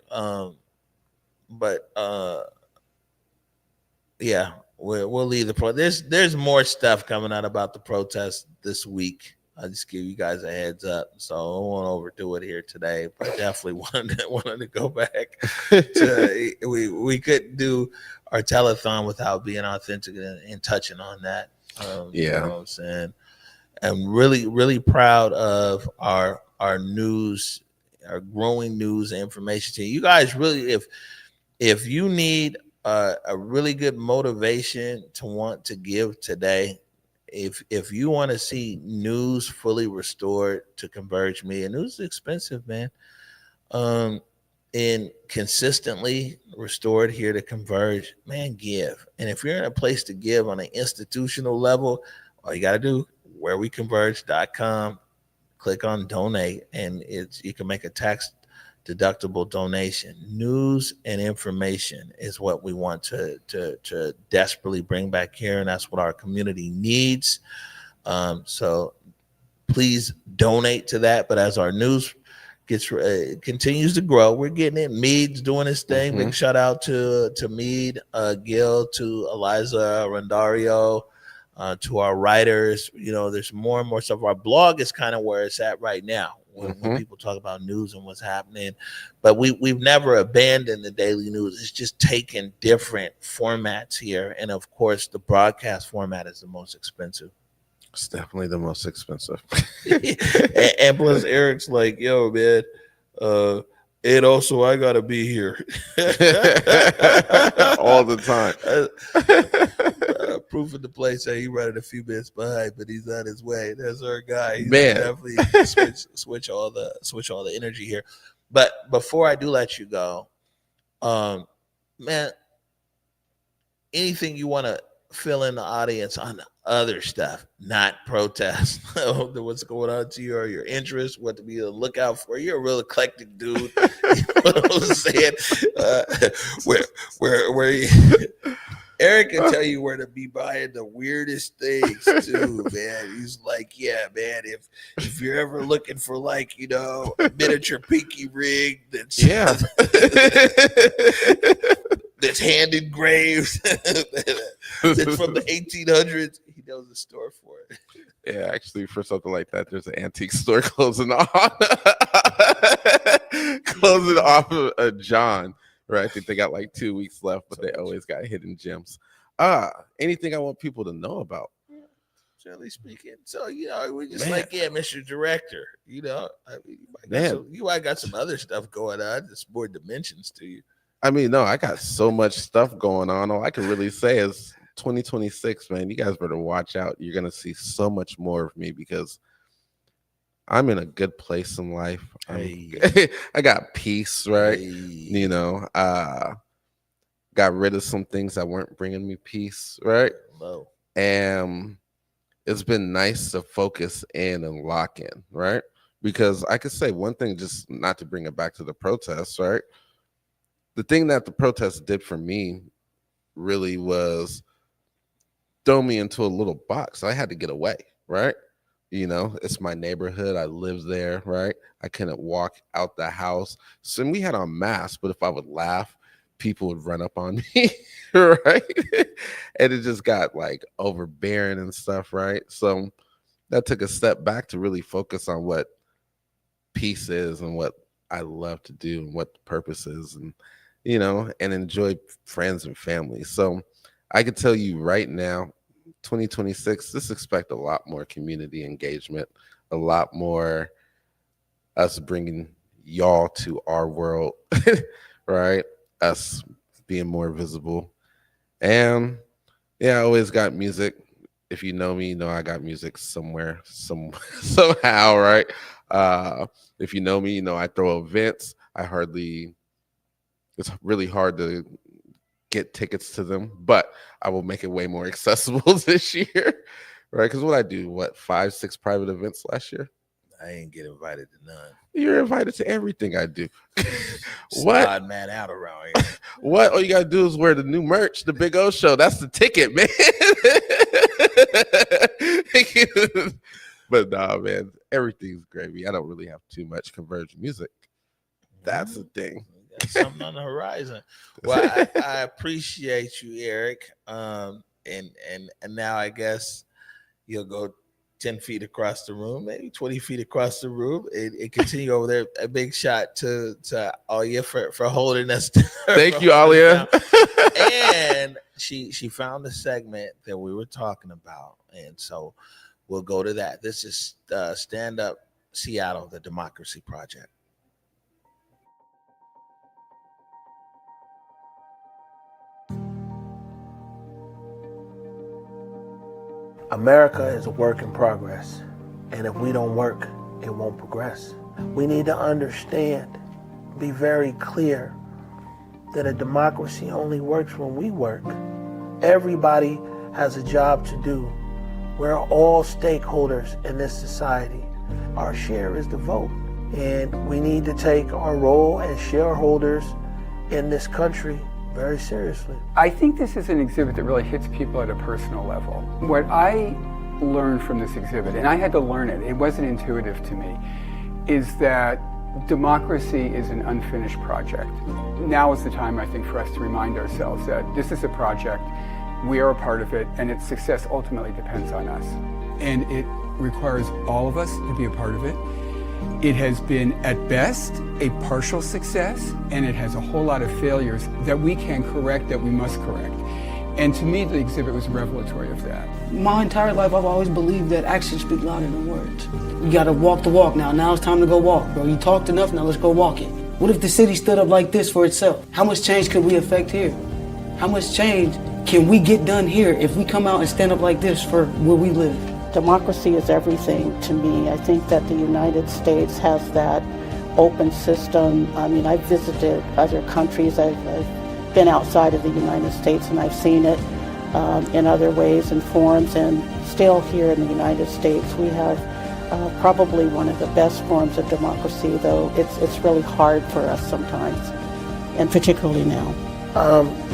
Yeah, we'll leave the pro. There's more stuff coming out about the protest this week. I'll just give you guys a heads up. So I won't overdo it here today, but I definitely wanted to go back to we couldn't do our telethon without being authentic and touching on that. You know what I'm saying? I'm really, really proud of our news our growing news and information team. You guys really, if you need a really good motivation to want to give today, if you want to see news fully restored to Converge Media, news is expensive, man. And consistently restored here to Converge, man, give. And if you're in a place to give on an institutional level, all you got to do, whereweconverge.com, click on donate, and you can make a tax deductible donation. News and information is what we want to desperately bring back here, and that's what our community needs. So please donate to that. But as our news continues to grow, we're getting it. Mead's doing his thing. Big shout out to Mead, Gil, to Eliza Rondario, to our writers. There's more and more stuff. Our blog is kind of where it's at right now when people talk about news and what's happening. But we've never abandoned the daily news. It's just taken different formats here. And of course, the broadcast format is the most expensive. It's definitely the most expensive. and plus Eric's like, yo, man, and also I gotta be here all the time. Proof of the play say he running a few minutes behind, but he's on his way. That's our guy. He's man, definitely switch all the energy here. But before I do let you go, man, anything you want to fill in the audience on other stuff, not protest, what's going on to you or your interest, what to be on the lookout for? You're a real eclectic dude. You know what I'm saying? Where Eric can tell you where to be buying the weirdest things too, man. He's like, yeah, man, if you're ever looking for like, a miniature pinky ring that's that's hand engraved, that's from the 1800s, he knows the store for it. Yeah, actually, for something like that, there's an antique store closing off of John. Right, I think they got like 2 weeks left, but they always got hidden gems. Anything I want people to know about? Generally speaking, so we're just like, yeah, Mr. Director. You might got some other stuff going on. There's more dimensions to you. I mean, no, I got so much stuff going on. All I can really say is 2026, man. You guys better watch out. You're gonna see so much more of me because I'm in a good place in life. I got peace, right? Got rid of some things that weren't bringing me peace, right? Low. And it's been nice to focus in and lock in, right? Because I could say one thing, just not to bring it back to the protests, right? The thing that the protests did for me really was throw me into a little box. I had to get away, right? It's my neighborhood. I live there, right? I couldn't walk out the house. So we had on masks, but if I would laugh, people would run up on me, right? And it just got like overbearing and stuff, right? So that took a step back to really focus on what peace is and what I love to do and what the purpose is, and and enjoy friends and family. So I can tell you right now, 2026, just expect a lot more community engagement, a lot more us bringing y'all to our world, right? Us being more visible. And I always got music. If you know me, you know I got music somewhere, somehow, right? If you know me, you know I throw events. It's really hard to get tickets to them, but I will make it way more accessible this year, right? Because what I do, 5, 6 private events last year? I ain't get invited to none. You're invited to everything I do. What? Odd man out around here. What? All you gotta do is wear the new merch, the Big O Show. That's the ticket, man. But nah, man, everything's gravy. I don't really have too much Converge music. That's the thing. Something on the horizon. Well, I appreciate you, Eric. And now I guess you'll go 10 feet across the room, maybe 20 feet across the room, and continue over there. A big shot to Alia for holding us. Thank you, Alia. And she found the segment that we were talking about, and so we'll go to that. This is Stand Up Seattle, the Democracy Project. America is a work in progress, and if we don't work, it won't progress. We need to understand, be very clear, that a democracy only works when we work. Everybody has a job to do. We're all stakeholders in this society. Our share is the vote, and we need to take our role as shareholders in this country very seriously. I think this is an exhibit that really hits people at a personal level. What I learned from this exhibit, and I had to learn it, it wasn't intuitive to me, is that democracy is an unfinished project. Now is the time, I think, for us to remind ourselves that this is a project, we are a part of it, and its success ultimately depends on us. And it requires all of us to be a part of it. It has been, at best, a partial success, and it has a whole lot of failures that we can correct, that we must correct. And to me, the exhibit was revelatory of that. My entire life, I've always believed that actions speak louder than words. You gotta walk the walk now. Now it's time to go walk, bro. You talked enough, now let's go walk it. What if the city stood up like this for itself? How much change could we affect here? How much change can we get done here if we come out and stand up like this for where we live? Democracy is everything to me. I think that the United States has that open system. I mean, I've visited other countries. I've been outside of the United States and I've seen it in other ways and forms. And still here in the United States, we have probably one of the best forms of democracy, though it's really hard for us sometimes, and particularly now.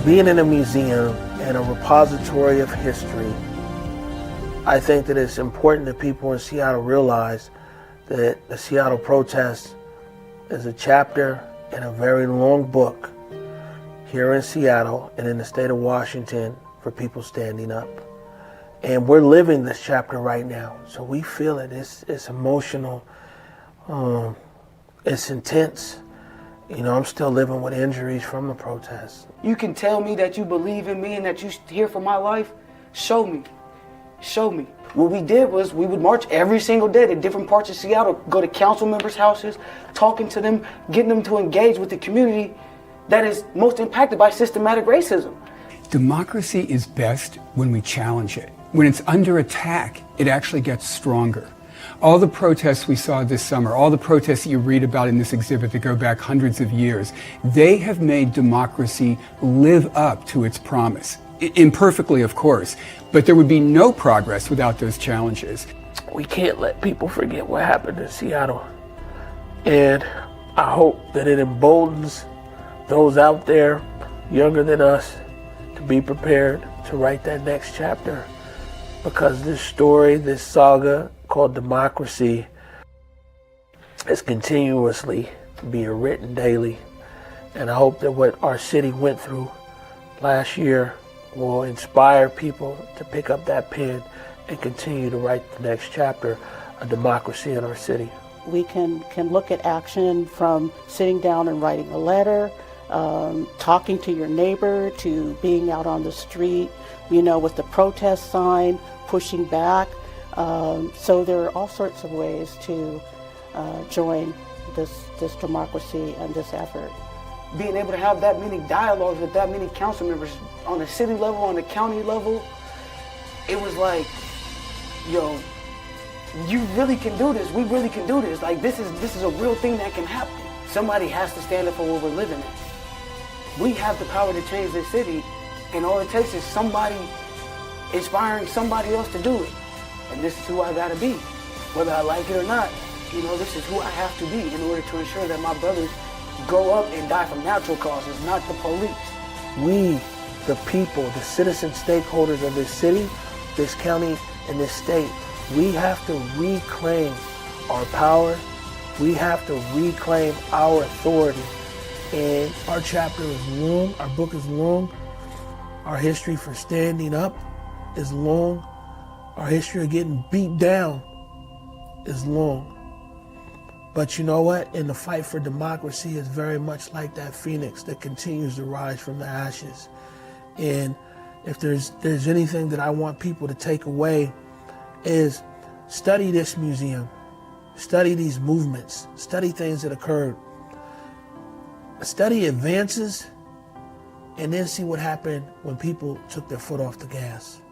Being in a museum and a repository of history, I think that it's important that people in Seattle realize that the Seattle protest is a chapter in a very long book here in Seattle and in the state of Washington for people standing up. And we're living this chapter right now, so we feel it. It's emotional, it's intense. You know, I'm still living with injuries from the protest. You can tell me that you believe in me and that you're here for my life. Show me. Show me. What we did was we would march every single day to different parts of Seattle, go to council members' houses, talking to them, getting them to engage with the community that is most impacted by systematic racism. Democracy is best when we challenge it. When it's under attack, it actually gets stronger. All the protests we saw this summer, all the protests that you read about in this exhibit that go back hundreds of years, they have made democracy live up to its promise. Imperfectly, of course, but there would be no progress without those challenges. We can't let people forget what happened in Seattle. And I hope that it emboldens those out there younger than us to be prepared to write that next chapter. Because this story, this saga called democracy is continuously being written daily. And I hope that what our city went through last year will inspire people to pick up that pen and continue to write the next chapter of democracy in our city. We can look at action from sitting down and writing a letter, talking to your neighbor, to being out on the street, you know, with the protest sign, pushing back. So there are all sorts of ways to join this democracy and this effort. Being able to have that many dialogues with that many council members on the city level, on the county level, it was like, yo, you really can do this. We really can do this. Like, this is a real thing that can happen. Somebody has to stand up for what we're living in. We have the power to change this city, and all it takes is somebody inspiring somebody else to do it. And this is who I gotta be. Whether I like it or not, you know, this is who I have to be in order to ensure that my brothers grow up and die from natural causes, not the police. We, the people, the citizen stakeholders of this city, this county, and this state, we have to reclaim our power. We have to reclaim our authority. And our chapter is long, our book is long. Our history for standing up is long. Our history of getting beat down is long. But you know what? In the fight for democracy is very much like that phoenix that continues to rise from the ashes. And if there's anything that I want people to take away is study this museum, study these movements, study things that occurred, study advances, and then see what happened when people took their foot off the gas.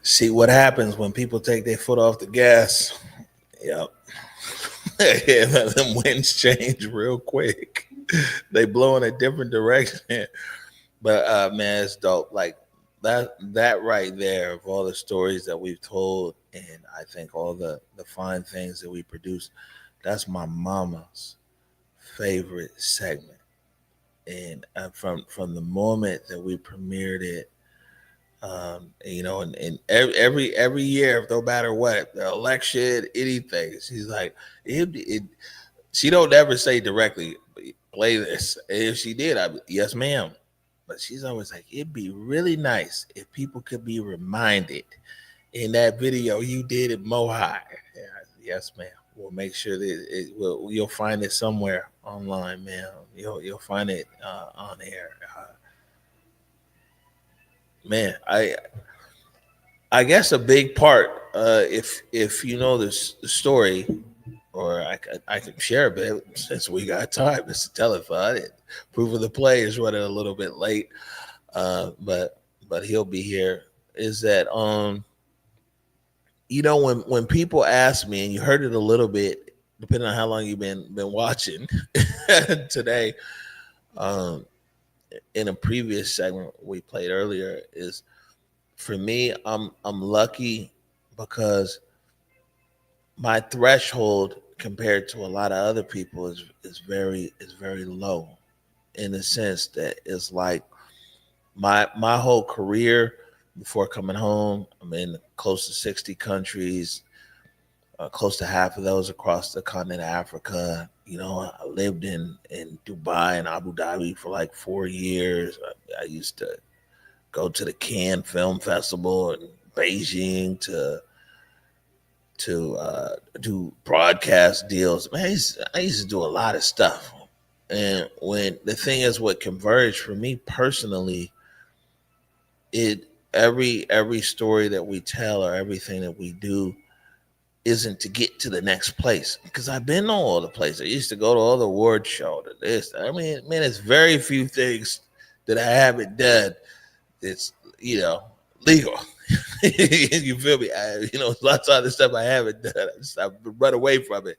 See what happens when people take their foot off the gas. Yep. Yeah, them winds change real quick. They blow in a different direction. But man, it's dope. Like that right there of all the stories that we've told, and I think all the fine things that we produce, that's my mama's favorite segment. And from the moment that we premiered it, and every year, no matter what, the election, anything, she's like, she don't ever say directly, play this. And if she did, yes, ma'am. But she's always like, it'd be really nice if people could be reminded in that video you did at Mohai. Yeah, yes, ma'am. We'll make sure that you'll find it somewhere online, ma'am. You'll find it on air. Man, I guess a big part, if you know the story, or I can share a bit since we got time. It's a telethon. Proof of the play is running a little bit late, but he'll be here. Is that when people ask me, and you heard it a little bit, depending on how long you've been watching today, in a previous segment we played earlier, is for me, I'm lucky because my threshold compared to a lot of other people is very low, in the sense that it's like my whole career before coming home, I'm in close to 60 countries, close to half of those across the continent of Africa. I lived in Dubai and Abu Dhabi for like 4 years. I used to go to the Cannes Film Festival in Beijing to do broadcast deals. Man, I used to do a lot of stuff. And when the thing is, what Converge for me personally, every story that we tell or everything that we do isn't to get to the next place. Because I've been to all the places. I used to go to all the award show, to this. I mean, man, it's very few things that I haven't done. It's legal. You feel me? Lots of other stuff I haven't done. I've run away from it.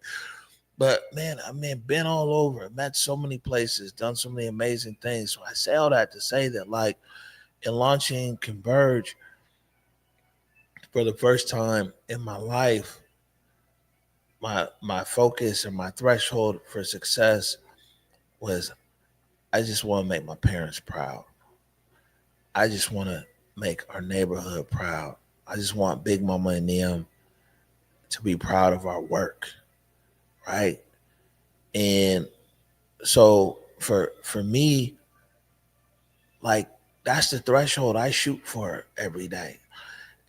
But man, been all over, met so many places, done so many amazing things. So I say all that to say that, like, in launching Converge for the first time in my life, my focus and my threshold for success was, I just want to make my parents proud. I just want to make our neighborhood proud. I just want Big Mama and them to be proud of our work, right? And so for me, like, that's the threshold I shoot for every day.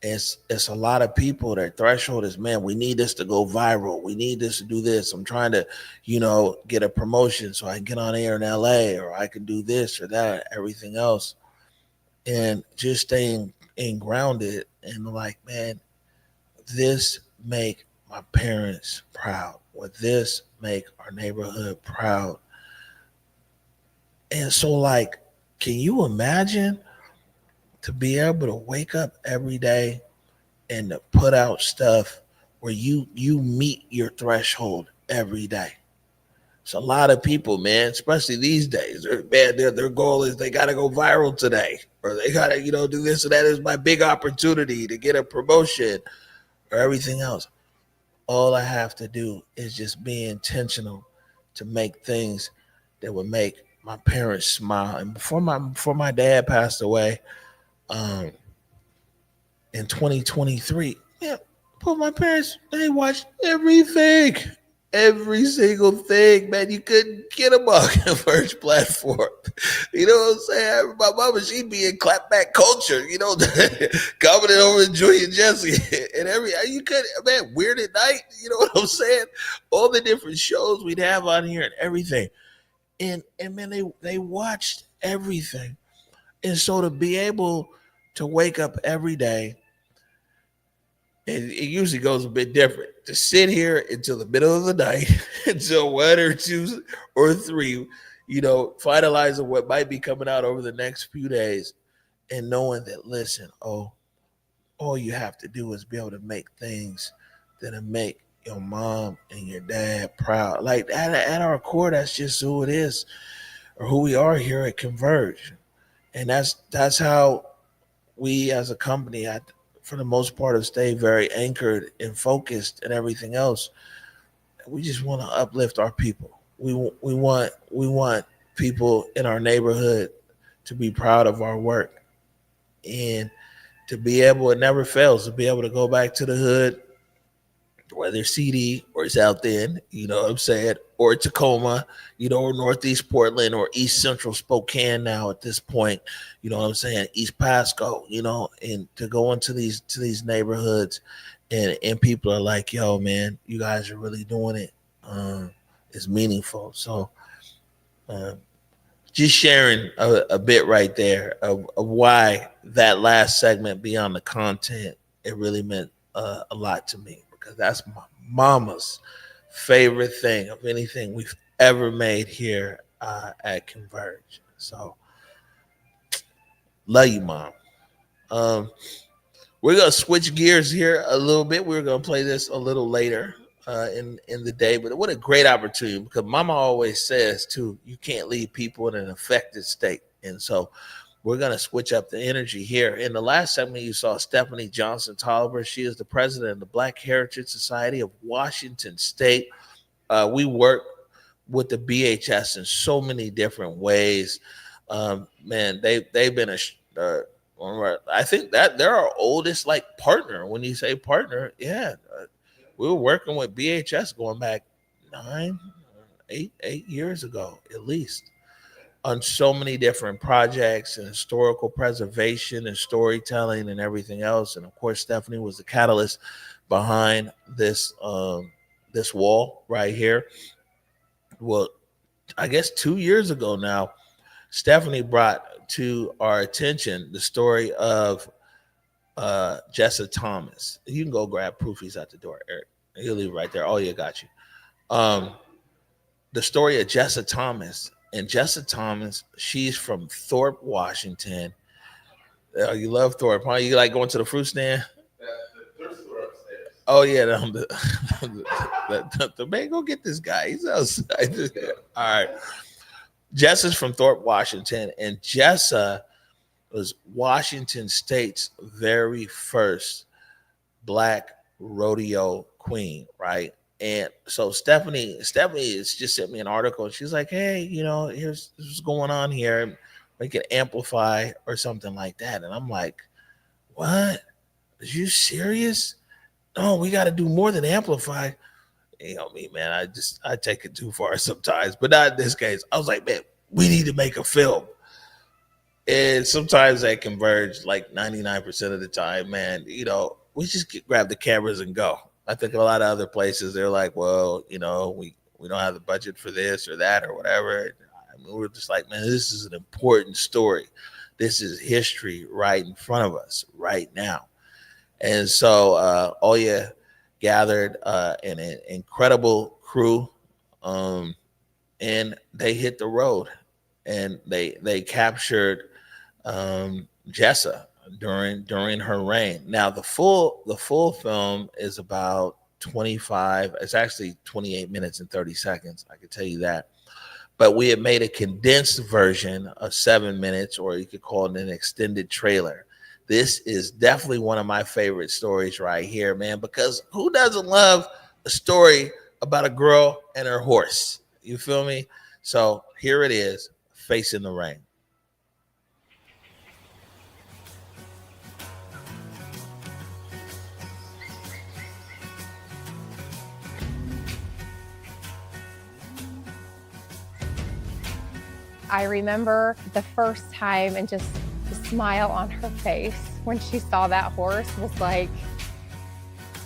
It's a lot of people, their threshold is, man, we need this to go viral. We need this to do this. I'm trying to, get a promotion so I can get on air in LA, or I can do this or that, everything else. And just staying grounded and like, man, this make my parents proud. Would this make our neighborhood proud? And so, like, can you imagine to be able to wake up every day and to put out stuff where you meet your threshold every day? It's a lot of people, man, especially these days. Their goal is they got to go viral today, or they got to, do this or that. Is my big opportunity to get a promotion or everything else. All I have to do is just be intentional to make things that would make my parents smile. And before my dad passed away, in 2023, yeah, but my parents, they watched everything. Every single thing, man. You couldn't get them on the first platform. You know what I'm saying? My mama, she'd be in clapback culture, commenting over Julia Jesse and you could, man, Weird at Night, you know what I'm saying? All the different shows we'd have on here and everything. And man, they watched everything. And so to be able to wake up every day, and it usually goes a bit different, to sit here until the middle of the night, until 1 or 2 or 3, finalizing what might be coming out over the next few days, and knowing that, listen, all you have to do is be able to make things that'll make your mom and your dad proud. Like at our core, that's just who it is, or who we are here at Converge. And that's how we as a company, for the most part, have stayed very anchored and focused and everything else. We just want to uplift our people. We want people in our neighborhood to be proud of our work, and to be able, it never fails, to be able to go back to the hood, whether CD or South End, you know what I'm saying, or Tacoma, or Northeast Portland or East Central Spokane now at this point, you know what I'm saying, East Pasco, and to go into these neighborhoods and people are like, yo, man, you guys are really doing it. It's meaningful. So just sharing a bit right there of why that last segment, beyond the content, it really meant a lot to me, because that's my mama's favorite thing of anything we've ever made here at Converge. So love you, Mom. We're gonna switch gears here a little bit. We're gonna play this a little later in the day, but what a great opportunity, because Mama always says too, you can't leave people in an affected state, and so we're going to switch up the energy here. In the last segment, you saw Stephanie Johnson Tolliver. She is the president of the Black Heritage Society of Washington State. We work with the BHS in so many different ways. Man, they've been I think that they're our oldest partner. When you say partner, yeah, we were working with BHS going back 8 years ago at least, on so many different projects and historical preservation and storytelling and everything else. And of course, Stephanie was the catalyst behind this this wall right here. Well, I guess 2 years ago now, Stephanie brought to our attention the story of Jessa Thomas. You can go grab Proofies at the door, Eric. He'll leave right there. Oh, yeah, got you. The story of Jessa Thomas. And Jessa Thomas, she's from Thorpe, Washington. You love Thorpe, huh? You like going to the fruit stand? Oh, yeah. The man, go get this guy. He's outside. All right. Jessa's from Thorpe, Washington. And Jessa was Washington State's very first Black rodeo queen, right? And so Stephanie has just sent me an article, and she's like, hey, here's what's going on here. We can amplify or something like that. And I'm like, what? Are you serious? No, we got to do more than amplify. You know me, man. I take it too far sometimes, but not in this case. I was like, man, we need to make a film. And sometimes they Converge, like 99% of the time, man, we just grab the cameras and go. I think a lot of other places, they're like, well, we don't have the budget for this or that or whatever. I mean, we're just like, man, this is an important story. This is history right in front of us right now. And so Oya gathered an incredible crew, and they hit the road, and they captured Jessa during her reign. Now the full film is about 25. It's actually 28 minutes and 30 seconds. I can tell you that. But we had made a condensed version of 7 minutes, or you could call it an extended trailer. This is definitely one of my favorite stories right here, man, because who doesn't love a story about a girl and her horse? You feel me? So here it is, Facing the Rain. I remember the first time, and just the smile on her face when she saw that horse was like,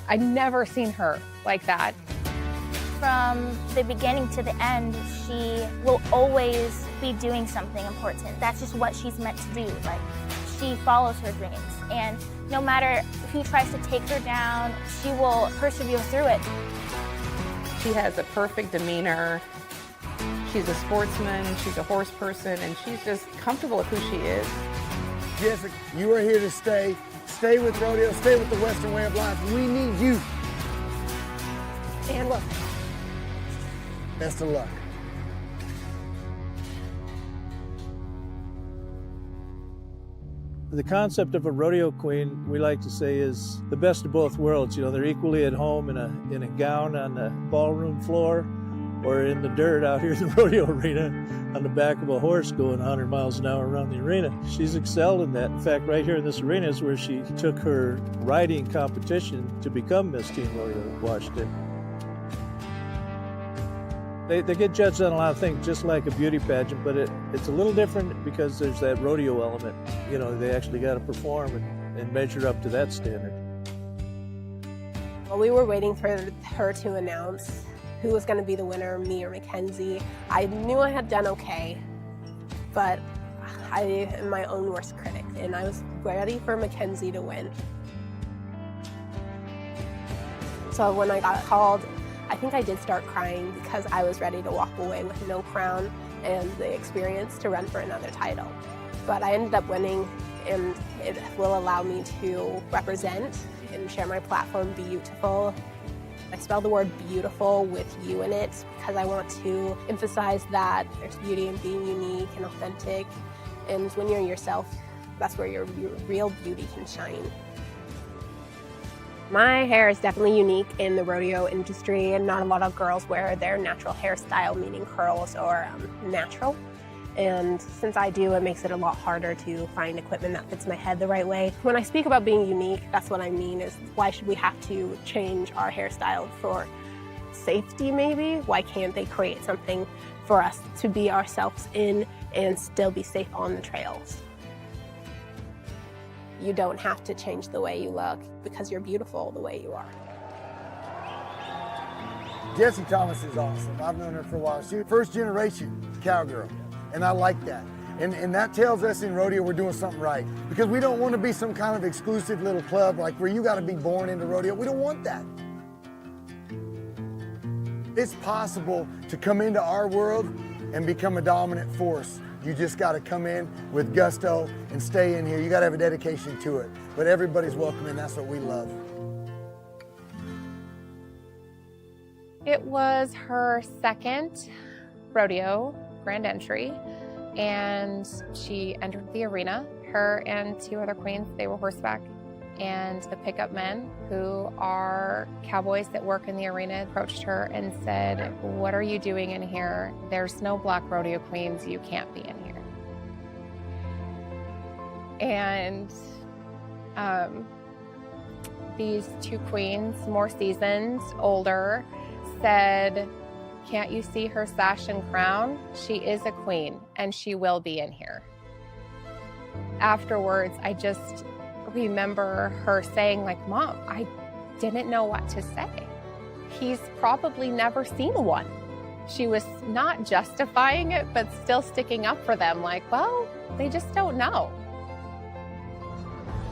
I'd never seen her like that. From the beginning to the end, she will always be doing something important. That's just what she's meant to do. Like, she follows her dreams, and no matter who tries to take her down, she will persevere through it. She has a perfect demeanor. She's a sportsman, she's a horse person, and she's just comfortable with who she is. Jessica, you are here to stay. Stay with rodeo, stay with the Western way of life. We need you. And look. Best of luck. The concept of a rodeo queen, we like to say, is the best of both worlds. You know, they're equally at home in a gown on the ballroom floor or in the dirt out here in the rodeo arena on the back of a horse going 100 miles an hour around the arena. She's excelled in that. In fact, right here in this arena is where she took her riding competition to become Miss Teen Rodeo Washington. They get judged on a lot of things, just like a beauty pageant, but it's a little different because there's that rodeo element. You know, they actually got to perform and measure up to that standard. Well, we were waiting for her to announce who was going to be the winner, me or Mackenzie. I knew I had done okay, but I am my own worst critic, and I was ready for Mackenzie to win. So when I got called, I think I did start crying because I was ready to walk away with no crown and the experience to run for another title. But I ended up winning, and it will allow me to represent and share my platform beautiful. I spell the word beautiful with you in it because I want to emphasize that there's beauty in being unique and authentic. And when you're yourself, that's where your real beauty can shine. My hair is definitely unique in the rodeo industry, and not a lot of girls wear their natural hairstyle, meaning curls or natural. And since I do, it makes it a lot harder to find equipment that fits my head the right way. When I speak about being unique, that's what I mean is why should we have to change our hairstyle for safety maybe? Why can't they create something for us to be ourselves in and still be safe on the trails? You don't have to change the way you look because you're beautiful the way you are. Jessie Thomas is awesome. I've known her for a while. She's first generation cowgirl, and I like that. And that tells us in rodeo we're doing something right because we don't want to be some kind of exclusive little club like where you got to be born into rodeo. We don't want that. It's possible to come into our world and become a dominant force. You just got to come in with gusto and stay in here. You got to have a dedication to it. But everybody's welcome, and that's what we love. It was her second rodeo grand entry, and she entered the arena. Her and two other queens, they were horseback, and the pickup men, who are cowboys that work in the arena, approached her and said, "What are you doing in here? There's no black rodeo queens. You can't be in here." And these two queens, more seasoned, older, said, "Can't you see her sash and crown? She is a queen, and she will be in here." Afterwards, I just remember her saying, like, "Mom, I didn't know what to say. He's probably never seen one." She was not justifying it, but still sticking up for them, like, well, they just don't know.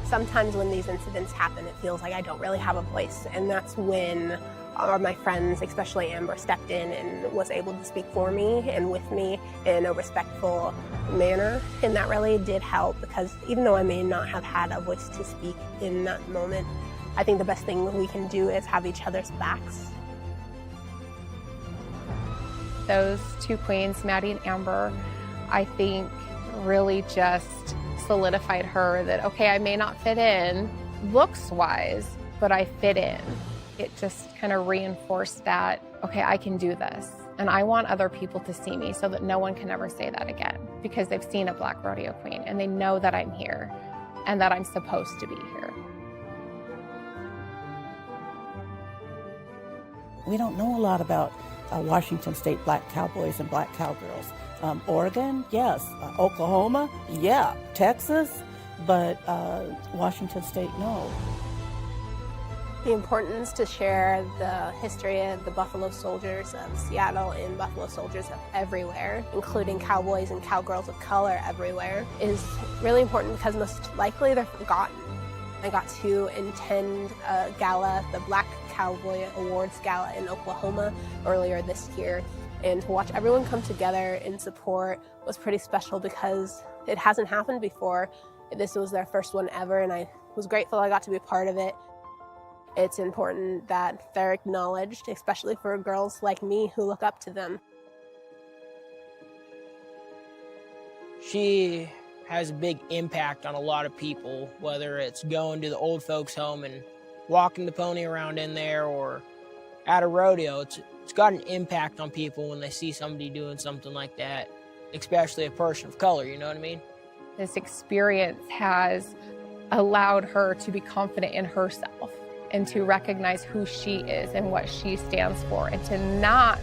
Sometimes when these incidents happen, it feels like I don't really have a voice, and that's when my friends, especially Amber, stepped in and was able to speak for me and with me in a respectful manner, and that really did help because even though I may not have had a voice to speak in that moment, I think the best thing we can do is have each other's backs. Those two queens, Maddie and Amber, I think really just solidified her that, okay, I may not fit in looks-wise, but I fit in. It just kind of reinforced that, okay, I can do this. And I want other people to see me so that no one can ever say that again because they've seen a black rodeo queen and they know that I'm here and that I'm supposed to be here. We don't know a lot about Washington State black cowboys and black cowgirls. Oregon, yes. Oklahoma, yeah. Texas, but Washington State, no. The importance to share the history of the Buffalo Soldiers of Seattle and Buffalo Soldiers of everywhere, including cowboys and cowgirls of color everywhere, is really important because most likely they're forgotten. I got to attend a gala, the Black Cowboy Awards Gala in Oklahoma earlier this year, and to watch everyone come together in support was pretty special because it hasn't happened before. This was their first one ever, and I was grateful I got to be a part of it. It's important that they're acknowledged, especially for girls like me who look up to them. She has a big impact on a lot of people, whether it's going to the old folks home and walking the pony around in there or at a rodeo. It's got an impact on people when they see somebody doing something like that, especially a person of color, you know what I mean? This experience has allowed her to be confident in herself and to recognize who she is and what she stands for, and to not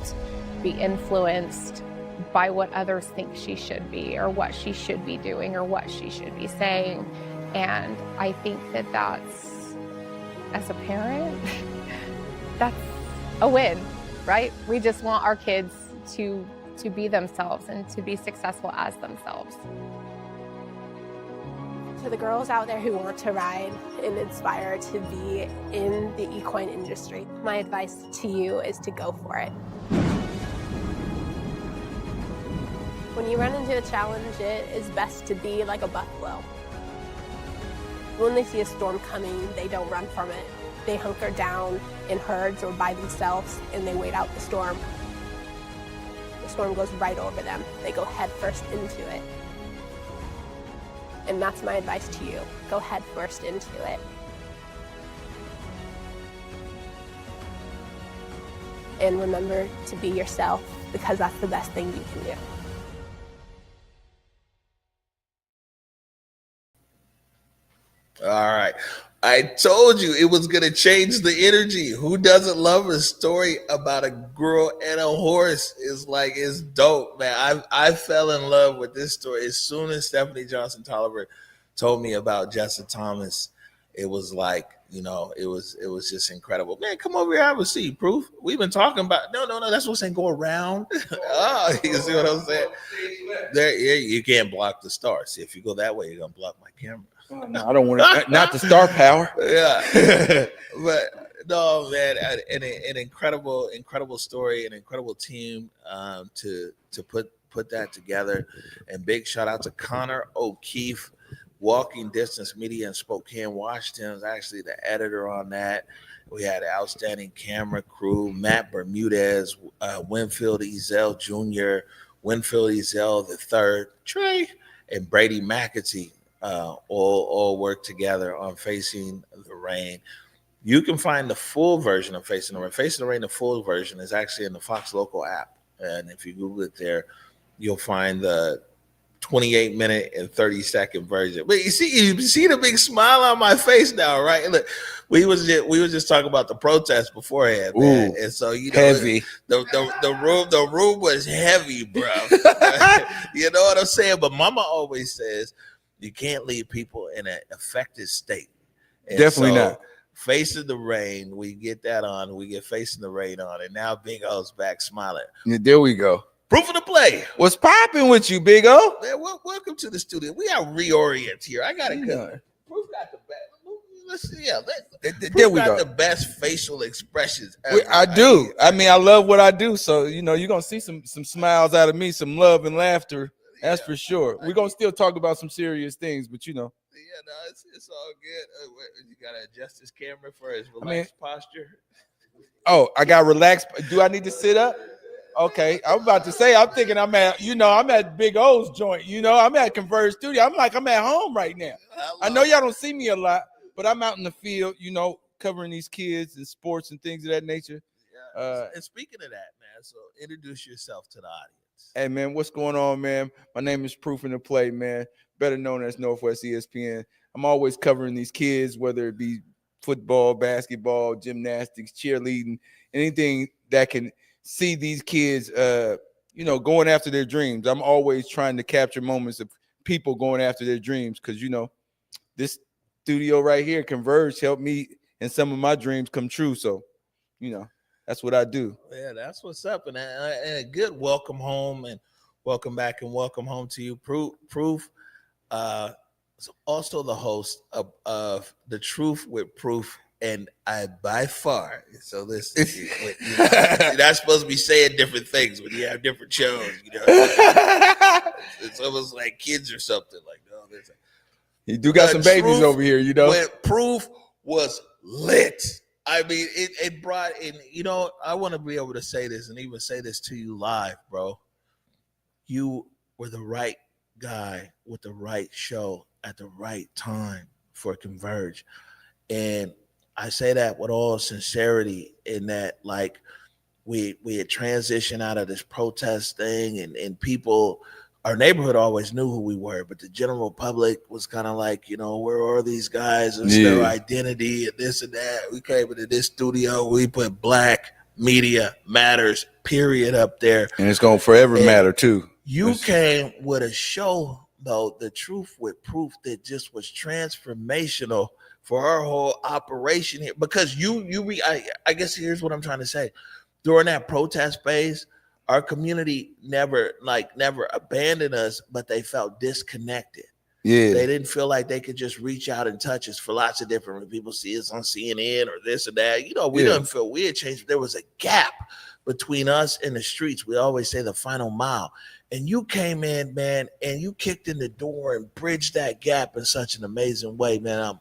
be influenced by what others think she should be or what she should be doing or what she should be saying. And I think that that's, as a parent, that's a win, right? We just want our kids to be themselves and to be successful as themselves. To the girls out there who want to ride and aspire to be in the equine industry, my advice to you is to go for it. When you run into a challenge, it is best to be like a buffalo. When they see a storm coming, they don't run from it. They hunker down in herds or by themselves and they wait out the storm. The storm goes right over them. They go head first into it. And that's my advice to you. Go head first into it. And remember to be yourself, because that's the best thing you can do. All right. I told you it was going to change the energy. Who doesn't love a story about a girl and a horse? It's dope, man. I fell in love with this story. As soon as Stephanie Johnson Tolliver told me about Jessa Thomas, it was like, it was just incredible. Man, come over here, have a seat, Proof. We've been talking about, no, that's what I'm saying, go around. Oh, you see what I'm saying? There, you can't block the star. See, if you go that way, you're going to block my camera. No, I don't want to, not the star power. Yeah. But no, man, an incredible story, an incredible team to put that together. And big shout out to Connor O'Keefe, Walking Distance Media in Spokane, Washington, is actually the editor on that. We had an outstanding camera crew, Matt Bermudez, Winfield Ezel Jr., Winfield Ezel III, Trey, and Brady McAtee. All work together on Facing the Rain. You can find the full version of Facing the Rain. Facing the Rain, the full version, is actually in the Fox Local app. And if you Google it there, you'll find the 28-minute and 30-second version. But you see the big smile on my face now, right? Look, we was just talking about the protest beforehand, man. And so heavy. The room was heavy, bro. You know what I'm saying? But Mama always says, you can't leave people in an affected state. And definitely not. Facing the Rain, we get that on. We get Facing the Rain on. And now Big O's back smiling. Yeah, there we go. Proof of the play. What's popping with you, Big O? Man, welcome to the studio. We got reorient here. I got to come. Proof got the best. Let's see. Yeah, there we go. The best facial expressions ever. I do. I mean, I love what I do. So, you're going to see some smiles out of me, some love and laughter. That's for sure. We're going to still talk about some serious things, but Yeah, no, it's all good. You got to adjust his camera for his relaxed posture. Oh, I got relaxed. Do I need to sit up? Okay. I'm about to say, I'm thinking I'm at Big O's joint. I'm at Converge Studio. I'm at home right now. I know y'all don't see me a lot, but I'm out in the field, covering these kids and sports and things of that nature. Yeah. And speaking of that, man, so introduce yourself to the audience. Hey, man, what's going on, man? My name is Proof in the Play, man, better known as Northwest ESPN. I'm always covering these kids, whether it be football, basketball, gymnastics, cheerleading, anything that can see these kids, going after their dreams. I'm always trying to capture moments of people going after their dreams because, this studio right here, Converge, helped me and some of my dreams come true. So, that's what I do. Yeah, that's what's up. And a good welcome home and welcome back and welcome home to you. Proof is also the host of The Truth with Proof. And I by far, so listen, you're not supposed to be saying different things when you have different shows. It's almost like kids or something. Like, no, You do got some babies over here, you know. With Proof was lit. I mean, it brought in, you know, I want to be able to say this and even say this to you live, bro. You were the right guy with the right show at the right time for Converge. And I say that with all sincerity in that, like, we had transitioned out of this protest thing and people, our neighborhood always knew who we were, but the general public was kind of like, you know, where are these guys? What's their identity and this and that? We came into this studio, we put Black Media Matters, period, up there. And it's going to forever matter too. You came with a show, though, The Truth with Proof, that just was transformational for our whole operation here. Because I guess here's what I'm trying to say. During that protest phase, our community never abandoned us, but they felt disconnected. Yeah. They didn't feel like they could just reach out and touch us for lots of different, when people see us on CNN or this or that. You know, we didn't feel we had changed. There was a gap between us and the streets. We always say the final mile. And you came in, man, and you kicked in the door and bridged that gap in such an amazing way, man. I'm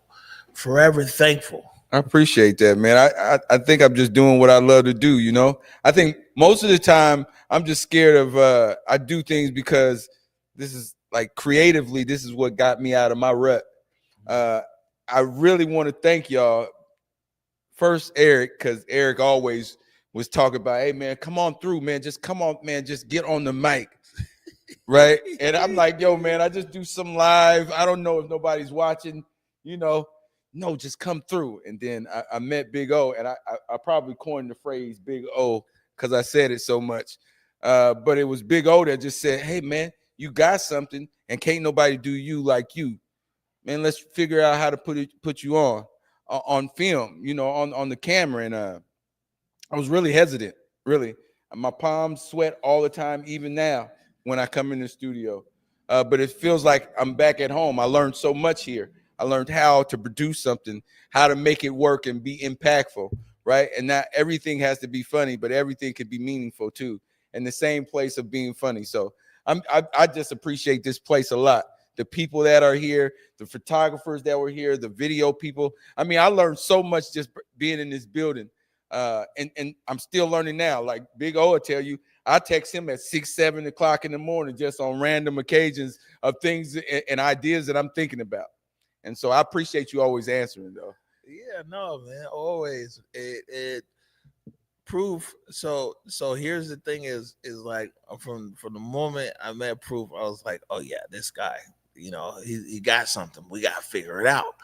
forever thankful. I appreciate that, man. I think I'm just doing what I love to do, you know. I think most of the time I'm just scared of I do things because this is like creatively, this is what got me out of my rut. I really want to thank y'all. First, Eric, because Eric always was talking about, hey man, come on through, man. Just come on, man, just get on the mic. Right. And I'm like, yo, man, I just do some live. I don't know if nobody's watching, you know. No, just come through. And then I met Big O, and I probably coined the phrase Big O because I said it so much. But it was Big O that just said, hey, man, you got something, and can't nobody do you like you. Man, let's figure out how to put you on film, you know, on the camera. And I was really hesitant, really. My palms sweat all the time, even now when I come in the studio. But it feels like I'm back at home. I learned so much here. I learned how to produce something, how to make it work and be impactful, right? And not everything has to be funny, but everything could be meaningful too. In the same place of being funny. So I just appreciate this place a lot. The people that are here, the photographers that were here, the video people. I mean, I learned so much just being in this building. And I'm still learning now. Like Big O will tell you, I text him at 6, 7 o'clock in the morning just on random occasions of things and ideas that I'm thinking about. And so I appreciate you always answering, though. Yeah, no, man, always. It Proof. So here's the thing: is like from the moment I met Proof, I was like, oh yeah, this guy, you know, he got something. We got to figure it out.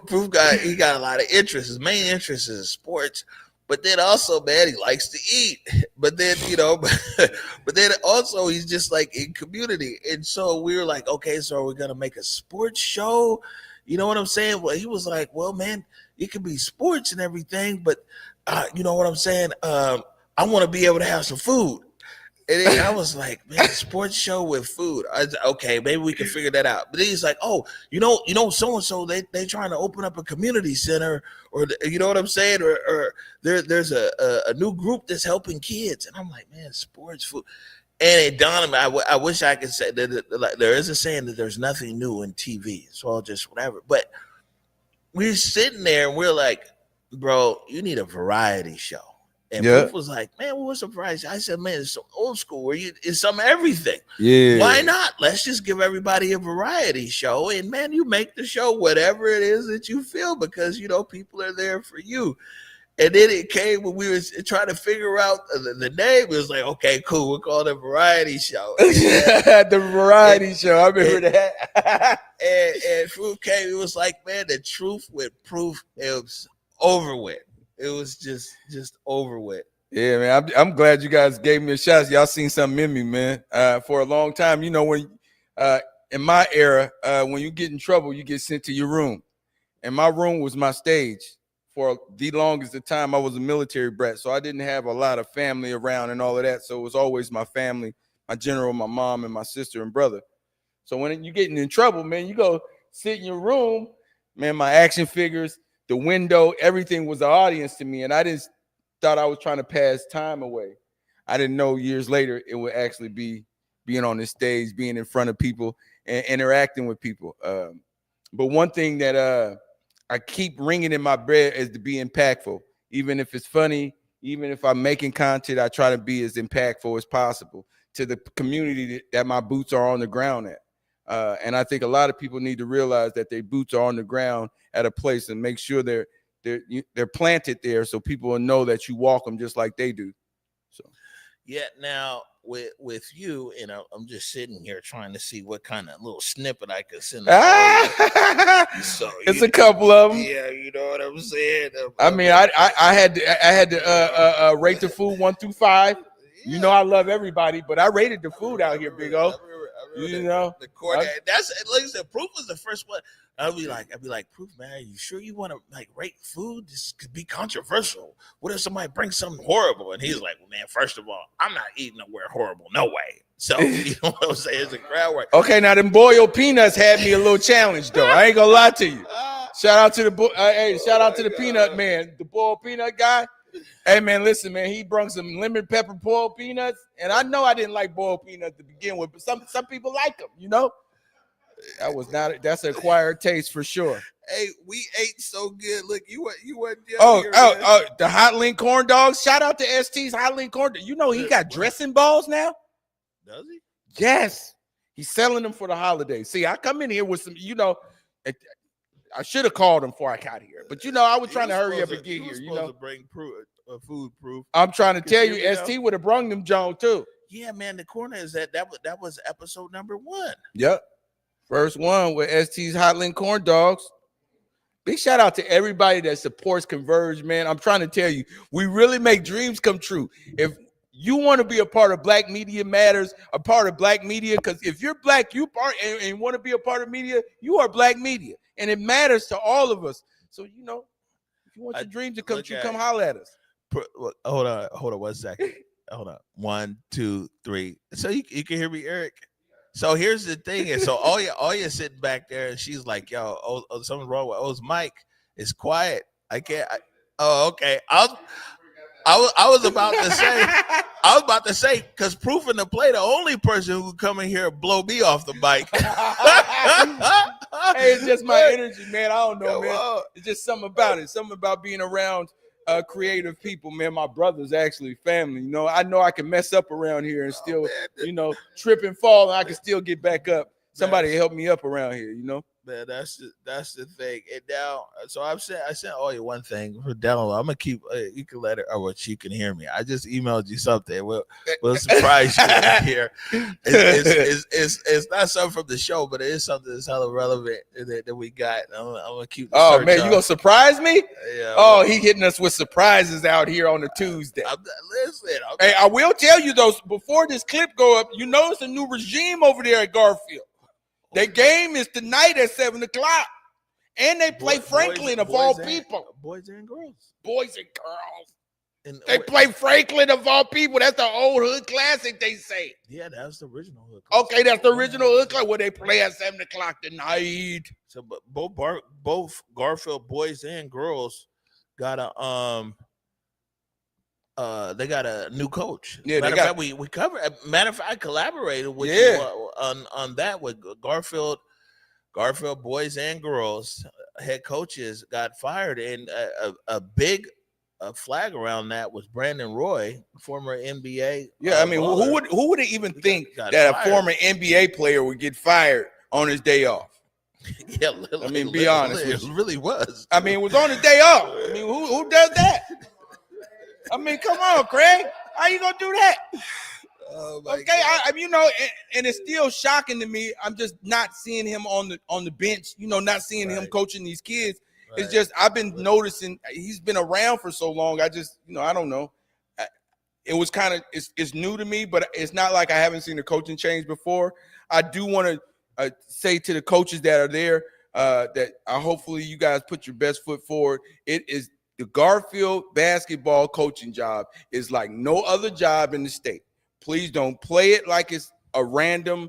Proof he got a lot of interests. His main interest is sports. But then also, man, he likes to eat. But then, you know, but then also he's just like in community. And so we were like, okay, so are we going to make a sports show? You know what I'm saying? Well, he was like, well, man, it could be sports and everything. But you know what I'm saying? I want to be able to have some food. And then I was like, man, sports show with food. Okay, maybe we can figure that out. But then he's like, oh, you know, so-and-so, they trying to open up a community center, or you know what I'm saying? Or there's a new group that's helping kids. And I'm like, man, sports, food. And it dawned on me, I wish I could say that there is a saying that there's nothing new in TV. So I'll just whatever. But we're sitting there and we're like, bro, you need a variety show. And Proof was like, man, what's a variety? I said, man, it's so old school where it's some everything. Yeah. Why not? Let's just give everybody a variety show. And man, you make the show whatever it is that you feel, because you know people are there for you. And then it came when we were trying to figure out the name. It was like, okay, cool, we'll call it a variety show. The variety show. I remember that. and Proof came. It was like, man, the truth with Proof, it was over with. It was just over with. Yeah, man. I'm glad you guys gave me a shot. Y'all seen something in me, man. For a long time, you know, when in my era, when you get in trouble, you get sent to your room. And my room was my stage. For the longest of time, I was a military brat, so I didn't have a lot of family around and all of that. So it was always my family, my general, my mom, and my sister and brother. So when you're getting in trouble, man, you go sit in your room, man, my action figures, the window, everything was an audience to me. And I just thought I was trying to pass time away. I didn't know years later it would actually be being on this stage, being in front of people, and interacting with people. But one thing that I keep ringing in my bread is to be impactful. Even if it's funny, even if I'm making content, I try to be as impactful as possible to the community that my boots are on the ground at. And I think a lot of people need to realize that their boots are on the ground at a place and make sure they're planted there so people will know that you walk them just like they do. So, yeah. Now with you, and I'm just sitting here trying to see what kind of little snippet I could send. So it's a couple of them. Yeah, you know what I'm saying. I mean, I had to rate the food 1 through 5. You know, I love everybody, but I rated the food out here, Big O. You know, the court. That's like I said. Proof was the first one. I'd be like, Proof, man, are you sure you want to like rate food? This could be controversial. What if somebody brings something horrible? And he's like, well, man, first of all, I'm not eating nowhere horrible, no way. So you know what I'm saying? It's a crowd work. Okay, now them boiled peanuts had me a little challenged though. I ain't gonna lie to you. Shout out to the shout out to the peanut man, the boiled peanut guy. Hey man, listen, man, he brought some lemon pepper boiled peanuts, and I know I didn't like boiled peanuts to begin with, but some people like them, you know. That's an acquired taste for sure. Hey, we ate so good. Look, you went. The hot link corn dogs. Shout out to ST's hot link corn. You know he got dressing balls now. Does he? Yes, he's selling them for the holidays. See, I come in here with some, you know. I should have called him before I got here, but you know, I was trying to hurry up and get here. You know, to bring food proof. I'm trying to tell you, ST would have brung them Jones too. Yeah, man, the corner is that was episode number 1. Yep, first one with ST's Hot Link Corn Dogs. Big shout out to everybody that supports Converge, man. I'm trying to tell you, we really make dreams come true. If you want to be a part of Black Media Matters, a part of Black Media, because if you're Black, and want to be a part of media, you are Black Media. And it matters to all of us. So, you know, if you want your dreams to come true, come holler at us. Hold on 1 second. Hold on. 1, 2, 3. So you can hear me, Eric. So here's the thing. And so all you sitting back there, and she's like, yo, something's wrong with O's mic. It's quiet. I can't. Okay. I was about to say, because Proof in the Play, the only person who come in here blow me off the mic. Hey, it's just my energy, man. I don't know, man. It's just something about it. Something about being around creative people, man. My brother's actually family. You know I can mess up around here and still, you know, trip and fall, and I can still get back up. Somebody help me up around here, you know. Man, that's the thing. And now, so I sent all you one thing for download. I'm gonna keep. You can let it, or what you can hear me. I just emailed you something. We'll surprise you here. It's not something from the show, but it is something that's hella relevant that we got. I'm gonna keep. Oh man, you gonna surprise me? Yeah. Oh, he hitting us with surprises out here on the Tuesday. Listen. Hey, I will tell you though, before this clip go up, you notice a new regime over there at Garfield. Their game is tonight at 7:00, and they play Franklin of all people. Boys and girls. Boys and girls. And they play Franklin of all people. That's the old hood classic, they say. Yeah, that's the original hood classic. Okay, that's the original hood classic where they play at 7:00 tonight. So, but both Garfield boys and girls got they got a new coach. Yeah, we covered. Matter of fact, I collaborated with you on that with Garfield boys and girls head coaches got fired, and a big flag around that was Brandon Roy, former NBA. Yeah, I mean, who would even think that a former NBA player would get fired on his day off? Yeah, I mean, be honest, it really was. I mean, it was on his day off. I mean, who does that? I mean, come on, Craig. How you gonna do that? Okay, I you know, and it's still shocking to me. I'm just not seeing him on the bench. You know, not seeing him coaching these kids. Right. It's just I've been noticing he's been around for so long. I just, you know, I don't know. It was kind of it's new to me, but it's not like I haven't seen a coaching change before. I do want to say to the coaches that are there that hopefully you guys put your best foot forward. It is. The Garfield basketball coaching job is like no other job in the state. Please don't play it like it's a random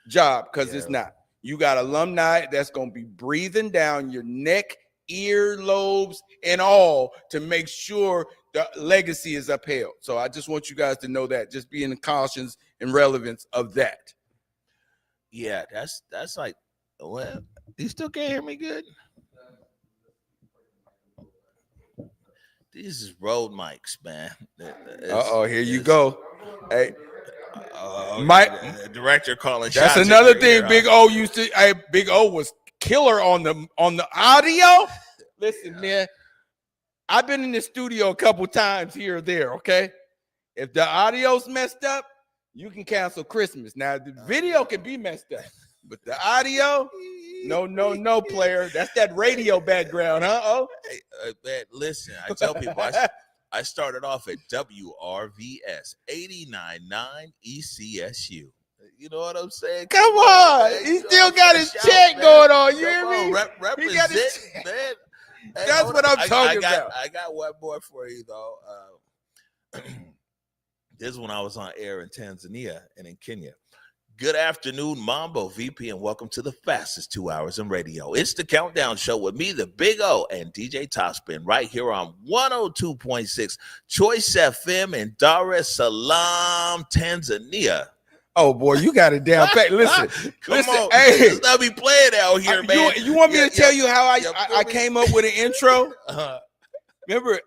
job, because it's not. You got alumni that's going to be breathing down your neck, earlobes, and all to make sure the legacy is upheld. So I just want you guys to know that. Just be in the cautions and relevance of that. Yeah, that's like, well, you still can't hear me good? These is road mics, man. Here you go. Hey, Mike, the director calling that's shots. another in your thing. ear, Big huh? O used to. Hey, Big O was killer on the audio. Listen, man, I've been in the studio a couple times here or there. Okay, if the audio's messed up, you can cancel Christmas. Now the video can be messed up, but the audio, no, player. That's that radio background, huh? Oh, Hey, man, listen, I tell people I started off at WRVS 89.9 ECSU. You know what I'm saying? Come on, man. he still got his check going on. You hear me? Represent, He got his man. Hey, That's what I'm talking about. about. I got one more for you though. This is when I was on air in Tanzania and in Kenya. Good afternoon, Mambo VP, and welcome to the fastest 2 hours in radio. It's the Countdown Show with me, the Big O, and DJ Topspin, right here on 102.6 Choice FM in Dar es Salaam, Tanzania. Oh boy, you got it down pat. Listen, on, hey, let's not be playing out here, man. You want me to tell you how I came up with an intro? Remember,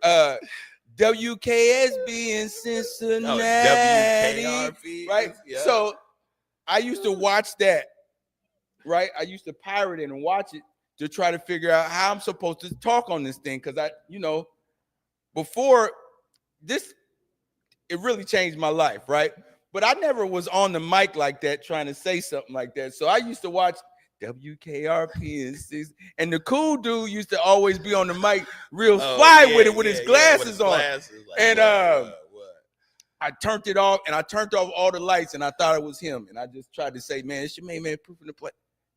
WKSB in Cincinnati, WKRP, right? Yeah. So I used to watch that, right? I used to pirate it and watch it to try to figure out how I'm supposed to talk on this thing. Because before this, it really changed my life, right? But I never was on the mic like that trying to say something like that. So I used to watch WKRP and the cool dude used to always be on the mic real fly with it with his glasses on. And I turned it off and I turned off all the lights and I thought it was him. And I just tried to say, man, it's your main man Proof in the Play.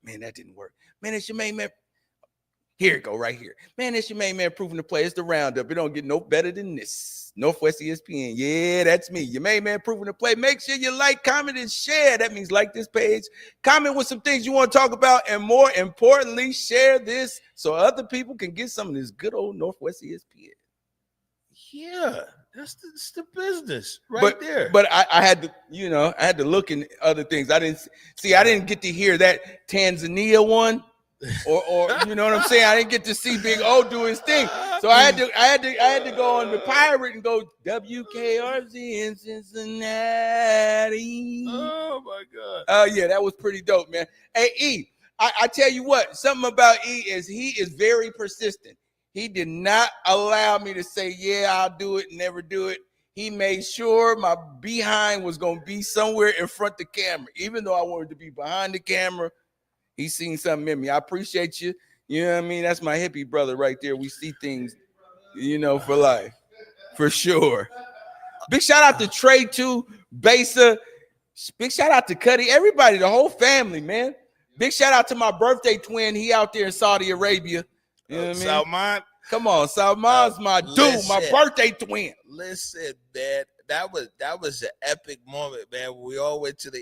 Man, that didn't work. Man, it's your main man. Here it go right here. Man, it's your main man Proof in the Play. It's the roundup. It don't get no better than this. Northwest ESPN. Yeah, that's me. Your main man Proof in the Play. Make sure you like, comment, and share. That means like this page. Comment with some things you want to talk about. And more importantly, share this so other people can get some of this good old Northwest ESPN. Yeah, that's the business right there. But I had to, I had to look in other things. I didn't get to hear that Tanzania one. Or you know what I'm saying? I didn't get to see Big O do his thing. So I had to go on the pirate and go WKRZ in Cincinnati. Oh my God. Oh yeah, that was pretty dope, man. Hey, E, I tell you what, something about E is he is very persistent. He did not allow me to say, yeah, I'll do it, never do it. He made sure my behind was gonna be somewhere in front of the camera, even though I wanted to be behind the camera. He seen something in me. I appreciate you. You know what I mean? That's my hippie brother right there. We see things, for life. For sure. Big shout out to Trey too, Besa. Big shout out to Cuddy. Everybody, the whole family, man. Big shout out to my birthday twin. He out there in Saudi Arabia. You know what I mean? Salman. Come on, Salman's my dude, my birthday twin. Listen, man. That was an epic moment, man. We all went to the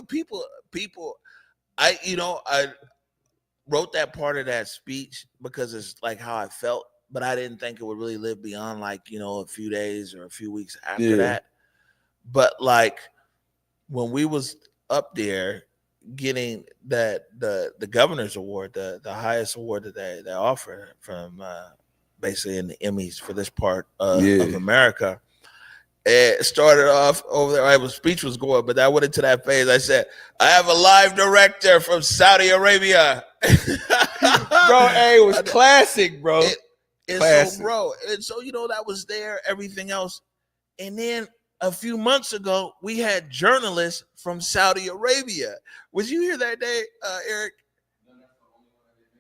people I wrote that part of that speech because it's like how I felt, but I didn't think it would really live beyond a few days or a few weeks after that. But like when we was up there getting the governor's award, the highest award that they offer from basically in the Emmys for this part of America. It started off over there. My speech was going, but I went into that phase. I said, I have a live director from Saudi Arabia. Bro, it was classic, bro. Classic. And so, that was there, everything else. And then a few months ago, we had journalists from Saudi Arabia. Was you here that day, Eric?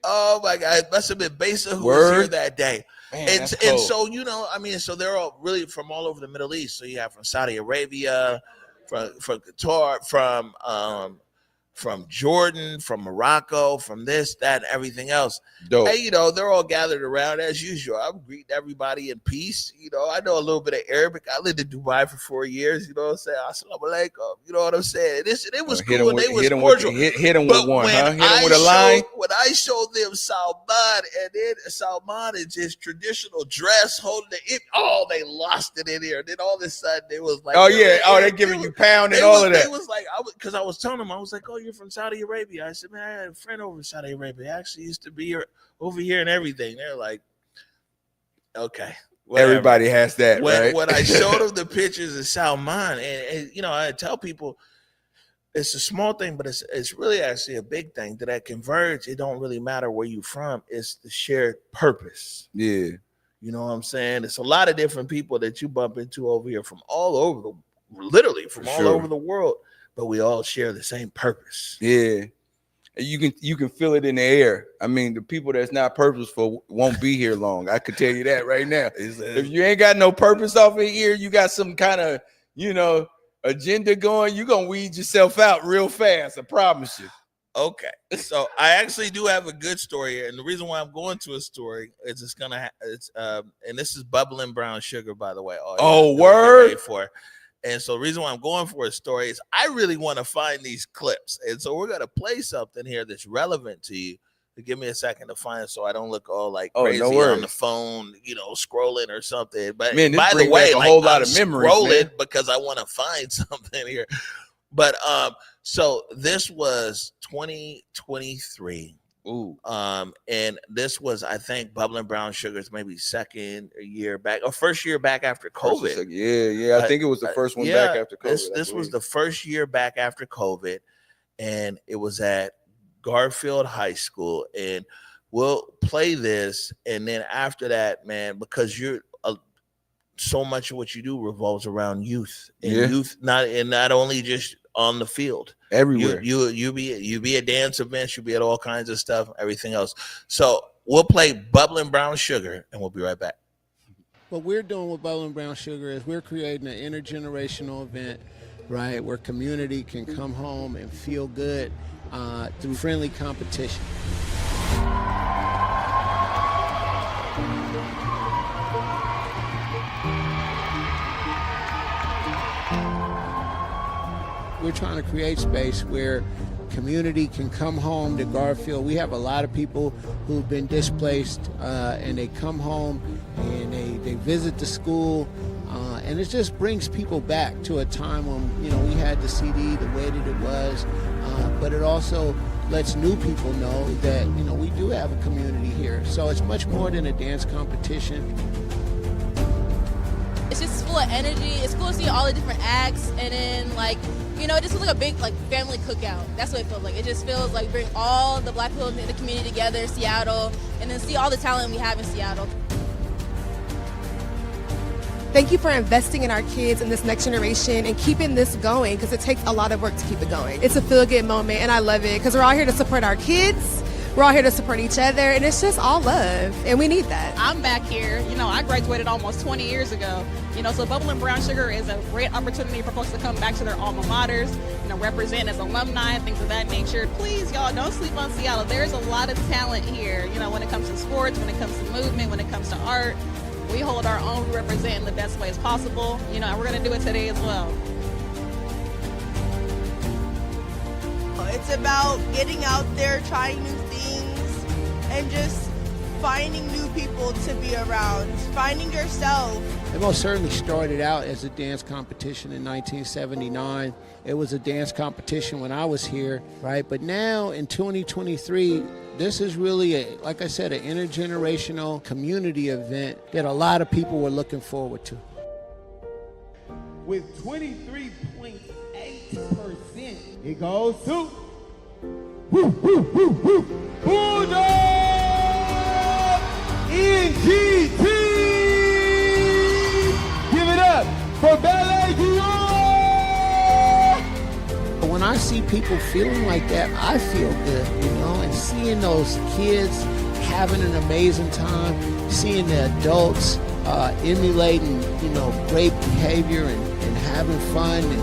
Oh my God, it must have been Besa who was here that day. Man, and so, so they're all really from all over the Middle East. So you have from Saudi Arabia, from Qatar, from Jordan, from Morocco, from this, that, and everything else. Dope. Hey, they're all gathered around as usual. I'm greeting everybody in peace. I know a little bit of Arabic. I lived in Dubai for 4 years. You know what I'm saying? Assalamu alaikum. You know what I'm saying? It was cool. They was cordial. Hit them with one, huh? Hit them with a line. When I showed them Salman, and then Salman in his traditional dress, holding it, they lost it in here. And then all of a sudden, it was like, they're giving you pound and all of that. It was like, because I was telling them, I was like, oh, you're from Saudi Arabia. I said, man, I had a friend over in Saudi Arabia. He actually used to be here, over here and everything. They're like, okay. Whatever. Everybody has that, right? When I showed them the pictures of Salman, and you know, I tell people it's a small thing, but it's really actually a big thing. That Converge, it don't really matter where you from. It's the shared purpose. Yeah. You know what I'm saying? It's a lot of different people that you bump into over here from all over literally from all over the world, but we all share the same purpose. Yeah. You can feel it in the air. I mean, the people that's not purposeful won't be here long. I could tell you that right now. If you ain't got no purpose off of here, you got some kind of, you know, agenda going, you're gonna weed yourself out real fast. I promise you. Okay, so I actually do have a good story here, and the reason why I'm going to a story is and this is bubbling brown sugar, by the way. Oh, word for. And so the reason why I'm going for a story is I really want to find these clips. And so we're going to play something here that's relevant to you. Give me a second to find it so I don't look all like crazy on the phone, you know, scrolling or something. But man, by the way, a whole lot of memories, scrolling because I want to find something here. But so this was 2023. Ooh. And this was, I think, Bubbling Brown Sugar's maybe second year back or first year back after COVID. Yeah. I think it was the first one back after COVID. This was the first year back after COVID, and it was at Garfield High School. And we'll play this, and then after that, man, because you're so much of what you do revolves around youth, and youth not only just on the field. Everywhere. You be at dance events, you be at all kinds of stuff, everything else. So we'll play Bubbling Brown Sugar and we'll be right back. What we're doing with Bubbling Brown Sugar is we're creating an intergenerational event, right, where community can come home and feel good through friendly competition. We're trying to create space where community can come home to Garfield. We have a lot of people who've been displaced and they come home and they visit the school and it just brings people back to a time when, you know, we had the CD the way that it was, but it also lets new people know that, you know, we do have a community here. So it's much more than a dance competition. It's just full of energy. It's cool to see all the different acts, and then, like, you know, it just feels like a big, like, family cookout. That's what it feels like. It just feels like bring all the Black people in the community together, Seattle, and then see all the talent we have in Seattle. Thank you for investing in our kids and this next generation and keeping this going, because it takes a lot of work to keep it going. It's a feel-good moment, and I love it because we're all here to support our kids. We're all here to support each other, and it's just all love, and we need that. I'm back here. You know, I graduated almost 20 years ago. You know, so Bubbling Brown Sugar is a great opportunity for folks to come back to their alma maters, you know, represent as alumni, things of that nature. Please, y'all, don't sleep on Seattle. There's a lot of talent here, you know, when it comes to sports, when it comes to movement, when it comes to art. We hold our own, we represent in the best ways possible, you know, and we're going to do it today as well. It's about getting out there, trying new things, and just finding new people to be around, finding yourself. It most certainly started out as a dance competition in 1979. It was a dance competition when I was here, right? But now in 2023, this is really, like I said, an intergenerational community event that a lot of people were looking forward to. With 23.8%, it goes to Bulldog NGT. Give it up for Ballet Dior. When I see people feeling like that, I feel good, you know, and seeing those kids having an amazing time, seeing the adults emulating, you know, great behavior and having fun, and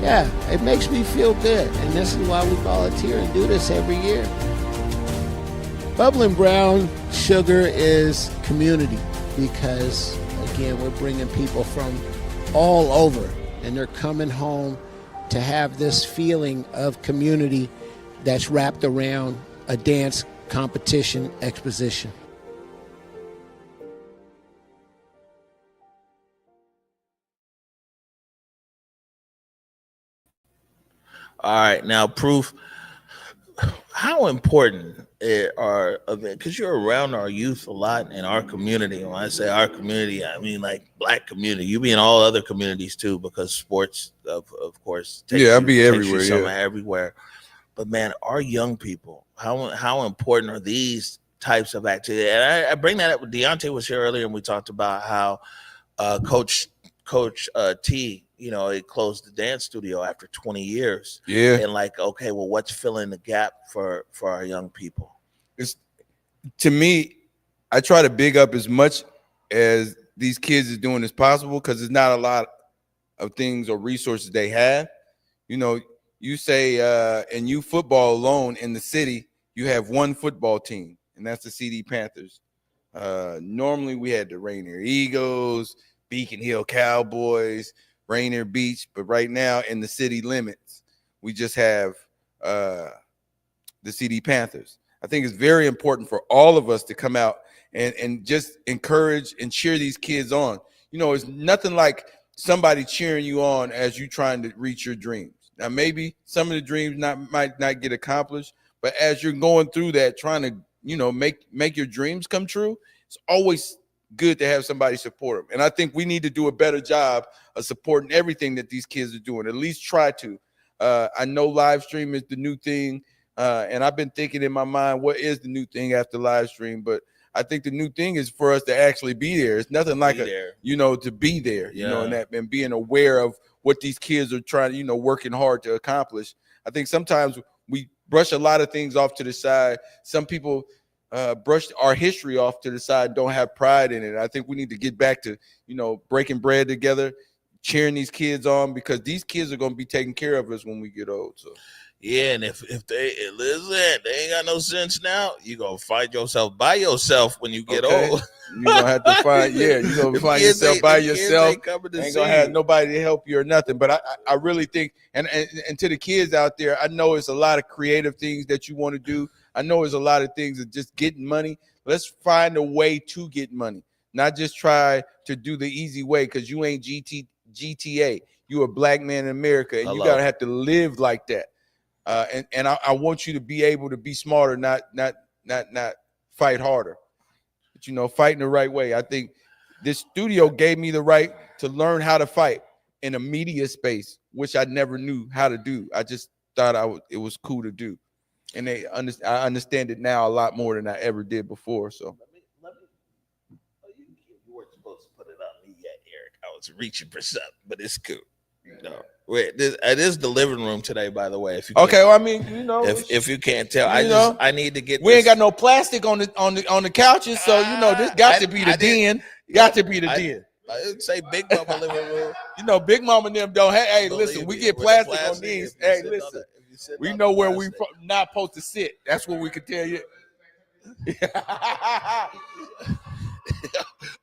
yeah, it makes me feel good, and this is why we volunteer and do this every year. Bubbling Brown Sugar is community because, again, we're bringing people from all over, and they're coming home to have this feeling of community that's wrapped around a dance competition exposition. All right, now Proof. How important are events? Because you're around our youth a lot in our community. When I say our community, I mean like Black community. You be in all other communities too, because sports, of course, Yeah, I'll be takes everywhere. you somewhere Yeah. everywhere. But man, our young people, how important are these types of activities? And I bring that up. Deontay was here earlier, and we talked about how Coach T, he closed the dance studio after 20 years. Yeah. And like, okay, well, what's filling the gap for our young people? It's, to me, I try to big up as much as these kids is doing as possible, because there's not a lot of things or resources they have. You say in youth football alone in the city, you have one football team, and that's the CD Panthers. Normally we had the Rainier Eagles, Beacon Hill Cowboys, Rainier Beach, but right now in the city limits, we just have the CD Panthers. I think it's very important for all of us to come out and just encourage and cheer these kids on. It's nothing like somebody cheering you on as you trying to reach your dreams. Now, maybe some of the dreams might not get accomplished, but as you're going through that, trying to, make your dreams come true, it's always good to have somebody support them. And I think we need to do a better job of supporting everything that these kids are doing. At least try to. I know live stream is the new thing. And I've been thinking in my mind, what is the new thing after live stream? But I think the new thing is for us to actually be there. It's nothing like to be there, and being aware of what these kids are trying, working hard to accomplish. I think sometimes we brush a lot of things off to the side. Some people brush our history off to the side, don't have pride in it. I think we need to get back to, breaking bread together, cheering these kids on, because these kids are going to be taking care of us when we get old. So. Yeah, and if they ain't got no sense now, you gonna find yourself by yourself when you get old. You're gonna have to find, you're gonna find yourself by yourself. Ain't gonna have nobody to help you or nothing. But I really think, and to the kids out there, I know it's a lot of creative things that you want to do. I know there's a lot of things of just getting money. Let's find a way to get money, not just try to do the easy way, because you ain't GTA. You a Black man in America, and you gotta have to live like that. And I want you to be able to be smarter, not fight harder. But fighting the right way. I think this studio gave me the right to learn how to fight in a media space, which I never knew how to do. I just thought it was cool to do, and I understand it now a lot more than I ever did before. So. You weren't supposed to put it on me yet, Eric. I was reaching for something, but it's cool. No. Wait, it is the living room today, by the way. If you well, I mean, if you can't tell, I need to get. We ain't got no plastic on the couches, so this got to be the den. Got to be the den. I didn't say Big Mama living room. Big Mama and them don't have. Hey, listen, we get plastic on these. Hey, listen, we know where we not supposed to sit. That's what we can tell you.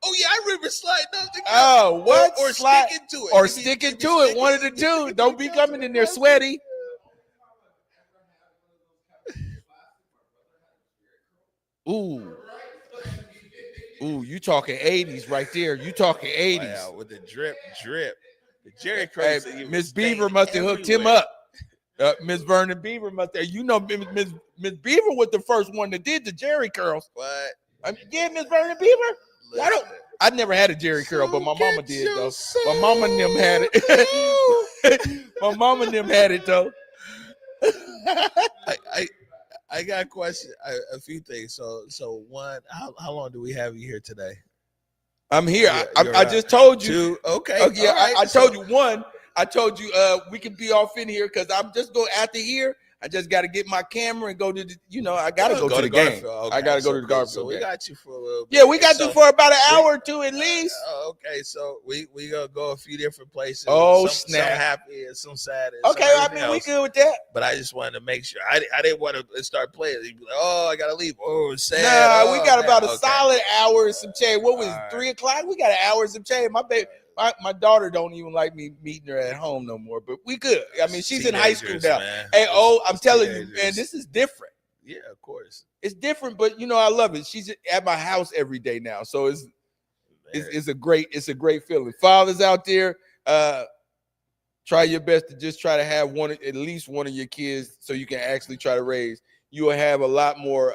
Oh yeah, I remember sliding off the couch. Oh, what? Or sticking to it. Or sticking to it. One of the two. Don't be coming in there sweaty. Ooh, you talking 80s right there. You talking 80s. Wow, with the drip. The Jerry curls. Hey, Miss Beaver must have hooked him up. Miss Vernon Beaver must have. Miss Beaver was the first one that did the Jerry curls. What? Yeah, Miss Vernon Beaver. I never had a Jerry curl, but my mama did though. My mama and them had it. My mama and them had it though. I got a question. A few things. So one, how long do we have you here today? I'm here. I just told you. Two. Okay. Yeah, right. I told you one. I told you we can be off in here because I'm just going after here. I just got to get my camera and go to the, I got to go to the game. Okay. I got to go to the Garfield So we game. got you for a little bit. Yeah, we got you for about an hour or two at least. Okay, so we gonna go a few different places. Oh, some snap. Some happy and some sad. And Okay, some I mean, we else. good with that. But I just wanted to make sure. I didn't want to start playing. You'd be like, oh, I got to leave. Oh, it's sad. Nah, we got man. about a Okay. solid hour and some change. What was it, All 3 o'clock? We got an hour and some change. My baby. My daughter don't even like me meeting her at home no more, but we good. I mean, she's in high school now. Man. Hey, I'm telling you, man, this is different. Yeah, of course. It's different, but I love it. She's at my house every day now, so it's a great feeling. Fathers out there, Try your best to just try to have at least one of your kids, so you can actually try to raise. You will have a lot more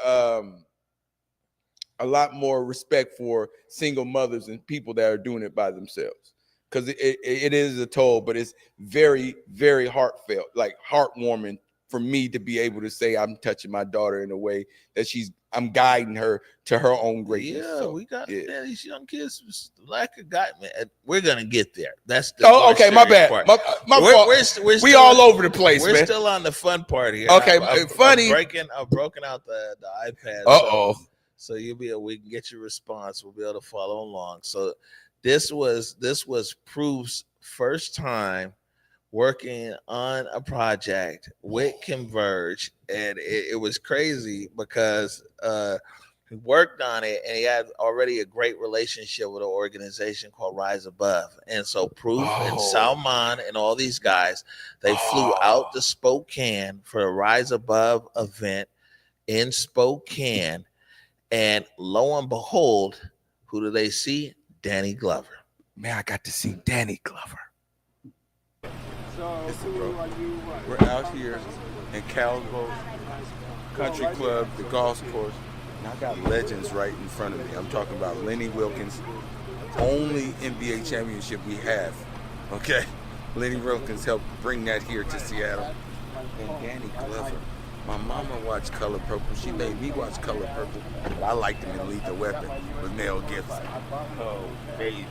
respect for single mothers and people that are doing it by themselves, because it is a toll, but it's very, very heartfelt, like heartwarming for me to be able to say I'm touching my daughter in a way that I'm guiding her to her own greatness. Yeah, so, we got yeah. these young kids. Lack of guy, man. We're gonna get there. That's the okay. My bad. Part. My fault. We're we still all over the place. We're man. still on the fun part here. Okay, funny. I've broken out the iPad. So you'll be able, we can get your response. We'll be able to follow along. So this was Proof's first time working on a project with Converge, and it was crazy because he worked on it and he had already a great relationship with an organization called Rise Above. And so Proof and Salman and all these guys, they flew out to Spokane for a Rise Above event in Spokane. And lo and behold, who do they see? Danny Glover. Man, I got to see Danny Glover. So, we're out here in Calvo Country Club, the golf course, and I got legends right in front of me. I'm talking about Lenny Wilkins, only NBA championship we have. Okay, Lenny Wilkins helped bring that here to Seattle, and Danny Glover. My mama watched Color Purple. She made me watch Color Purple, but I liked him in Lethal Weapon with Mel Gibson. Oh, baby.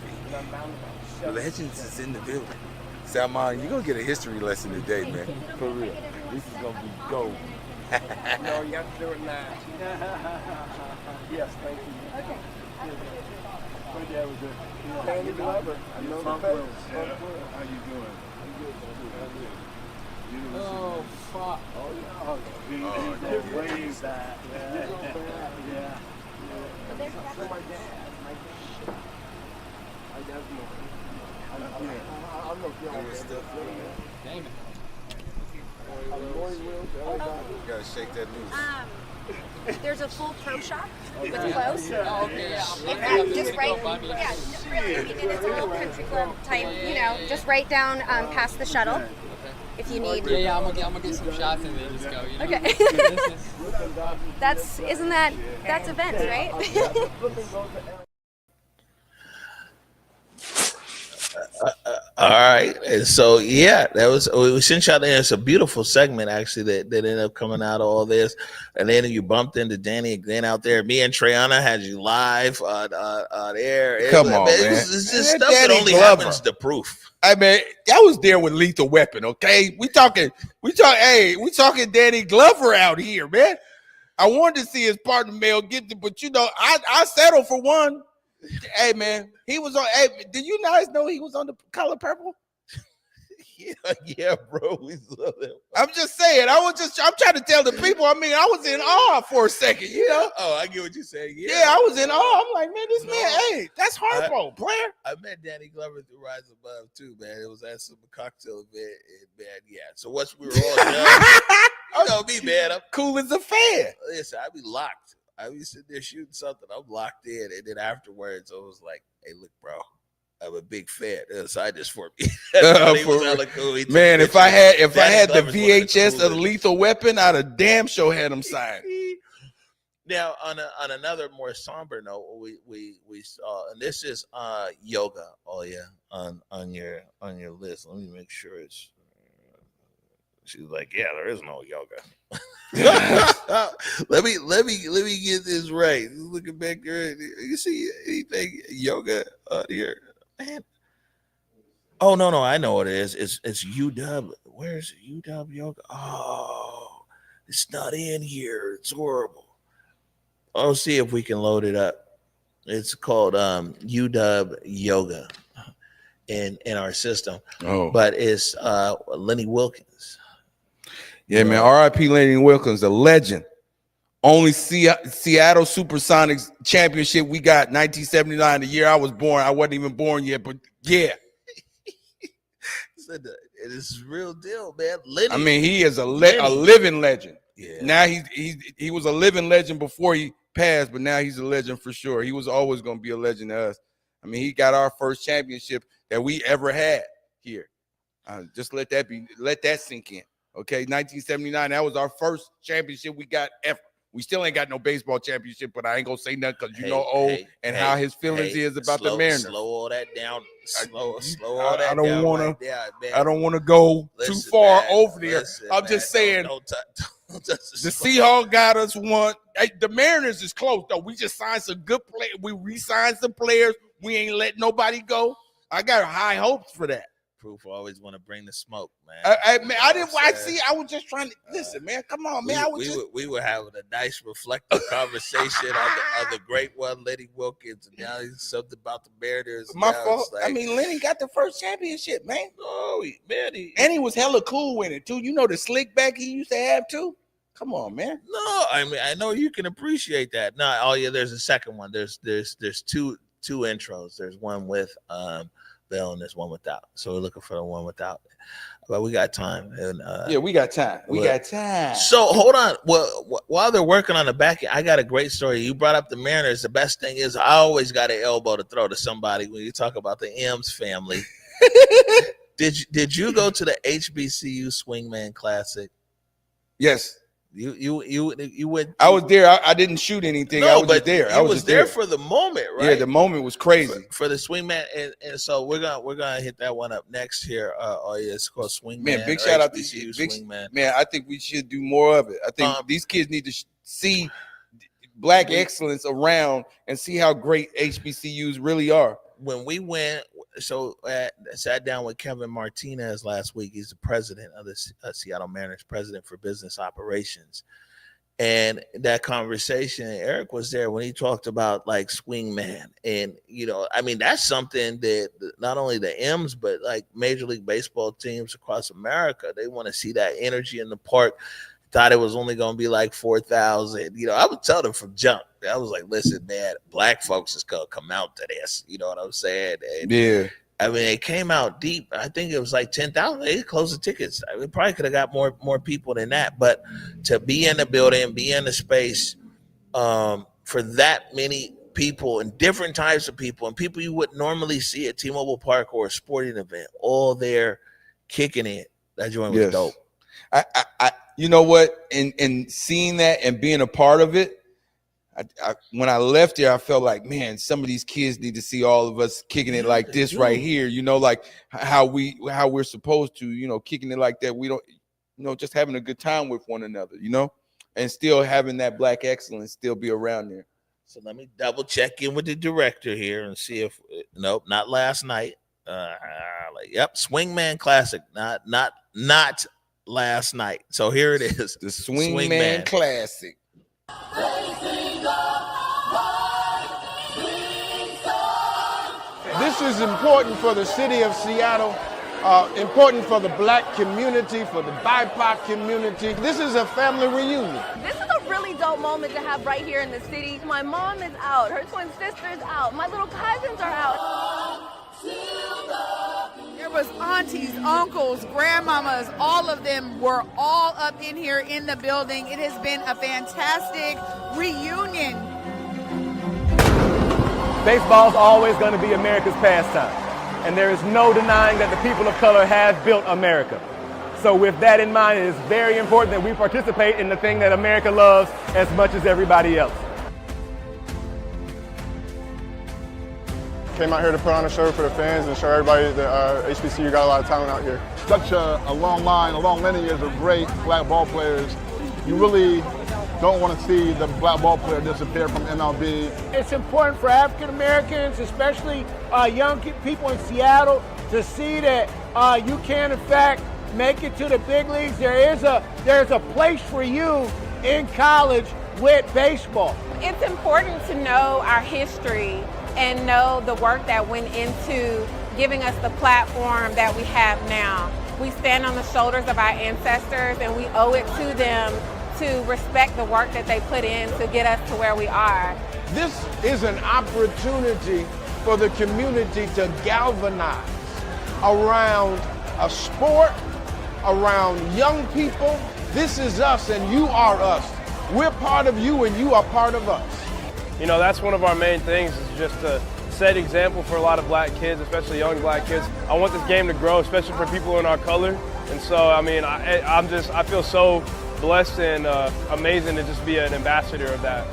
Legends is in the building. Salman, you're going to get a history lesson today, man. For real. This is going to be gold. No, you have to do it now. Yes, thank you. Okay. My dad was a Danny Glover. I know the face. How you doing? I'm good. Oh, fuck. Oh, yeah. Oh, raised that. Yeah. Yeah. You gotta shake that news. There's a full pro shop with clothes. Just right, just really, it's a little country club type, just right down past the shuttle. If you need. Yeah, I'm gonna get some shots and then just go. Okay. That's events, right? All right, and so yeah, we sent y'all there. It's a beautiful segment actually that ended up coming out of all this, and then you bumped into Danny again out there. Me and Treyana had you live on air. Come on, man. It's just stuff that only happens to Proof. I mean, I was there with Lethal Weapon. Okay, we talking Danny Glover out here, man. I wanted to see his partner Mel Gibson, but I settled for one. Hey man, he was on. Hey, did you guys know he was on the Color Purple? Yeah, bro. We saw that. I'm just saying. I'm trying to tell the people. I mean, I was in awe for a second. Oh, I get what you're saying. Yeah, I was in awe. I'm like, man, this man. Hey, that's Harpo, player. I met Danny Glover through Rise Above too, man. It was at some cocktail event, and man, yeah. So once we were all done, you know me, man. I'm cool as a fan. Listen, I be locked. I be sitting there shooting something. I'm locked in, and then afterwards, I was like, "Hey, look, bro, I'm a big fan. Sign this for me." Cool. Man, if I had the VHS of the Lethal Weapon, I'd have damn sure had him signed. Now, on another more somber note, we saw, and this is yoga. Oh yeah, on your list. Let me make sure it's. She's like, yeah, there is no yoga. let me get this right. Looking back there, you see anything yoga out here, man? Oh no, I know what it is. It's UW. Where's UW yoga? Oh, it's not in here. It's horrible. I'll see if we can load it up. It's called UW yoga in our system. Oh, but it's Lenny Wilkins. Yeah, man. R.I.P. Lenny Wilkins, a legend. Only Seattle Supersonics championship we got 1979, the year I was born. I wasn't even born yet, but yeah. It is real deal, man. Lenny, I mean, he is a living legend. Yeah. Now he was a living legend before he passed, but now he's a legend for sure. He was always going to be a legend to us. I mean, he got our first championship that we ever had here. Just let that sink in. Okay, 1979, that was our first championship we got ever. We still ain't got no baseball championship, but I ain't gonna say nothing because how his feelings is about the Mariners. Slow all that down. Slow all that down. I don't want to go too far over there. I'm just saying. The Seahawks got us one. Hey, the Mariners is close though. We just signed some good players. We re-signed some players. We ain't let nobody go. I got high hopes for that. Proof always want to bring the smoke, man. I was just trying to listen, man. Come on, man. We were having a nice, reflective conversation on the great one, Lenny Wilkins, and now he's something about the Mariners. My fault. Lenny got the first championship, man. Oh, man, and he was hella cool with it too. You know the slick back he used to have too. Come on, man. No, I mean I know you can appreciate that. No, there's a second one. There's two intros. There's one with Bill and there's one without. So we're looking for the one without. But we got time. And we got time. We got time. So hold on. Well, while they're working on the back end, I got a great story. You brought up the Mariners. The best thing is I always got an elbow to throw to somebody when you talk about the M's family. Did you go to the HBCU Swingman Classic? Yes. You went. I was there. I didn't shoot anything. No, I was just there. I was there for the moment, right? Yeah, the moment was crazy for the Swingman, and so we're gonna hit that one up next here. It's called Swingman. Man, big shout out to you, Swingman. Man, I think we should do more of it. I think these kids need to see Black excellence around and see how great HBCUs really are. When we went, I sat down with Kevin Martinez last week. He's the president of the Seattle Mariners, president for business operations. And that conversation, Eric was there when he talked about like Swingman. And, that's something that not only the M's, but like Major League Baseball teams across America, they want to see that energy in the park. Thought it was only going to be like 4,000. I would tell them from jump. I was like, listen, man, Black folks is going to come out to this. You know what I'm saying? And yeah. I mean, it came out deep. I think it was like 10,000. They closed the tickets. I mean, probably could have got more people than that. But to be in the building, be in the space for that many people and different types of people and people you wouldn't normally see at T-Mobile Park or a sporting event, all there kicking it. That joint was dope. I you know what? In seeing that and being a part of it, when I left there, I felt like, man, some of these kids need to see all of us kicking it like this right here. Like how we're supposed to, kicking it like that. We don't, just having a good time with one another, and still having that Black excellence still be around there. So let me double check in with the director here and see if nope, not last night. Swingman Classic, not last night. So here it is, the Swingman Classic. This is important for the city of Seattle, important for the Black community, for the BIPOC community. This is a family reunion. This is a really dope moment to have right here in the city. My mom is out, her twin sister's out, my little cousins are out. There was aunties, uncles, grandmamas, all of them were all up in here in the building. It has been a fantastic reunion. Baseball's always going to be America's pastime, and there is no denying that the people of color have built America. So with that in mind, it is very important that we participate in the thing that America loves as much as everybody else. Came out here to put on a show for the fans and show everybody that HBCU got a lot of talent out here. Such a long line, a long lineage of great Black ball players. You really don't want to see the Black ball player disappear from MLB. It's important for African Americans, especially young people in Seattle, to see that you can in fact make it to the big leagues. There's a place for you in college with baseball. It's important to know our history and know the work that went into giving us the platform that we have now. We stand on the shoulders of our ancestors and we owe it to them to respect the work that they put in to get us to where we are. This is an opportunity for the community to galvanize around a sport, around young people. This is us and you are us. We're part of you and you are part of us. That's one of our main things, is just to set example for a lot of black kids, especially young black kids. I want this game to grow, especially for people in our color. And so, I mean, I feel so blessed and amazing to just be an ambassador of that.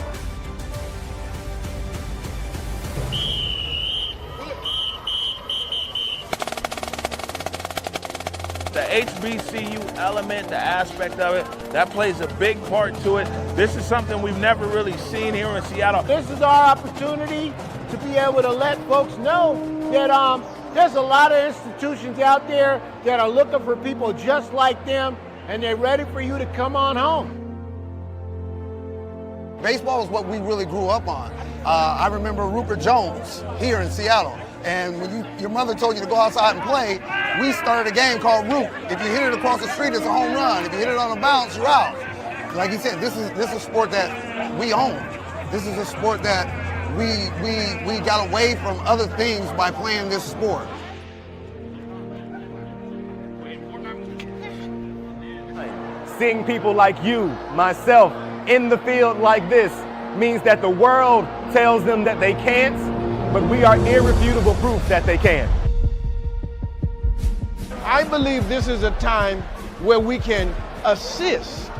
The HBCU element, the aspect of it, that plays a big part to it. This is something we've never really seen here in Seattle. This is our opportunity to be able to let folks know that there's a lot of institutions out there that are looking for people just like them, and they're ready for you to come on home. Baseball is what we really grew up on. I remember Rupert Jones here in Seattle. And when your mother told you to go outside and play, we started a game called Root. If you hit it across the street, it's a home run. If you hit it on a bounce, you're out. Like he said, this is a sport that we own. This is a sport that we got away from other things by playing this sport. Seeing people like you, myself, in the field like this means that the world tells them that they can't, but we are irrefutable proof that they can. I believe this is a time where we can assist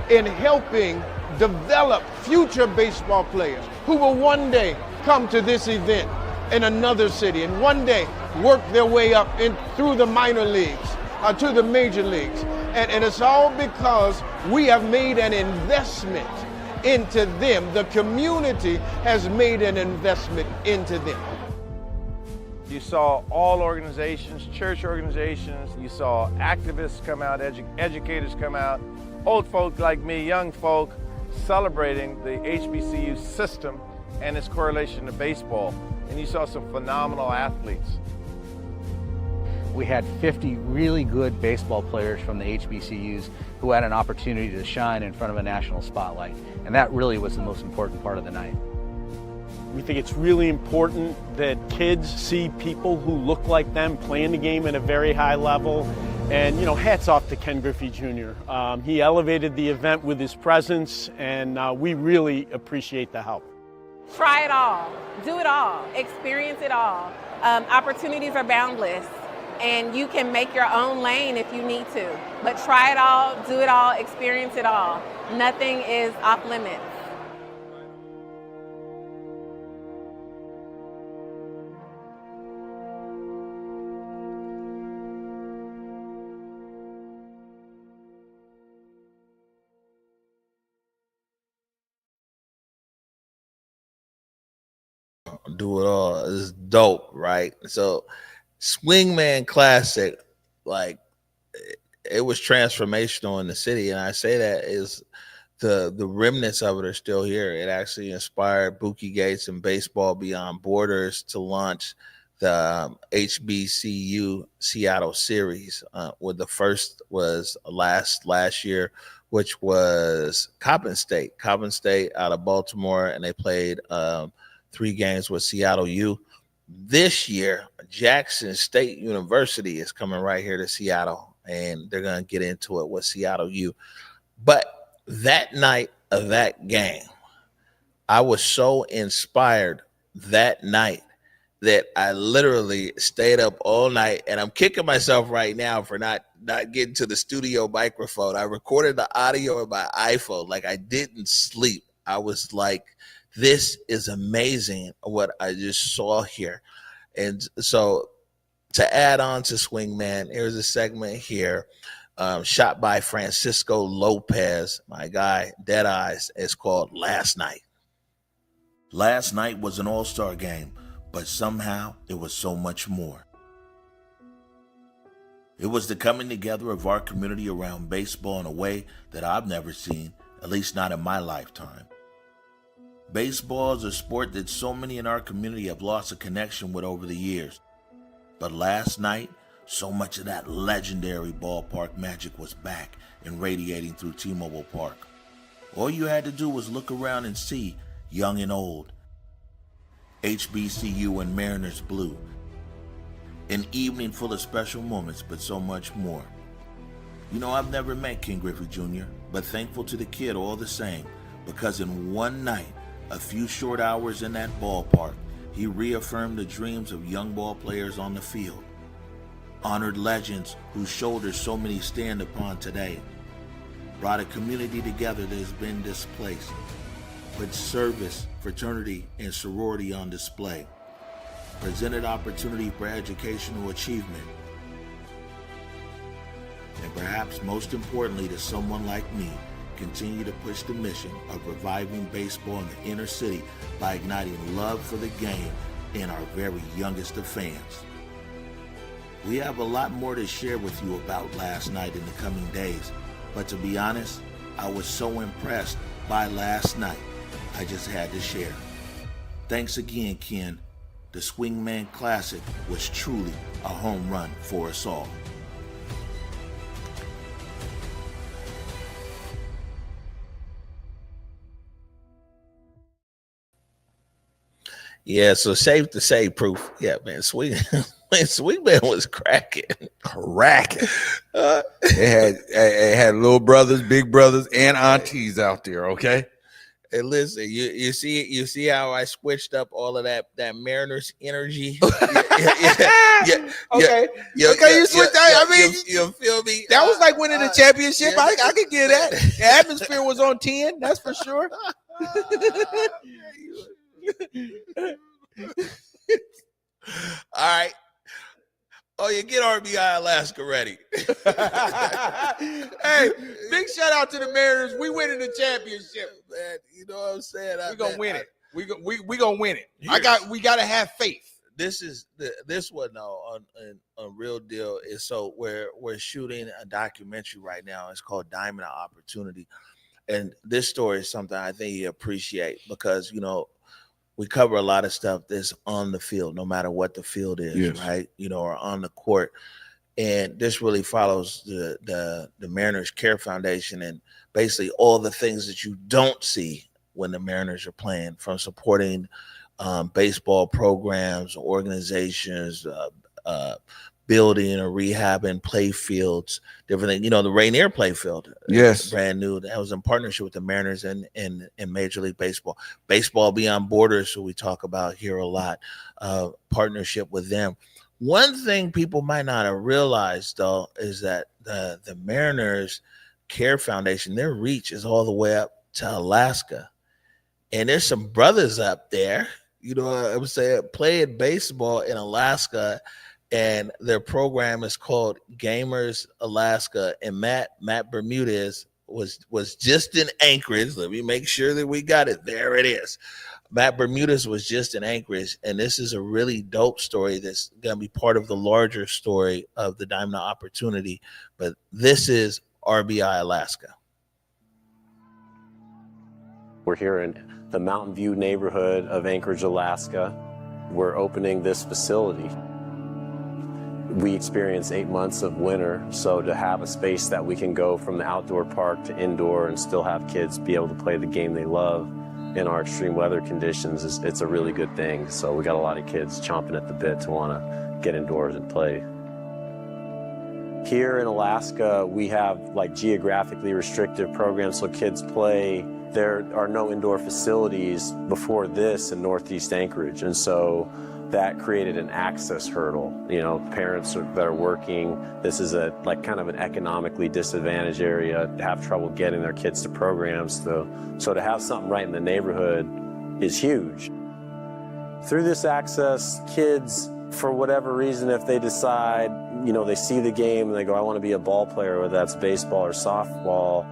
in helping develop future baseball players who will one day come to this event in another city and one day work their way up through the minor leagues to the major leagues. And it's all because we have made an investment into them. The community has made an investment into them. You saw all organizations, church organizations, you saw activists come out, educators come out, old folk like me, young folk, celebrating the HBCU system and its correlation to baseball. And you saw some phenomenal athletes. We had 50 really good baseball players from the HBCUs who had an opportunity to shine in front of a national spotlight. And that really was the most important part of the night. We think it's really important that kids see people who look like them playing the game at a very high level. And, you know, hats off to Ken Griffey Jr. He elevated the event with his presence, and we really appreciate the help. Try it all, do it all, experience it all. Opportunities are boundless, and you can make your own lane if you need to. But try it all, do it all, experience it all. Nothing is off limits. Do it all. It's dope, right? So Swingman Classic, like, it was transformational in the city, and I say that is the remnants of it are still here. It actually inspired Buki Gates and Baseball Beyond Borders to launch the HBCU Seattle series. Where the first was last year, which was Coppin State out of Baltimore, and they played 3 games with Seattle U. This year, Jackson State University is coming right here to Seattle, and they're going to get into it with Seattle U. But that night of that game, I was so inspired that night that I literally stayed up all night, and I'm kicking myself right now for not getting to the studio microphone. I recorded the audio on my iPhone. Like, I didn't sleep. I was like, this is amazing what I just saw here. And so to add on to Swingman, here's a segment here shot by Francisco Lopez, my guy, Dead Eyes. It's called Last Night. Last night was an all-star game, but somehow it was so much more. It was the coming together of our community around baseball in a way that I've never seen, at least not in my lifetime. Baseball is a sport that so many in our community have lost a connection with over the years. But last night, so much of that legendary ballpark magic was back and radiating through T-Mobile Park. All you had to do was look around and see young and old, HBCU and Mariners blue, an evening full of special moments, but so much more. You know, I've never met Ken Griffey Jr., but thankful to the kid all the same, because in one night, a few short hours in that ballpark, He reaffirmed the dreams of young ball players on the field, honored legends whose shoulders so many stand upon today, brought a community together that has been displaced, put service, fraternity, and sorority on display, presented opportunity for educational achievement, and perhaps most importantly to someone like me, continue to push the mission of reviving baseball in the inner city by igniting love for the game in our very youngest of fans. We have a lot more to share with you about last night in the coming days, but to be honest, I was so impressed by last night, I just had to share. Thanks again, Ken. The Swingman Classic was truly a home run for us all. Yeah, so safe to say, Proof. Yeah, man, Swingman was cracking. It had little brothers, big brothers, and aunties out there. Okay. Hey, listen, you see how I switched up all of that Mariners energy. Okay. You switched that. I mean, you feel me? That was like winning a championship. I could get that. The atmosphere was on 10. That's for sure. All right. Oh, you get RBI Alaska ready. Hey, big shout out to the Mariners. We winning the championship, man. You know what I'm saying? We're gonna win it. We gonna win it. We gotta have faith. This one though on real deal is, so we're shooting a documentary right now. It's called Diamond of Opportunity, and this story is something I think you appreciate because we cover a lot of stuff that's on the field, no matter what the field is, yes, right? Or on the court. And this really follows the Mariners Care Foundation and basically all the things that you don't see when the Mariners are playing, from supporting baseball programs, organizations, building or rehabbing play fields, different things. The Rainier play field, yes, brand new. That was in partnership with the Mariners and Major League Baseball. Baseball Beyond Borders, who we talk about here a lot, partnership with them. One thing people might not have realized, though, is that the Mariners Care Foundation, their reach is all the way up to Alaska. And there's some brothers up there, I would say, playing baseball in Alaska. And their program is called Gamers Alaska. And Matt Bermudez was just in Anchorage. Let me make sure that we got it. There it is. Matt Bermudez was just in Anchorage. And this is a really dope story that's going to be part of the larger story of the Diamond Opportunity. But this is RBI Alaska. We're here in the Mountain View neighborhood of Anchorage, Alaska. We're opening this facility. We experienced 8 months of winter, so to have a space that we can go from the outdoor park to indoor and still have kids be able to play the game they love in our extreme weather conditions, it's a really good thing. So we got a lot of kids chomping at the bit to want to get indoors and play. Here in Alaska, we have geographically restricted programs so kids play. There are no indoor facilities before this in Northeast Anchorage, and so that created an access hurdle. Parents that are working, this is a kind of an economically disadvantaged area, have trouble getting their kids to programs. So to have something right in the neighborhood is huge. Through this access, kids, for whatever reason, if they decide, they see the game and they go, I want to be a ball player, whether that's baseball or softball,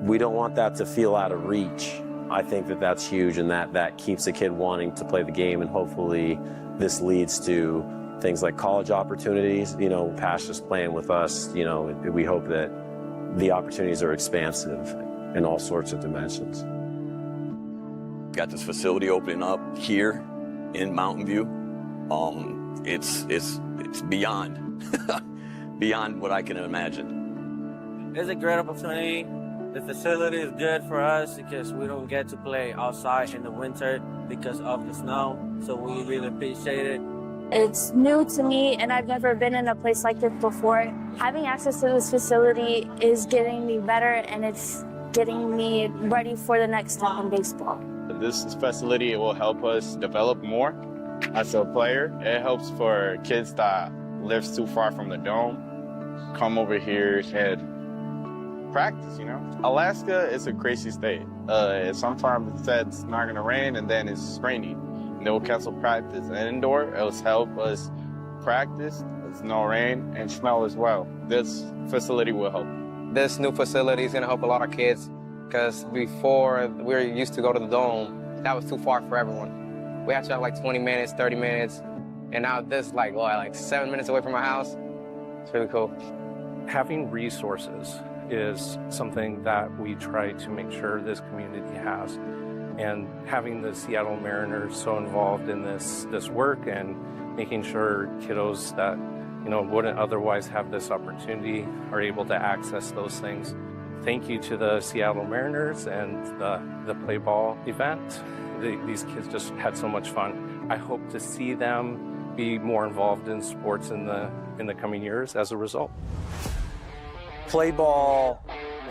we don't want that to feel out of reach. I think that's huge, and that keeps a kid wanting to play the game, and hopefully this leads to things like college opportunities. Past just playing with us, we hope that the opportunities are expansive in all sorts of dimensions. Got this facility opening up here in Mountain View. It's beyond beyond what I can imagine. It's a great opportunity. The facility is good for us because we don't get to play outside in the winter because of the snow, so we really appreciate it. It's new to me, and I've never been in a place like this before. Having access to this facility is getting me better, and it's getting me ready for the next step in baseball. This facility will help us develop more As a player, it helps for kids that live too far from the dome come over here and practice, you know? Alaska is a crazy state. Sometimes it says it's not gonna rain and then it's raining. And they'll cancel practice. And indoor, it'll help us practice, there's no rain, and smell as well. This facility will help. This new facility is gonna help a lot of kids because before we were used to go to the dome, that was too far for everyone. We had to have like 20 minutes, 30 minutes, and now this is like 7 minutes away from my house. It's really cool. Having resources is something that we try to make sure this community has. And having the Seattle Mariners so involved in this work and making sure kiddos that wouldn't otherwise have this opportunity are able to access those things. Thank you to the Seattle Mariners and the Play Ball event. These kids just had so much fun. I hope to see them be more involved in sports in the coming years as a result. Play Ball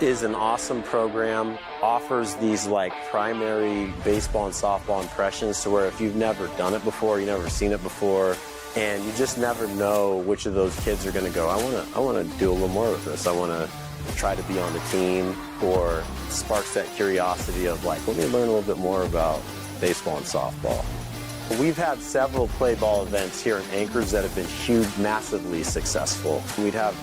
is an awesome program, offers these like primary baseball and softball impressions to where if you've never done it before, you've never seen it before, and you just never know which of those kids are gonna go, I wanna do a little more of this. I wanna try to be on the team, or sparks that curiosity of like, let me learn a little bit more about baseball and softball. We've had several Play Ball events here in Anchorage that have been huge, massively successful. We'd have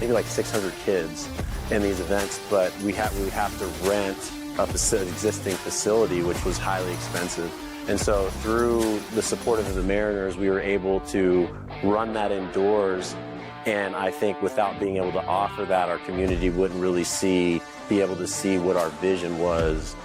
maybe like 600 kids in these events, but we would have to rent an existing facility, which was highly expensive. And so through the support of the Mariners, we were able to run that indoors. And I think without being able to offer that, our community wouldn't really be able to see what our vision was.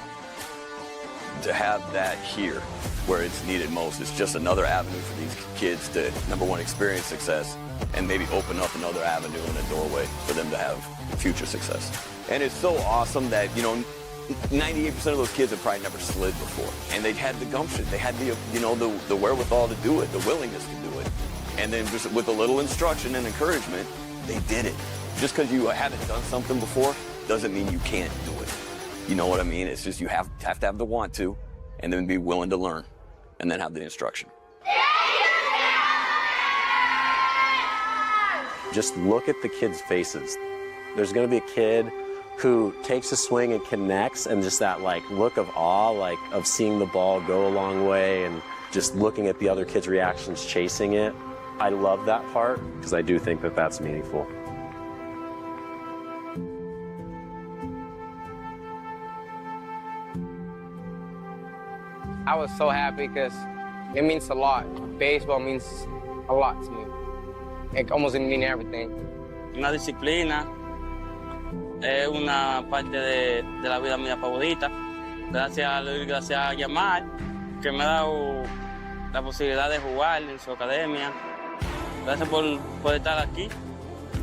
To have that here where it's needed most, it's just another avenue for these kids to, number one, experience success, and maybe open up another avenue and a doorway for them to have future success. And it's so awesome that, 98% of those kids have probably never slid before. And they had the gumption, they had the wherewithal to do it, the willingness to do it. And then just with a little instruction and encouragement, they did it. Just because you haven't done something before doesn't mean you can't do it. You know what I mean? It's just you have to have the want to, and then be willing to learn, and then have the instruction. Just look at the kids' faces. There's gonna be a kid who takes a swing and connects, and just that like look of awe, like of seeing the ball go a long way, and just looking at the other kids' reactions chasing it. I love that part, because I do think that that's meaningful. I was so happy because it means a lot. Baseball means a lot to me. It almost didn't mean everything. Una disciplina es una parte de la vida mía favorita. Gracias a Yamar, que me ha dado la posibilidad de jugar en su academia. Gracias por estar aquí.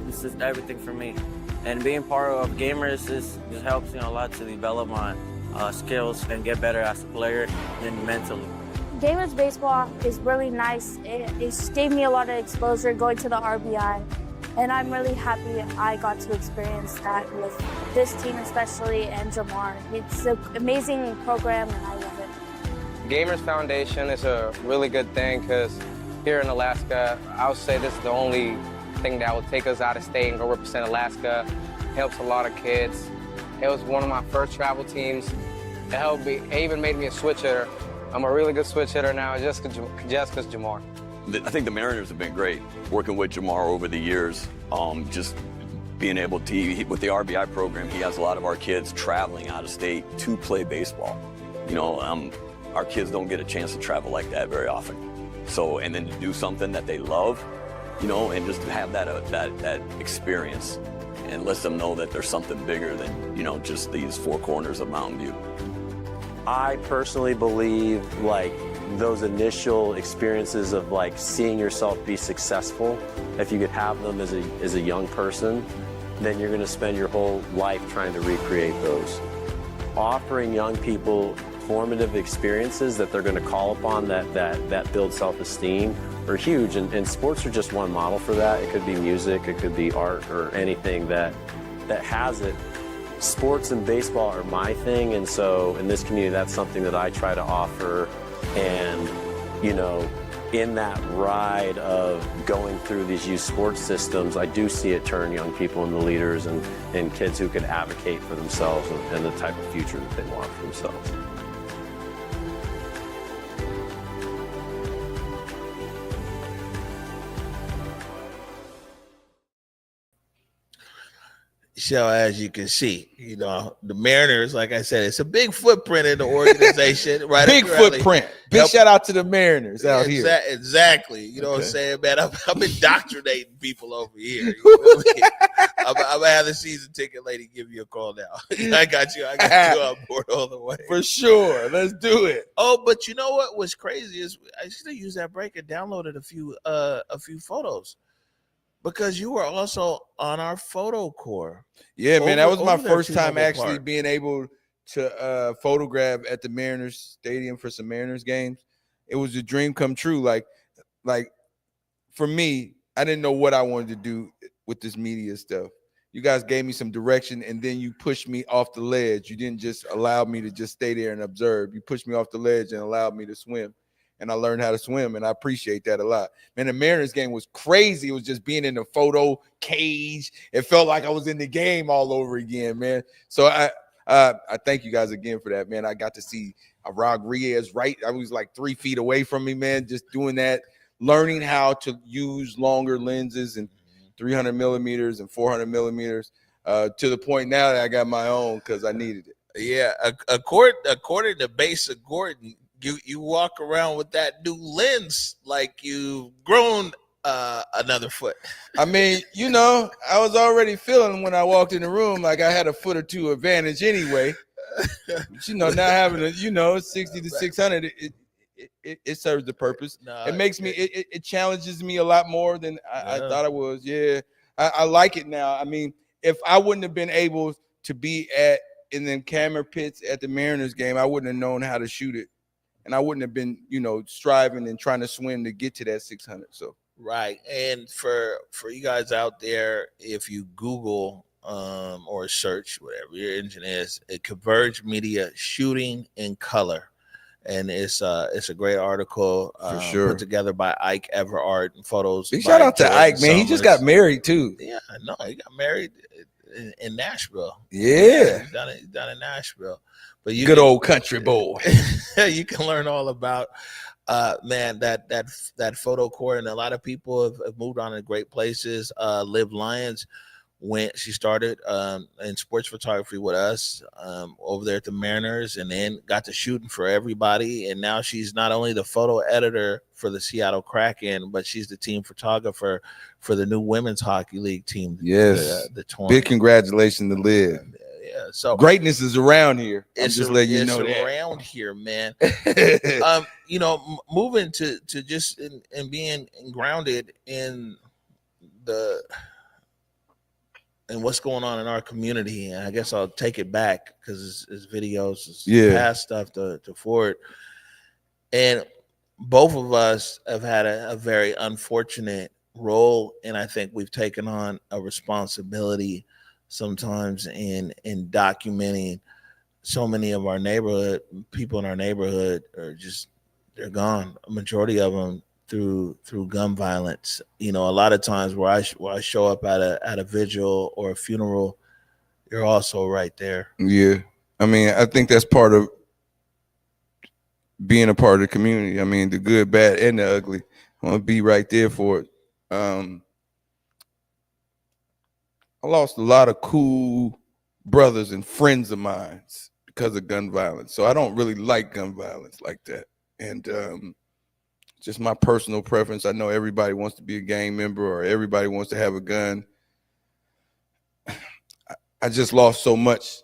This is everything for me. And being part of Gamers just helps me a lot to develop my skills and get better as a player and mentally. Gamers baseball is really nice. It gave me a lot of exposure going to the RBI, and I'm really happy I got to experience that with this team especially and Jamar. It's an amazing program and I love it. Gamers Foundation is a really good thing because here in Alaska, I would say this is the only thing that will take us out of state and go represent Alaska. It helps a lot of kids. It was one of my first travel teams. It helped me. It even made me a switch hitter. I'm a really good switch hitter now, just because Jamar. I think the Mariners have been great working with Jamar over the years. Just being able to, with the RBI program, he has a lot of our kids traveling out of state to play baseball. Our kids don't get a chance to travel like that very often. So, and then to do something that they love, and just to have that experience, and lets them know that there's something bigger than, just these four corners of Mountain View. I personally believe like those initial experiences of like seeing yourself be successful, if you could have them as a young person, then you're gonna spend your whole life trying to recreate those. Offering young people formative experiences that they're gonna call upon that build self-esteem are huge, and sports are just one model for that. It could be music, it could be art, or anything that has it. Sports and baseball are my thing, and so in this community, that's something that I try to offer. And in that ride of going through these youth sports systems, I do see it turn young people into leaders and kids who can advocate for themselves and the type of future that they want for themselves. So as you can see, the Mariners, like I said, it's a big footprint in the organization, right? Big footprint. Big shout out to the Mariners out here. Exactly. You know what I'm saying, man? I'm indoctrinating people over here. I'm gonna have the season ticket lady give you a call now. I got you on board all the way. For sure. Let's do it. Oh, but you know what was crazy is I should have used that break and downloaded a few photos. Because you were also on our photo corps. Yeah, man, that was my first time actually being able to photograph at the Mariners Stadium for some Mariners games. It was a dream come true. Like for me, I didn't know what I wanted to do with this media stuff. You guys gave me some direction, and then you pushed me off the ledge. You didn't just allow me to just stay there and observe. You pushed me off the ledge and allowed me to swim. And I learned how to swim, and I appreciate that a lot. Man, the Mariners game was crazy. It was just being in the photo cage. It felt like I was in the game all over again, man. So I thank you guys again for that, man. I got to see Rodriguez I was like 3 feet away from me, man, just doing that, learning how to use longer lenses and 300 millimeters and 400 millimeters to the point now that I got my own because I needed it. Yeah, according to Basa Gordon, you walk around with that new lens like you've grown another foot. I mean, I was already feeling when I walked in the room like I had a foot or two advantage anyway. But, now having a 60 to 600, it serves the purpose. It makes me it challenges me a lot more than I thought it was. Yeah, I like it now. I mean, if I wouldn't have been able to be in the camera pits at the Mariners game, I wouldn't have known how to shoot it. And I wouldn't have been, striving and trying to swim to get to that 600. So right. And for you guys out there, if you Google or search whatever your engine is, Converge Media Shooting in Color, and it's a great article for sure put together by Ike Everard and photos. Big shout out to Ike, man. He just got married too. Yeah, no, he got married in Nashville. Yeah, he's done in Nashville. But good old country boy. You can learn all about that photo corps, and a lot of people have moved on to great places. Liv Lyons she started in sports photography with us over there at the Mariners, and then got to shooting for everybody. And now she's not only the photo editor for the Seattle Kraken, but she's the team photographer for the new women's hockey league team. Yes, the Torn. Big congratulations to Liv. Yeah, so greatness is around here. I'm just letting you know that. Around here, man. Moving to just and being grounded in what's going on in our community, and I guess I'll take it back because it's videos, it's past stuff to forward. And both of us have had a very unfortunate role, and I think we've taken on a responsibility sometimes in documenting so many of our people in our neighborhood they're gone. A majority of them through gun violence. A lot of times where I show up at a vigil or a funeral, you're also right there. Yeah, I mean, I think that's part of being a part of the community. I mean, the good, bad, and the ugly. I want to be right there for it. I lost a lot of cool brothers and friends of mine because of gun violence. So I don't really like gun violence like that. And just my personal preference. I know everybody wants to be a gang member or everybody wants to have a gun. I just lost so much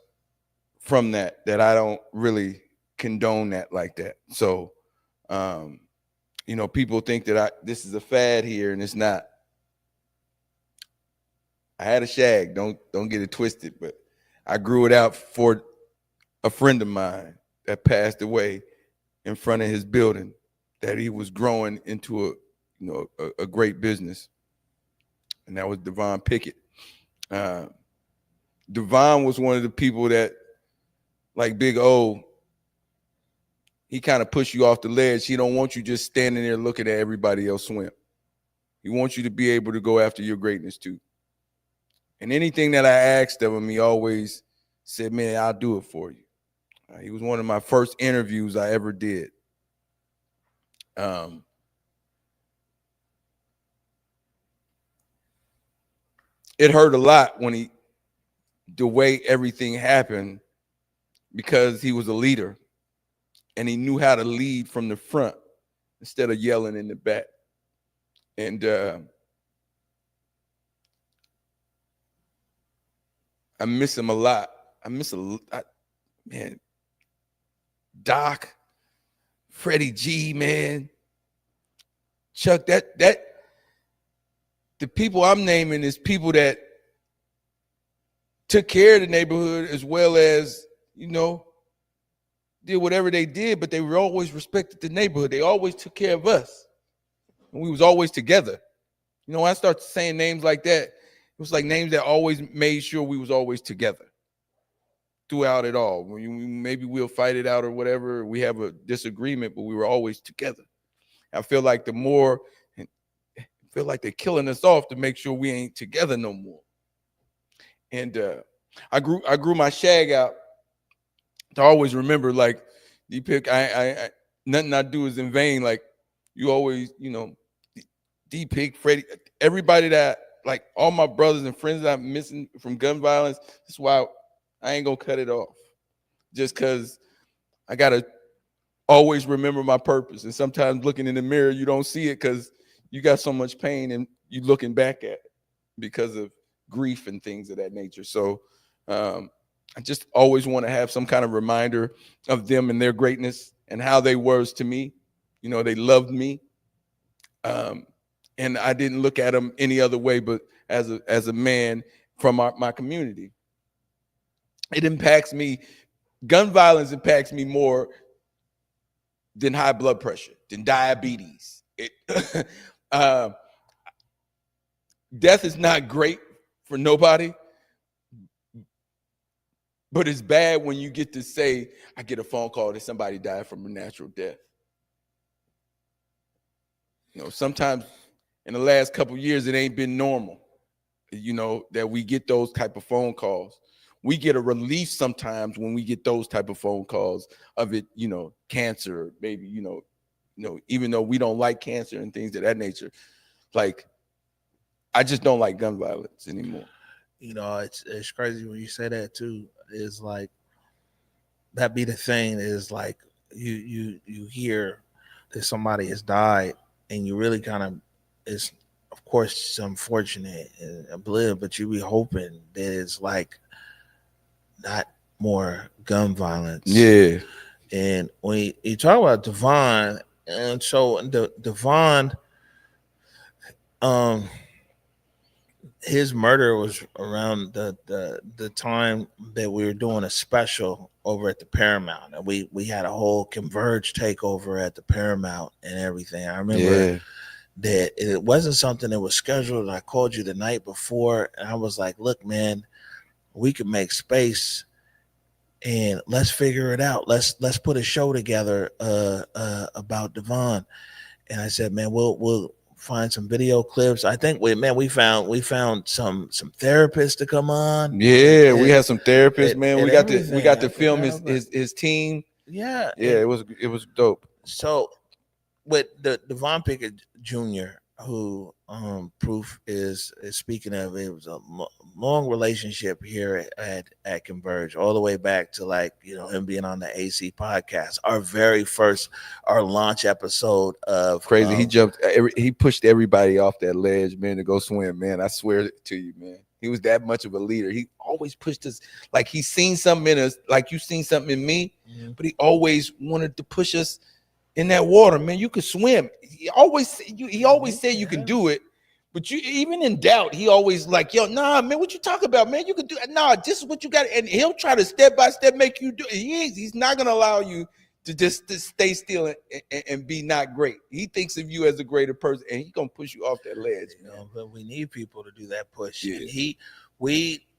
from that I don't really condone that like that. So, people think that this is a fad here, and it's not. I had a shag. Don't get it twisted, but I grew it out for a friend of mine that passed away in front of his building that he was growing into a great business. And that was Devon Pickett. Devon was one of the people that, like Big O, he kind of push you off the ledge. He don't want you just standing there looking at everybody else swim. He wants you to be able to go after your greatness too. And anything that I asked of him, he always said, man, I'll do it for you. He was one of my first interviews I ever did. It hurt a lot when the way everything happened, because he was a leader and he knew how to lead from the front instead of yelling in the back. And I miss him a lot. Man, Doc, Freddie G, man, Chuck, that the people I'm naming is people that took care of the neighborhood as well as, you know, did whatever they did, but they were always respected the neighborhood. They always took care of us. And we was always together. You know, when I started saying names like that, it was like names that always made sure we was always together throughout it all. Maybe we'll fight it out or whatever. We have a disagreement, but we were always together. I feel like they're killing us off to make sure we ain't together no more. And I grew my shag out to always remember, like, D-Pick, I nothing I do is in vain. Like, you always, you know, D-Pick, Freddie, everybody that, like, all my brothers and friends that I'm missing from gun violence. That's why I ain't gonna cut it off. Just because I gotta always remember my purpose. And sometimes looking in the mirror, you don't see it because you got so much pain and you looking back at it because of grief and things of that nature. So I just always want to have some kind of reminder of them and their greatness and how they were to me. You know, they loved me. And I didn't look at them any other way but as a man from my community. It impacts me. Gun violence impacts me more than high blood pressure, than diabetes. Death is not great for nobody, but it's bad when you get to say, I get a phone call that somebody died from a natural death. You know, sometimes in the last couple of years, it ain't been normal, you know, that we get those type of phone calls. We get a relief sometimes when we get those type of phone calls of it, you know, cancer, maybe, you know, even though we don't like cancer and things of that nature. Like, I just don't like gun violence anymore. You know, it's crazy when you say that too. Is like, that be the thing, is like you hear that somebody has died and you really kind of, it's of course unfortunate and a blip, but you be hoping that it's like not more gun violence. Yeah. And when you talk about Devon, and so Devon, his murder was around the time that we were doing a special over at the Paramount, and we had a whole Converge takeover at the Paramount and everything. I remember that it wasn't something that was scheduled. I called you the night before, and I was like, "Look, man, we could make space, and let's figure it out. Let's put a show together about Devon." And I said, "Man, we'll find some video clips." I think we found some therapists to come on. Yeah, we had some therapists, man. We got to film his team. Yeah, it was dope. So with the Devon Pickett Jr., who Proof is speaking of, it was a long relationship here at Converge, all the way back to, like, you know, him being on the AC podcast, our launch episode of crazy. He pushed everybody off that ledge, man, to go swim, man. I swear to you, man. He was that much of a leader. He always pushed us, like he's seen something in us, like you seen something in me, but he always wanted to push us in that water, man. You could swim. He always said you can do it, but you, even in doubt, he always like, yo, nah, man, what you talk about, man? You can do it. Nah, this is what you got. And he'll try to step by step make you do it. He's not gonna allow you to just to stay still and be not great. He thinks of you as a greater person, and he's gonna push you off that ledge. You know, but we need people to do that push. Yeah. And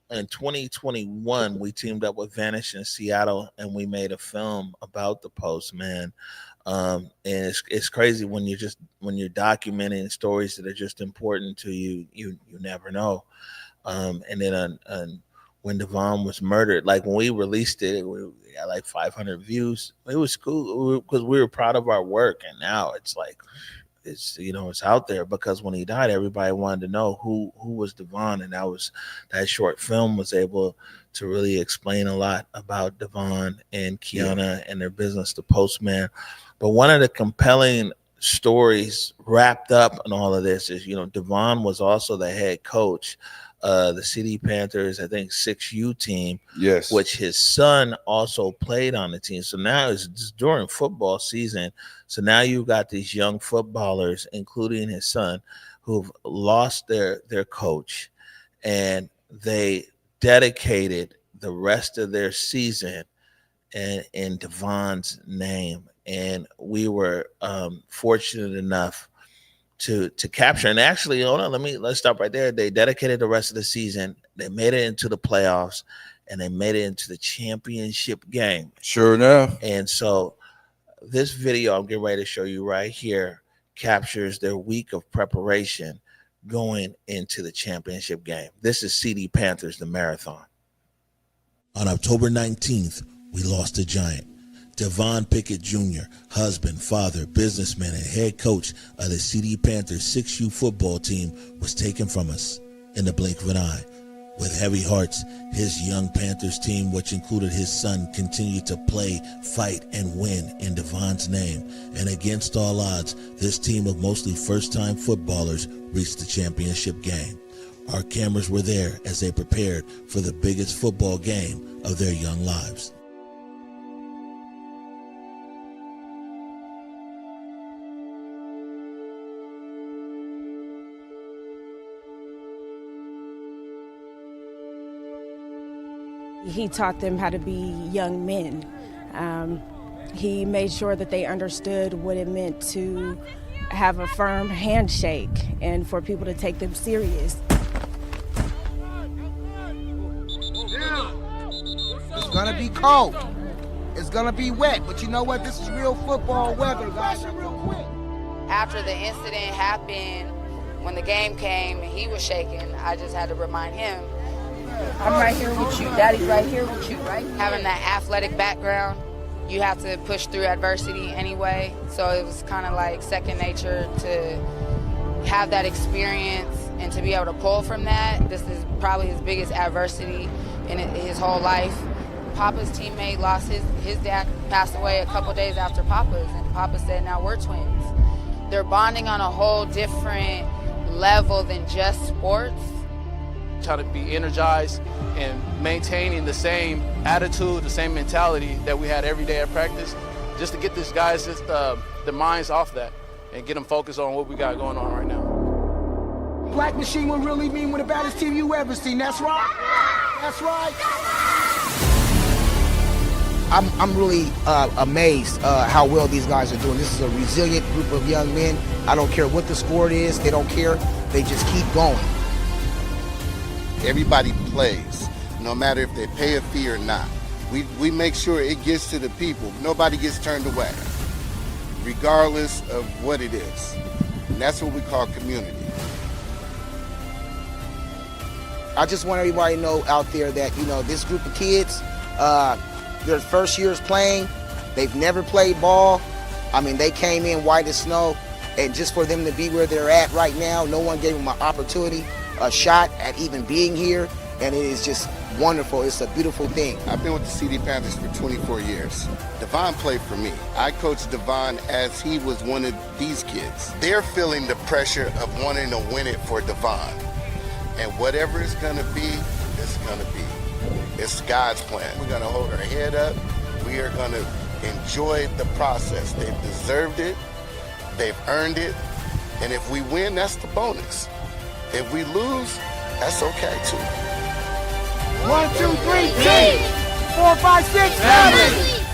in 2021, we teamed up with Vanish in Seattle, and we made a film about the Post, man. And it's crazy when you're documenting stories that are just important to you. You never know. And then when Devon was murdered, like when we released it, we got like 500 views. It was cool because we were proud of our work, and now it's like it's out there, because when he died, everybody wanted to know who was Devon, and that short film was able to really explain a lot about Devon and Kiana and their business, The Postman. But one of the compelling stories wrapped up in all of this is, Devon was also the head coach, the City Panthers, I think 6U team, yes, which his son also played on the team. So now it's during football season. So now you've got these young footballers, including his son, who've lost their coach, and they dedicated the rest of their season in Devon's name. And we were fortunate enough to capture. And actually, hold on, let's stop right there. They dedicated the rest of the season. They made it into the playoffs, and they made it into the championship game. Sure enough. And so this video I'm getting ready to show you right here captures their week of preparation going into the championship game. This is CD Panthers, the marathon. On October 19th, we lost a giant. Devon Pickett Jr., husband, father, businessman, and head coach of the CD Panthers 6U football team, was taken from us in the blink of an eye. With heavy hearts, his young Panthers team, which included his son, continued to play, fight, and win in Devon's name. And against all odds, this team of mostly first-time footballers reached the championship game. Our cameras were there as they prepared for the biggest football game of their young lives. He taught them how to be young men. He made sure that they understood what it meant to have a firm handshake and for people to take them serious. It's gonna be cold. It's gonna be wet, but you know what? This is real football weather, guys. After the incident happened, when the game came and he was shaking, I just had to remind him, I'm right here with you. Daddy's right here with you, right? Having that athletic background, you have to push through adversity anyway. So it was kind of like second nature to have that experience and to be able to pull from that. This is probably his biggest adversity in his whole life. Papa's teammate lost his dad, passed away a couple days after Papa's, and Papa said, now we're twins. They're bonding on a whole different level than just sports. Trying to be energized and maintaining the same attitude, the same mentality that we had every day at practice, just to get these guys the minds off that and get them focused on what we got going on right now. Black Machine will really mean one of the baddest team you ever seen. That's right. That's right. I'm really amazed how well these guys are doing. This is a resilient group of young men. I don't care what the sport is. They don't care. They just keep going. Everybody plays, no matter if they pay a fee or not. We make sure it gets to the people. Nobody gets turned away, regardless of what it is. And that's what we call community. I just want everybody to know out there that, this group of kids, their first years playing, they've never played ball. I mean, they came in white as snow, and just for them to be where they're at right now, no one gave them an opportunity, a shot at even being here, and it is just wonderful. It's a beautiful thing. I've been with the CD Panthers for 24 years. Devon played for me. I coached Devon as he was one of these kids. They're feeling the pressure of wanting to win it for Devon. And whatever it's gonna be, it's gonna be. It's God's plan. We're gonna hold our head up. We are gonna enjoy the process. They've deserved it. They've earned it. And if we win, that's the bonus. If we lose, that's okay too. 1, 2, 3, team! 4, 5, 6, 7!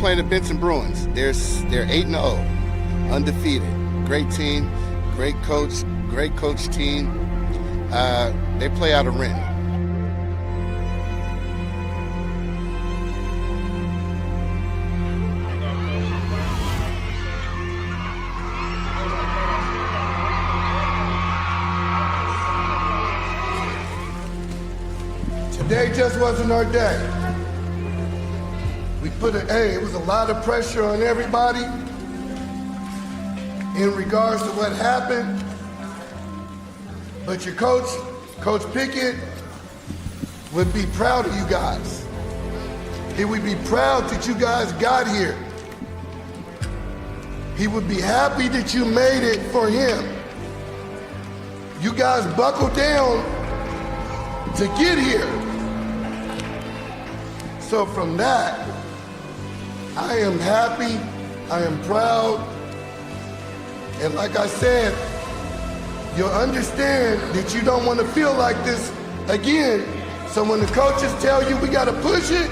playing the Benson Bruins. They're 8-0, undefeated. Great team, great coach team. They play out of Renton. Today just wasn't our day. It was a lot of pressure on everybody in regards to what happened. But your coach, Coach Pickett, would be proud of you guys. He would be proud that you guys got here. He would be happy that you made it for him. You guys buckled down to get here. So from that, I am happy, I am proud, and like I said, you'll understand that you don't want to feel like this again. So when the coaches tell you we gotta push it,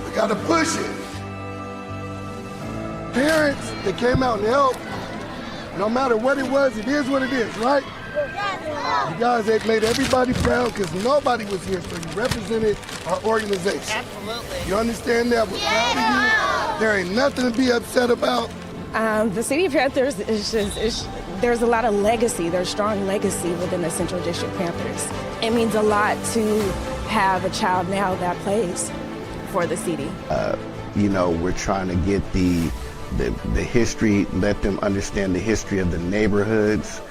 we gotta push it. Parents that came out and helped, no matter what it was, it is what it is, right? You guys have made everybody proud because nobody was here, so you represented our organization. Absolutely. You understand that? We're proud of you. There ain't nothing to be upset about. The City Panthers there's a lot of legacy. There's strong legacy within the Central District Panthers. It means a lot to have a child now that plays for the city. We're trying to get the history, let them understand the history of the neighborhoods.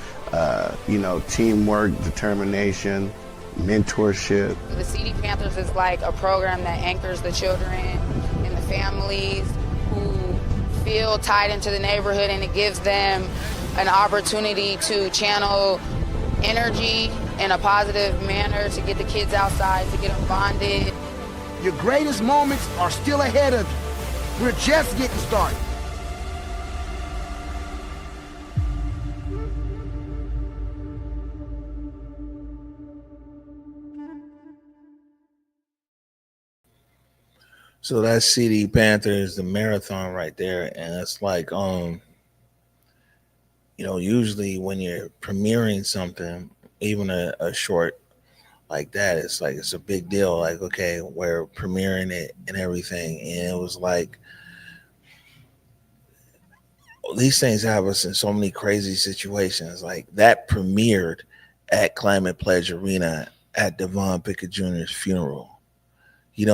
Teamwork, determination, mentorship. The City Panthers is like a program that anchors the children and the families who feel tied into the neighborhood, and it gives them an opportunity to channel energy in a positive manner, to get the kids outside, to get them bonded. Your greatest moments are still ahead of you. We're just getting started. So that's CD Panthers, the marathon right there. And it's like, usually when you're premiering something, even a short like that, it's a big deal. Like, okay, we're premiering it and everything. And it was like, these things have us in so many crazy situations. Like that premiered at Climate Pledge Arena at Devon Pickett Jr.'s funeral.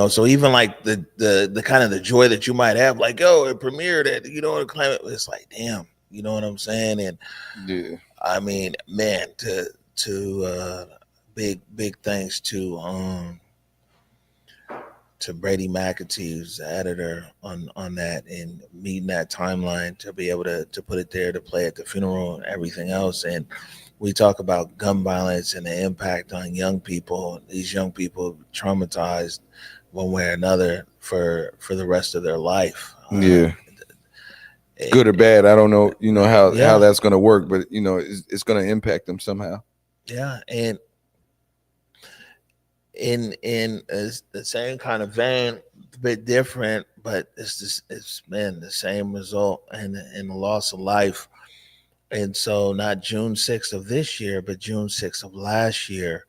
So even like the kind of the joy that you might have, like, it premiered at, Climate, it's like, damn, you know what I'm saying? And yeah, I mean, man, to big thanks to Brady McAtee, who's the editor on that, and meeting that timeline to be able to put it there to play at the funeral and everything else. And we talk about gun violence and the impact on young people. These young people traumatized one way or another for the rest of their life. Yeah. Good or bad, I don't know, how that's going to work, but it's going to impact them somehow. Yeah, and in the same kind of vein, a bit different, but it's the same result and the loss of life. And so not June 6th of this year, but June 6th of last year,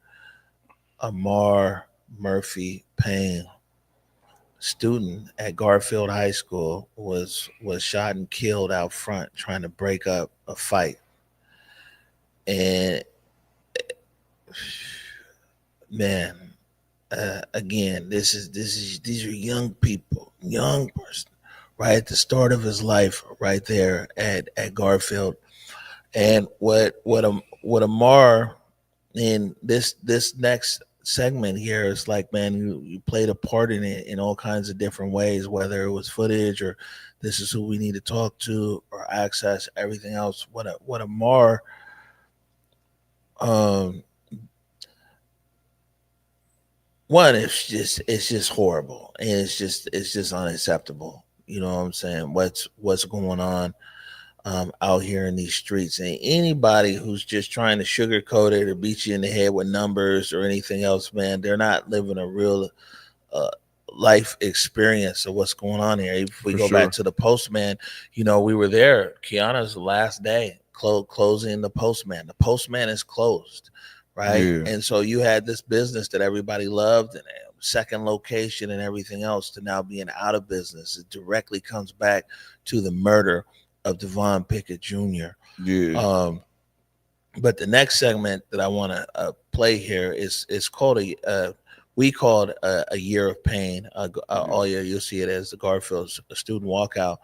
Amar Murphy Payne, student at Garfield High School, was shot and killed out front trying to break up a fight. And man, again, these are young people, young person, right at the start of his life, right there at Garfield. And what Amar in this next segment here is like, man, you played a part in it in all kinds of different ways, whether it was footage or this is who we need to talk to or access, everything else. What Amar one, it's just horrible, and it's just unacceptable. You know what I'm saying? What's going on out here in these streets, and anybody who's just trying to sugarcoat it or beat you in the head with numbers or anything else, man, they're not living a real life experience of what's going on here. If we For go sure. back to the postman, you know, we were there. Kiana's last day, closing the postman. The postman is closed, right? Yeah. And so you had this business that everybody loved and second location and everything else to now being out of business. It directly comes back to the murder of Devon Pickett Jr. Yeah. But the next segment that I want to play here is called we called a year of pain. All year you'll see it as the Garfield student walkout,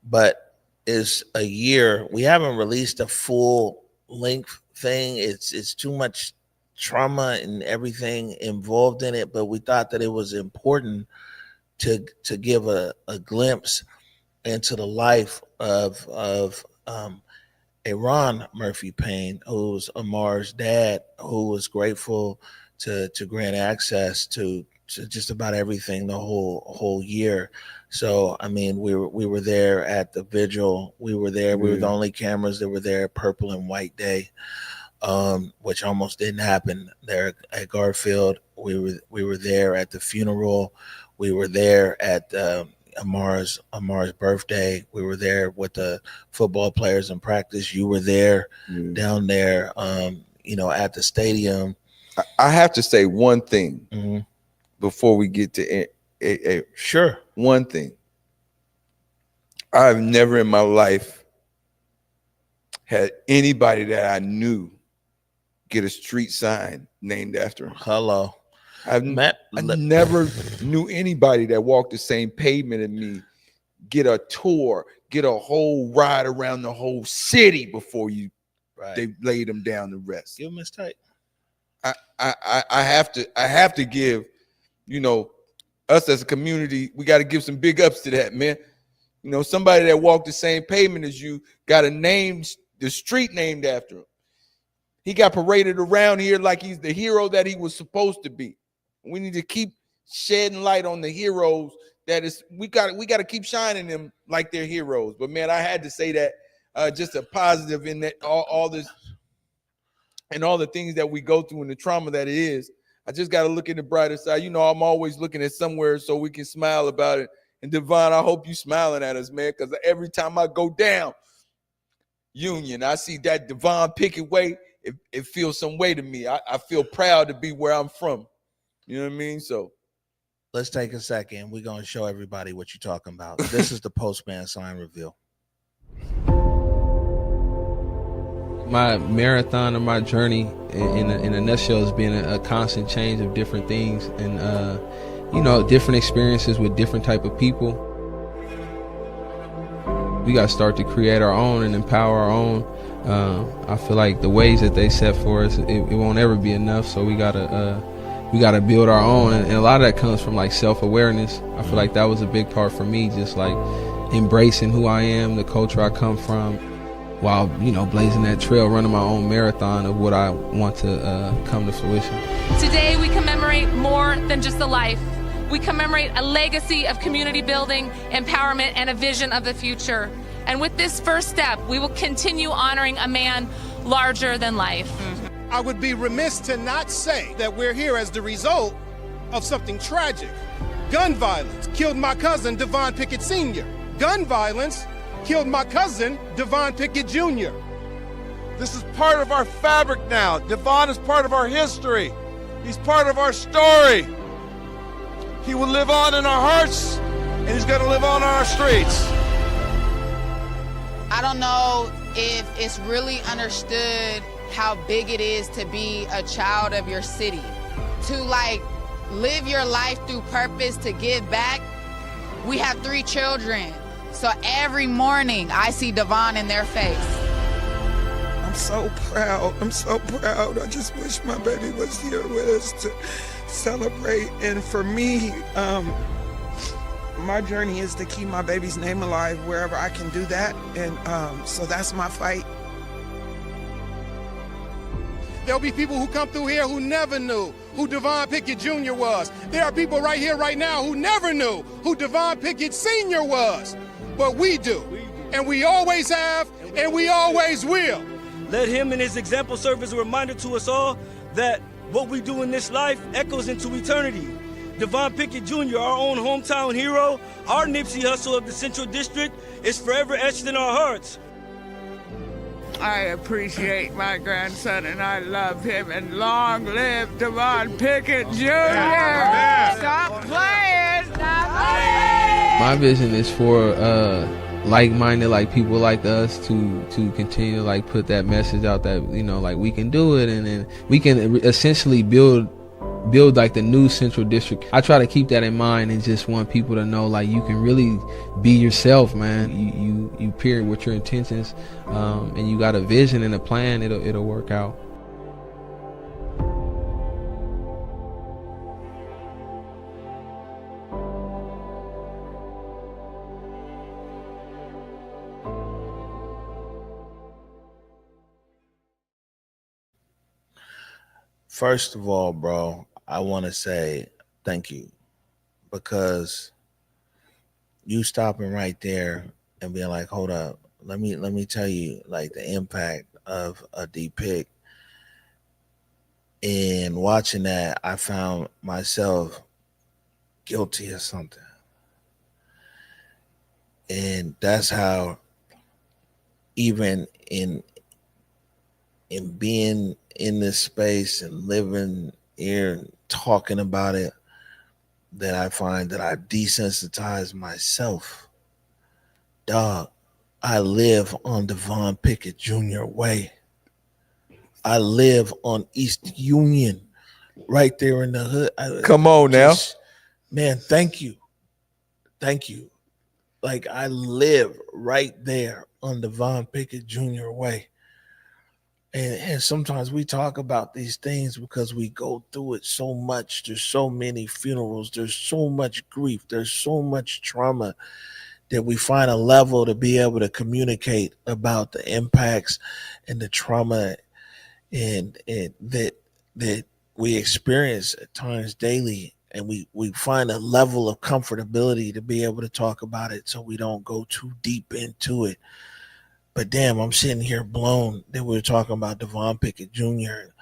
but it's a year. We haven't released a full length thing. It's too much trauma and everything involved in it, but we thought that it was important to give a glimpse into the life of Aaron Murphy Payne, who was Amar's dad, who was grateful to grant access to just about everything the whole year. So I mean, we were there at the vigil. We were there. We were the only cameras that were there. Purple and white day, which almost didn't happen there at Garfield. We were there at the funeral. We were there at Amar's birthday. We were there with the football players in practice. You were there down there, at the stadium. I have to say one thing before we get to sure. One thing. I've never in my life had anybody that I knew get a street sign named after him. Hello. I never knew anybody that walked the same pavement as me get a tour, get a whole ride around the whole city before they laid them down to rest. Give them his tight. I have to give, us as a community, we got to give some big ups to that, man. Somebody that walked the same pavement as you got the street named after him. He got paraded around here like he's the hero that he was supposed to be. We need to keep shedding light on the heroes. We got to keep shining them like they're heroes. But man, I had to say that just a positive in that all this and all the things that we go through and the trauma that it is. I just got to look at the brighter side. I'm always looking at somewhere so we can smile about it. And Devon, I hope you smiling at us, man, because every time I go down Union, I see that Devon Pickett way. It feels some way to me. I feel proud to be where I'm from. You know what I mean? So let's take a second. We're going to show everybody what you're talking about. This is the postman sign reveal. My marathon or my journey in a nutshell has been a constant change of different things and, different experiences with different type of people. We got to start to create our own and empower our own. I feel like the ways that they set for us, it won't ever be enough. So we gotta build our own, and a lot of that comes from like self-awareness. I feel like that was a big part for me, just like embracing who I am, the culture I come from, while blazing that trail, running my own marathon of what I want to come to fruition. Today we commemorate more than just a life. We commemorate a legacy of community building, empowerment, and a vision of the future. And with this first step, we will continue honoring a man larger than life. I would be remiss to not say that we're here as the result of something tragic. Gun violence killed my cousin, Devon Pickett Sr. Gun violence killed my cousin, Devon Pickett Jr. This is part of our fabric now. Devon is part of our history. He's part of our story. He will live on in our hearts, and he's going to live on our streets. I don't know if it's really understood how big it is to be a child of your city. To live your life through purpose, to give back. We have 3 children, so every morning I see Devon in their face. I'm so proud. I'm so proud. I just wish my baby was here with us to celebrate. And for me, my journey is to keep my baby's name alive wherever I can do that. And so that's my fight. There'll be people who come through here who never knew who Devon Pickett Jr. was. There are people right here, right now, who never knew who Devon Pickett Sr. was. But we do. And we always have, and we always will. Let him and his example serve as a reminder to us all that what we do in this life echoes into eternity. Devon Pickett Jr., our own hometown hero, our Nipsey Hussle of the Central District, is forever etched in our hearts. I appreciate my grandson and I love him, and long live Devon Pickett Jr. Stop playing! Stop playing! My vision is for like-minded, like people like us to continue to like put that message out that, you know, like we can do it, and then we can essentially build like the new Central District. I try to keep that in mind and just want people to know like you can really be yourself, man. You period with your intentions, and you got a vision and a plan, it'll work out. First of all, bro, I want to say thank you, because you stopping right there and being like, hold up, let me tell you like the impact of a D-Pick. And watching that, I found myself guilty of something. And that's how, even in being in this space and living here and talking about it, that I find that I desensitize myself. Dog, I live on Devon Pickett Jr. Way. I live on East Union, right there in the hood. Come on now. Man, thank you. Thank you. Like, I live right there on Devon Pickett Jr. Way. And sometimes we talk about these things because we go through it so much. There's so many funerals. There's so much grief. There's so much trauma that we find a level to be able to communicate about the impacts and the trauma and that we experience at times daily. And we find a level of comfortability to be able to talk about it so we don't go too deep into it. But damn, I'm sitting here blown that we were talking about Devon Pickett Jr.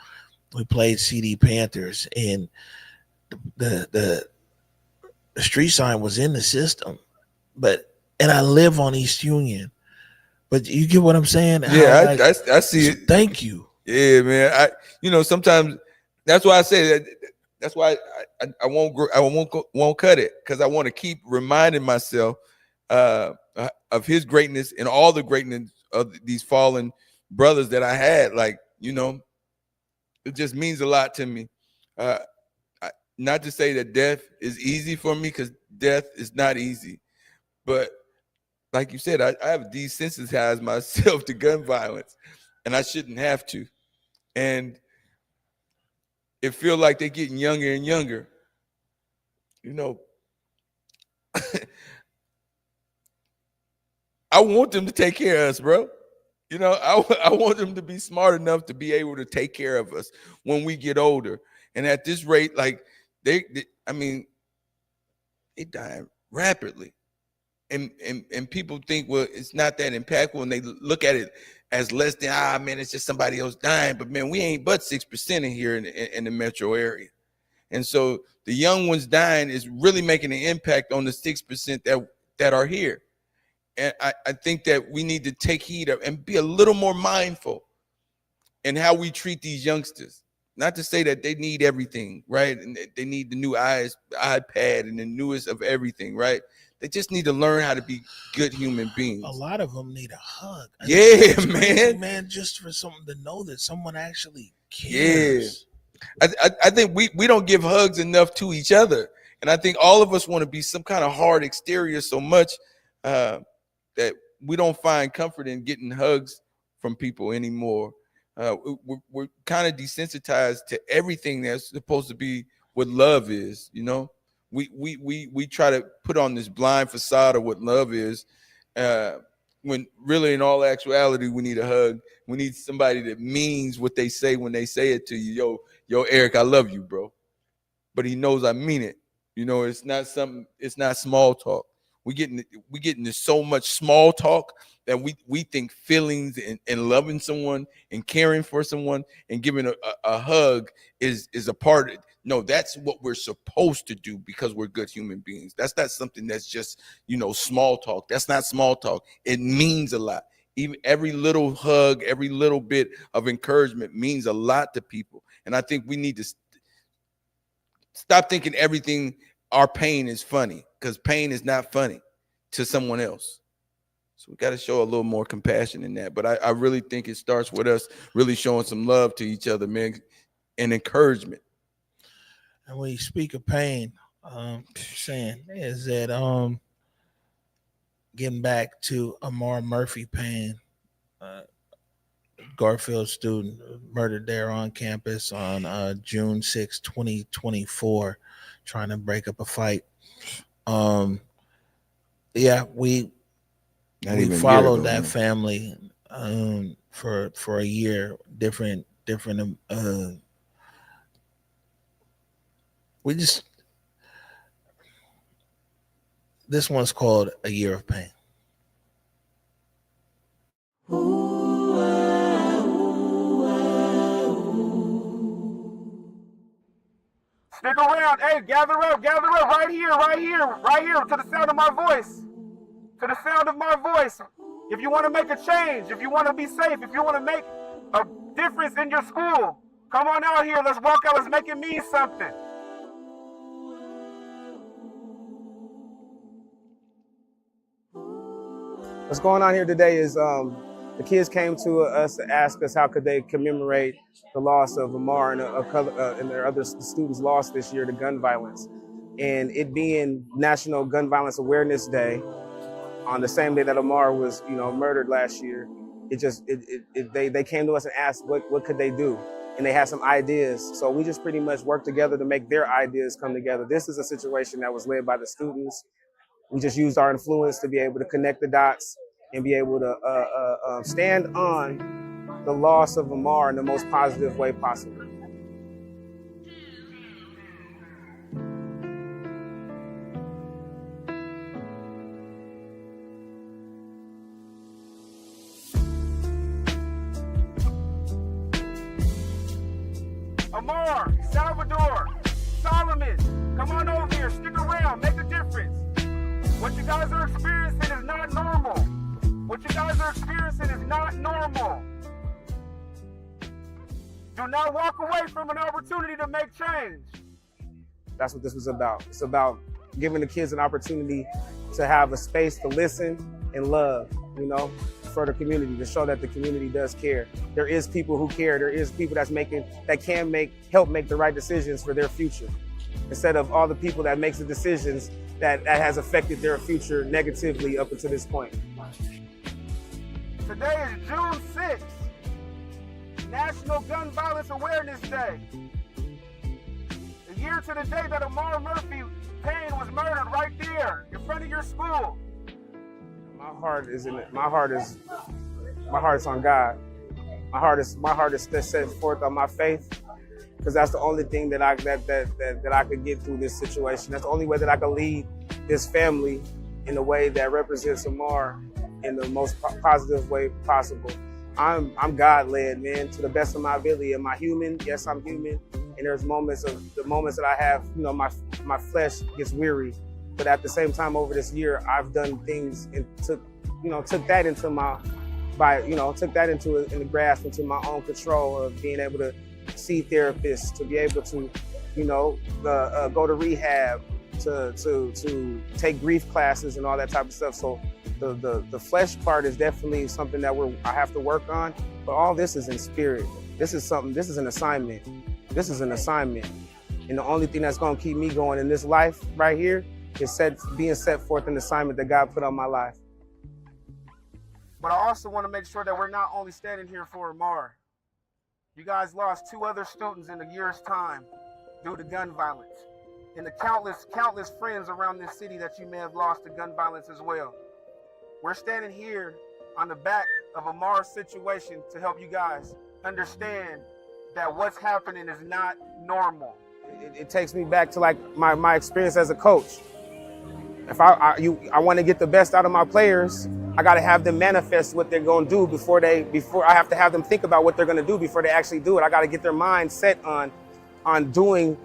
We played CD Panthers, and the street sign was in the system. And I live on East Union. But you get what I'm saying? Yeah, I see it. Thank you. Yeah, man. Sometimes that's why I say that. That's why I won't cut it, because I want to keep reminding myself of his greatness and all the greatness of these fallen brothers that I had. Like, it just means a lot to me. Not to say that death is easy for me, because death is not easy. But like you said, I have desensitized myself to gun violence, and I shouldn't have to. And it feels like they're getting younger and younger. I want them to take care of us, bro. I want them to be smart enough to be able to take care of us when we get older. And at this rate, like they dying rapidly. And people think, well, it's not that impactful, and they look at it as less than, man, it's just somebody else dying. But man, we ain't but 6% in here in the metro area. And so the young ones dying is really making an impact on the 6% that are here. And I think that we need to take heed of and be a little more mindful in how we treat these youngsters. Not to say that they need everything, right? And they need the new iPad and the newest of everything, right? They just need to learn how to be good human beings. A lot of them need a hug. Yeah, man. Man, just for someone to know that someone actually cares. Yeah. I think we don't give hugs enough to each other. And I think all of us want to be some kind of hard exterior so much that we don't find comfort in getting hugs from people anymore. We're kind of desensitized to everything that's supposed to be what love is, We try to put on this blind facade of what love is, when really in all actuality we need a hug. We need somebody that means what they say when they say it to you. Yo, Eric, I love you, bro. But he knows I mean it. It's not small talk. We getting into so much small talk that we think feelings and loving someone and caring for someone and giving a hug is a part No, that's what we're supposed to do because we're good human beings. That's not something that's just, small talk. That's not small talk. It means a lot. Even every little hug, every little bit of encouragement means a lot to people. And I think we need to stop thinking our pain is funny, because pain is not funny to someone else. So we got to show a little more compassion in that. But I really think it starts with us really showing some love to each other, man, and encouragement. And when you speak of pain, saying is that getting back to Amar Murphy pain, Garfield student murdered there on campus on June 6, 2024, trying to break up a fight. We followed that family for a year, different this one's called A Year of Pain. Stick around. Hey, gather up right here, to the sound of my voice. To the sound of my voice. If you want to make a change, if you want to be safe, if you want to make a difference in your school, come on out here. Let's walk out. Let's make it mean something. What's going on here today is the kids came to us to ask us how could they commemorate the loss of Amar and their other students lost this year to gun violence. And it being National Gun Violence Awareness Day on the same day that Amar was, murdered last year, they came to us and asked what could they do, and they had some ideas. So we just pretty much worked together to make their ideas come together. This is a situation that was led by the students. We just used our influence to be able to connect the dots and be able to stand on the loss of Amar in the most positive way possible. Amar, Salvador, Solomon, come on over here, stick around, make a difference. What you guys are experiencing is not normal. What you guys are experiencing is not normal. Do not walk away from an opportunity to make change. That's what this was about. It's about giving the kids an opportunity to have a space to listen and love, for the community, to show that the community does care. There is people who care. There is people that can help make the right decisions for their future, instead of all the people that makes the decisions that has affected their future negatively up until this point. Today is June 6th, National Gun Violence Awareness Day. A year to the day that Amar Murphy Payne was murdered right there in front of your school. My heart is on God. My heart is set forth on my faith, because that's the only thing that I could get through this situation. That's the only way that I can lead this family in a way that represents Amar in the most positive way possible. I'm God-led, man, to the best of my ability. Am I human? Yes, I'm human. And there's moments that I have, my flesh gets weary. But at the same time, over this year, I've done things and took that into the grasp, into my own control of being able to see therapists, to be able to, go to rehab, to take grief classes and all that type of stuff. So the flesh part is definitely something that I have to work on. But all this is in spirit. This is an assignment. This is an assignment. And the only thing that's going to keep me going in this life right here is being set forth an assignment that God put on my life. But I also want to make sure that we're not only standing here for Amar. You guys lost 2 other students in a year's time due to gun violence. And the countless friends around this city that you may have lost to gun violence as well. We're standing here on the back of Amar's situation to help you guys understand that what's happening is not normal. It takes me back to like my experience as a coach. If I want to get the best out of my players, I got to have them manifest what they're going to do before I have to have them think about what they're going to do before they actually do it. I got to get their mind set on doing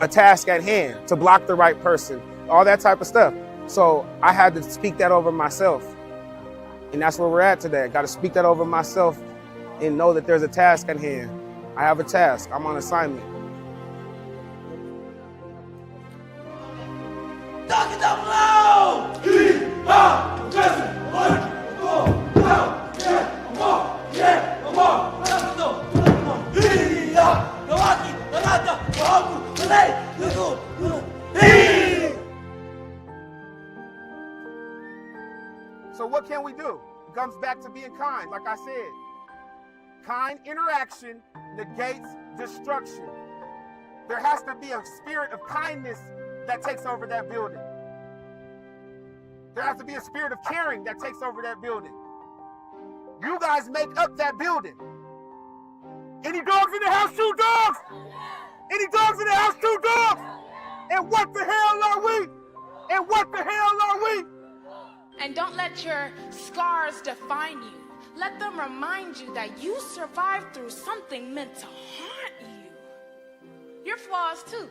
a task at hand, to block the right person, all that type of stuff. So I had to speak that over myself. And that's where we're at today. I got to speak that over myself and know that there's a task at hand. I have a task. I'm on assignment. So what can we do? It comes back to being kind, like I said. Kind interaction negates destruction. There has to be a spirit of kindness that takes over that building. There has to be a spirit of caring that takes over that building. You guys make up that building. Any dogs in the house? Shoot dogs! Any dogs in the house? Shoot dogs! And what the hell are we? And what the hell are we? And don't let your scars define you. Let them remind you that you survived through something meant to haunt you. Your flaws too.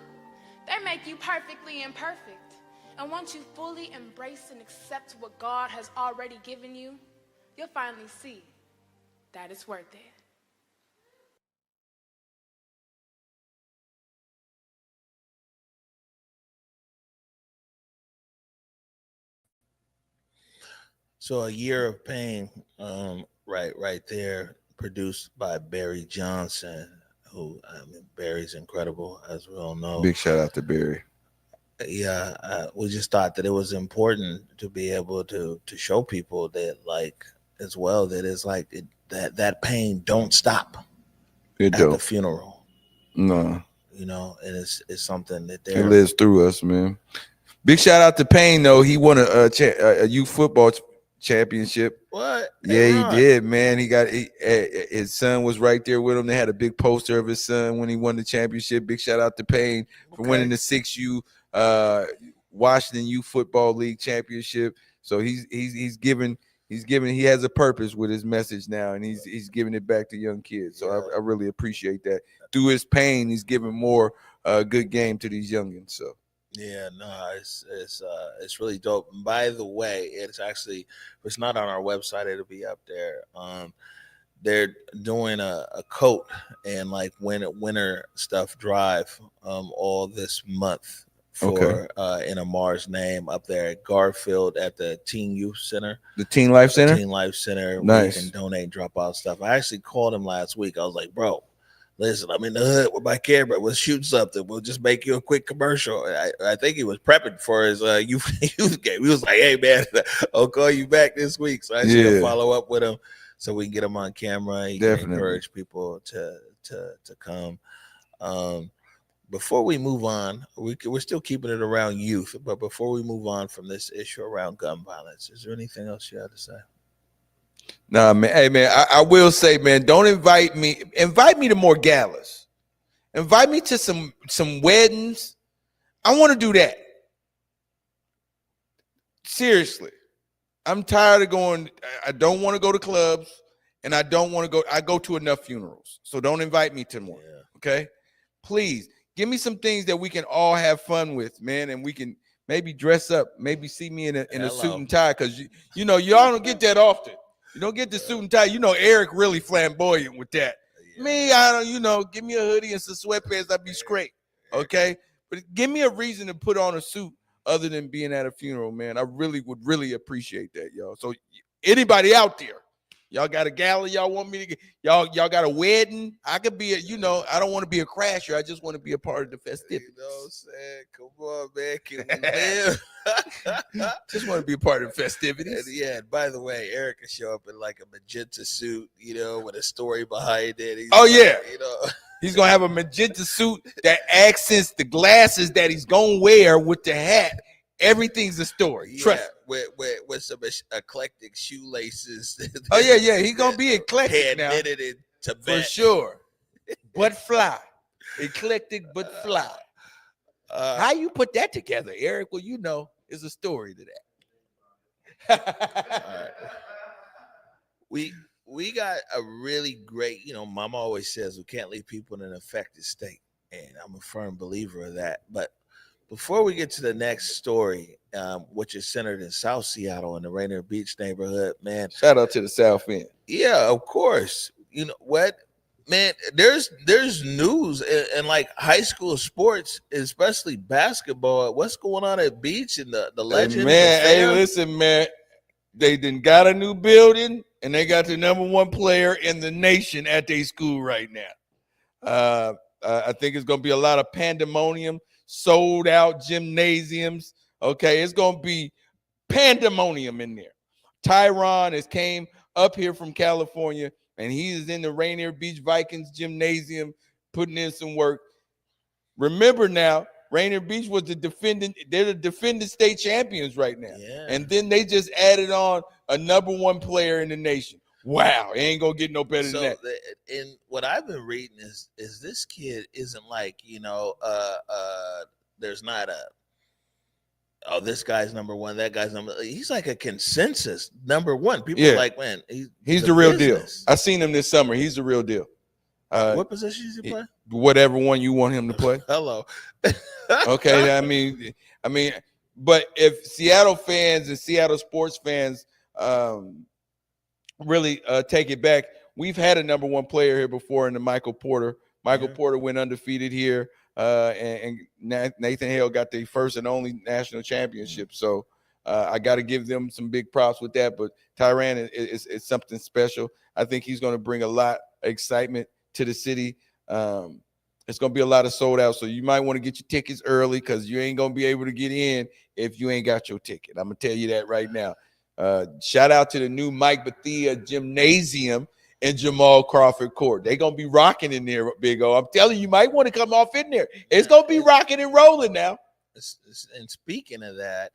They make you perfectly imperfect. And once you fully embrace and accept what God has already given you, you'll finally see that it's worth it. So A Year of Pain, right there, produced by Barry Johnson, who, I mean, Barry's incredible, as we all know. Big shout out to Barry. Yeah, we just thought that it was important to be able to show people that, like, as well, that it's like that pain don't stop It at don't. the funeral. No. You know, and it's something that It lives through us, man. Big shout out to Payne, though. He won a youth football championship. What? Yeah, he did, man. He got his son was right there with him. They had a big poster of his son when he won the championship. Big shout out to Payne for winning the 6U Washington Youth Football League championship. So he's giving he has a purpose with his message now, and he's giving it back to young kids. So I really appreciate that. Through his pain, he's giving more good game to these youngins. So. Yeah, no, it's really dope. And by the way, it's not on our website, it'll be up there. They're doing a coat and like winter stuff drive all this month for in Amar's name up there at Garfield at the Teen Youth Center. The Teen Life Center? Teen Life Center. Nice. Where you can donate, drop out stuff. I actually called him last week. I was like, bro, listen, I'm in the hood with my camera. We'll shoot something. We'll just make you a quick commercial. I think he was prepping for his youth game. He was like, hey, man, I'll call you back this week. So I should follow up with him so we can get him on camera. He can encourage people to come. Before we move on, we're still keeping it around youth. But before we move on from this issue around gun violence, is there anything else you have to say? Nah, man. Hey, man, I will say, man, don't invite me. Invite me to more galas. Invite me to some weddings. I want to do that. Seriously. I'm tired of going. I don't want to go to clubs, and I don't want to go. I go to enough funerals. So don't invite me to more. Okay? Please, give me some things that we can all have fun with, man, and we can maybe dress up, maybe see me in a suit and tie, because you know, y'all don't get that often. You don't get the suit and tie. You know, Eric really flamboyant with that. Me, I don't, you know, give me a hoodie and some sweatpants, I'd be straight. Okay? But give me a reason to put on a suit other than being at a funeral, man. I really would appreciate that, y'all. So anybody out there, y'all got a gala y'all want me to get, y'all got a wedding. I could be I don't want to be a crasher. I just want to be a part of the festivities. You know what I'm saying? Come on, man. Can we live? Just want to be a part of the festivities. And yeah, and by the way, Eric can show up in like a magenta suit, you know, with a story behind it. He's you know. He's gonna have a magenta suit that accents the glasses that he's gonna wear with the hat. Everything's a story. Trust me. With some eclectic shoelaces. Oh yeah. He's gonna be eclectic now. Knitted in Tibet. For sure. But fly. Eclectic but fly. How you put that together, Eric? Well, you know, there's a story to that. All right. We got a really great, you know, Mama always says we can't leave people in an affected state. and I'm a firm believer of that. But before we get to the next story, which is centered in South Seattle in the Rainier Beach neighborhood, man. Shout out to the South End. Yeah, of course. You know what, man? There's news in like high school sports, especially basketball. What's going on at Beach and the legend? Man, hey, listen, man. They done got a new building, and they got the #1 player in the nation at their school right now. I think it's going to be a lot of pandemonium, sold out gymnasiums. Okay, it's going to be pandemonium in there. Tyron has came up here from California, and he is in the Rainier Beach Vikings gymnasium putting in some work. Remember now, Rainier Beach was they're the defending state champions right now. Yeah. And then they just added on a #1 player in the nation. Wow, it ain't gonna get no better than that. And what I've been reading is this kid isn't like, there's not this guy's #1, that guy's he's like a consensus #1. People are like, man, he's the real deal. I seen him this summer. He's the real deal. What position does he play? Whatever one you want him to play. Hello. Okay, I mean, but if Seattle fans and Seattle sports fans really take it back, we've had a #1 player here before in the Michael Porter. Michael Porter went undefeated here, and Nathan Hale got the first and only national championship. So I got to give them some big props with that. But Tyran is something special. I think he's going to bring a lot of excitement to the city. It's going to be a lot of sold out. So you might want to get your tickets early because you ain't going to be able to get in if you ain't got your ticket. I'm going to tell you that right now. Shout out to the new Mike Bethea Gymnasium and Jamal Crawford Court. They're going to be rocking in there, Big O. I'm telling you, you might want to come off in there. It's going to be rocking and rolling now. And speaking of that,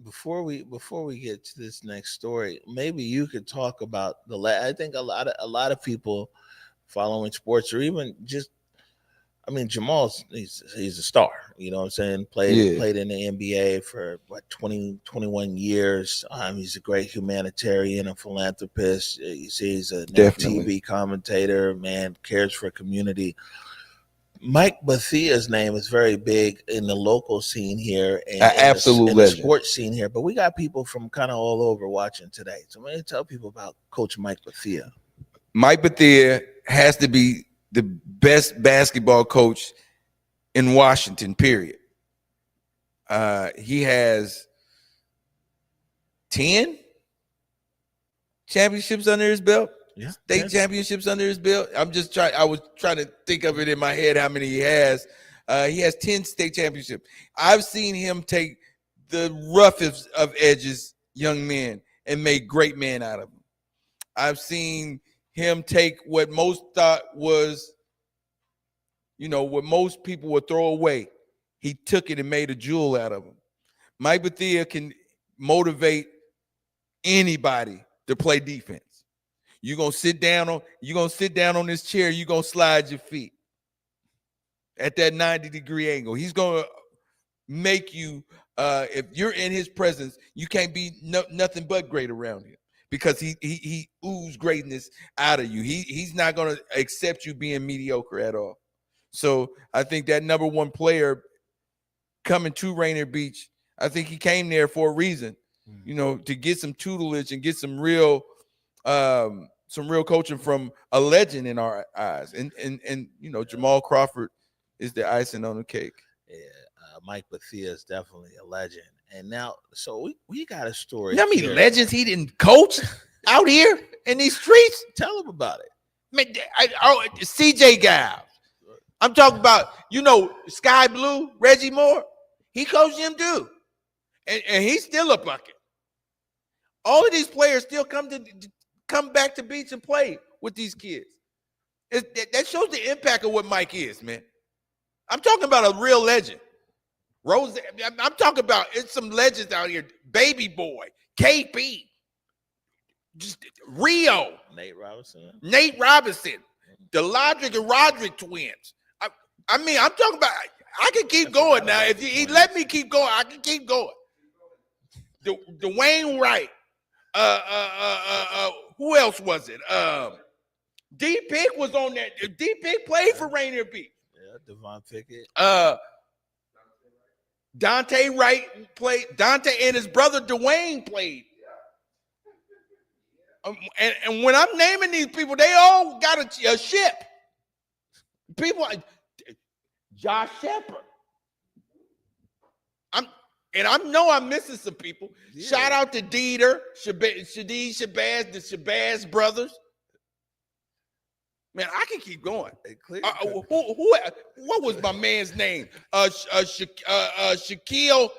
before we get to this next story, maybe you could talk about I think a lot of people following sports, or even just, Jamal's he's a star. You know what I'm saying? Played in the NBA for 21 years. He's a great humanitarian, a philanthropist. You see, he's a TV commentator. Man, cares for community. Mike Bethea's name is very big in the local scene here, and in the sports scene here. But we got people from kind of all over watching today. So I'm going to tell people about Coach Mike Bethea. Mike Bethea has to be the best basketball coach in Washington, period. He has 10 championships under his belt. State championships under his belt. I was trying to think of it in my head how many he has. He has 10 state championships. I've seen him take the roughest of edges young men and make great men out of them. I've seen him take what most thought was, what most people would throw away. He took it and made a jewel out of them. Mike Bethea can motivate anybody to play defense. You're gonna sit down on this chair, you're gonna slide your feet at that 90-degree angle. He's gonna make you, if you're in his presence, you can't be nothing but great around him, because he oozes greatness out of you. He's not gonna accept you being mediocre at all. So I think that #1 player coming to Rainier Beach, I think he came there for a reason, to get some tutelage and get some real coaching from a legend in our eyes. And Jamal Crawford is the icing on the cake. Yeah, Mike Bethea is definitely a legend. And now, so we got a story. You know how many legends he didn't coach out here in these streets? Tell him about it. Man, CJ Giles. I'm talking about, Sky Blue, Reggie Moore. He coached him too. And he's still a bucket. All of these players still come back to Beach and play with these kids. That shows the impact of what Mike is, man. I'm talking about a real legend. Rose, I'm talking about, it's some legends out here. Baby Boy, KP, just Rio. Nate Robinson, the Lodrick and Roderick twins. I'm talking about, I can keep going now. If he let me keep going, I can keep going. Dwayne Wright. Who else was it? D-Pick was on that. D-Pick played for Rainier Beach. Yeah, Devon Pickett. Dante Wright played. Dante and his brother Dwayne played. And when I'm naming these people, they all got a ship. People like Josh Shepard. I know I'm missing some people. Yeah. Shout out to Dieter, Shadid Shabazz, the Shabazz brothers. Man, I can keep going. What was my man's name? Shaquille.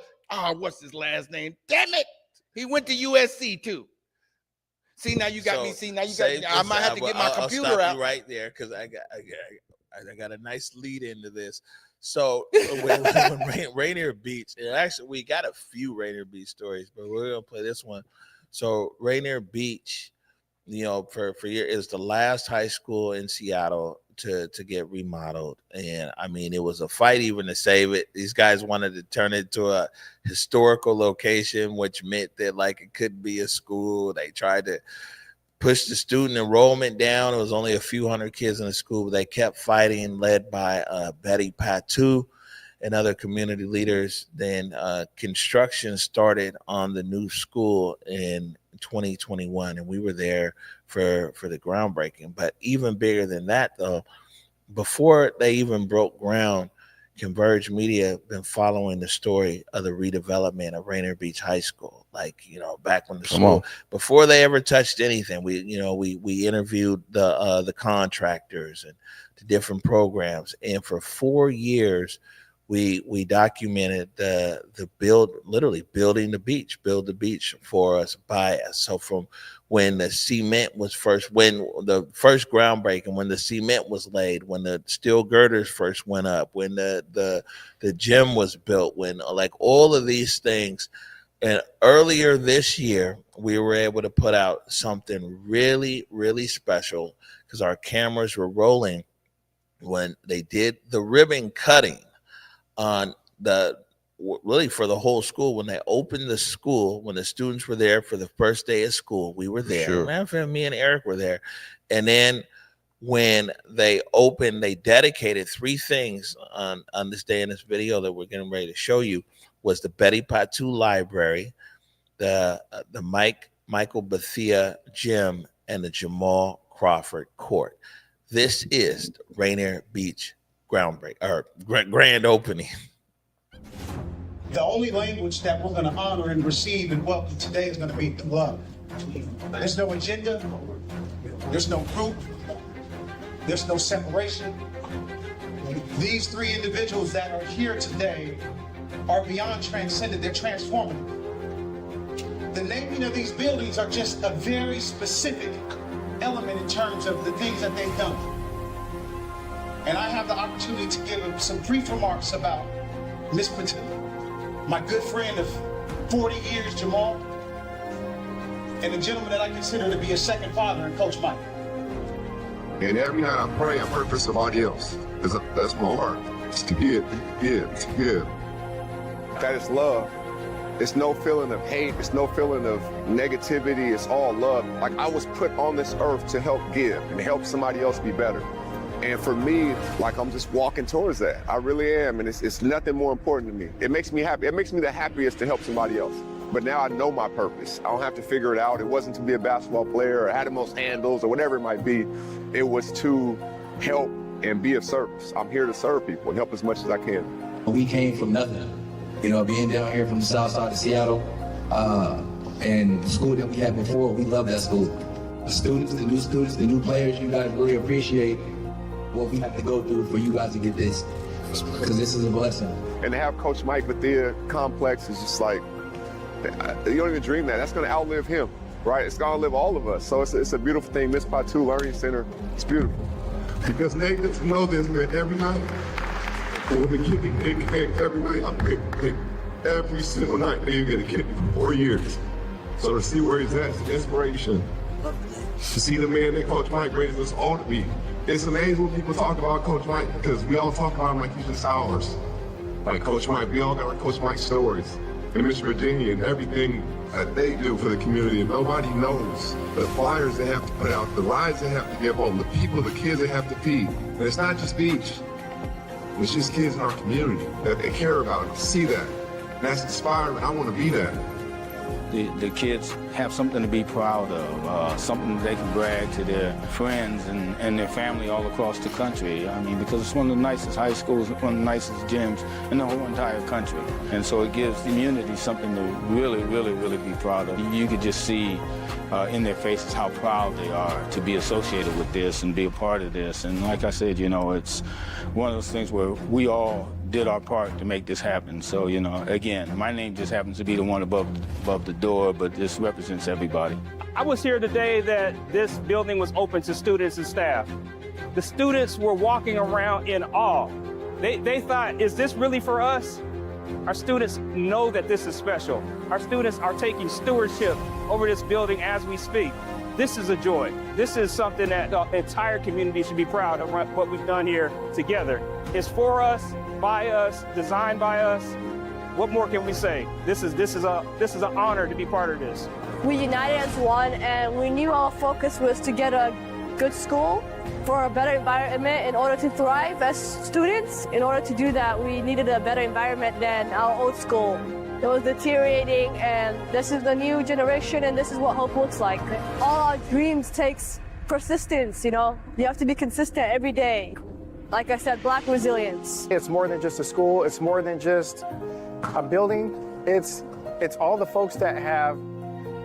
What's his last name? Damn it! He went to USC too. See, now you got me. See, now you got. I might have to get my computer I'll stop out you right there because I got a nice lead into this. So when Rainier Beach, and actually we got a few Rainier Beach stories, but we're gonna play this one. So Rainier Beach, for years, is the last high school in Seattle to get remodeled, and I mean it was a fight even to save it. These guys wanted to turn it to a historical location, which meant that like it could be a school. They tried to push the student enrollment down. It was only a few hundred kids in the school, but they kept fighting, led by Betty Patu and other community leaders. Then construction started on the new school in 2021, and we were there for the groundbreaking. But even bigger than that, though, before they even broke ground, Converge Media been following the story of the redevelopment of Rainier Beach High School. Like, back when the school, before they ever touched anything, we interviewed the contractors and the different programs. And for 4 years, we documented the building the beach, build the beach for us, by us. So from when the cement was when the first groundbreaking, when the cement was laid, when the steel girders first went up, when the gym was built, when like all of these things. And earlier this year, we were able to put out something really, really special because our cameras were rolling when they did the ribbon cutting on for the whole school. When they opened the school, when the students were there for the first day of school, we were there. Sure. Matter of fact, me and Eric were there. And then when they opened, they dedicated 3 things on this day in this video that we're getting ready to show you. Was the Betty Patu Library, the Michael Bethia Gym, and the Jamal Crawford Court. This is Rainier Beach grand opening. The only language that we're going to honor and receive and welcome today is going to be the love. There's no agenda. There's no group. There's no separation. These 3 individuals that are here today are beyond transcendent. They're transformative. The naming of these buildings are just a very specific element in terms of the things that they've done. And I have the opportunity to give some brief remarks about Miss Patu, my good friend of 40 years, Jamal, and the gentleman that I consider to be a second father in Coach Mike. And every night I pray for somebody else. That's my heart. It's to give. That is love. It's no feeling of hate. It's no feeling of negativity. It's all love. Like, I was put on this earth to help give and help somebody else be better. And for me, like, I'm just walking towards that. I really am. And it's nothing more important to me. It makes me happy. It makes me the happiest to help somebody else. But now I know my purpose. I don't have to figure it out. It wasn't to be a basketball player or have the most handles or whatever it might be. It was to help and be of service. I'm here to serve people and help as much as I can. We came from nothing. Being down here from the south side of Seattle, and the school that we had before, we love that school. The students, the new players, you guys really appreciate what we have to go through for you guys to get this, because this is a blessing. And to have Coach Mike Bethia complex is just like, you don't even dream that. That's going to outlive him, right? It's going to outlive all of us. So it's a beautiful thing. Miss Patu Learning Center, it's beautiful. Because they get to know this man every night. When the kid get kicked every night, I'm kicked every single night. They get a kick for 4 years. So to see where he's at, it's inspiration. To see the man that Coach Mike raised us all to be. It's amazing when people talk about Coach Mike, because we all talk about him like he's just ours. Like Coach Mike, we all got our Coach Mike stories. and Miss Virginia and everything that they do for the community. And nobody knows the flyers they have to put out, the rides they have to give home, the people, the kids they have to feed. And it's not just beach. It's just kids in our community that they care about and see that. And that's inspiring. I want to be that. The kids have something to be proud of, something they can brag to their friends and their family all across the country. I mean, because it's one of the nicest high schools, one of the nicest gyms in the whole entire country. And so it gives the community something to really, really, really be proud of. You could just see in their faces how proud they are to be associated with this and be a part of this. And like I said, you know, it's one of those things where we all did our part to make this happen. So, you know, again, my name just happens to be the one above the door, but this represents everybody. I was here today that this building was open to students and staff. The students were walking around in awe. They thought, is this really for us? Our students know that this is special. Our students are taking stewardship over this building as we speak. This is a joy. This is something that the entire community should be proud of what we've done here together. It's for us, by us, designed by us. What more can we say? This is an honor to be part of this. We united as one, and we knew our focus was to get a good school for a better environment in order to thrive as students. In order to do that, we needed a better environment than our old school. It was deteriorating, and this is the new generation, and this is what hope looks like. All our dreams takes persistence, you know? You have to be consistent every day. Like I said, Black resilience. It's more than just a school. It's more than just a building. It's all the folks that have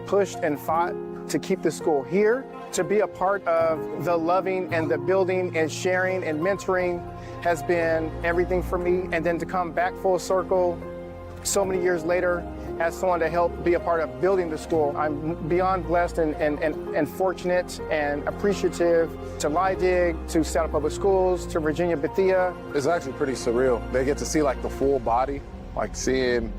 pushed and fought to keep the school here, to be a part of the loving and the building and sharing and mentoring has been everything for me. And then to come back full circle so many years later as someone to help be a part of building the school, I'm beyond blessed and fortunate and appreciative to Lydig, to Seattle Public Schools, to Virginia Bethia. It's actually pretty surreal. They get to see like the full body, like seeing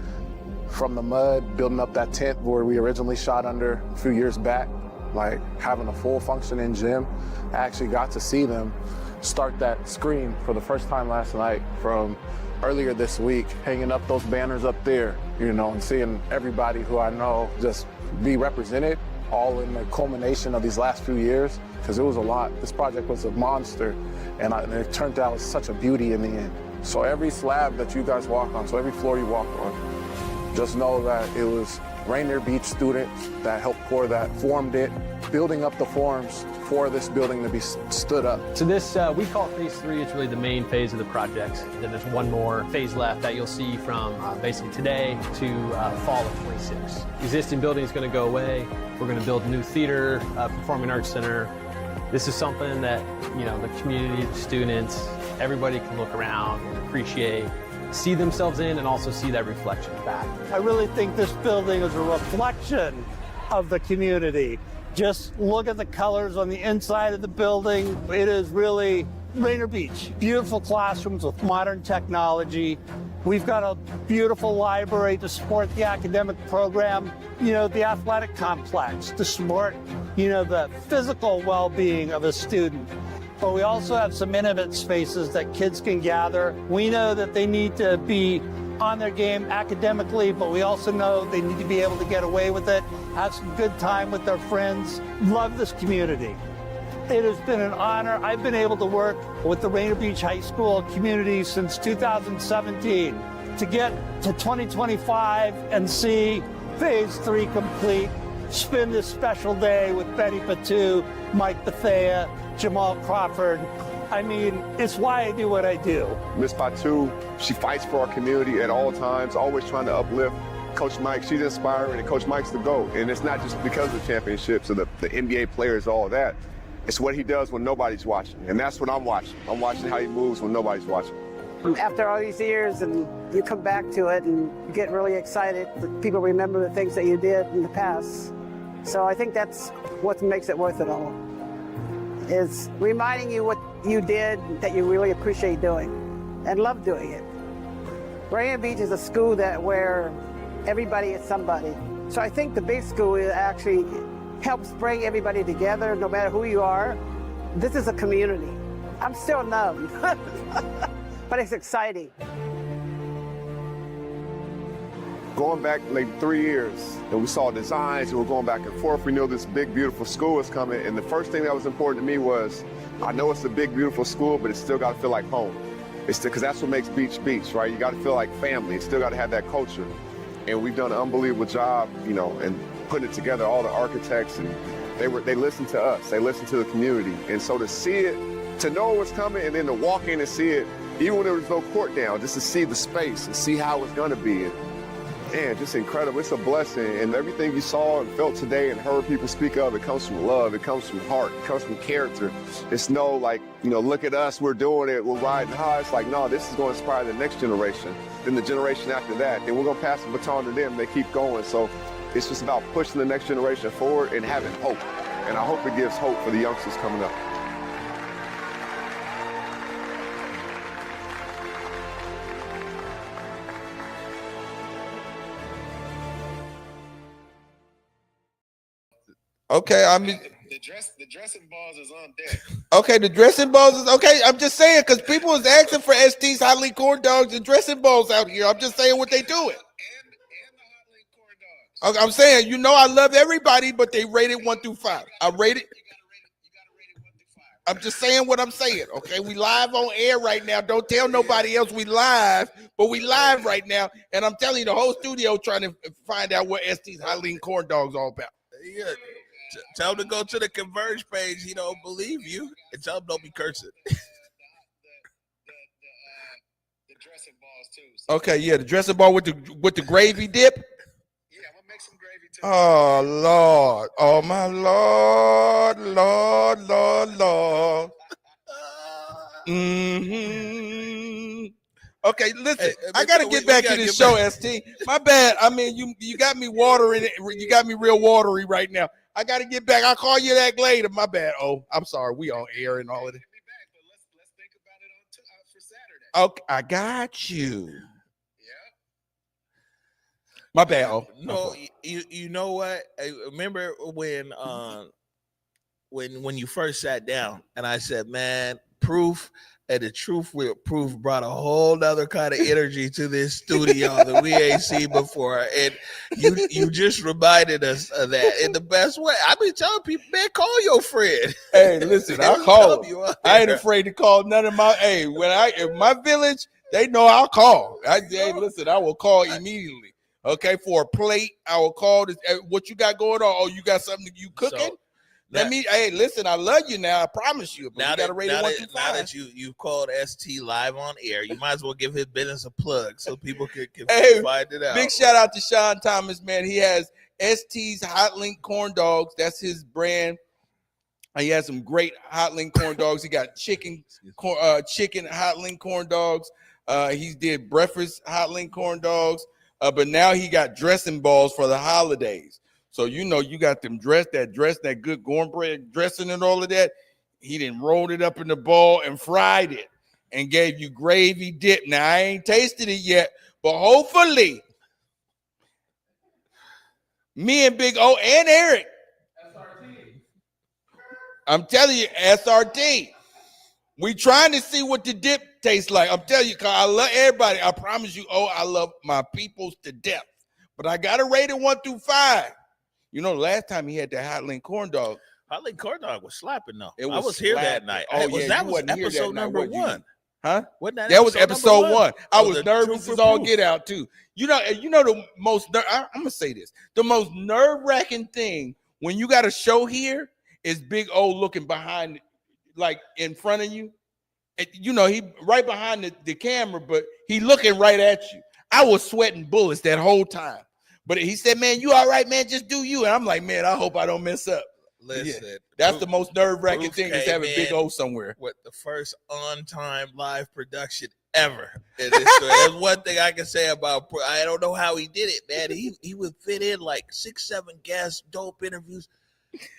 from the mud, building up that tent where we originally shot under a few years back, like having a full functioning gym. I actually got to see them start that screen for the first time last night from earlier this week, hanging up those banners up there, you know, and seeing everybody who I know just be represented, all in the culmination of these last few years, because it was a lot. This project was a monster, and it turned out such a beauty in the end. So every slab that you guys walk on, so every floor you walk on, just know that it was Rainier Beach students that helped pour that, formed it, building up the forms for this building to be stood up. So this, we call phase 3, it's really the main phase of the project. Then there's one more phase left that you'll see from basically today to fall of 26. Existing building is gonna go away. We're gonna build a new theater, performing arts center. This is something that, you know, the community, the students, everybody can look around and appreciate, see themselves in, and also see that reflection back. I really think this building is a reflection of the community. Just look at the colors on the inside of the building. It is really Rainier Beach. Beautiful classrooms with modern technology. We've got a beautiful library to support the academic program, you know, the athletic complex to support, you know, the physical well-being of a student. But we also have some intimate spaces that kids can gather. We know that they need to be on their game academically, but we also know they need to be able to get away with it, have some good time with their friends, love this community. It has been an honor. I've been able to work with the Rainier Beach High School community since 2017 to get to 2025 and see phase 3 complete, spend this special day with Betty Patu, Mike Bethea, Jamal Crawford. I mean, it's why I do what I do. Miss Patu, she fights for our community at all times, always trying to uplift. Coach Mike, she's inspiring, and Coach Mike's the GOAT. And it's not just because of the championships or the NBA players, all of that. It's what he does when nobody's watching. And that's what I'm watching. I'm watching how he moves when nobody's watching. After all these years, and you come back to it, and you get really excited that people remember the things that you did in the past. So I think that's what makes it worth it all, is reminding you what you did that you really appreciate doing and love doing it. Rainier Beach is a school where everybody is somebody. So I think the big school actually helps bring everybody together, no matter who you are. This is a community. I'm still numb, but it's exciting. going back like 3 years, and we saw designs, and we're going back and forth. We know this big, beautiful school is coming, and the first thing that was important to me was, I know it's a big, beautiful school, but it still got to feel like home. It's because that's what makes Beach Beach, right? You got to feel like family. It still got to have that culture. And we've done an unbelievable job, you know, and putting it together, all the architects, and they listened to us. They listened to the community. And so to see it, to know what's coming, and then to walk in and see it, even when there was no court down, just to see the space and see how it's going to be. And, man, just incredible. It's a blessing. And everything you saw and felt today and heard people speak of, it comes from love. It comes from heart. It comes from character. It's no like, you know, look at us, we're doing it, we're riding high. It's like, no, this is going to inspire the next generation, then the generation after that. And we're going to pass the baton to them. They keep going. So it's just about pushing the next generation forward and having hope. And I hope it gives hope for the youngsters coming up. Okay, I mean, the dressing balls is on deck. okay, the dressing balls is okay. I'm just saying because people is asking for ST's hot link corn dogs and dressing balls out here. I'm just saying what they doing. Okay, I'm saying, you know, I love everybody, but they rated 1 through 5. I rated. I'm just saying what I'm saying. Okay, we live on air right now. Don't tell nobody else we live, but we live right now, and I'm telling you, the whole studio trying to find out what ST's hot link corn dogs all about. Yeah. Tell him to go to the Converge page. He don't believe you. And tell him don't be cursing. The dressing balls too. So. Okay, yeah, the dressing ball with the gravy dip. Yeah, I'm gonna make some gravy too. Oh Lord, oh my Lord, Lord. Okay, listen, Hey, I gotta get back to this show, ST. My bad. I mean, you got me watering it. You got me real watery right now. I gotta get back. I'll call you that later. My bad. Oh, I'm sorry. We on air and all of it. Let's think about it for Saturday. Okay, I got you. Yeah. My bad. Oh no, you know what? I remember when you first sat down and I said, man, Proof and the Truth with Proof brought a whole nother kind of energy to this studio that we ain't seen before. And you just reminded us of that in the best way. I been telling people, man, call your friend. Hey, listen, I'll call him. I ain't afraid to call none of my, hey, in my village, they know I'll call. Hey, listen, I will call immediately. Okay, for a plate, I will call this. What you got going on? Oh, you got something you cooking? So, hey, listen, I love you now. I promise you. But now, we got to rate it 1 through 5. Now that you called ST live on air, you might as well give his business a plug so people can find it out. Big shout out to Sean Thomas, man. He has ST's Hot Link Corn Dogs. That's his brand. He has some great Hot Link Corn Dogs. He got chicken Hot Link Corn Dogs. He did breakfast Hot Link Corn Dogs. But now he got dressing balls for the holidays. So, you know, you got them that good cornbread dressing and all of that. He done rolled it up in the ball and fried it and gave you gravy dip. Now, I ain't tasted it yet, but hopefully me and Big O and Eric, I'm telling you, SRT, we trying to see what the dip tastes like. I'm telling you, because I love everybody. I promise you, I love my peoples to death. But I got to rate it 1 through 5. You know, the last time he had that Hot Link Corn Dog. Hot Link Corn Dog was slapping though. I was here that night. Oh, yeah, that was episode number 1. Huh? That was episode 1. I was nervous as all Proof. get out too. You know the most. I'm gonna say this: the most nerve-wracking thing when you got a show here is Big O looking behind, like in front of you. And, you know, he right behind the camera, but he looking right at you. I was sweating bullets that whole time. But he said, man, you all right, man, just do you. And I'm like, man, I hope I don't mess up. Listen, that's the most nerve-wracking thing is having Big O somewhere. With the first on-time live production ever. There's one thing I can say about, I don't know how he did it, man. He would fit in like 6-7 guests, dope interviews,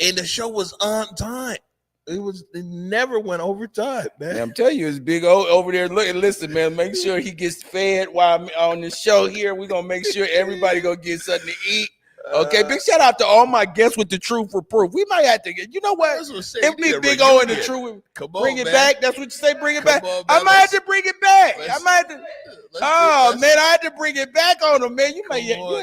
and the show was on time. It never went over time, man. I'm telling you, it's Big O over there. Look, listen, man. Make sure he gets fed while I'm on the show here. We're gonna make sure everybody gonna get something to eat. Okay, big shout out to all my guests with the Truth for Proof. We might have to get, you know what? If Big O and the Truth, bring it back. That's what you say, bring it back. I might have to bring it back. I might have to. Oh man, I had to bring it back on them, man. You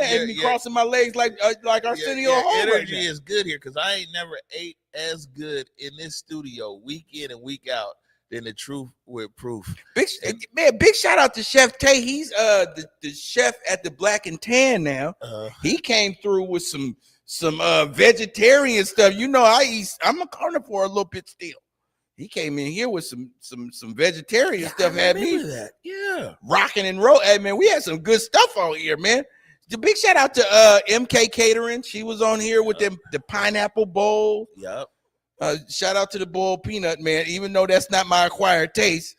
had me crossing my legs like Arsenio Hall right energy now. is good here because I ain't never ate as good in this studio week in and week out than the Truth with Proof. Big shout out to Chef Tay. He's the chef at the Black and Tan now. He came through with some vegetarian stuff. You know, I'm a carnivore a little bit still. He came in here with some vegetarian stuff. Had me rocking and roll. Hey man, we had some good stuff on here, man. The big shout out to MK Catering. She was on here with the pineapple bowl. Yep. Shout out to the boiled peanut, man. Even though that's not my acquired taste.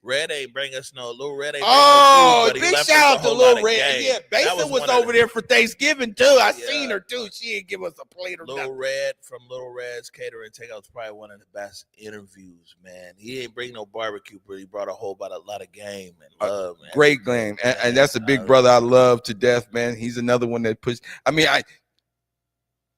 Red ain't bring us no Little Red. Ain't Oh, big big shout out to Little Red. Yeah, Basin was over there for Thanksgiving too. I seen her too. She didn't give us a plate or Little Red from Little Red's Catering Takeout's probably one of the best interviews, man. He ain't bring no barbecue, but he brought a lot of game and love. Man. Great game, and that's a big brother I love to death, man. He's another one that pushed. I mean,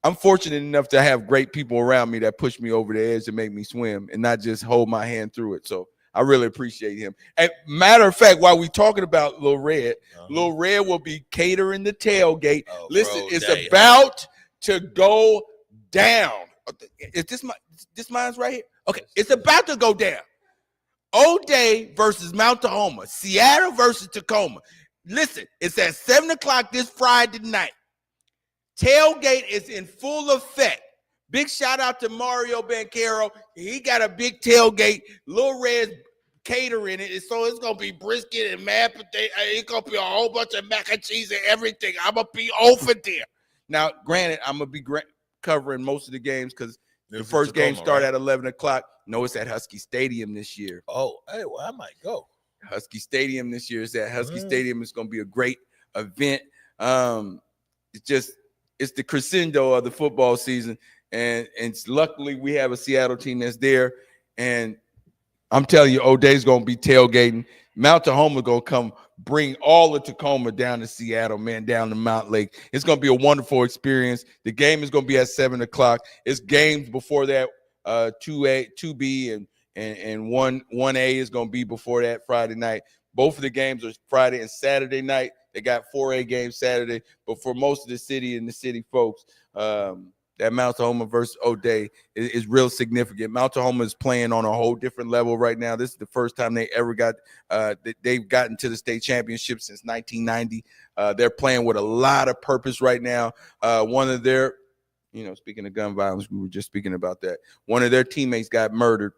I'm fortunate enough to have great people around me that push me over the edge to make me swim and not just hold my hand through it. So I really appreciate him. And matter of fact, while we talking about Lil Red, Lil Red will be catering the tailgate. Listen, it's about to go down. Is this mine's right here? Okay, it's about to go down. O'Day versus Mount Tahoma, Seattle versus Tacoma. Listen, it's at 7:00 this Friday night. Tailgate is in full effect. Big shout out to Mario Banquero. He got a big tailgate. Lil Red's catering it. So it's going to be brisket and mashed potato. It's going to be a whole bunch of mac and cheese and everything. I'm going to be over there. Now, granted, I'm going to be covering most of the games because the first game start at 11 o'clock. No, it's at Husky Stadium this year. Oh, hey, well, I might go. Husky Stadium this year is at Husky Stadium. It's going to be a great event. It's the crescendo of the football season. And luckily we have a Seattle team that's there. And I'm telling you, O'Day's going to be tailgating. Mount Tahoma going to come bring all of Tacoma down to Seattle, man, down to Mount Lake. It's going to be a wonderful experience. The game is going to be at 7:00. It's games before that, 2A, 2B, and 1A is going to be before that Friday night. Both of the games are Friday and Saturday night. They got 4A games Saturday. But for most of the city and the city folks, that Mount Tahoma versus O'Day is real significant. Mount Tahoma is playing on a whole different level right now. This is the first time they ever they've gotten to the state championship since 1990. They're playing with a lot of purpose right now. One of their, speaking of gun violence, we were just speaking about that. One of their teammates got murdered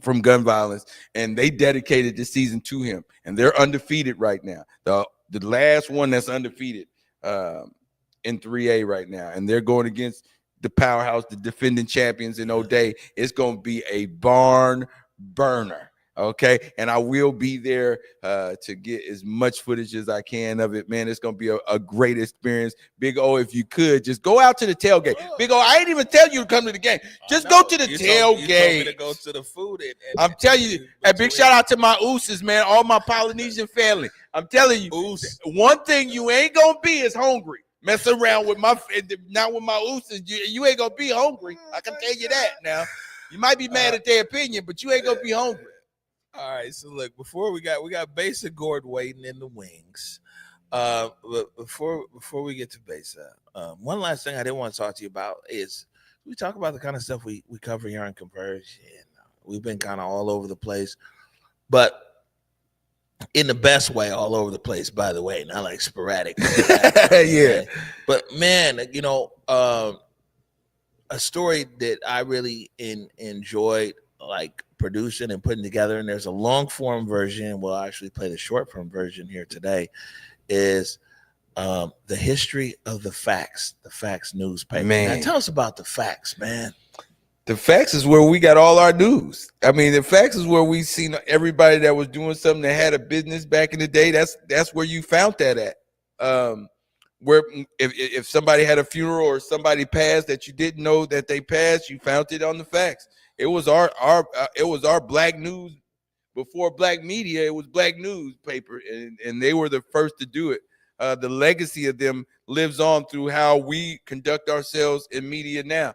from gun violence, and they dedicated the season to him. And they're undefeated right now. The last one that's undefeated in 3A right now, and they're going against the powerhouse, the defending champions in O'Day. It's going to be a barn burner, okay? And I will be there to get as much footage as I can of it, man. It's going to be a great experience. Big O, if you could, just go out to the tailgate. Big O, I ain't even tell you to come to the game. Just go to the tailgate. You told me to go to the food. I'm telling you, a big shout out to my Ooses, man, all my Polynesian family. I'm telling you, one thing you ain't going to be is hungry. Mess around with not with my Ooses, you ain't gonna be hungry. I can tell you that now. You might be mad at their opinion, but you ain't gonna be hungry. All right, so look, before we got Besa Gord waiting in the wings. But before we get to Besa, one last thing I didn't want to talk to you about is we talk about the kind of stuff we cover here on Converge, and we've been kind of all over the place, but in the best way, all over the place, by the way, not like sporadic. Yeah. But man, a story that I really enjoyed like producing and putting together, and there's a long form version. We'll actually play the short form version here today, is the history of the Facts newspaper. Man. Now, tell us about the Facts, man. The Facts is where we got all our news. I mean, the Facts is where we seen everybody that was doing something that had a business back in the day. That's where you found that at. Where if somebody had a funeral or somebody passed that you didn't know that they passed, you found it on the Facts. It was our black news before black media. It was black newspaper, and they were the first to do it. the legacy of them lives on through how we conduct ourselves in media now.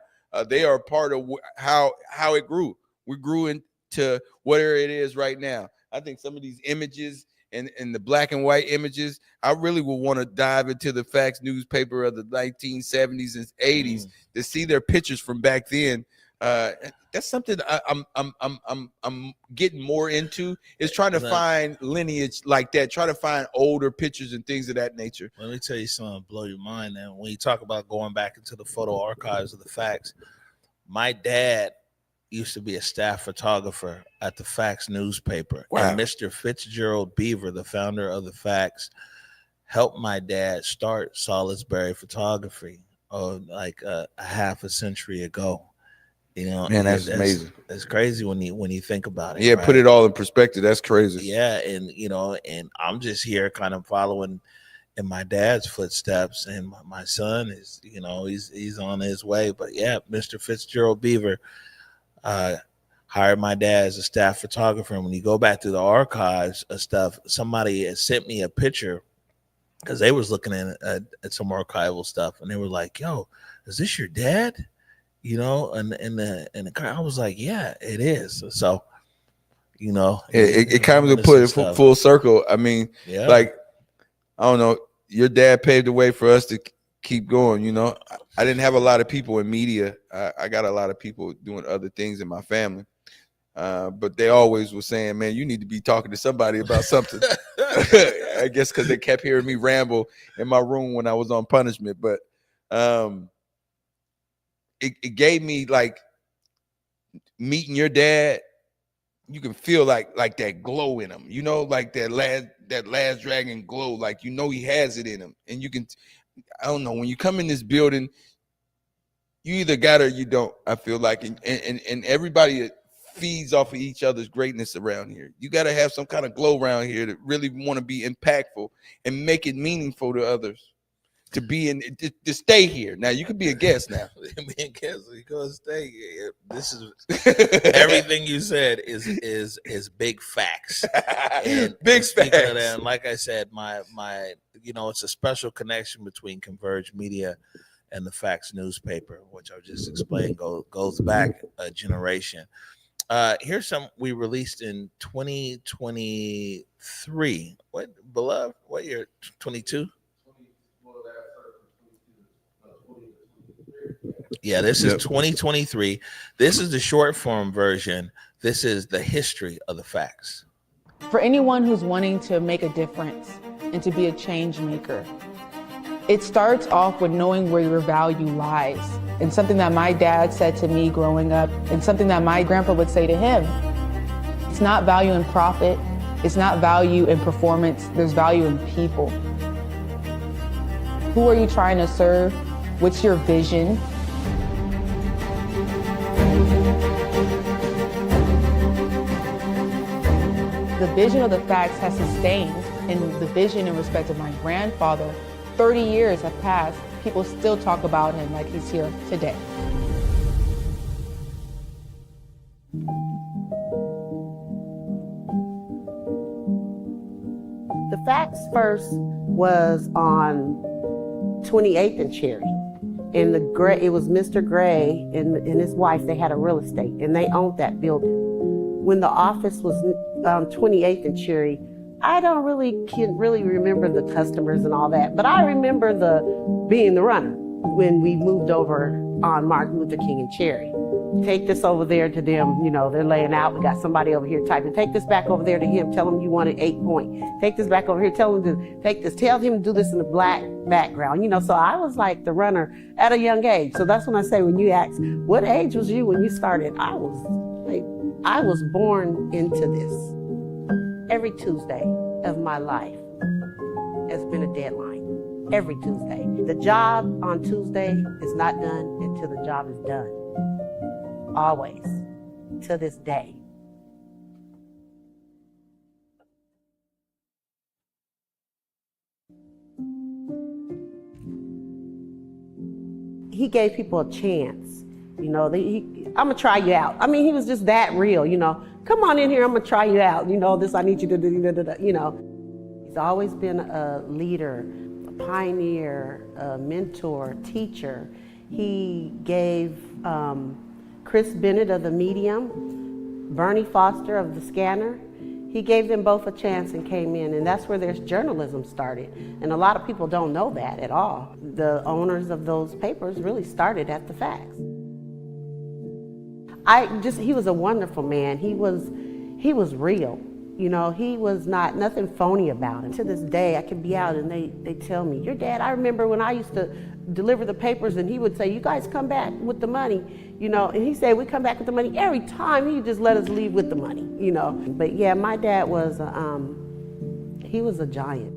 They are a part of how it grew. We grew into whatever it is right now. I think some of these images and the black and white images, I really would want to dive into the Facts newspaper of the 1970s and 80s to see their pictures from back then. That's something I'm getting more into, is trying to find lineage like that, try to find older pictures and things of that nature. Let me tell you something, blow your mind. Now, when you talk about going back into the photo archives of the Facts, my dad used to be a staff photographer at the Facts newspaper. Wow. And Mr. Fitzgerald Beaver, the founder of the Facts, helped my dad start Salisbury Photography like a half a century ago. You know, man, that's amazing. It's crazy when you think about it. Yeah, right? put it all in perspective. That's crazy. Yeah, and and I'm just here kind of following in my dad's footsteps, and my son is, he's on his way. But yeah, Mr. Fitzgerald Beaver hired my dad as a staff photographer. And when you go back to the archives of stuff, somebody had sent me a picture because they was looking at some archival stuff, and they were like, "Yo, is this your dad?" And the I was like, "Yeah, it is." So, it kind of put it full circle. I mean, yeah. like, I don't know, your dad paved the way for us to keep going. I didn't have a lot of people in media. I got a lot of people doing other things in my family, but they always were saying, "Man, you need to be talking to somebody about something." I guess because they kept hearing me ramble in my room when I was on punishment, but it gave me, like, meeting your dad. You can feel like that glow in him, like that last dragon glow, like, he has it in him. And you can, I don't know, when you come in this building, you either got it or you don't, I feel like. And everybody feeds off of each other's greatness around here. You got to have some kind of glow around here to really want to be impactful and make it meaningful to others. To be to stay here. Now you could be a guest now. Be a guest. You go stay here. This is everything you said is big facts. And big facts. And like I said, my it's a special connection between Converge Media and the Facts newspaper, which I just explained goes back a generation. Here's some we released in 2023. What, beloved? What year? 22? Yeah, this is 2023. This is the short form version. This is the history of the Facts. For anyone who's wanting to make a difference and to be a change maker, it starts off with knowing where your value lies. And something that my dad said to me growing up, and something that my grandpa would say to him. It's not value in profit. It's not value in performance. There's value in people. Who are you trying to serve? What's your vision? The vision of the Facts has sustained, and the vision in respect of my grandfather, 30 years have passed. People still talk about him like he's here today. The Facts first was on 28th and Cherry. And it was Mr. Gray and his wife, they had a real estate and they owned that building. When the office was on 28th and Cherry, I can't really remember the customers and all that, but I remember being the runner when we moved over on Martin Luther King and Cherry. Take this over there to them, they're laying out. We got somebody over here typing. Take this back over there to him. Tell him you want an 8 point. Take this back over here. Tell him to take this. Tell him to do this in the black background. So I was like the runner at a young age. So that's when I say, when you ask, what age was you when you started? I was born into this. Every Tuesday of my life has been a deadline. Every Tuesday. The job on Tuesday is not done until the job is done. Always, to this day. He gave people a chance. I'm gonna try you out. I mean, he was just that real, Come on in here, I'm gonna try you out. This I need you to do, He's always been a leader pioneer, a mentor, teacher. He gave Chris Bennett of the Medium, Bernie Foster of the Scanner, he gave them both a chance and came in, and that's where their journalism started. And a lot of people don't know that at all. The owners of those papers really started at the Facts. He was a wonderful man. He was real. You know, he was nothing phony about him. To this day, I can be out and they tell me, your dad, I remember when I used to deliver the papers and he would say, you guys come back with the money, you know, and he said, we come back with the money every time. He just let us leave with the money, you know. But yeah, my dad was, he was a giant.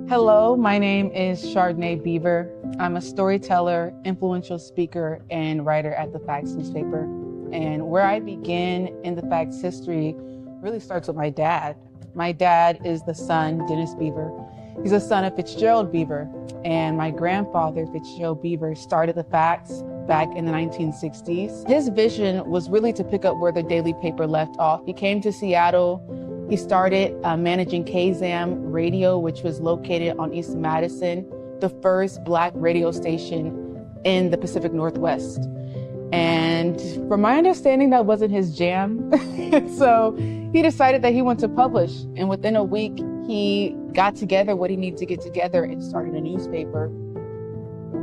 Hello, my name is Chardonnay Beaver. I'm a storyteller, influential speaker, and writer at the Facts newspaper. And where I begin in the Facts history really starts with my dad. My dad is the son, Dennis Beaver. He's the son of Fitzgerald Beaver. And my grandfather, Fitzgerald Beaver, started the Facts back in the 1960s. His vision was really to pick up where the daily paper left off. He came to Seattle. He started managing KZAM Radio, which was located on East Madison, the first Black radio station in the Pacific Northwest. And from my understanding, that wasn't his jam. So he decided that he wanted to publish. And within a week, he got together what he needed to get together and started a newspaper.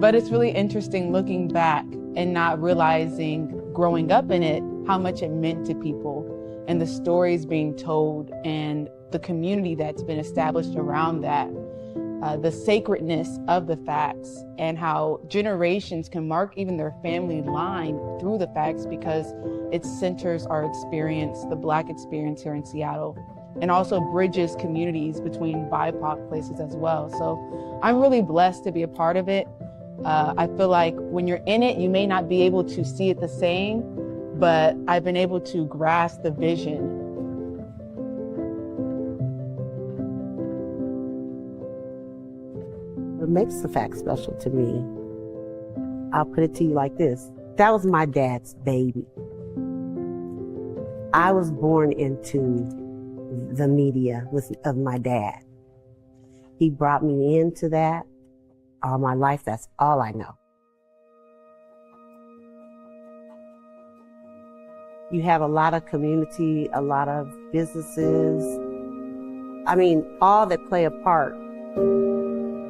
But it's really interesting looking back and not realizing, growing up in it, how much it meant to people and the stories being told and the community that's been established around that. The sacredness of the Facts and how generations can mark even their family line through the Facts because it centers our experience, the Black experience here in Seattle, and also bridges communities between BIPOC places as well. So I'm really blessed to be a part of it. I feel like when you're in it, you may not be able to see it the same, but I've been able to grasp the vision. What makes the Facts special to me, I'll put it to you like this. That was my dad's baby. I was born into the media of my dad. He brought me into that all my life. That's all I know. You have a lot of community, a lot of businesses. I mean, all that play a part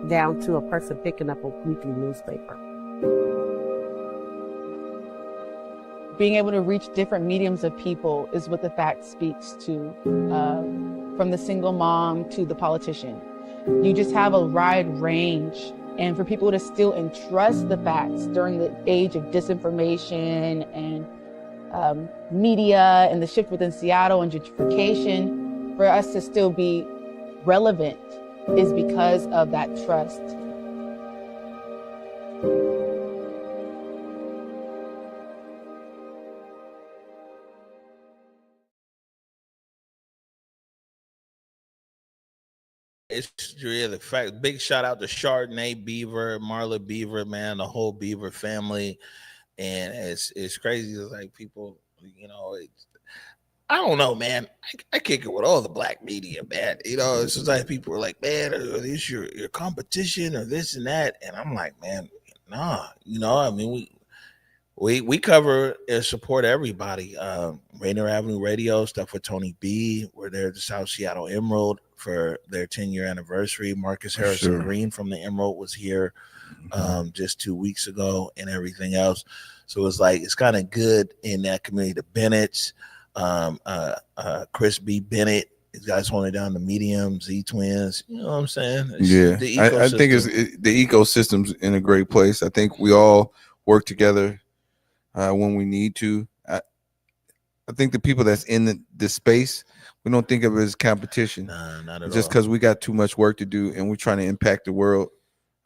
down to a person picking up a weekly newspaper. Being able to reach different mediums of people is what the Fact speaks to, from the single mom to the politician. You just have a wide range. And for people to still entrust the Facts during the age of disinformation and media and the shift within Seattle and gentrification, for us to still be relevant is because of that trust. It's really the fact. Big shout out to Chardonnay Beaver, Marla Beaver, man, the whole Beaver family. And it's crazy. It's like people, you know, I don't know, man. I kick it with all the Black media, man. You know, it's just like people are like, man, are this your competition or this and that? And I'm like, man, nah. You know, I mean, we cover and support everybody. Rainier Avenue Radio, stuff with Tony B. We're there at the South Seattle Emerald for their 10-year anniversary. Marcus Harrison Green from the Emerald was here just 2 weeks ago and everything else. So it's like, it's kind of good in that community. The Bennett's, Chris B. Bennett, these guys holding down the Medium, Z Twins. You know what I'm saying? It's I think the ecosystem's in a great place. I think we all work together when we need to. I think the people that's in this space, we don't think of it as competition. Nah, not at just all. because we got too much work to do and we're trying to impact the world.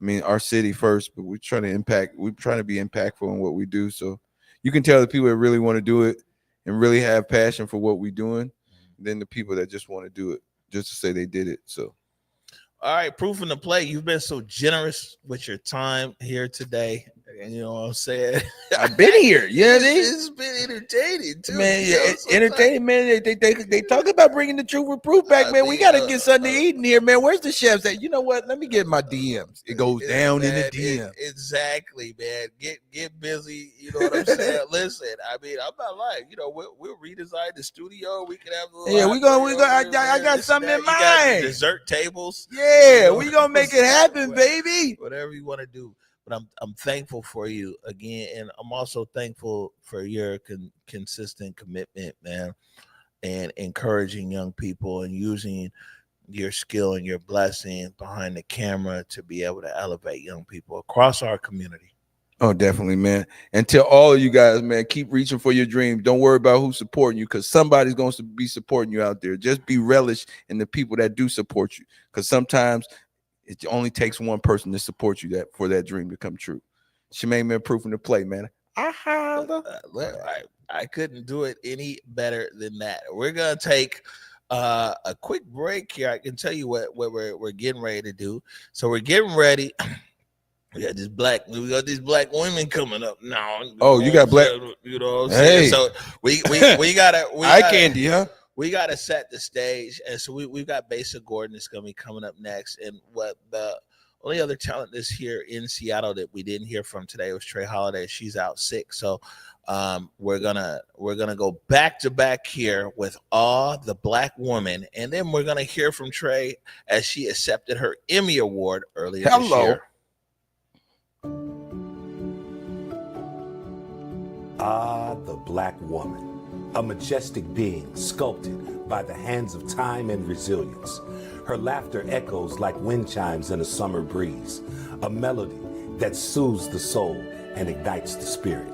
I mean, our city first, but we're trying to be impactful in what we do. So you can tell the people that really want to do it and really have passion for what we're doing, than the people that just want to do it just to say they did it. So, all right, Proof in the Play. You've been so generous with your time here today. You know what I'm saying? I've been here. Yeah, it's been entertaining too. Man, you know, yeah, entertaining, man. They talk about bringing the truth with proof back, man. We gotta get something to eat in here, man. Where's the chefs at? You know what? Let me get my DMs. It goes down in the DM. Exactly, man. Get busy. You know what I'm saying? Listen, I mean, I'm not lying. You know, we'll redesign the studio. We can have a little. Yeah, we gonna. I got something in You got mind. dessert tables. Yeah, you know, we gonna make it happen, baby. Whatever you want to do. But I'm thankful for you again, and I'm also thankful for your consistent commitment, man, and encouraging young people and using your skill and your blessing behind the camera to be able to elevate young people across our community. Oh, definitely, man. And tell all of you guys, man, keep reaching for your dreams. Don't worry about who's supporting you, because somebody's going to be supporting you out there. Just be relish in the people that do support you, because sometimes it only takes one person to support you that for that dream to come true. Shemaine, man, Proof in the Play, man. I couldn't do it any better than that. We're gonna take a quick break here. I can tell you what we're getting ready to do. So we're getting ready. We got these black women coming up now. Oh, you got black. You know what I'm saying? So we gotta eye candy, huh? We got to set the stage. And so we've got Basa Gordon that's going to be coming up next. And what the only other talent that's here in Seattle that we didn't hear from today was Trey Holiday. She's out sick. So we're gonna go back to back here with all the black women. And then we're going to hear from Trey as she accepted her Emmy Award earlier this year. Ah, the black woman. A majestic being sculpted by the hands of time and resilience. Her laughter echoes like wind chimes in a summer breeze, a melody that soothes the soul and ignites the spirit.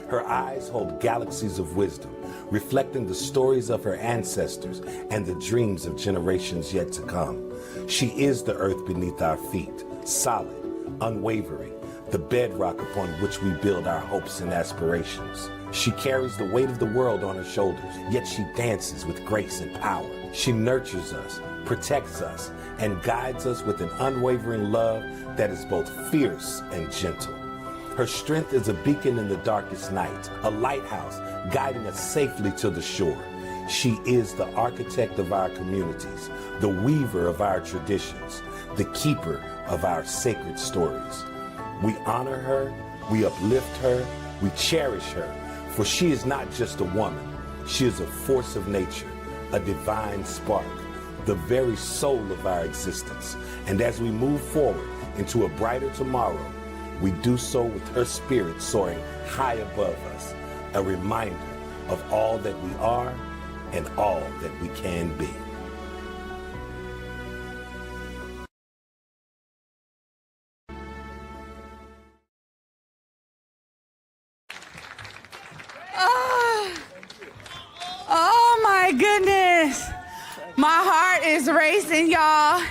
Her eyes hold galaxies of wisdom, reflecting the stories of her ancestors and the dreams of generations yet to come. She is the earth beneath our feet, solid, unwavering, the bedrock upon which we build our hopes and aspirations. She carries the weight of the world on her shoulders, yet she dances with grace and power. She nurtures us, protects us, and guides us with an unwavering love that is both fierce and gentle. Her strength is a beacon in the darkest night, a lighthouse guiding us safely to the shore. She is the architect of our communities, the weaver of our traditions, the keeper of our sacred stories. We honor her, we uplift her, we cherish her, for she is not just a woman. She is a force of nature, a divine spark, the very soul of our existence. And as we move forward into a brighter tomorrow, we do so with her spirit soaring high above us, a reminder of all that we are and all that we can be. Oh my goodness. My heart is racing, y'all.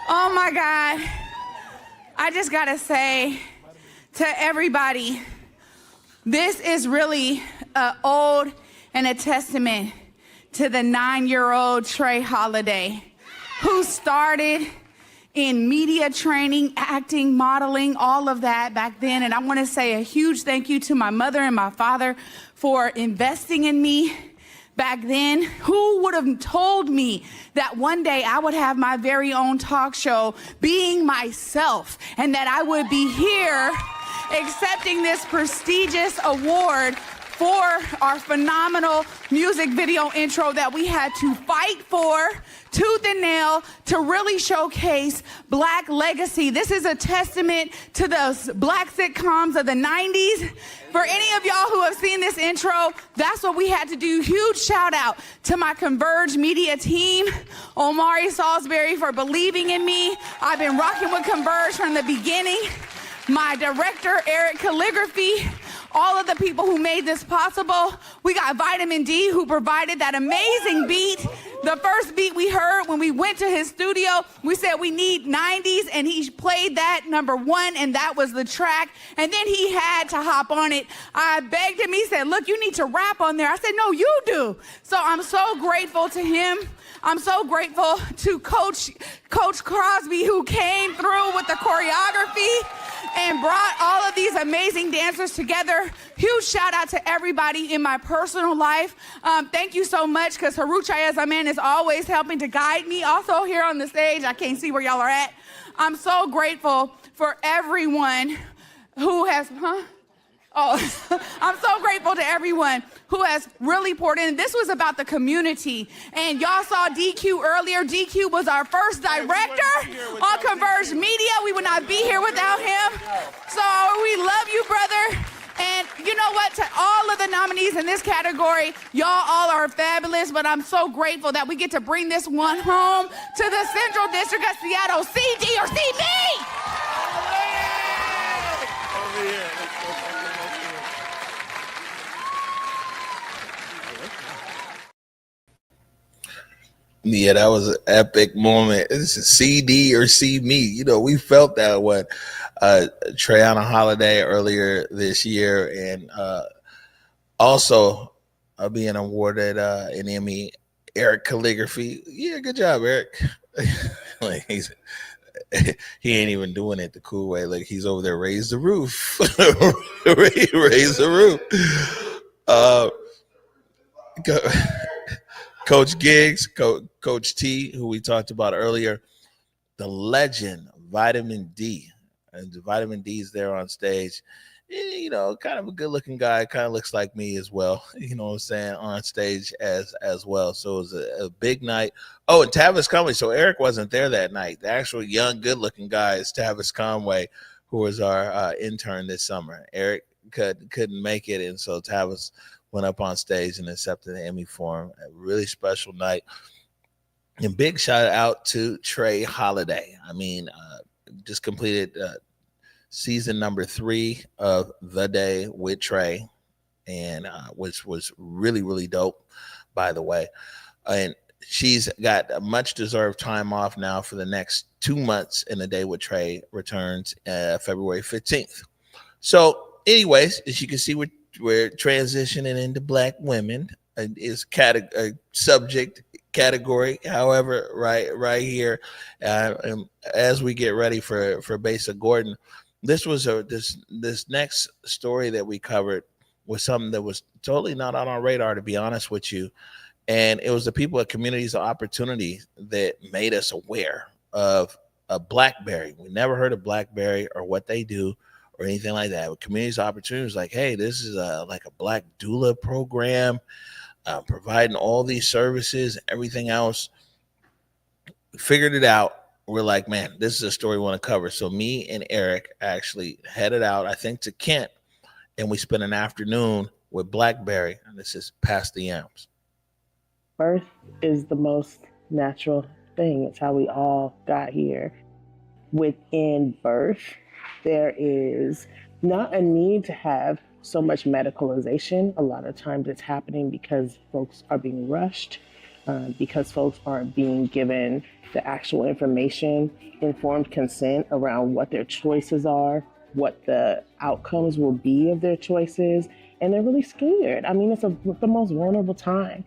Oh my God. I just gotta say to everybody, this is really an ode and a testament to the 9-year-old Trey Holiday, who started in media training, acting, modeling, all of that back then. And I want to say a huge thank you to my mother and my father for investing in me back then. Who would have told me that one day I would have my very own talk show, being myself, and that I would be here accepting this prestigious award for our phenomenal music video intro that we had to fight for tooth and nail to really showcase Black legacy. This is a testament to those Black sitcoms of the 90s. For any of y'all who have seen this intro, that's what we had to do. Huge shout out to my Converge media team, Omari Salisbury, for believing in me. I've been rocking with Converge from the beginning. My director, Eric Calligraphy, all of the people who made this possible. We got Vitamin D, who provided that amazing beat. The first beat we heard when we went to his studio, we said we need 90s, and he played that #1, and that was the track. And then he had to hop on it. I begged him, he said, look, you need to rap on there. I said, no, you do. So I'm so grateful to him. I'm so grateful to Coach Crosby, who came through with the choreography. and brought all of these amazing dancers together. Huge shout out to everybody in my personal life. Thank you so much, because Haru Chayazaman is always helping to guide me. Also here on the stage, I can't see where y'all are at. I'm so grateful for everyone who has, I'm so grateful to everyone who has really poured in. This was about the community. And y'all saw DQ earlier. DQ was our first director on Converge Media. We would not be here without him. So we love you, brother. And you know what? To all of the nominees in this category, y'all all are fabulous, but I'm so grateful that we get to bring this one home to the Central District of Seattle. CD or see me! Over here. Yeah, that was an epic moment. This is CD or see me. You know, we felt that one. Trayana Holiday earlier this year, and also being awarded an Emmy. Eric Calligraphy. Yeah, good job, Eric. Like he ain't even doing it the cool way. Like he's over there, raise the roof. Raise the roof. Coach Giggs, Coach T, who we talked about earlier, the legend, Vitamin D. And the Vitamin D is there on stage. You know, kind of a good-looking guy, kind of looks like me as well, you know what I'm saying, on stage as well. So it was a big night. Oh, and Tavis Conway. So Eric wasn't there that night. The actual young, good-looking guy is Tavis Conway, who was our intern this summer. Eric couldn't make it, and so Tavis went up on stage and accepted the Emmy for him. A really special night. And big shout out to Trey Holiday. I mean, just completed season number 3 of The Day with Trey, and which was really, really dope, by the way. And she's got a much deserved time off now for the next 2 months, and The Day with Trey returns February 15th. So anyways, as you can see, we're transitioning into Black women is a subject category. However, right here, as we get ready for Basa Gordon, this was this next story that we covered was something that was totally not on our radar, to be honest with you. And it was the people at Communities of Opportunity that made us aware of a BlackBerry. We never heard of BlackBerry or what they do or anything like that. With Communities of Opportunity was like, hey, this is like a Black doula program, providing all these services, everything else. We figured it out. We're like, man, this is a story we want to cover. So me and Eric actually headed out, I think, to Kent, and we spent an afternoon with BlackBerry, and this is Past the Yams. Birth is the most natural thing. It's how we all got here. Within birth, there is not a need to have so much medicalization. A lot of times it's happening because folks are being rushed, because folks aren't being given the actual information, informed consent around what their choices are, what the outcomes will be of their choices, and they're really scared. I mean, it's the most vulnerable time.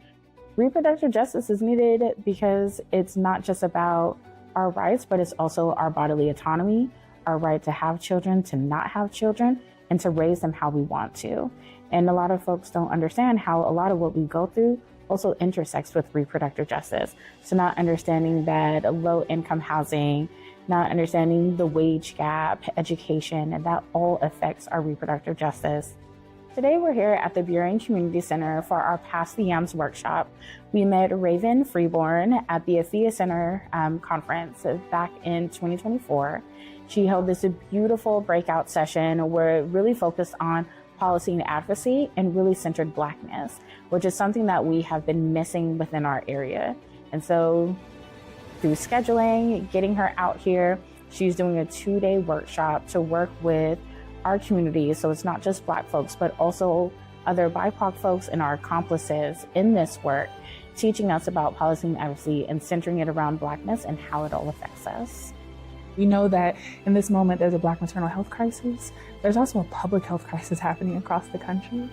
Reproductive justice is needed because it's not just about our rights, but it's also our bodily autonomy, our right to have children, to not have children, and to raise them how we want to. And a lot of folks don't understand how a lot of what we go through also intersects with reproductive justice. So not understanding that low-income housing, not understanding the wage gap, education, and that all affects our reproductive justice. Today we're here at the Burien Community Center for our Past the Yams workshop. We met Raven Freeborn at the Athea Center conference back in 2024. She held this beautiful breakout session where it really focused on policy and advocacy and really centered Blackness, which is something that we have been missing within our area. And so through scheduling, getting her out here, she's doing a 2-day workshop to work with our community. So it's not just Black folks, but also other BIPOC folks and our accomplices in this work, teaching us about policy and advocacy and centering it around Blackness and how it all affects us. We know that in this moment, there's a Black maternal health crisis. There's also a public health crisis happening across the country.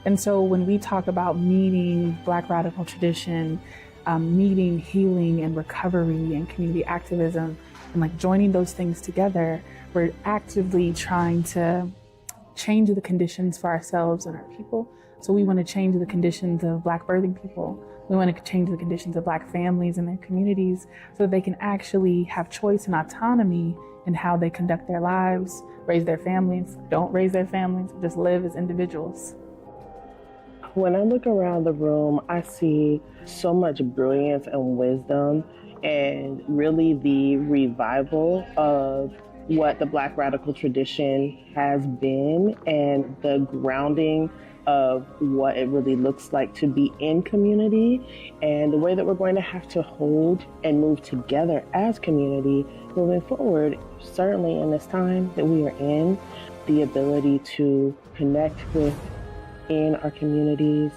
And so when we talk about meeting Black radical tradition, meeting, healing, and recovery and community activism, and like joining those things together, we're actively trying to change the conditions for ourselves and our people. So we want to change the conditions of Black birthing people. We want to change the conditions of Black families and their communities so that they can actually have choice and autonomy in how they conduct their lives, raise their families, don't raise their families, just live as individuals. When I look around the room, I see so much brilliance and wisdom, and really the revival of what the Black radical tradition has been, and the grounding of what it really looks like to be in community, and the way that we're going to have to hold and move together as community moving forward, certainly in this time that we are in, the ability to connect in our communities,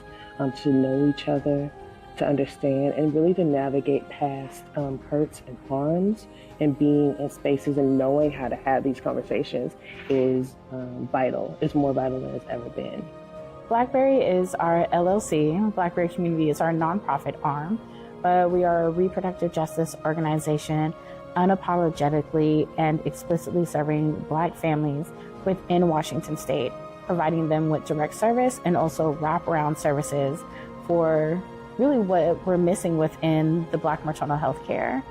to know each other, to understand, and really to navigate past hurts and harms, and being in spaces and knowing how to have these conversations is vital. It's more vital than it's ever been. Blackberry is our LLC. Blackberry Community is our nonprofit arm, but we are a reproductive justice organization unapologetically and explicitly serving Black families within Washington State, providing them with direct service and also wraparound services for really what we're missing within the Black maternal health care.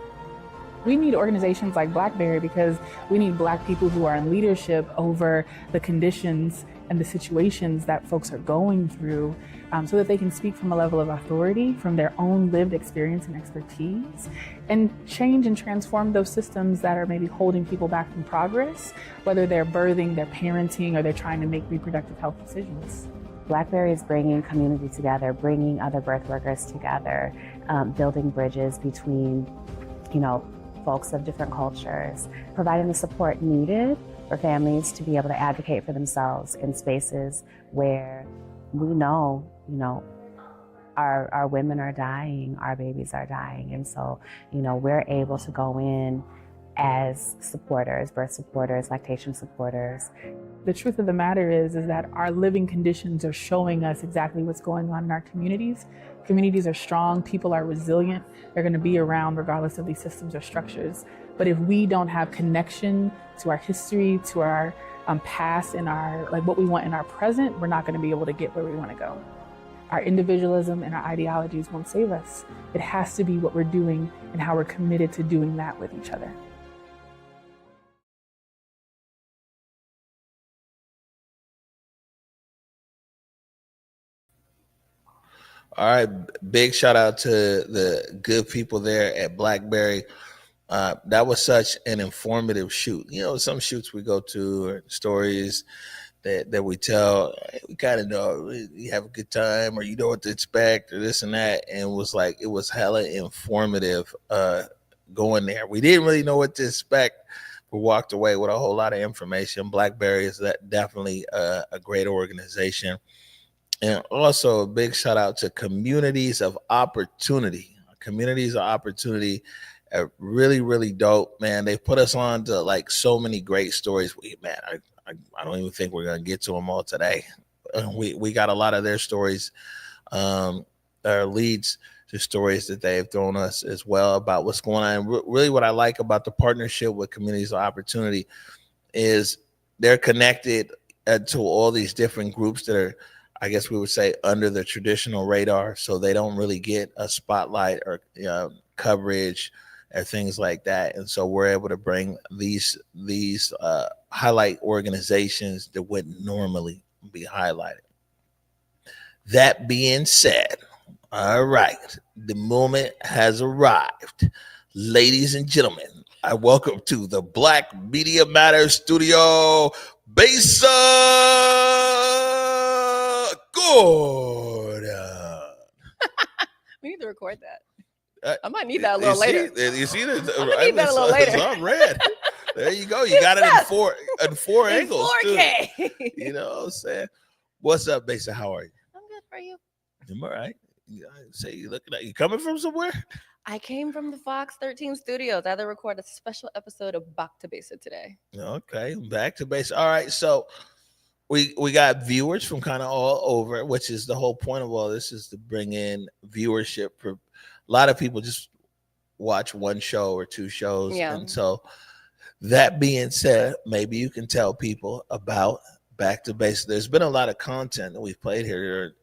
We need organizations like Blackberry because we need Black people who are in leadership over the conditions and the situations that folks are going through, so that they can speak from a level of authority, from their own lived experience and expertise, and change and transform those systems that are maybe holding people back from progress, whether they're birthing, they're parenting, or they're trying to make reproductive health decisions. Blackberry is bringing community together, bringing other birth workers together, building bridges between, folks of different cultures, providing the support needed for families to be able to advocate for themselves in spaces where we know, our women are dying, our babies are dying. And so, we're able to go in as supporters, birth supporters, lactation supporters. The truth of the matter is that our living conditions are showing us exactly what's going on in our communities. Communities are strong, people are resilient, they're gonna be around regardless of these systems or structures. But if we don't have connection to our history, to our past, and what we want in our present, we're not gonna be able to get where we wanna go. Our individualism and our ideologies won't save us. It has to be what we're doing and how we're committed to doing that with each other. All right, big shout out to the good people there at Blackberry. That was such an informative shoot. Some shoots we go to or stories that we tell, we kind of know you have a good time or you know what to expect or this and that. And it was hella informative going there. We didn't really know what to expect. We walked away with a whole lot of information. Blackberry is definitely a great organization. And also a big shout out to Communities of Opportunity. Communities of Opportunity are really, really dope, man. They put us on to so many great stories. I don't even think we're going to get to them all today. We got a lot of their stories, leads to stories that they've thrown us as well about what's going on. And really what I like about the partnership with Communities of Opportunity is they're connected to all these different groups that are, I guess we would say, under the traditional radar, so they don't really get a spotlight or coverage or things like that. And so we're able to bring these highlight organizations that wouldn't normally be highlighted. That being said, all right, the moment has arrived. Ladies and gentlemen, I welcome to the Black Media Matters studio, Besa Gordon. We need to record that. I might need that a little later. You see that? I need that a little later. It's all red. There you go. You got it in four angles. 4K. Too. You know what I'm saying? What's up, Besa? How are you? I'm good. For you? I'm all right. Say you looking at you coming from somewhere? I came from the Fox 13 studios. I had to record a special episode of Back to Basic today. Okay, Back to Basic. All right, so we got viewers from kind of all over, which is the whole point of all this, is to bring in viewership for a lot of people just watch one show or two shows. Yeah. And so that being said, maybe you can tell people about Back to Basics. There's been a lot of content that we've played here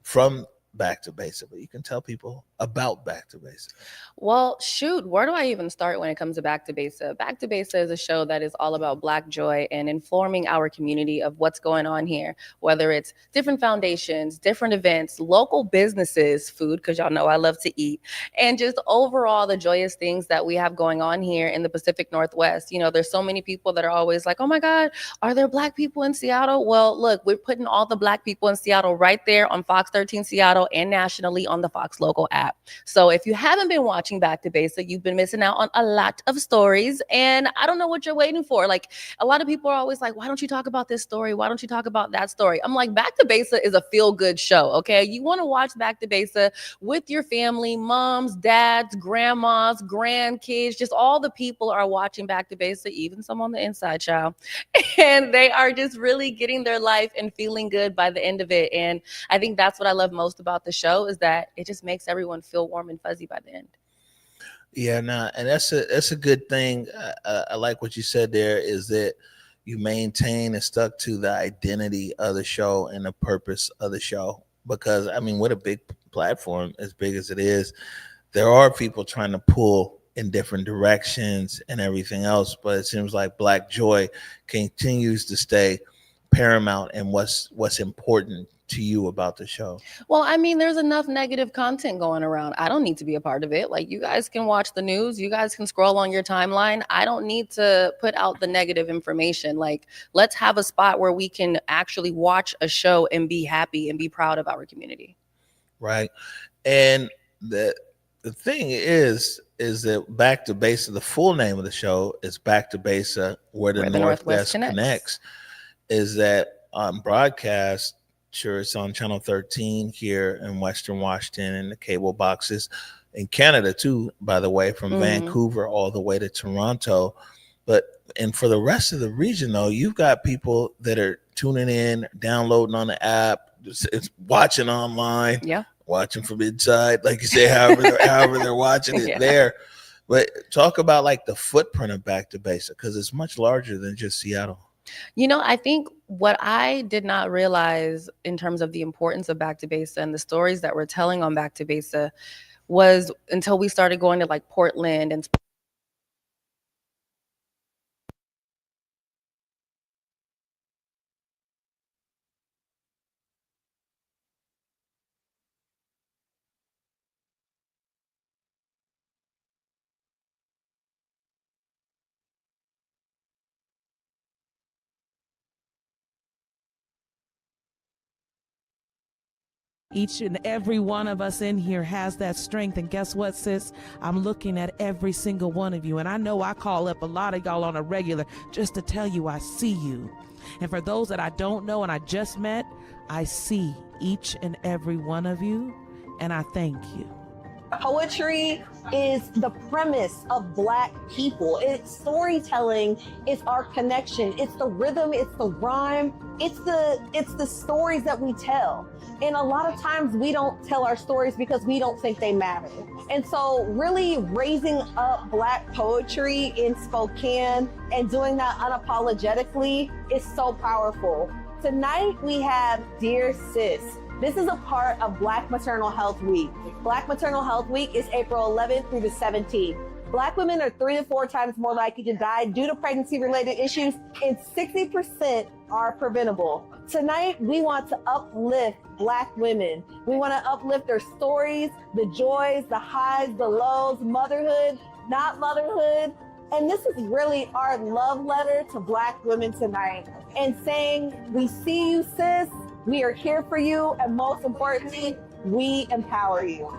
from Back to Basics, but you can tell people about Back to Basics. Well, shoot, where do I even start when it comes to Back to Basics? Back to Basics is a show that is all about Black joy and informing our community of what's going on here, whether it's different foundations, different events, local businesses, food, because y'all know I love to eat, and just overall the joyous things that we have going on here in the Pacific Northwest. You know, there's so many people that are always like, oh my God, are there Black people in Seattle? Well, look, we're putting all the Black people in Seattle right there on Fox 13 Seattle and nationally on the Fox Local app. So if you haven't been watching Back to Basics, you've been missing out on a lot of stories, and I don't know what you're waiting for. Like, a lot of people are always like, why don't you talk about this story? Why don't you talk about that story? I'm like, Back to Basics is a feel-good show, okay? You want to watch Back to Basics with your family, moms, dads, grandmas, grandkids, just all the people are watching Back to Basics, even some on the inside, child. And they are just really getting their life and feeling good by the end of it. And I think that's what I love most about the show, is that it just makes everyone feel warm and fuzzy by the end. Yeah, nah, and that's a good thing. I like what you said there, is that you maintain and stuck to the identity of the show and the purpose of the show. Because I mean, with a big platform as big as it is, there are people trying to pull in different directions and everything else. But it seems like Black joy continues to stay paramount in what's important to you about the show. Well, I mean, there's enough negative content going around. I don't need to be a part of it. Like, you guys can watch the news, you guys can scroll on your timeline. I don't need to put out the negative information. Like, let's have a spot where we can actually watch a show and be happy and be proud of our community. Right. And the thing is that Back to Basics, the full name of the show is Back to Basics, where the Northwest connects. Is that broadcast? Sure, it's on Channel 13 here in Western Washington and the cable boxes in Canada too, by the way, from Vancouver all the way to Toronto. And for the rest of the region, though, you've got people that are tuning in, downloading on the app, it's watching online, watching from inside, like you say, however they're watching it there. But talk about like the footprint of Back to Basics, because it's much larger than just Seattle. You know, I think what I did not realize in terms of the importance of Back to Basics and the stories that we're telling on Back to Basics was until we started going to like Portland and Each and every one of us in here has that strength. And guess what, sis? I'm looking at every single one of you. And I know I call up a lot of y'all on a regular just to tell you I see you. And for those that I don't know and I just met, I see each and every one of you. And I thank you. Poetry is the premise of Black people. It's storytelling, it's our connection, it's the rhythm, it's the rhyme, it's the stories that we tell. And a lot of times we don't tell our stories because we don't think they matter. And so really raising up Black poetry in Spokane and doing that unapologetically is so powerful. Tonight we have Dear Sis. This is a part of Black Maternal Health Week. Black Maternal Health Week is April 11th through the 17th. Black women are 3 to 4 times more likely to die due to pregnancy-related issues, and 60% are preventable. Tonight, we want to uplift Black women. We want to uplift their stories, the joys, the highs, the lows, motherhood, not motherhood. And this is really our love letter to Black women tonight, and saying, we see you, sis. We are here for you, and most importantly, we empower you.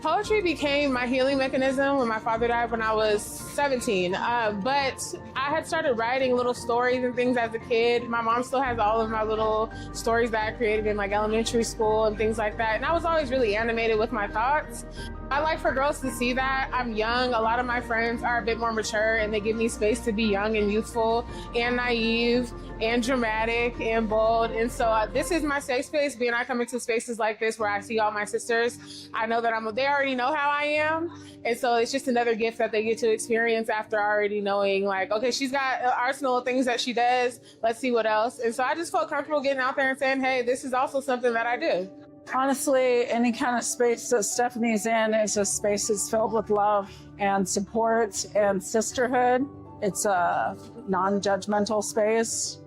Poetry became my healing mechanism when my father died when I was 17. But I had started writing little stories and things as a kid. My mom still has all of my little stories that I created in like elementary school and things like that. And I was always really animated with my thoughts. I like for girls to see that. I'm young. A lot of my friends are a bit more mature and they give me space to be young and youthful and naive and dramatic and bold. And so this is my safe space. Being I come into spaces like this where I see all my sisters, I know that I'm there. already know how I am. And so it's just another gift that they get to experience after already knowing, like, okay, she's got an arsenal of things that she does. Let's see what else. And so I just felt comfortable getting out there and saying, hey, this is also something that I do. Honestly, any kind of space that Stephanie's in is a space that's filled with love and support and sisterhood. It's a non-judgmental space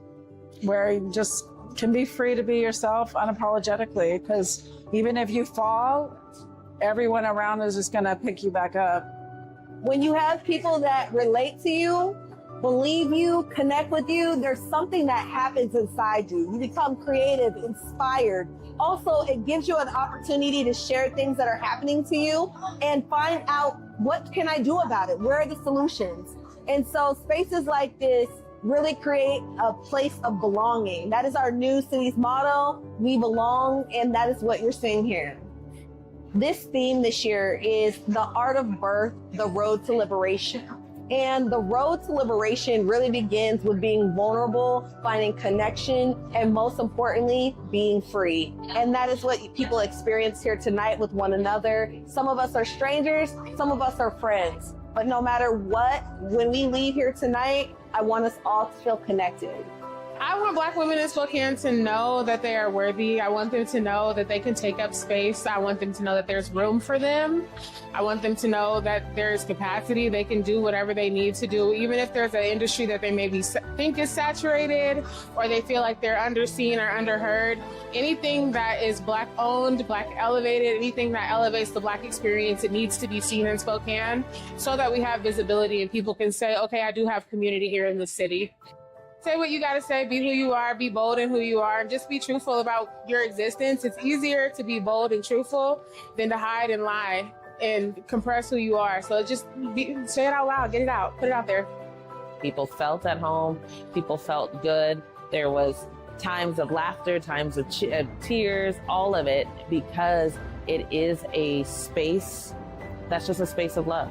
where you just can be free to be yourself unapologetically, because even if you fall, everyone around is just gonna pick you back up. When you have people that relate to you, believe you, connect with you, there's something that happens inside you. You become creative, inspired. Also, it gives you an opportunity to share things that are happening to you and find out, what can I do about it? Where are the solutions? And so spaces like this really create a place of belonging. That is our new city's motto, we belong, and that is what you're seeing here. This theme this year is the art of birth, the road to liberation. And the road to liberation really begins with being vulnerable, finding connection, and most importantly, being free. And that is what people experience here tonight with one another. Some of us are strangers, some of us are friends. But no matter what, when we leave here tonight, I want us all to feel connected. I want Black women in Spokane to know that they are worthy. I want them to know that they can take up space. I want them to know that there's room for them. I want them to know that there's capacity. They can do whatever they need to do, even if there's an industry that they maybe think is saturated or they feel like they're underseen or underheard. Anything that is Black owned, Black elevated, anything that elevates the Black experience, it needs to be seen in Spokane so that we have visibility and people can say, okay, I do have community here in the city. Say what you got to say, be who you are, be bold in who you are, and just be truthful about your existence. It's easier to be bold and truthful than to hide and lie and compress who you are. So just say it out loud, get it out, put it out there. People felt at home, people felt good. There was times of laughter, times of tears, all of it, because it is a space that's just a space of love.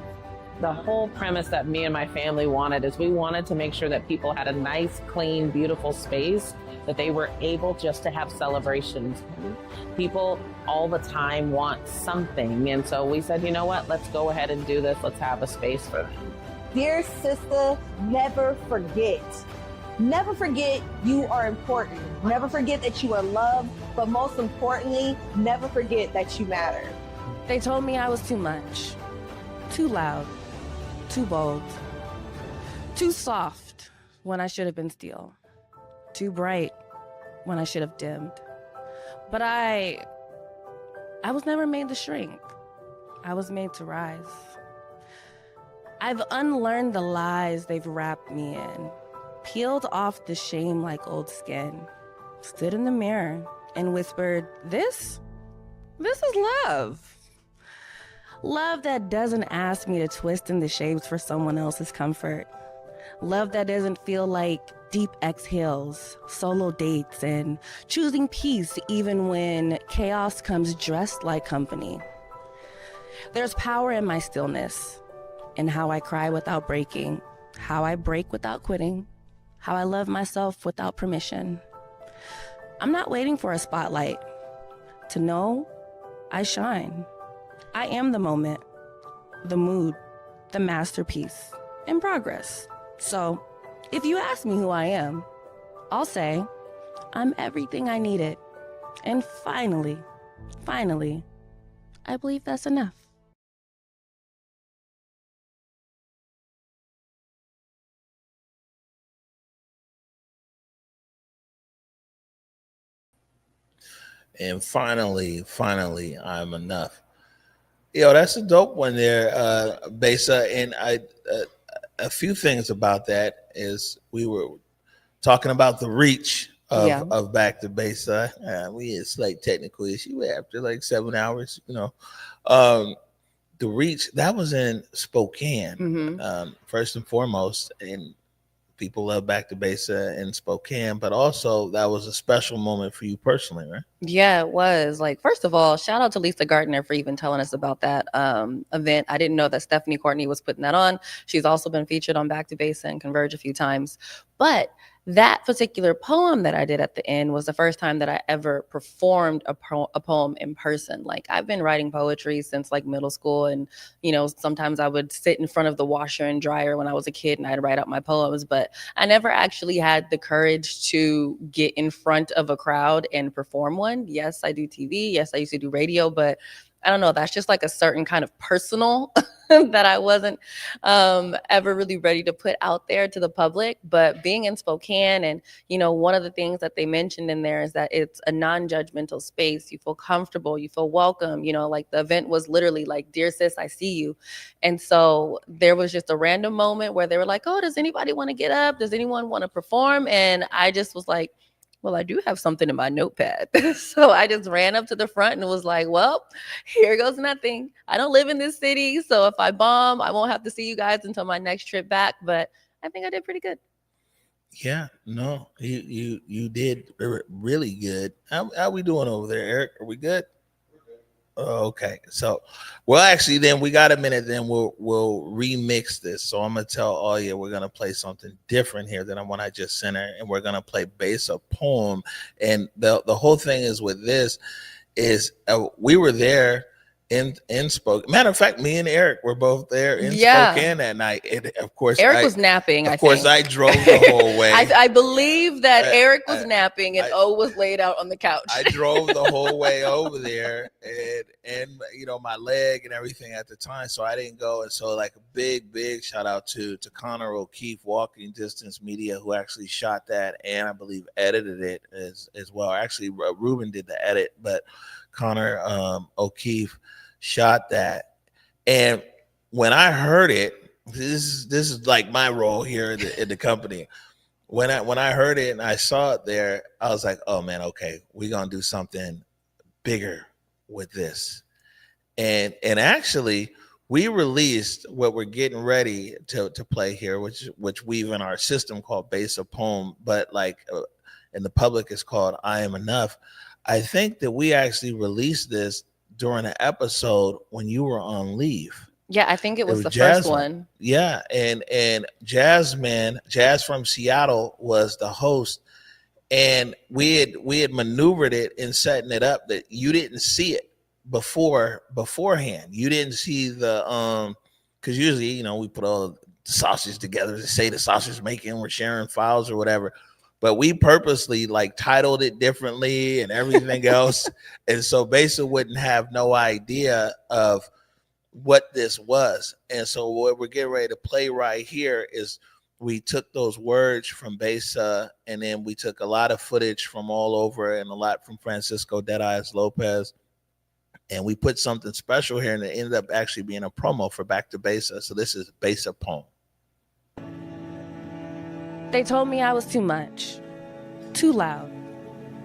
The whole premise that me and my family wanted is we wanted to make sure that people had a nice, clean, beautiful space that they were able just to have celebrations. People all the time want something. And so we said, you know what, let's go ahead and do this. Let's have a space for them. Dear sister, never forget. Never forget you are important. Never forget that you are loved. But most importantly, never forget that you matter. They told me I was too much, too loud, too bold, too soft when I should have been steel, too bright when I should have dimmed. But I was never made to shrink. I was made to rise. I've unlearned the lies they've wrapped me in, peeled off the shame like old skin, stood in the mirror and whispered, this is love. Love that doesn't ask me to twist in the shapes for someone else's comfort. Love that doesn't feel like deep exhales, solo dates, and choosing peace even when chaos comes dressed like company. There's power in my stillness, in how I cry without breaking, how I break without quitting, how I love myself without permission. I'm not waiting for a spotlight to know I shine. I am the moment, the mood, the masterpiece, in progress. So, if you ask me who I am, I'll say, I'm everything I needed. And finally, I believe that's enough. And finally, I'm enough. Yo, that's a dope one there, Besa. And a few things about that is we were talking about the reach of Back to Besa. We had slight technical issue after like 7 hours, the reach that was in Spokane, first and foremost, and people love Back to Besa in Spokane, but also that was a special moment for you personally, right? Yeah, it was. Like, first of all, shout out to Lisa Gardner for even telling us about that event. I didn't know that Stephanie Courtney was putting that on. She's also been featured on Back to Besa and Converge a few times. But That particular poem that I did at the end was the first time that I ever performed a poem in person. Like, I've been writing poetry since like middle school, and sometimes I would sit in front of the washer and dryer when I was a kid and I'd write out my poems, but I never actually had the courage to get in front of a crowd and perform one. Yes, I do TV. Yes, I used to do radio, but I don't know, that's just like a certain kind of personal that I wasn't ever really ready to put out there to the public. But being in Spokane, and one of the things that they mentioned in there is that it's a non-judgmental space. You feel comfortable, you feel welcome. Like the event was literally like, "Dear sis, I see you." And so there was just a random moment where they were like, "Oh, does anybody want to get up? Does anyone want to perform?" And I just was like, well, I do have something in my notepad. So I just ran up to the front and was like, well, here goes nothing. I don't live in this city, so if I bomb, I won't have to see you guys until my next trip back. But I think I did pretty good. Yeah, no, you did really good. How we doing over there, Eric? Are we good? Okay, so actually, then we got a minute. Then we'll remix this. So I'm gonna tell all you we're gonna play something different here than the one I just sent her, and we're gonna play Base a Poem. And the whole thing is with this is we were there in Spokane. Matter of fact, me and Eric were both there in Spokane that night. And of course, Eric was napping. Of course, I drove the whole way. I believe that Eric was napping and O was laid out on the couch. I drove the whole way over there, and my leg and everything at the time, so I didn't go. And so, like, a big shout out to Connor O'Keefe, Walking Distance Media, who actually shot that and I believe edited it as well. Actually, Ruben did the edit, but Connor O'Keefe shot that. And when I heard it, this is like my role here in the company. When I heard it and I saw it there, I was like, oh man, okay, we're gonna do something bigger with this. And actually, we released what we're getting ready to play here, which we've in our system called Base a Poem, but like in the public is called I Am Enough. I think that we actually released this during an episode when you were on leave. Yeah, I think it was the first one. Yeah, and Jazz from Seattle was the host, and we had maneuvered it in setting it up that you didn't see it beforehand. You didn't see the because usually we put all the sausage together to say the sausage making, we're sharing files or whatever. But we purposely like titled it differently and everything else. And so Besa wouldn't have no idea of what this was. And so what we're getting ready to play right here is we took those words from Besa, and then we took a lot of footage from all over and a lot from Francisco Dead Eyes Lopez. And we put something special here, and it ended up actually being a promo for Back to Besa. So this is Besa Poem. They told me I was too much, too loud,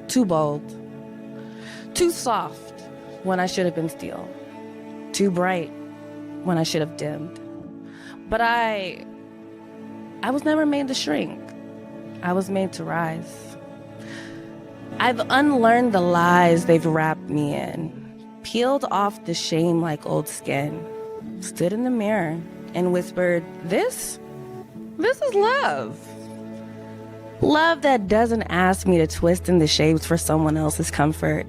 too bold, too soft when I should have been steel, too bright when I should have dimmed. But I was never made to shrink. I was made to rise. I've unlearned the lies they've wrapped me in, peeled off the shame like old skin, stood in the mirror and whispered, this is love. Love that doesn't ask me to twist in the shapes for someone else's comfort.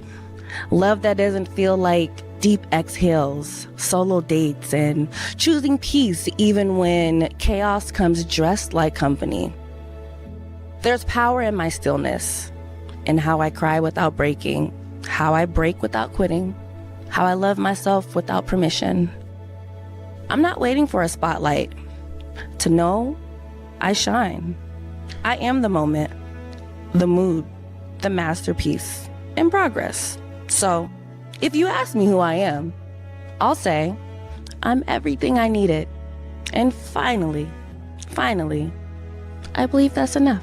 Love that doesn't feel like deep exhales, solo dates, and choosing peace even when chaos comes dressed like company. There's power in my stillness, in how I cry without breaking, how I break without quitting, how I love myself without permission. I'm not waiting for a spotlight. To know, I shine. I am the moment, the mood, the masterpiece, in progress. So, if you ask me who I am, I'll say, I'm everything I needed. And finally, I believe that's enough.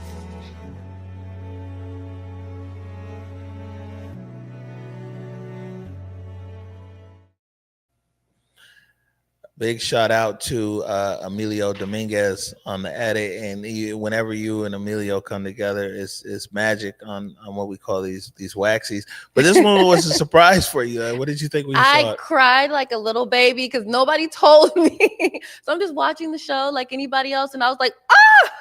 Big shout out to Emilio Dominguez on the edit, and whenever you and Emilio come together, it's magic on what we call these waxies. But this one was a surprise for you. What did you think when you saw it? I cried like a little baby because nobody told me. So I'm just watching the show like anybody else, and I was like, ah!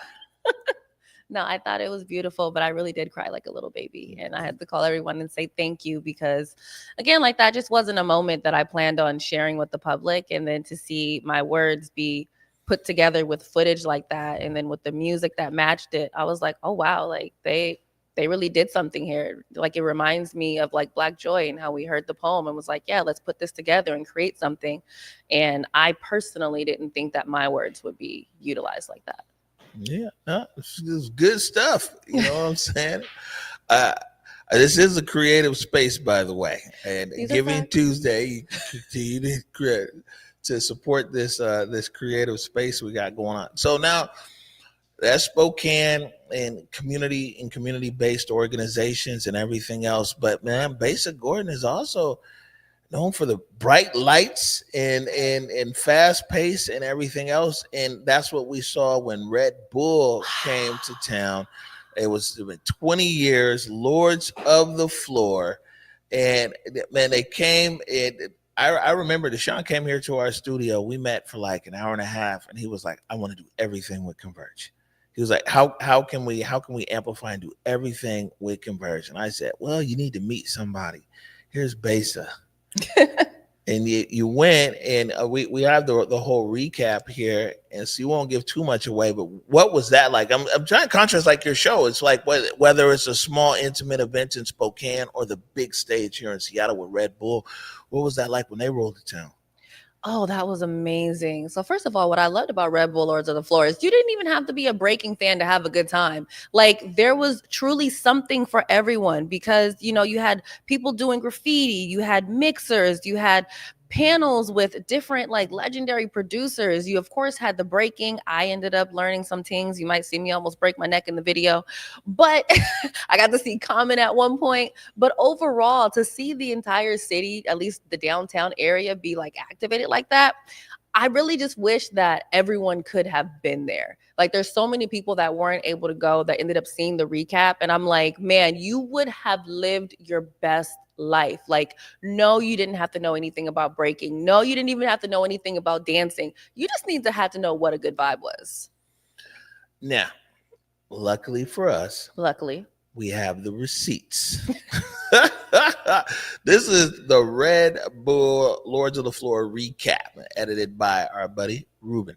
No, I thought it was beautiful, but I really did cry like a little baby. And I had to call everyone and say thank you because, again, like that just wasn't a moment that I planned on sharing with the public. And then to see my words be put together with footage like that, and then with the music that matched it, I was like, oh, wow, like they really did something here. Like it reminds me of like Black Joy and how we heard the poem and was like, yeah, let's put this together and create something. And I personally didn't think that my words would be utilized like that. Yeah, no, it's good stuff. You know what I'm saying? This is a creative space, by the way. And Giving Tuesday, you need credit to support this this creative space we got going on. So now that's Spokane and community-based organizations and everything else. But man, Basic Gordon is also known for the bright lights and fast pace and everything else. And that's what we saw when Red Bull came to town. It was 20 years, Lords of the Floor. And man, they came and I remember Deshaun came here to our studio. We met for like an hour and a half, and he was like, I want to do everything with Converge. He was like, how can we amplify and do everything with Converge? And I said, well, you need to meet somebody. Here's Besa. And you went, and we have the whole recap here, and so you won't give too much away, but what was that like? I'm trying to contrast like your show. It's like whether it's a small intimate event in Spokane or the big stage here in Seattle with Red Bull. What was that like when they rolled to town? Oh, that was amazing. So first of all, what I loved about Red Bull Lords of the Floor is you didn't even have to be a breaking fan to have a good time. Like there was truly something for everyone because, you know, you had people doing graffiti, you had mixers, you had panels with different like legendary producers. You of course had the breaking. I ended up learning some things. You might see me almost break my neck in the video, but I got to see Common at one point. But overall, to see the entire city, at least the downtown area, be like activated like that, I really just wish that everyone could have been there. Like there's so many people that weren't able to go that ended up seeing the recap. And I'm like, man, you would have lived your best life. Like, no, you didn't have to know anything about breaking. No, you didn't even have to know anything about dancing. You just need to have to know what a good vibe was. Now, luckily for us, we have the receipts. This is the Red Bull Lords of the Floor recap, edited by our buddy Ruben.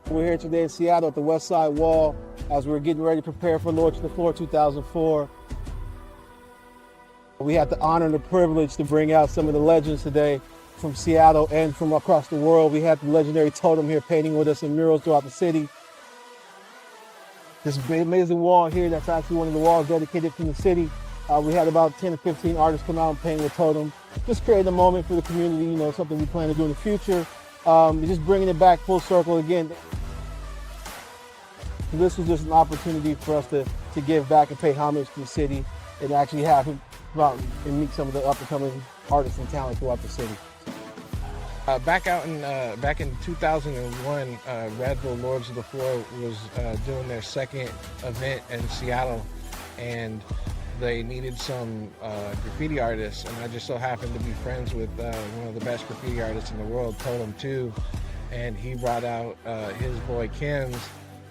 We're here today in Seattle at the West Side Wall as we're getting ready to prepare for Lords of the Floor 2004. We have the honor and the privilege to bring out some of the legends today from Seattle and from across the world. We have the legendary Totem here painting with us in murals throughout the city. This amazing wall here, that's actually one of the walls dedicated from the city. We had about 10 to 15 artists come out and paint with Totem. Just creating a moment for the community, you know, something we plan to do in the future. Just bringing it back full circle again. This was just an opportunity for us to give back and pay homage to the city and actually have him come out and meet some of the up-and-coming artists and talent throughout the city. Back in 2001, Red Bull Lords of the Floor was doing their second event in Seattle, and they needed some graffiti artists, and I just so happened to be friends with one of the best graffiti artists in the world, Totem 2, and he brought out his boy Kim's,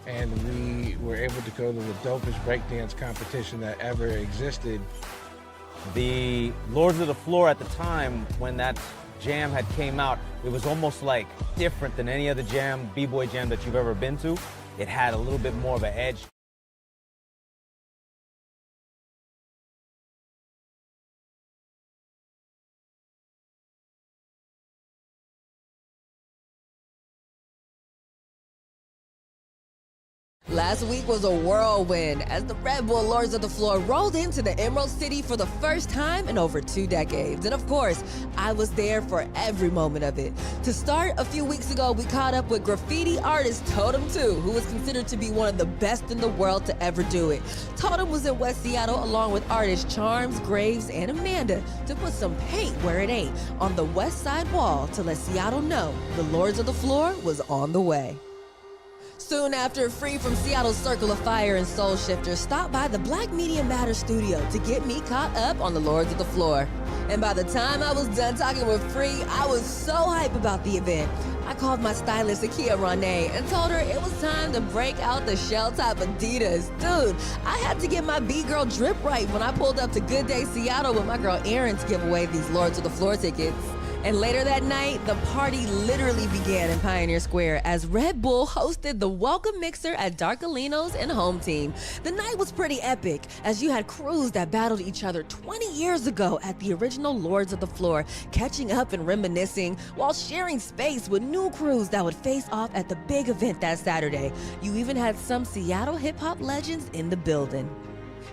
and we were able to go to the dopest breakdance competition that ever existed. The Lords of the Floor at the time, when that jam had came out, it was almost like different than any other jam, b-boy jam that you've ever been to. It had a little bit more of an edge. Last week was a whirlwind as the Red Bull Lords of the Floor rolled into the Emerald City for the first time in over 2 decades. And of course, I was there for every moment of it. To start, a few weeks ago, we caught up with graffiti artist Totem 2, who was considered to be one of the best in the world to ever do it. Totem was in West Seattle along with artists Charms, Graves, and Amanda to put some paint where it ain't on the West Side Wall to let Seattle know the Lords of the Floor was on the way. Soon after, free from Seattle's Circle of Fire and Soul Shifter, stopped by the Black Media Matters studio to get me caught up on the Lords of the Floor. And by the time I was done talking with Free, I was so hype about the event. I called my stylist, Akia Ronay, and told her it was time to break out the shell-top Adidas. Dude, I had to get my B-girl drip right when I pulled up to Good Day Seattle with my girl Erin to give away these Lords of the Floor tickets. And later that night, the party literally began in Pioneer Square as Red Bull hosted the Welcome Mixer at Darkalinos and Home Team. The night was pretty epic, as you had crews that battled each other 20 years ago at the original Lords of the Floor, catching up and reminiscing while sharing space with new crews that would face off at the big event that Saturday. You even had some Seattle hip-hop legends in the building.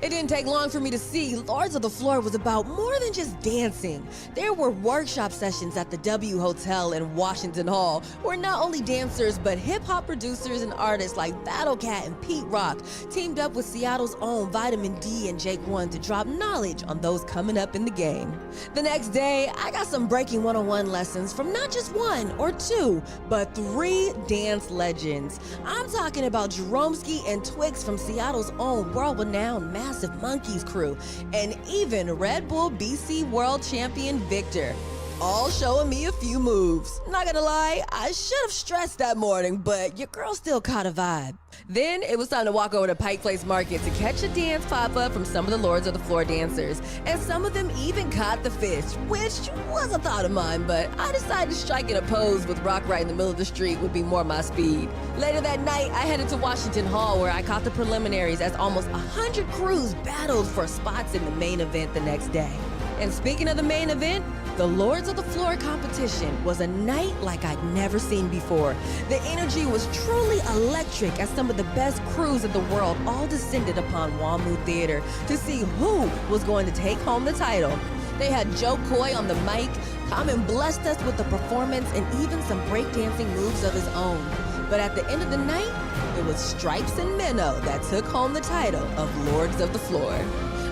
It didn't take long for me to see Lords of the Floor was about more than just dancing. There were workshop sessions at the W Hotel in Washington Hall, where not only dancers, but hip-hop producers and artists like Battle Cat and Pete Rock teamed up with Seattle's own Vitamin D and Jake One to drop knowledge on those coming up in the game. The next day, I got some breaking 101 lessons from not just one or two, but 3 dance legends. I'm talking about Jeromski and Twix from Seattle's own world-renowned Massive Monkeys crew, and even Red Bull BC World Champion Victor. All showing me a few moves. Not gonna lie, I should have stressed that morning, but your girl still caught a vibe. Then it was time to walk over to Pike Place Market to catch a dance pop-up from some of the Lords of the Floor dancers, and some of them even caught the fish, which was a thought of mine, but I decided striking a pose with Rock right in the middle of the street would be more my speed. Later that night, I headed to Washington Hall, where I caught the preliminaries as almost 100 crews battled for spots in the main event the next day. And speaking of the main event, the Lords of the Floor competition was a night like I'd never seen before. The energy was truly electric as some of the best crews in the world all descended upon WAMU Theater to see who was going to take home the title. They had Joe Coy on the mic. Common blessed us with a performance and even some breakdancing moves of his own. But at the end of the night, it was Stripes and Minnow that took home the title of Lords of the Floor.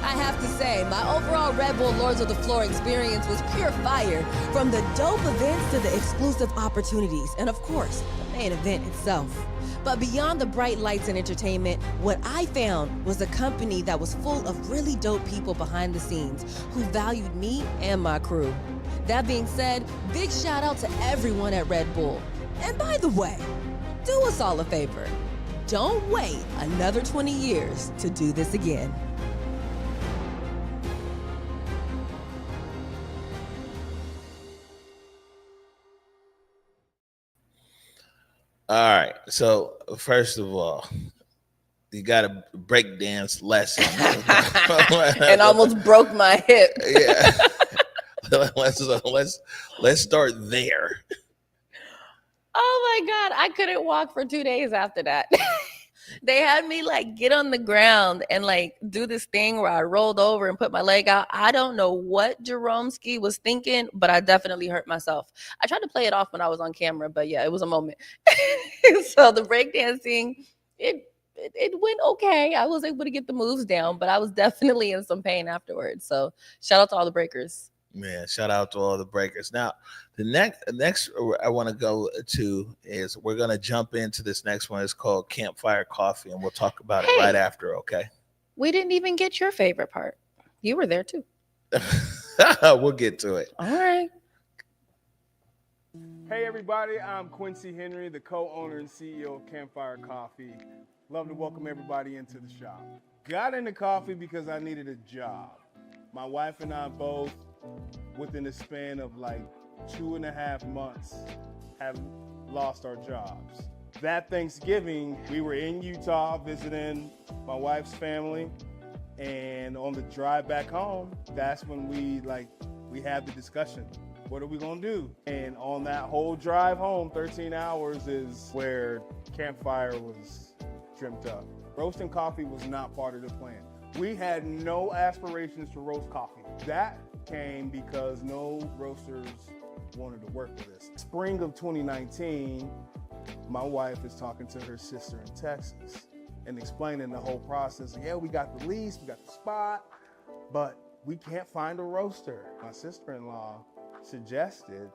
I have to say, my overall Red Bull Lords of the Floor experience was pure fire, from the dope events to the exclusive opportunities, and of course, the main event itself. But beyond the bright lights and entertainment, what I found was a company that was full of really dope people behind the scenes who valued me and my crew. That being said, big shout out to everyone at Red Bull. And by the way, do us all a favor. Don't wait another 20 years to do this again. All right. So first of all, you got a breakdance lesson, and almost broke my hip. Yeah. Let's start there. Oh my God, I couldn't walk for 2 days after that. They had me like get on the ground and like do this thing where I rolled over and put my leg out. I don't know what Jeromski was thinking, but I definitely hurt myself. I tried to play it off when I was on camera, but yeah, it was a moment. So the breakdancing, it went okay. I was able to get the moves down, but I was definitely in some pain afterwards. So shout out to all the breakers. Man, shout out to all the breakers. Now, the next I want to go to is we're going to jump into this next one. It's called Campfire Coffee, and we'll talk about it right after, okay? We didn't even get your favorite part. You were there too. We'll get to it. All right. Hey everybody, I'm Quincy Henry, the co-owner and CEO of Campfire Coffee. Love to welcome everybody into the shop. Got into coffee because I needed a job. My wife and I both, within the span of like 2.5 months, have lost our jobs. That Thanksgiving, we were in Utah visiting my wife's family, and on the drive back home, that's when we had the discussion. What are we gonna do? And on that whole drive home, 13 hours, is where Campfire was dreamt up. Roasting coffee was not part of the plan. We had no aspirations to roast coffee. That came because no roasters wanted to work with us. Spring of 2019, my wife is talking to her sister in Texas and explaining the whole process. Yeah, we got the lease, we got the spot, but we can't find a roaster. My sister-in-law suggested,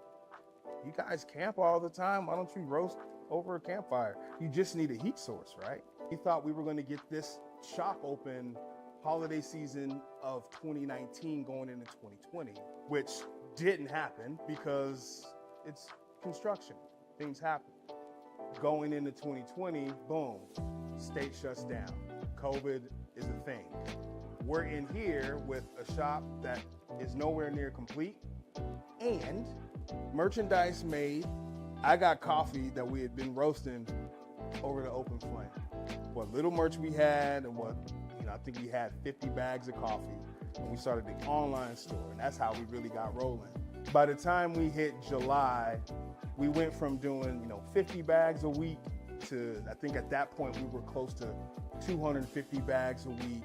you guys camp all the time, why don't you roast over a campfire. You just need a heat source, right? We thought we were going to get this shop open holiday season of 2019 going into 2020, which didn't happen because it's construction. Things happen. Going into 2020, boom, state shuts down. COVID is a thing. We're in here with a shop that is nowhere near complete and merchandise made. I got coffee that we had been roasting over the open flame. What little merch we had and what, I think we had 50 bags of coffee and we started the online store, and that's how we really got rolling. By the time we hit July, we went from doing, 50 bags a week to, I think at that point we were close to 250 bags a week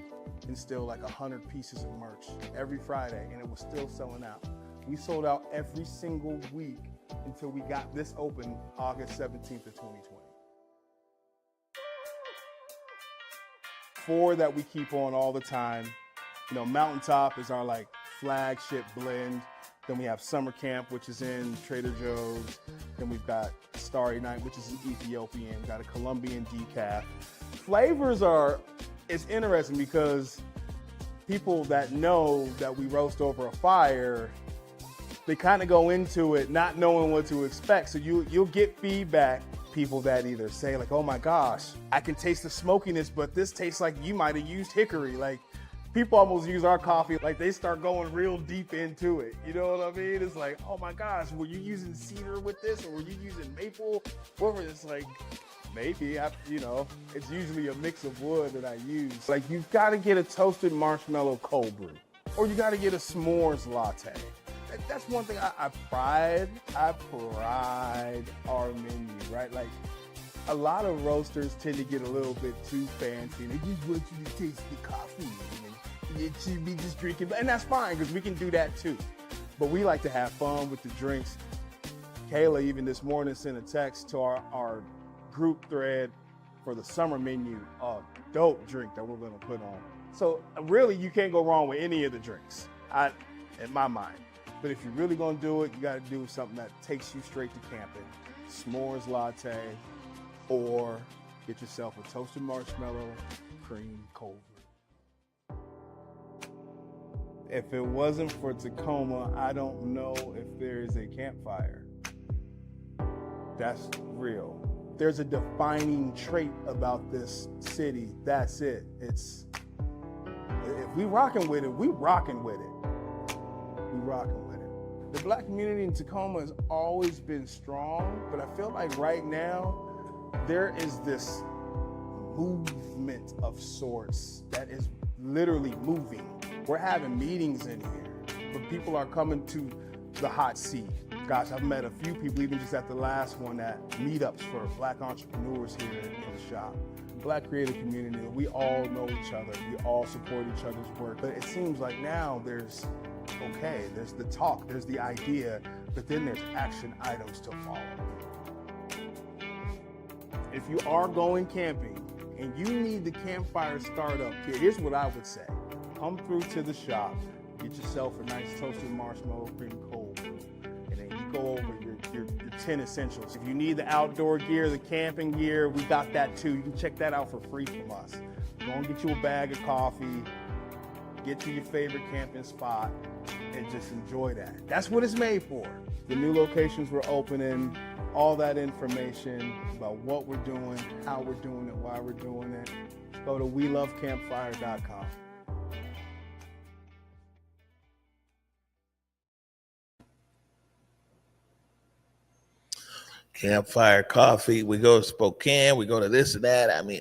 and still like 100 pieces of merch every Friday, and it was still selling out. We sold out every single week until we got this open August 17th of 2020. 4 that we keep on all the time. Mountaintop is our like flagship blend. Then we have Summer Camp, which is in Trader Joe's. Then we've got Starry Night, which is an Ethiopian. We've got a Colombian decaf. Flavors it's interesting because people that know that we roast over a fire, they kind of go into it not knowing what to expect. So you'll get feedback, people that either say like, oh my gosh, I can taste the smokiness, but this tastes like you might have used hickory. Like, people almost use our coffee like they start going real deep into it. You know what I mean? It's like, oh my gosh, were you using cedar with this, or were you using maple? It's like, maybe, it's usually a mix of wood that I use. Like, you've got to get a toasted marshmallow cold brew, or you got to get a s'mores latte. That's one thing I pride our menu, right? Like, a lot of roasters tend to get a little bit too fancy. They just want you to taste the coffee. It should be just drinking, and that's fine because we can do that too. But we like to have fun with the drinks. Kayla even this morning sent a text to our group thread for the summer menu, a dope drink that we're gonna put on. So really, you can't go wrong with any of the drinks, in my mind. But if you're really gonna do it, you gotta do something that takes you straight to camping. S'mores latte, or get yourself a toasted marshmallow cream cold brew. If it wasn't for Tacoma, I don't know if there is a campfire. That's real. There's a defining trait about this city. That's it. If we rocking with it, we rocking with it. We rocking with it. The Black community in Tacoma has always been strong, but I feel like right now there is this movement of sorts that is literally moving. We're having meetings in here, but people are coming to the hot seat. Gosh, I've met a few people, even just at the last one, at meetups for Black entrepreneurs here in the shop. Black creative community, we all know each other. We all support each other's work. But it seems like now there's the talk, there's the idea, but then there's action items to follow. If you are going camping and you need the campfire startup kit, here's what I would say. Come through to the shop, get yourself a nice toasted marshmallow cream cold brew, and then you go over your 10 essentials. If you need the outdoor gear, the camping gear, we got that too. You can check that out for free from us. Go and get you a bag of coffee, get to your favorite camping spot, and just enjoy that. That's what it's made for. The new locations we're opening, all that information about what we're doing, how we're doing it, why we're doing it, go to welovecampfire.com. Campfire Coffee. We go to Spokane. We go to this and that. I mean,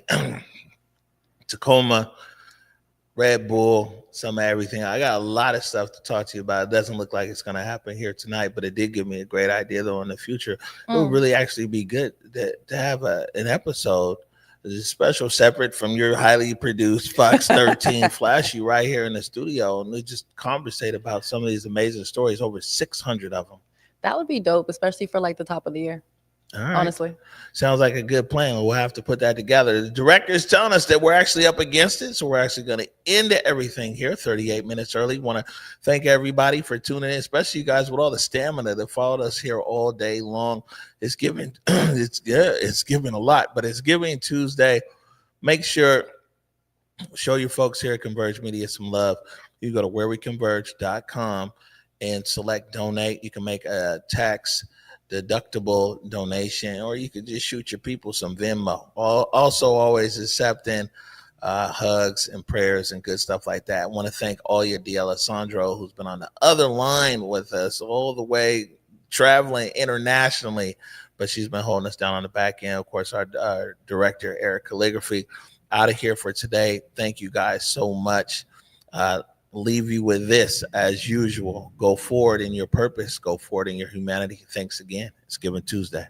Tacoma, Red Bull, some of everything. I got a lot of stuff to talk to you about. It doesn't look like it's going to happen here tonight, but it did give me a great idea, though, in the future. It would really actually be good to have an episode that is special, separate from your highly produced Fox 13 flashy right here in the studio, and we just conversate about some of these amazing stories, over 600 of them. That would be dope, especially for like the top of the year. All right. Honestly. Sounds like a good plan. We'll have to put that together. The director is telling us that we're actually up against it, so we're actually going to end everything here 38 minutes early. Want to thank everybody for tuning in, especially you guys with all the stamina that followed us here all day long. It's giving, it's giving a lot, but it's Giving Tuesday. Make sure, show your folks here at Converge Media some love. You go to whereweconverge.com and select donate. You can make a tax deductible donation, or you could just shoot your people some Venmo. Also always accepting hugs and prayers and good stuff like that. I want to thank Oya D'Alessandro, who's been on the other line with us all the way traveling internationally, but she's been holding us down on the back end. Of course, our director, Eric Calligraphy, out of here for today. Thank you guys so much. Leave you with this as usual. Go forward in your purpose. Go forward in your humanity. Thanks again. It's Giving Tuesday.